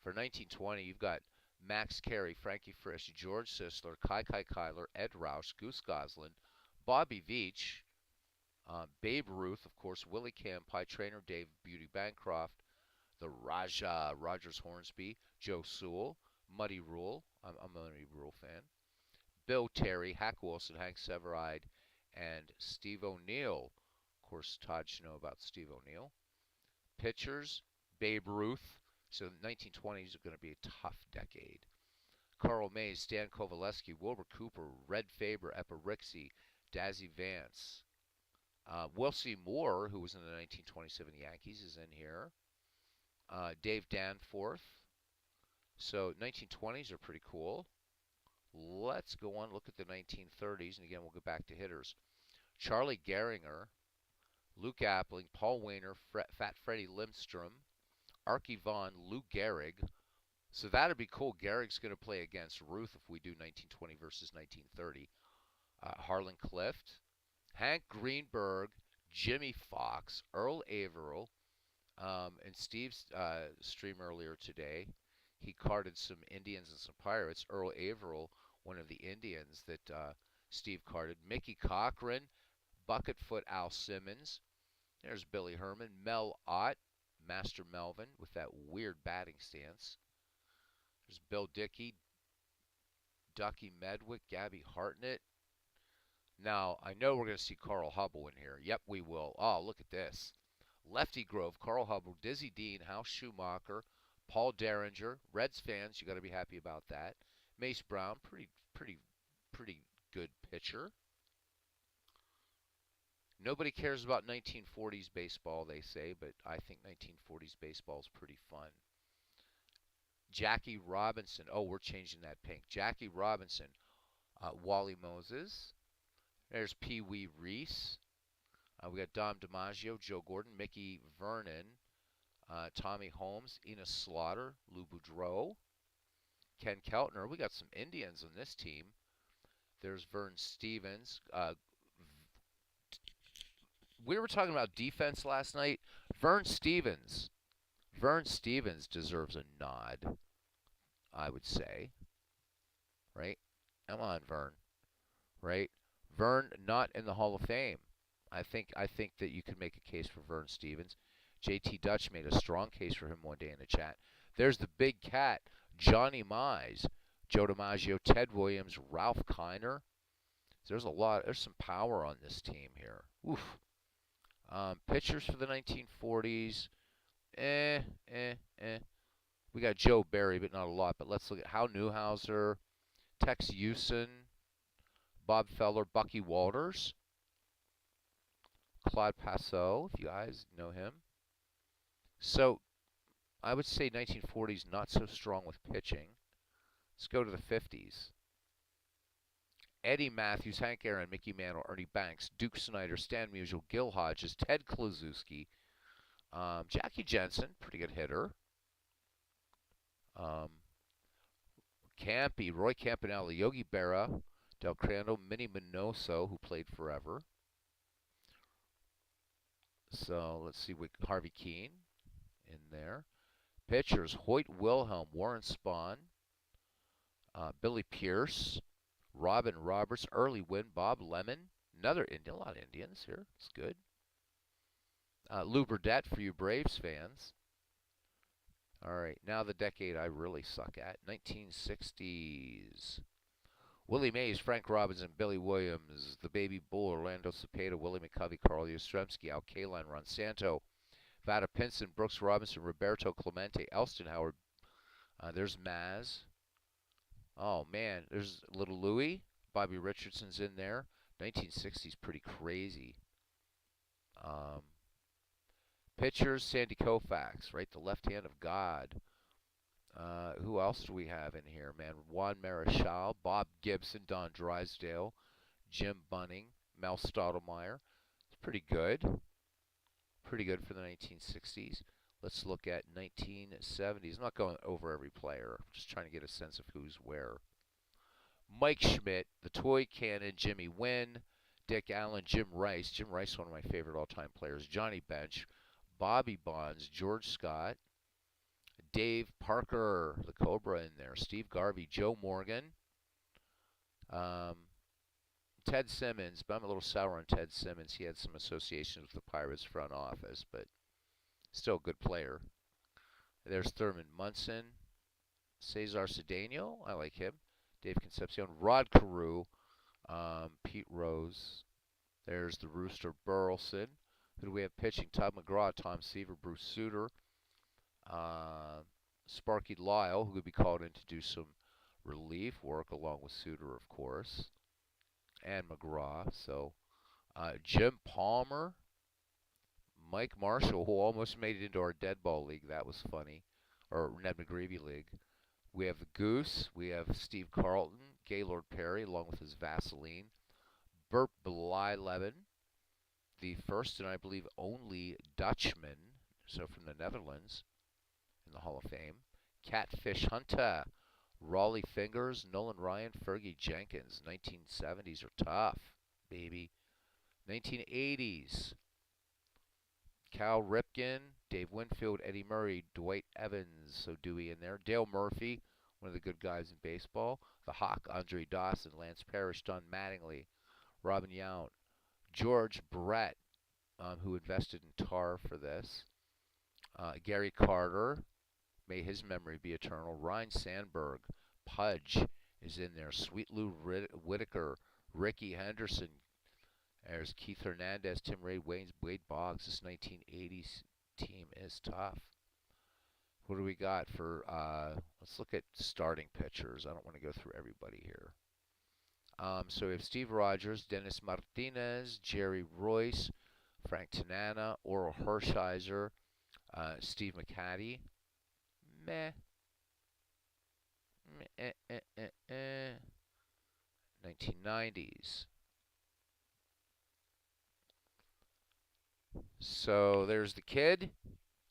For 1920, you've got Max Carey, Frankie Frisch, George Sisler, Kai Kyler, Ed Roush, Goose Goslin, Bobby Veach, Babe Ruth, of course, Willie Campi, trainer Dave Beauty Bancroft, the Raja, Rogers Hornsby, Joe Sewell, Muddy Rule, I'm a Muddy Rule fan, Bill Terry, Hack Wilson, Hank Severide, and Steve O'Neill. Of course, Todd should know about Steve O'Neill. Pitchers, Babe Ruth. So the 1920s are going to be a tough decade. Carl Mays, Stan Kovaleski, Wilbur Cooper, Red Faber, Epa Rixey, Dazzy Vance. Wilcie Moore, who was in the 1927 Yankees, is in here. Dave Danforth. So 1920s are pretty cool. Let's go on, look at the 1930s, and again, we'll go back to hitters. Charlie Gehringer, Luke Appling, Paul Wainer, Fat Freddie Lindstrom, Archie Vaughn, Lou Gehrig. So that'd be cool. Gehrig's going to play against Ruth if we do 1920 versus 1930. Harlan Clift, Hank Greenberg, Jimmy Fox, Earl Averill, and Steve's stream earlier today, he carded some Indians and some Pirates. Earl Averill, one of the Indians that Steve carded. Mickey Cochran, Bucketfoot Al Simmons. There's Billy Herman, Mel Ott, Master Melvin with that weird batting stance. There's Bill Dickey, Ducky Medwick, Gabby Hartnett. Now, I know we're going to see Carl Hubble in here. Yep, we will. Oh, look at this. Lefty Grove, Carl Hubble, Dizzy Dean, Hal Schumacher, Paul Derringer. Reds fans, you got to be happy about that. Mace Brown, pretty good pitcher. Nobody cares about 1940s baseball, they say, but I think 1940s baseball is pretty fun. Jackie Robinson. Oh, we're changing that pink. Jackie Robinson. Wally Moses. There's Pee Wee Reese. We got Dom DiMaggio, Joe Gordon, Mickey Vernon, Tommy Holmes, Ina Slaughter, Lou Boudreau, Ken Keltner. We got some Indians on this team. There's Vern Stevens. We were talking about defense last night. Vern Stevens deserves a nod, I would say. Right? Come on, Vern. Right? Vern not in the Hall of Fame. I think that you can make a case for Vern Stevens. JT Dutch made a strong case for him one day in the chat. There's the big cat, Johnny Mize, Joe DiMaggio, Ted Williams, Ralph Kiner. There's some power on this team here. Oof. Pitchers for the 1940s. We got Joe Barry, but not a lot. But let's look at Hal Newhouser, Tex Houston, Bob Feller, Bucky Walters, Claude Passau, if you guys know him. So I would say 1940s not so strong with pitching. Let's go to the 50s. Eddie Matthews, Hank Aaron, Mickey Mantle, Ernie Banks, Duke Snyder, Stan Musial, Gil Hodges, Ted Kluszewski, Jackie Jensen, pretty good hitter. Campy, Roy Campanella, Yogi Berra, Del Crando, Minnie Minoso, who played forever. So let's see, Harvey Keene in there. Pitchers, Hoyt Wilhelm, Warren Spahn, Billy Pierce, Robin Roberts, Early Wynn, Bob Lemon, another Indian, a lot of Indians here. It's good. Lou Burdett for you Braves fans. All right, now the decade I really suck at, 1960s. Willie Mays, Frank Robinson, Billy Williams, the Baby Bull, Orlando Cepeda, Willie McCovey, Carl Yastrzemski, Al Kaline, Ron Santo, Vada Pinson, Brooks Robinson, Roberto Clemente, Elston Howard. There's Maz. Oh, man, there's Little Louie. Bobby Richardson's in there. 1960s, pretty crazy. Pitchers, Sandy Koufax, right? The left hand of God. Who else do we have in here, man? Juan Marichal, Bob Gibson, Don Drysdale, Jim Bunning, Mel Stottlemyre. It's pretty good. Pretty good for the 1960s. Let's look at 1970s. I'm not going over every player. I'm just trying to get a sense of who's where. Mike Schmidt, the Toy Cannon, Jimmy Wynn, Dick Allen, Jim Rice. Jim Rice, one of my favorite all-time players. Johnny Bench, Bobby Bonds, George Scott, Dave Parker, the Cobra in there, Steve Garvey, Joe Morgan, Ted Simmons, but I'm a little sour on Ted Simmons. He had some associations with the Pirates front office, but still a good player. There's Thurman Munson, Cesar Cedeno, I like him, Dave Concepcion, Rod Carew, Pete Rose. There's the Rooster Burleson. Who do we have pitching? Todd McGraw, Tom Seaver, Bruce Sutter, Sparky Lyle, who would be called in to do some relief work along with Suter, of course, and McGraw. So Jim Palmer, Mike Marshall, who almost made it into our dead ball league. That was funny, or Ned McGreevy league. We have the Goose. We have Steve Carlton, Gaylord Perry, along with his Vaseline, Burt Blyleven, the first and I believe only Dutchman, so from the Netherlands, in the Hall of Fame. Catfish Hunter, Raleigh Fingers, Nolan Ryan, Fergie Jenkins. 1970s are tough, baby. 1980s, Cal Ripken, Dave Winfield, Eddie Murray, Dwight Evans, so Dewey in there. Dale Murphy, one of the good guys in baseball. The Hawk, Andre Dawson, Lance Parrish, Don Mattingly, Robin Yount, George Brett, who invested in Tar for this. Gary Carter, may his memory be eternal. Ryan Sandberg, Pudge is in there. Sweet Lou Whitaker, Ricky Henderson. There's Keith Hernandez, Tim Ray, Wade Boggs. This 1980s team is tough. What do we got for, let's look at starting pitchers. I don't want to go through everybody here. So we have Steve Rogers, Dennis Martinez, Jerry Royce, Frank Tanana, Oral Hershiser, Steve McCaddy. Meh. 1990s. So there's the kid,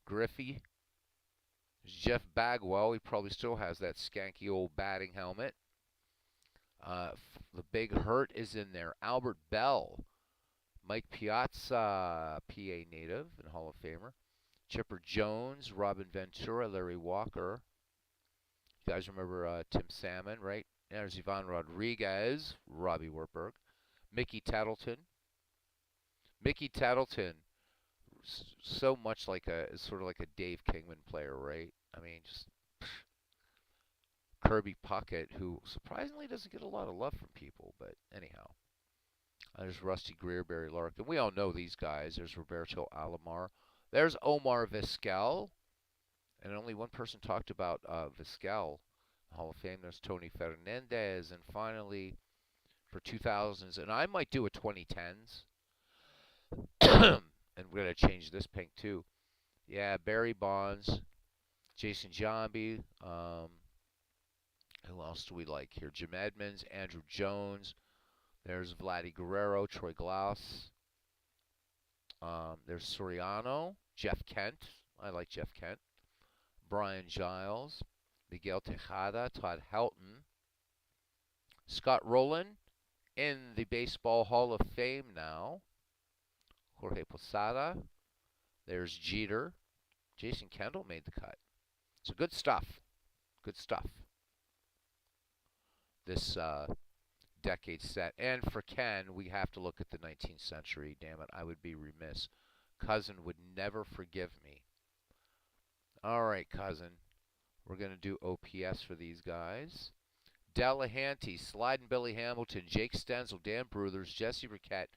Griffey. There's Jeff Bagwell. He probably still has that skanky old batting helmet. The Big Hurt is in there. Albert Bell, Mike Piazza, PA native and Hall of Famer. Chipper Jones, Robin Ventura, Larry Walker. You guys remember Tim Salmon, right? There's Ivan Rodriguez, Robbie Wartburg. Mickey Tattleton. Mickey Tattleton, so much like sort of like a Dave Kingman player, right? I mean, just Kirby Puckett, who surprisingly doesn't get a lot of love from people, but anyhow. There's Rusty Greer, Barry Larkin. We all know these guys. There's Roberto Alomar. There's Omar Vizquel. And only one person talked about Vizquel, Hall of Fame. There's Tony Fernandez. And finally, for 2000s, and I might do a 2010s. And we're going to change this pink too. Yeah, Barry Bonds, Jason Giambi. Who else do we like here? Jim Edmonds, Andrew Jones. There's Vladdy Guerrero, Troy Glaus. There's Soriano, Jeff Kent. I like Jeff Kent. Brian Giles, Miguel Tejada, Todd Helton. Scott Rowland in the Baseball Hall of Fame now. Jorge Posada. There's Jeter. Jason Kendall made the cut. So good stuff. Good stuff. This decade set. And for Ken, we have to look at the 19th century. Damn it, I would be remiss. Cousin would never forgive me. All right, Cousin. We're going to do OPS for these guys. Delahanty, Sliding Billy Hamilton, Jake Stenzel, Dan Bruthers, Jesse Burkett,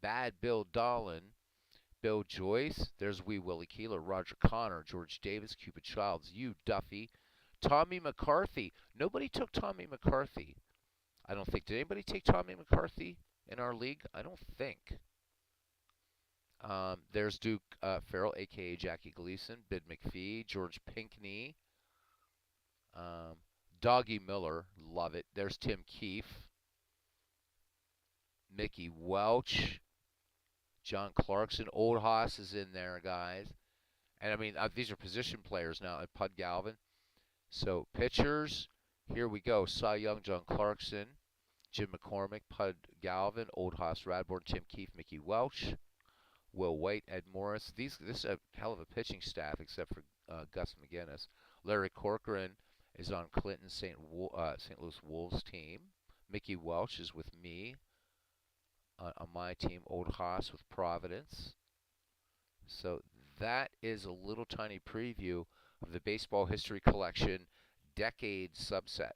Bad Bill Dolan, Bill Joyce. There's Wee Willie Keeler, Roger Connor, George Davis, Cupid Childs, you Duffy, Tommy McCarthy. Nobody took Tommy McCarthy. I don't think. Did anybody take Tommy McCarthy in our league? I don't think. There's Duke Farrell, a.k.a. Jackie Gleason, Bid McPhee, George Pinkney, Doggy Miller, love it. There's Tim Keefe, Mickey Welch, John Clarkson. Old Hoss is in there, guys. And I mean, these are position players now. Pud Galvin. So pitchers, here we go. Cy Young, John Clarkson, Jim McCormick, Pud Galvin, Old Hoss Radbourne, Tim Keefe, Mickey Welch, Will White, Ed Morris. This is a hell of a pitching staff, except for Gus McGinnis. Larry Corcoran is on Clinton's St. Louis Wolves team. Mickey Welch is with me on my team. Old Hoss with Providence. So that is a little tiny preview of the Baseball History Collection Decade subset.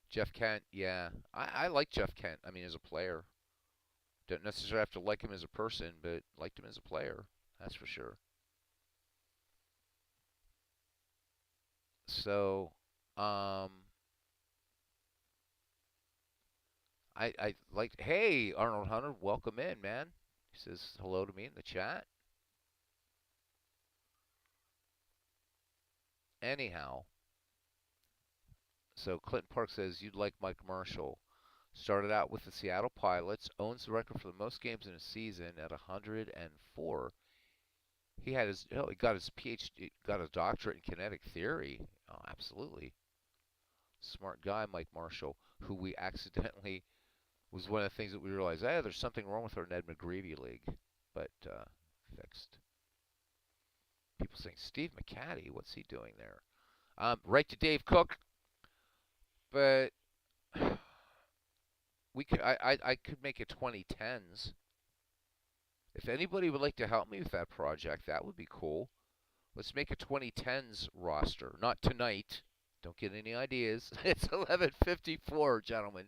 Jeff Kent, yeah. I like Jeff Kent, I mean, as a player. Don't necessarily have to like him as a person, but liked him as a player. That's for sure. So, I like, hey, Arnold Hunter, welcome in, man. He says hello to me in the chat. Anyhow, so Clinton Park says you'd like Mike Marshall. Started out with the Seattle Pilots, owns the record for the most games in a season at 104. He had his, he got his PhD, got his doctorate in kinetic theory. Oh, absolutely. Smart guy, Mike Marshall, who we accidentally, was one of the things that we realized, hey, there's something wrong with our Ned McGreevy league, but fixed. People saying, Steve McCaddy, what's he doing there? Right to Dave Cook, but we could, I could make it 2010s. If anybody would like to help me with that project, that would be cool. Let's make a 2010s roster. Not tonight. Don't get any ideas. It's 11:54, gentlemen.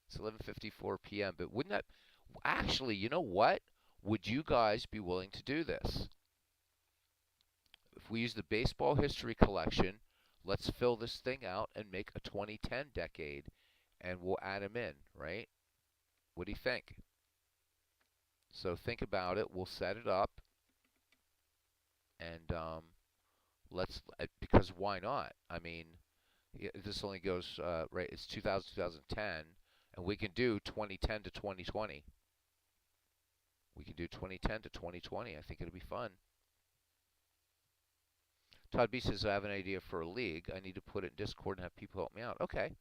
It's 11:54 p.m. But wouldn't that... Actually, you know what? Would you guys be willing to do this? If we use the Baseball History Collection, let's fill this thing out and make a 2010 decade, and we'll add them in, right? What do you think? So think about it. We'll set it up, and because why not? I mean, this only goes right. It's 2010, and we can do 2010 to 2020. We can do 2010 to 2020. I think it'll be fun. Todd B says, I have an idea for a league. I need to put it in Discord and have people help me out. Okay.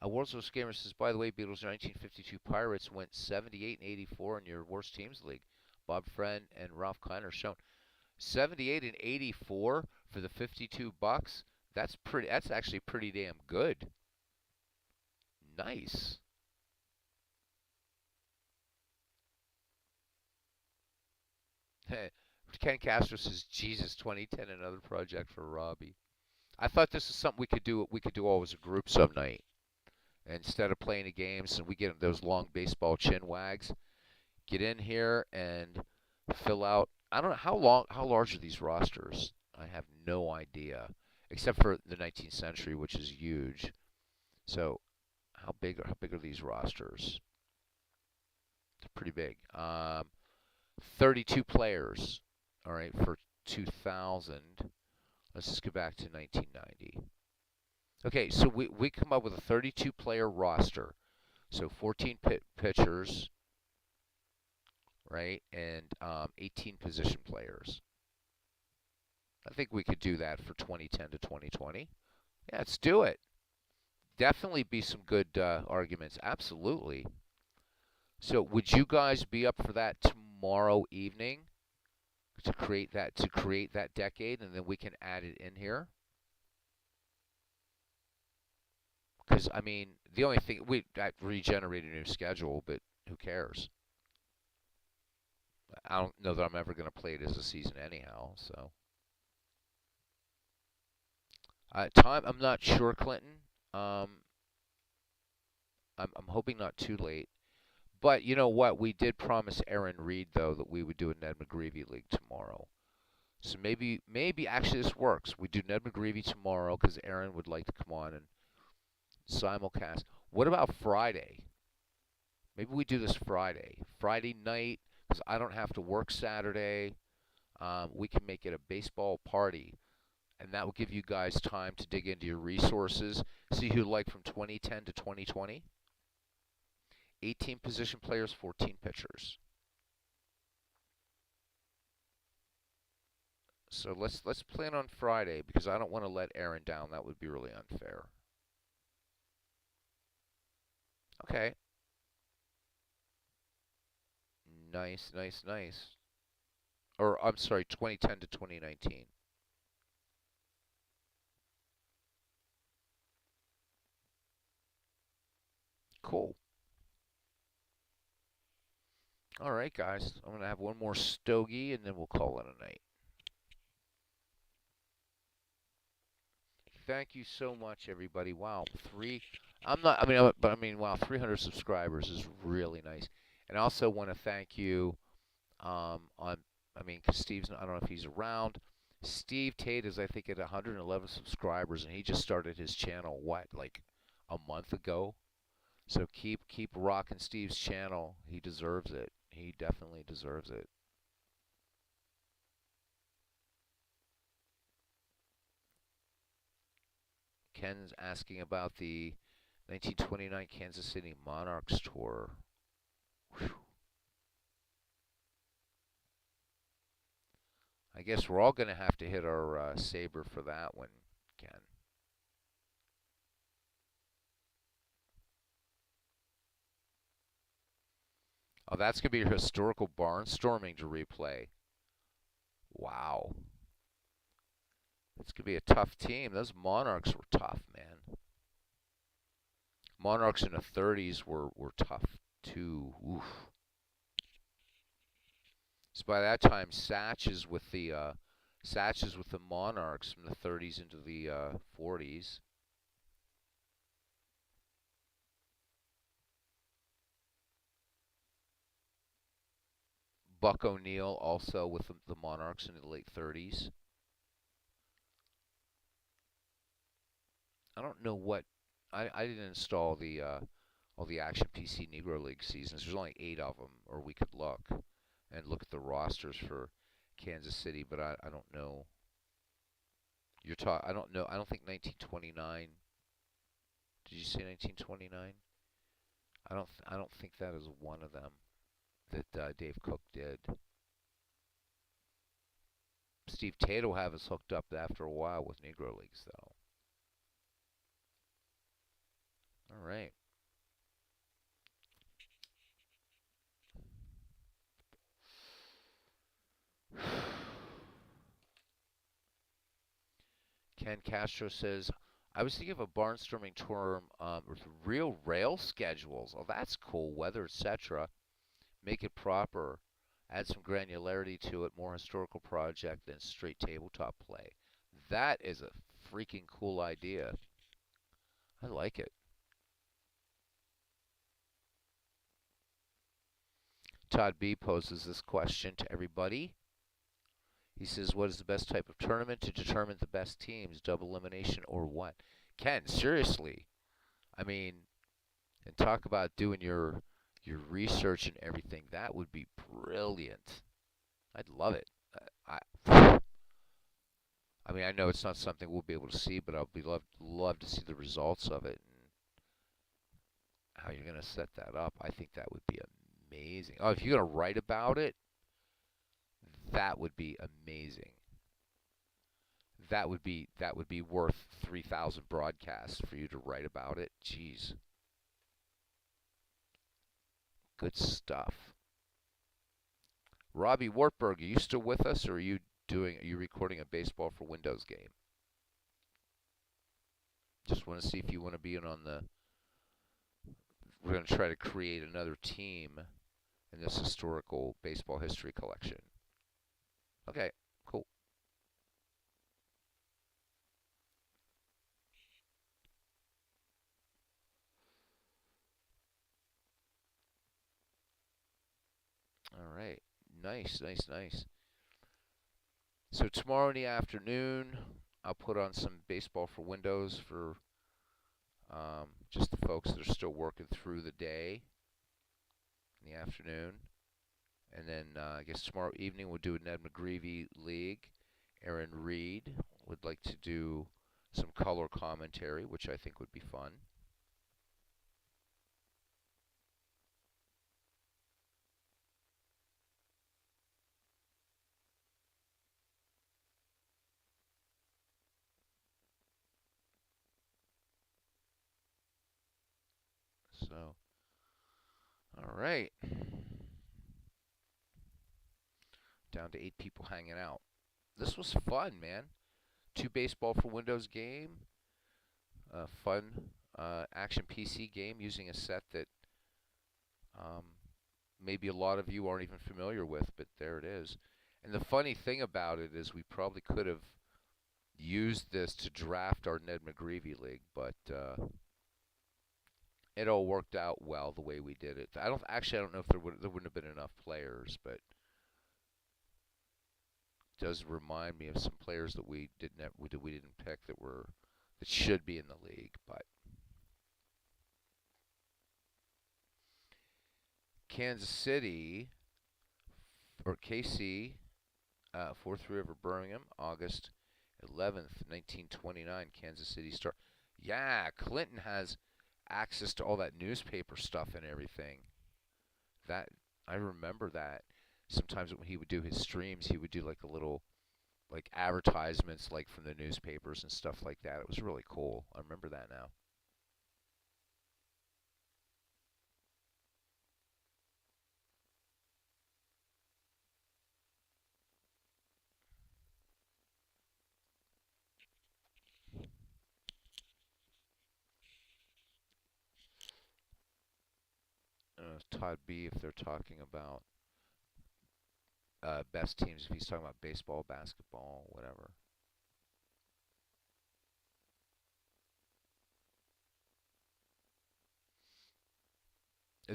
World's Most Gamer says, by the way, Beatles 1952 Pirates went 78 and 84 in your worst teams league. Bob Friend and Ralph Kleiner shown 78 and 84 for the 52 bucks. That's pretty. That's actually pretty damn good. Nice. Ken Castro says, Jesus, 2010, another project for Robbie. I thought this is something we could do. We could do all as a group some night. Instead of playing the games and we get those long baseball chin wags, get in here and fill out. I don't know how large are these rosters? I have no idea, except for the 19th century, which is huge. So, how big are these rosters? They're pretty big. 32 players. All right, for 2000. Let's just go back to 1990. Okay, so we come up with a 32-player roster. So 14 pitchers, right, and 18 position players. I think we could do that for 2010 to 2020. Yeah, let's do it. Definitely be some good arguments. Absolutely. So would you guys be up for that tomorrow evening to create that decade, and then we can add it in here? Because I mean, the only thing we regenerate a new schedule, but who cares? I don't know that I'm ever going to play it as a season anyhow. So time, I'm not sure, Clinton. Um, I'm hoping not too late. But you know what? We did promise Aaron Reed though that we would do a Ned McGreevy League tomorrow. So maybe actually this works. We do Ned McGreevy tomorrow because Aaron would like to come on and simulcast. What about Friday? Maybe we do this Friday night, because I don't have to work Saturday. We can make it a baseball party, and that will give you guys time to dig into your resources, see who you like from 2010 to 2020. 18 position players, 14 pitchers. So let's plan on Friday, because I don't want to let Aaron down. That would be really unfair. Okay. Nice, nice, nice. Or I'm sorry, 2010 to 2019. Cool. All right, guys. I'm going to have one more stogie, and then we'll call it a night. Thank you so much, everybody. Wow, wow, 300 subscribers is really nice. And I also want to thank you, because Steve's, I don't know if he's around. Steve Tate is, I think, at 111 subscribers, and he just started his channel, like a month ago? So keep rocking Steve's channel. He deserves it. He definitely deserves it. Ken's asking about the 1929 Kansas City Monarchs tour. Whew. I guess we're all going to have to hit our saber for that one, Ken. Oh, that's going to be your historical barnstorming to replay. Wow. It's going to be a tough team. Those Monarchs were tough, man. Monarchs in the 30s were tough, too. Oof. So by that time, Satch is with the Monarchs from the 30s into the 40s. Buck O'Neill also with the Monarchs in the late 30s. I don't know what I didn't install the all the Action PC Negro League seasons. There's only 8 of them, or we could look and look at the rosters for Kansas City, but I don't know. I don't know. I don't think 1929. Did you say 1929? I don't think that is one of them that Dave Cook did. Steve Tate will have us hooked up after a while with Negro Leagues, though. All right. Ken Castro says, I was thinking of a barnstorming tour with real rail schedules. Oh, that's cool. Weather, etc. Make it proper. Add some granularity to it. More historical project than straight tabletop play. That is a freaking cool idea. I like it. Todd B poses this question to everybody. He says, what is the best type of tournament to determine the best teams? Double elimination or what? Ken, seriously. I mean, and talk about doing your research and everything. That would be brilliant. I'd love it. I mean, I know it's not something we'll be able to see, but I'll be love to see the results of it and how you're going to set that up. I think that would be amazing. Oh, if you're going to write about it, that would be amazing. That would be worth 3,000 broadcasts for you to write about it. Jeez. Good stuff. Robbie Wartburg, are you still with us, or are you recording a baseball for Windows game? Just want to see if you want to be in on the. We're going to try to create another team in this historical baseball history collection. Okay, cool. All right. Nice, nice, nice. So tomorrow in the afternoon, I'll put on some baseball for Windows for just the folks that are still working through the day in the afternoon. And then I guess tomorrow evening we'll do a Ned McGreevy League. Aaron Reed would like to do some color commentary, which I think would be fun. So, all right. Down to 8 people hanging out. This was fun, man. 2 baseball for Windows game. Fun action PC game using a set that maybe a lot of you aren't even familiar with, but there it is. And the funny thing about it is we probably could have used this to draft our Ned McGreevy League, but it all worked out well the way we did it. I don't know if there wouldn't have been enough players, but it does remind me of some players that we didn't pick that should be in the league, but Kansas City or KC 4-3 over Birmingham, August 11th, 1929. Kansas City start. Yeah, Clinton has access to all that newspaper stuff and everything. That I remember that. Sometimes when he would do his streams, he would do like a little like advertisements like from the newspapers and stuff like that. It was really cool. I remember that now. Todd B, if they're talking about best teams, if he's talking about baseball, basketball, whatever.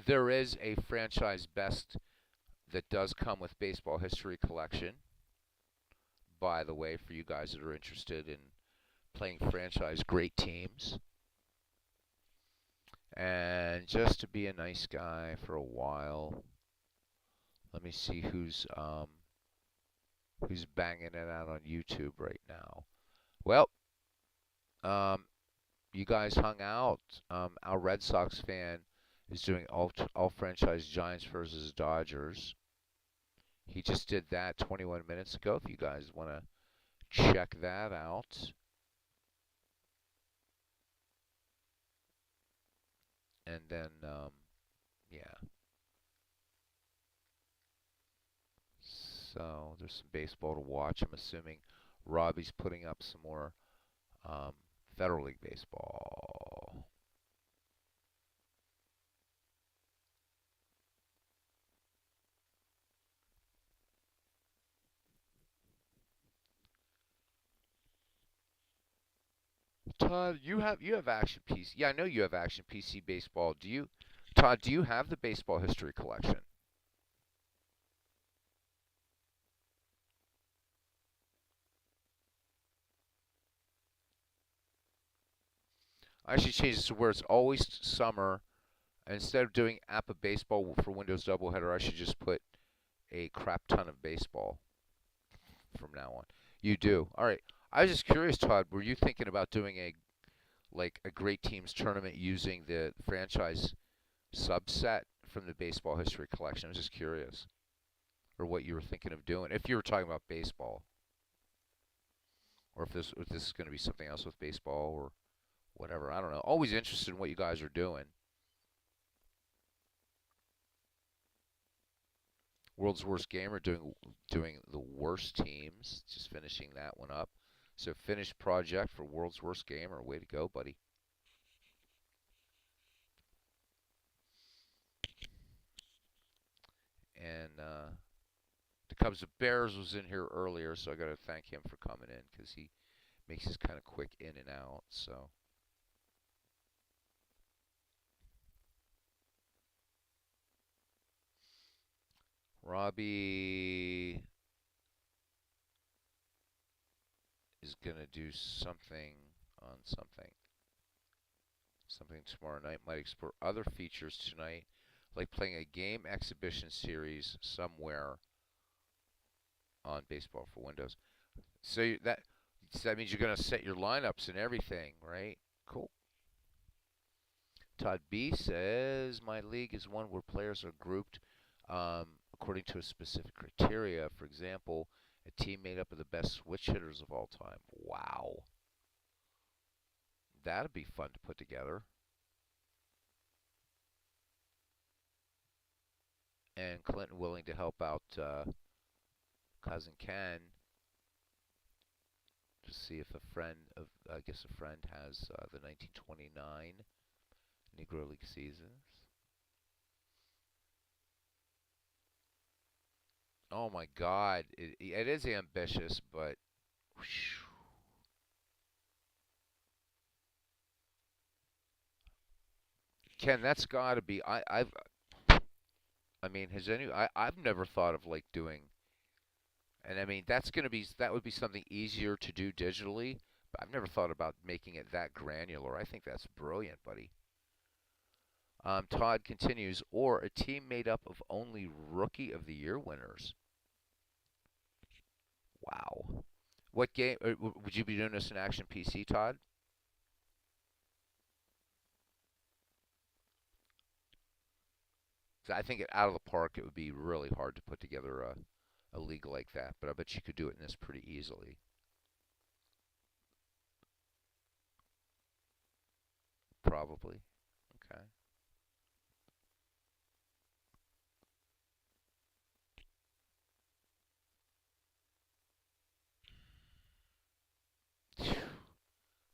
There is a franchise best that does come with baseball history collection, by the way, for you guys that are interested in playing franchise great teams. And just to be a nice guy for a while, let me see who's banging it out on YouTube right now. Well, you guys hung out. Our Red Sox fan is doing all franchise Giants versus Dodgers. He just did that 21 minutes ago. If you guys want to check that out. And then, yeah. So there's some baseball to watch. I'm assuming Robbie's putting up some more Federal League baseball. Todd, you have Action PC. Yeah, I know you have Action PC baseball. Todd, do you have the baseball history collection? I should change this to where it's always summer. Instead of doing APBA baseball for Windows Doubleheader, I should just put a crap ton of baseball from now on. You do. All right. I was just curious, Todd. Were you thinking about doing a great teams tournament using the franchise subset from the baseball history collection? I was just curious, or what you were thinking of doing, if you were talking about baseball, or if this is going to be something else with baseball or whatever. I don't know. Always interested in what you guys are doing. World's Worst Gamer doing the worst teams, just finishing that one up. So finished project for World's Worst Gamer. Way to go, buddy. And the Cubs of Bears was in here earlier, so I got to thank him for coming in because he makes this kind of quick in and out. So. Robbie is going to do something on something. Something tomorrow night. Might explore other features tonight, like playing a game exhibition series somewhere on Baseball for Windows. So that means you're going to set your lineups and everything, right? Cool. Todd B says, my league is one where players are grouped according to a specific criteria. For example, a team made up of the best switch hitters of all time. Wow. That'd be fun to put together. And Clinton willing to help out Cousin Ken to see if a friend has the 1929 Negro League seasons. Oh my God, it is ambitious, but whew. Ken, that's got to be. I mean, I've never thought of like doing, and I mean that would be something easier to do digitally. But I've never thought about making it that granular. I think that's brilliant, buddy. Todd continues, or a team made up of only Rookie of the Year winners. Wow. What game would you be doing this in Action PC, Todd? I think Out of the Park, it would be really hard to put together a league like that, but I bet you could do it in this pretty easily. Probably. Okay.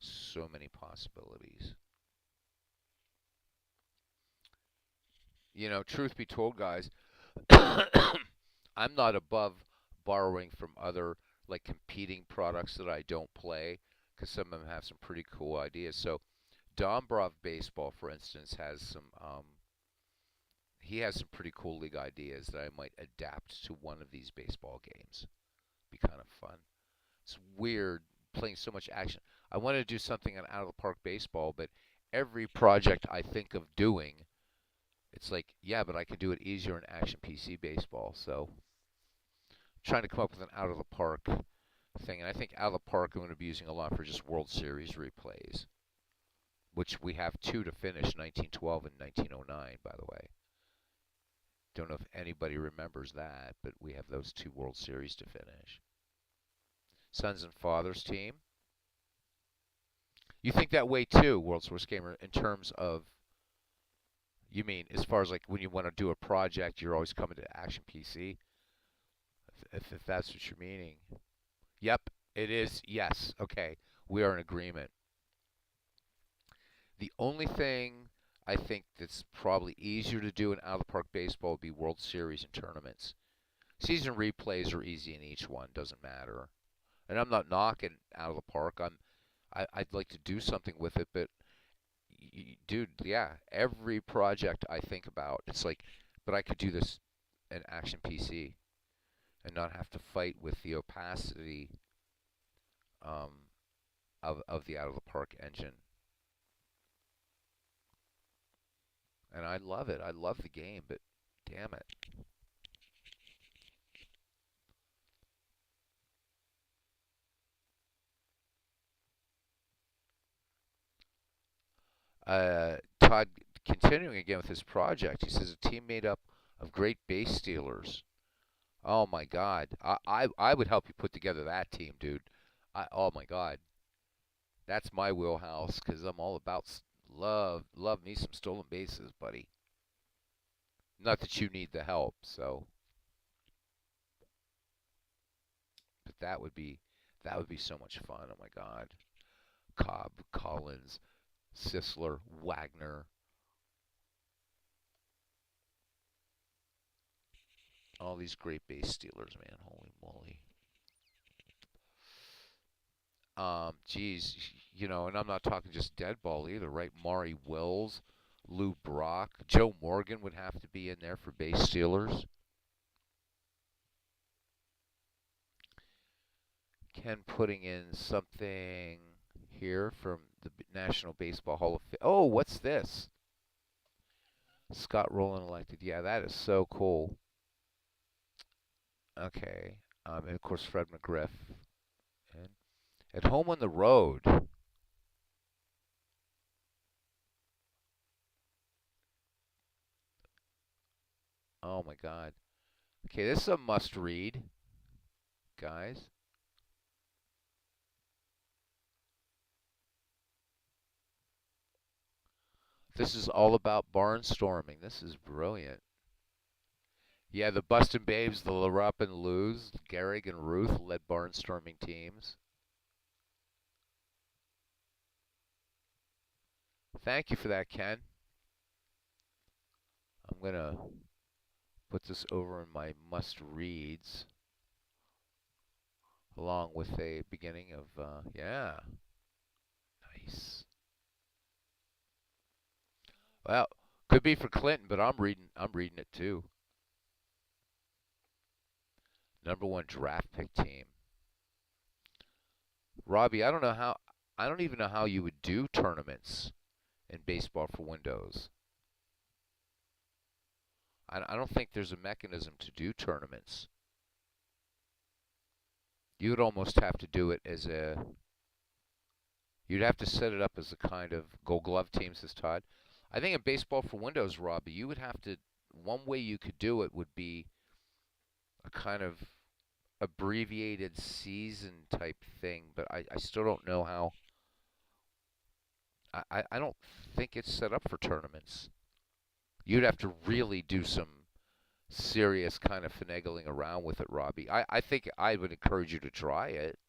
So many possibilities. You know, truth be told, guys, I'm not above borrowing from other like competing products that I don't play because some of them have some pretty cool ideas. So Dombrov Baseball, for instance, has he has some pretty cool league ideas that I might adapt to one of these baseball games. Be kind of fun. It's weird playing so much action. I want to do something on out of the park baseball, but every project I think of doing, it's like, yeah, but I could do it easier in Action PC baseball. So trying to come up with an out of the park thing, and I think out of the park I'm going to be using a lot for just World Series replays, which we have two to finish, 1912 and 1909, by the way. Don't know if anybody remembers that, but we have those two World Series to finish. Sons and Fathers team. You think that way too, World's Worst Gamer, in terms of, you mean as far as like when you want to do a project, you're always coming to Action PC? If that's what you're meaning. Yep, it is. Yes. Okay. We are in agreement. The only thing I think that's probably easier to do in out of the park baseball would be World Series and tournaments. Season replays are easy in each one, doesn't matter. And I'm not knocking out of the park. I'd like to do something with it, but dude, yeah, every project I think about, it's like, but I could do this in Action PC and not have to fight with the opacity of the out of the park engine. And I love it. I love the game, but damn it. Todd, continuing again with his project, he says a team made up of great base stealers. Oh my God, I would help you put together that team, dude. Oh my God, that's my wheelhouse because I'm all about love me some stolen bases, buddy. Not that you need the help, so But that would be so much fun. Oh my God. Cobb, Collins, Sisler, Wagner. All these great base stealers, man. Holy moly. Geez, and I'm not talking just dead ball either, right? Maury Wills, Lou Brock, Joe Morgan would have to be in there for base stealers. Ken putting in something here from the National Baseball Hall of Fame. Oh, what's this? Scott Rowland elected. Yeah, that is so cool. Okay. And of course, Fred McGriff. And at home on the road. Oh my God. Okay, this is a must read, guys. This is all about barnstorming. This is brilliant. Yeah, the Bustin' Babes, the LaRupp and Luz, Gehrig and Ruth led barnstorming teams. Thank you for that, Ken. I'm going to put this over in my must-reads along with a beginning of, yeah, nice. Well, could be for Clinton, but I'm reading it too. #1 draft pick team. Robbie, I don't even know how you would do tournaments in baseball for Windows. I don't think there's a mechanism to do tournaments. You would almost have to do it as you'd have to set it up as a kind of Gold Glove teams, says Todd. I think in baseball for Windows, Robbie, you would have to, one way you could do it would be a kind of abbreviated season type thing, but I still don't know how. I don't think it's set up for tournaments. You'd have to really do some serious kind of finagling around with it, Robbie. I think I would encourage you to try it.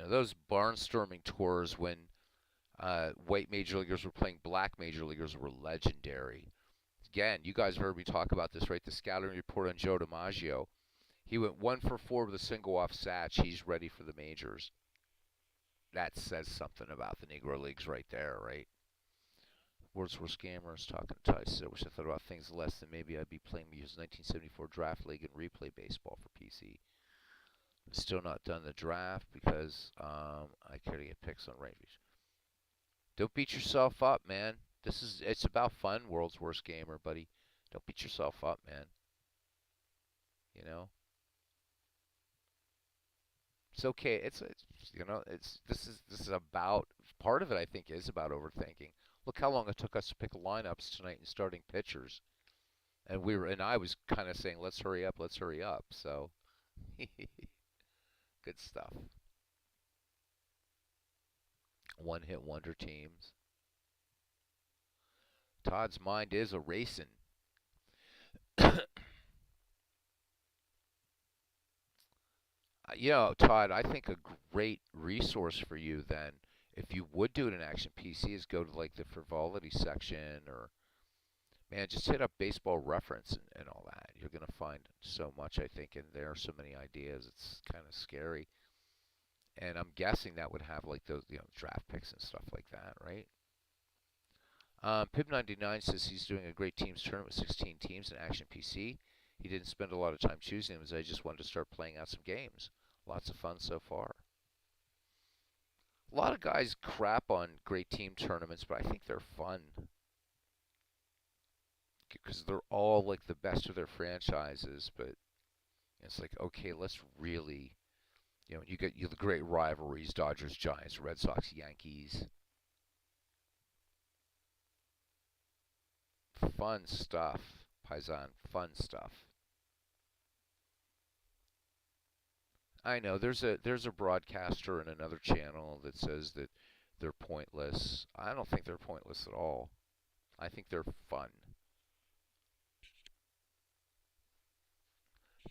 Those barnstorming tours when white major leaguers were playing black major leaguers were legendary. Again, you guys have heard me talk about this, right? The scouting report on Joe DiMaggio. He went 1 for 4 with a single off Satch. He's ready for the majors. That says something about the Negro Leagues right there, right? Wordsworth Scammers talking to Tice. I wish I thought about things less than maybe I'd be playing Muse's 1974 Draft League and replay baseball for PC. Still not done the draft because I care to get picks on Rangers. Don't beat yourself up, man. It's about fun, World's Worst Gamer, buddy. Don't beat yourself up, man. It's okay. This is about part of it. I think is about overthinking. Look how long it took us to pick lineups tonight and starting pitchers, and I was kind of saying let's hurry up. So good stuff. One-hit wonder teams. Todd's mind is a racing. Todd, I think a great resource for you then, if you would do it in Action PC, is go to like the frivolity section or, man, just hit up Baseball Reference and all that. You're going to find so much, I think, in there, so many ideas. It's kind of scary. And I'm guessing that would have like those, draft picks and stuff like that, right? Pib99 says he's doing a great teams tournament with 16 teams in Action PC. He didn't spend a lot of time choosing them, as I just wanted to start playing out some games. Lots of fun so far. A lot of guys crap on great team tournaments, but I think they're fun. Because they're all like the best of their franchises, but it's like, okay, let's really, you get the great rivalries, Dodgers, Giants, Red Sox, Yankees. Fun stuff, Paisan, fun stuff. I know there's a broadcaster in another channel that says that they're pointless. I don't think they're pointless at all. I think they're fun.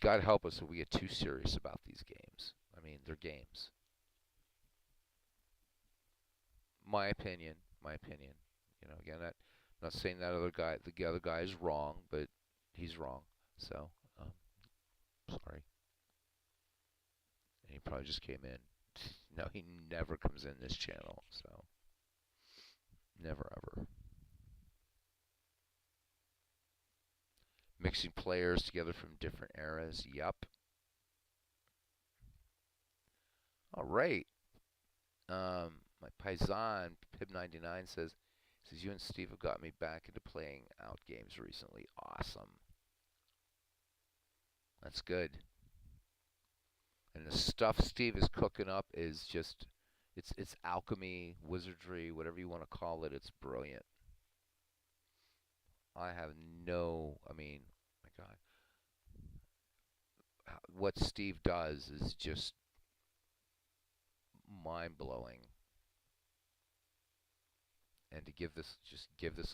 God help us if we get too serious about these games. I mean, they're games. My opinion. My opinion. You know, again, I'm not saying that the other guy is wrong, but he's wrong. So, sorry. And he probably just came in. No, he never comes in this channel. So, never ever. Mixing players together from different eras. Yup. All right. My paisan, Pib99 says, you and Steve have got me back into playing out games recently. Awesome. That's good. And the stuff Steve is cooking up is just, it's alchemy, wizardry, whatever you want to call it. It's brilliant. I have I mean, my God. What Steve does is just mind-blowing. And to give this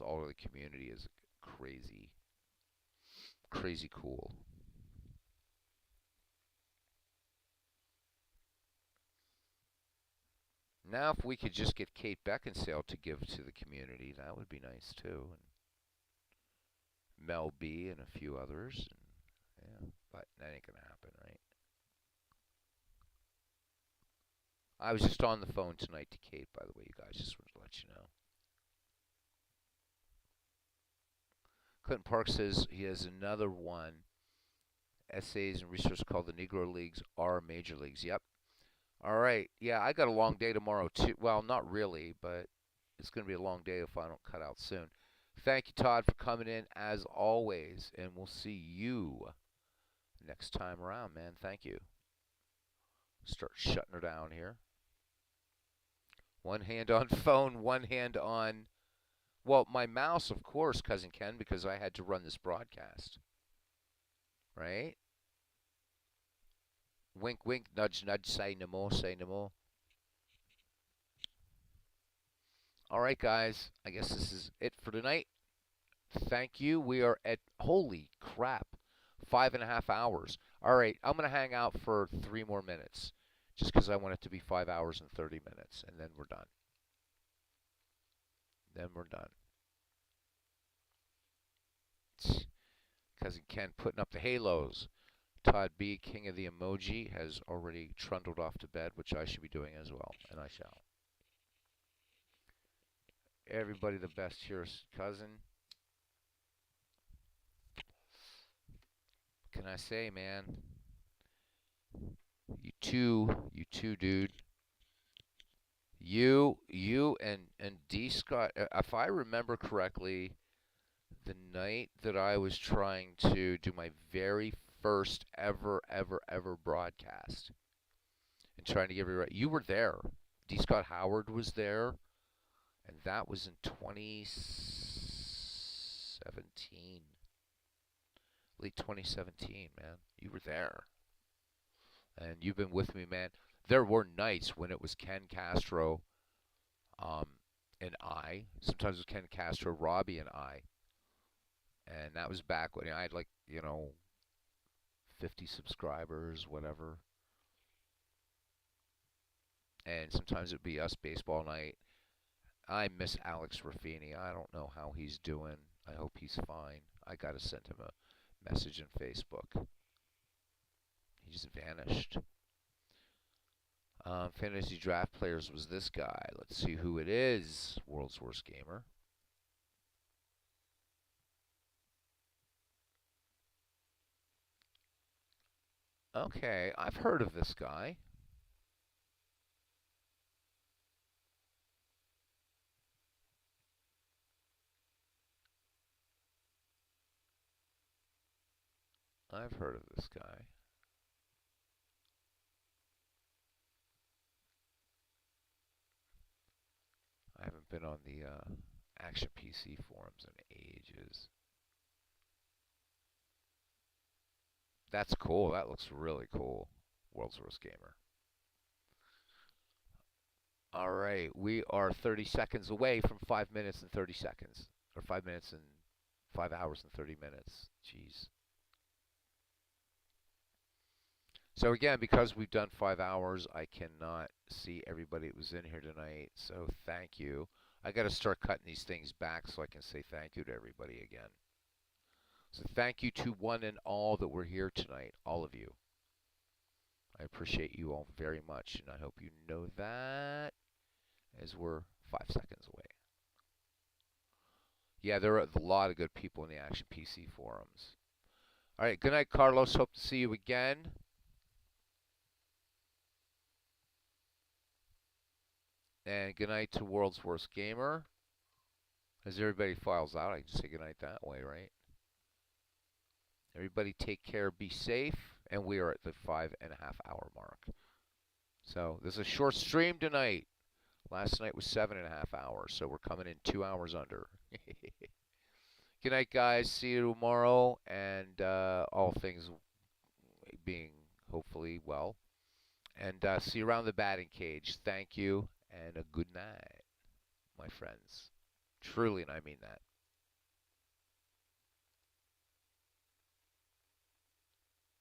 all to the community is crazy cool. Now, if we could just get Kate Beckinsale to give to the community, that would be nice too. And Mel B and a few others. And, yeah, but that ain't gonna happen, right? I was just on the phone tonight to Kate, by the way, you guys. Just wanted to let you know. Clinton Park says he has another one. Essays and research called The Negro Leagues Are Major Leagues. Yep. All right. Yeah, I got a long day tomorrow, too. Well, not really, but it's going to be a long day if I don't cut out soon. Thank you, Todd, for coming in, as always, and we'll see you next time around, man. Thank you. Start shutting her down here. One hand on phone, one hand on... Well, my mouse, of course, Cousin Ken, because I had to run this broadcast. Right? Wink, wink, nudge, nudge, say no more, say no more. All right, guys. I guess this is it for tonight. Thank you. We are at, holy crap, 5.5 hours. All right, I'm going to hang out for 3 more minutes, just because I want it to be 5 hours and 30 minutes, and then we're done. Then we're done. Cousin Ken putting up the halos. Todd B, king of the emoji, has already trundled off to bed, which I should be doing as well, and I shall. Everybody the best here, cousin. Can I say, man? You too, dude. You and D Scott, if I remember correctly, the night that I was trying to do my very first ever broadcast and trying to get it right, you were there. D Scott Howard was there, and that was in 2017. Late 2017, man. You were there. And you've been with me, man. There were nights when it was Ken Castro and I. Sometimes it was Ken Castro, Robbie, and I. And that was back when I had, like, 50 subscribers, whatever. And sometimes it would be us baseball night. I miss Alex Raffini. I don't know how he's doing. I hope he's fine. I got to send him a message on Facebook. He just vanished. Fantasy draft players was this guy. Let's see who it is. World's Worst Gamer. Okay, I've heard of this guy. I've heard of this guy. I haven't been on the Action PC forums in ages. That's cool. That looks really cool. World's Worst Gamer. All right, we are 30 seconds away from 5 minutes and 30 seconds. Or 5 minutes and 5 hours and 30 minutes. Jeez. So again, because we've done 5 hours, I cannot see everybody that was in here tonight. So thank you. I got to start cutting these things back so I can say thank you to everybody again. So thank you to one and all that were here tonight, all of you. I appreciate you all very much, and I hope you know that as we're 5 seconds away. Yeah, there are a lot of good people in the Action PC forums. All right, good night, Carlos. Hope to see you again. And good night to World's Worst Gamer. As everybody files out, I can say good night that way, right? Everybody take care, be safe, and we are at the 5.5-hour mark. So this is a short stream tonight. Last night was 7.5 hours, so we're coming in 2 hours under. Good night, guys. See you tomorrow, and all things being hopefully well. And see you around the batting cage. Thank you, and a good night, my friends. Truly, and I mean that.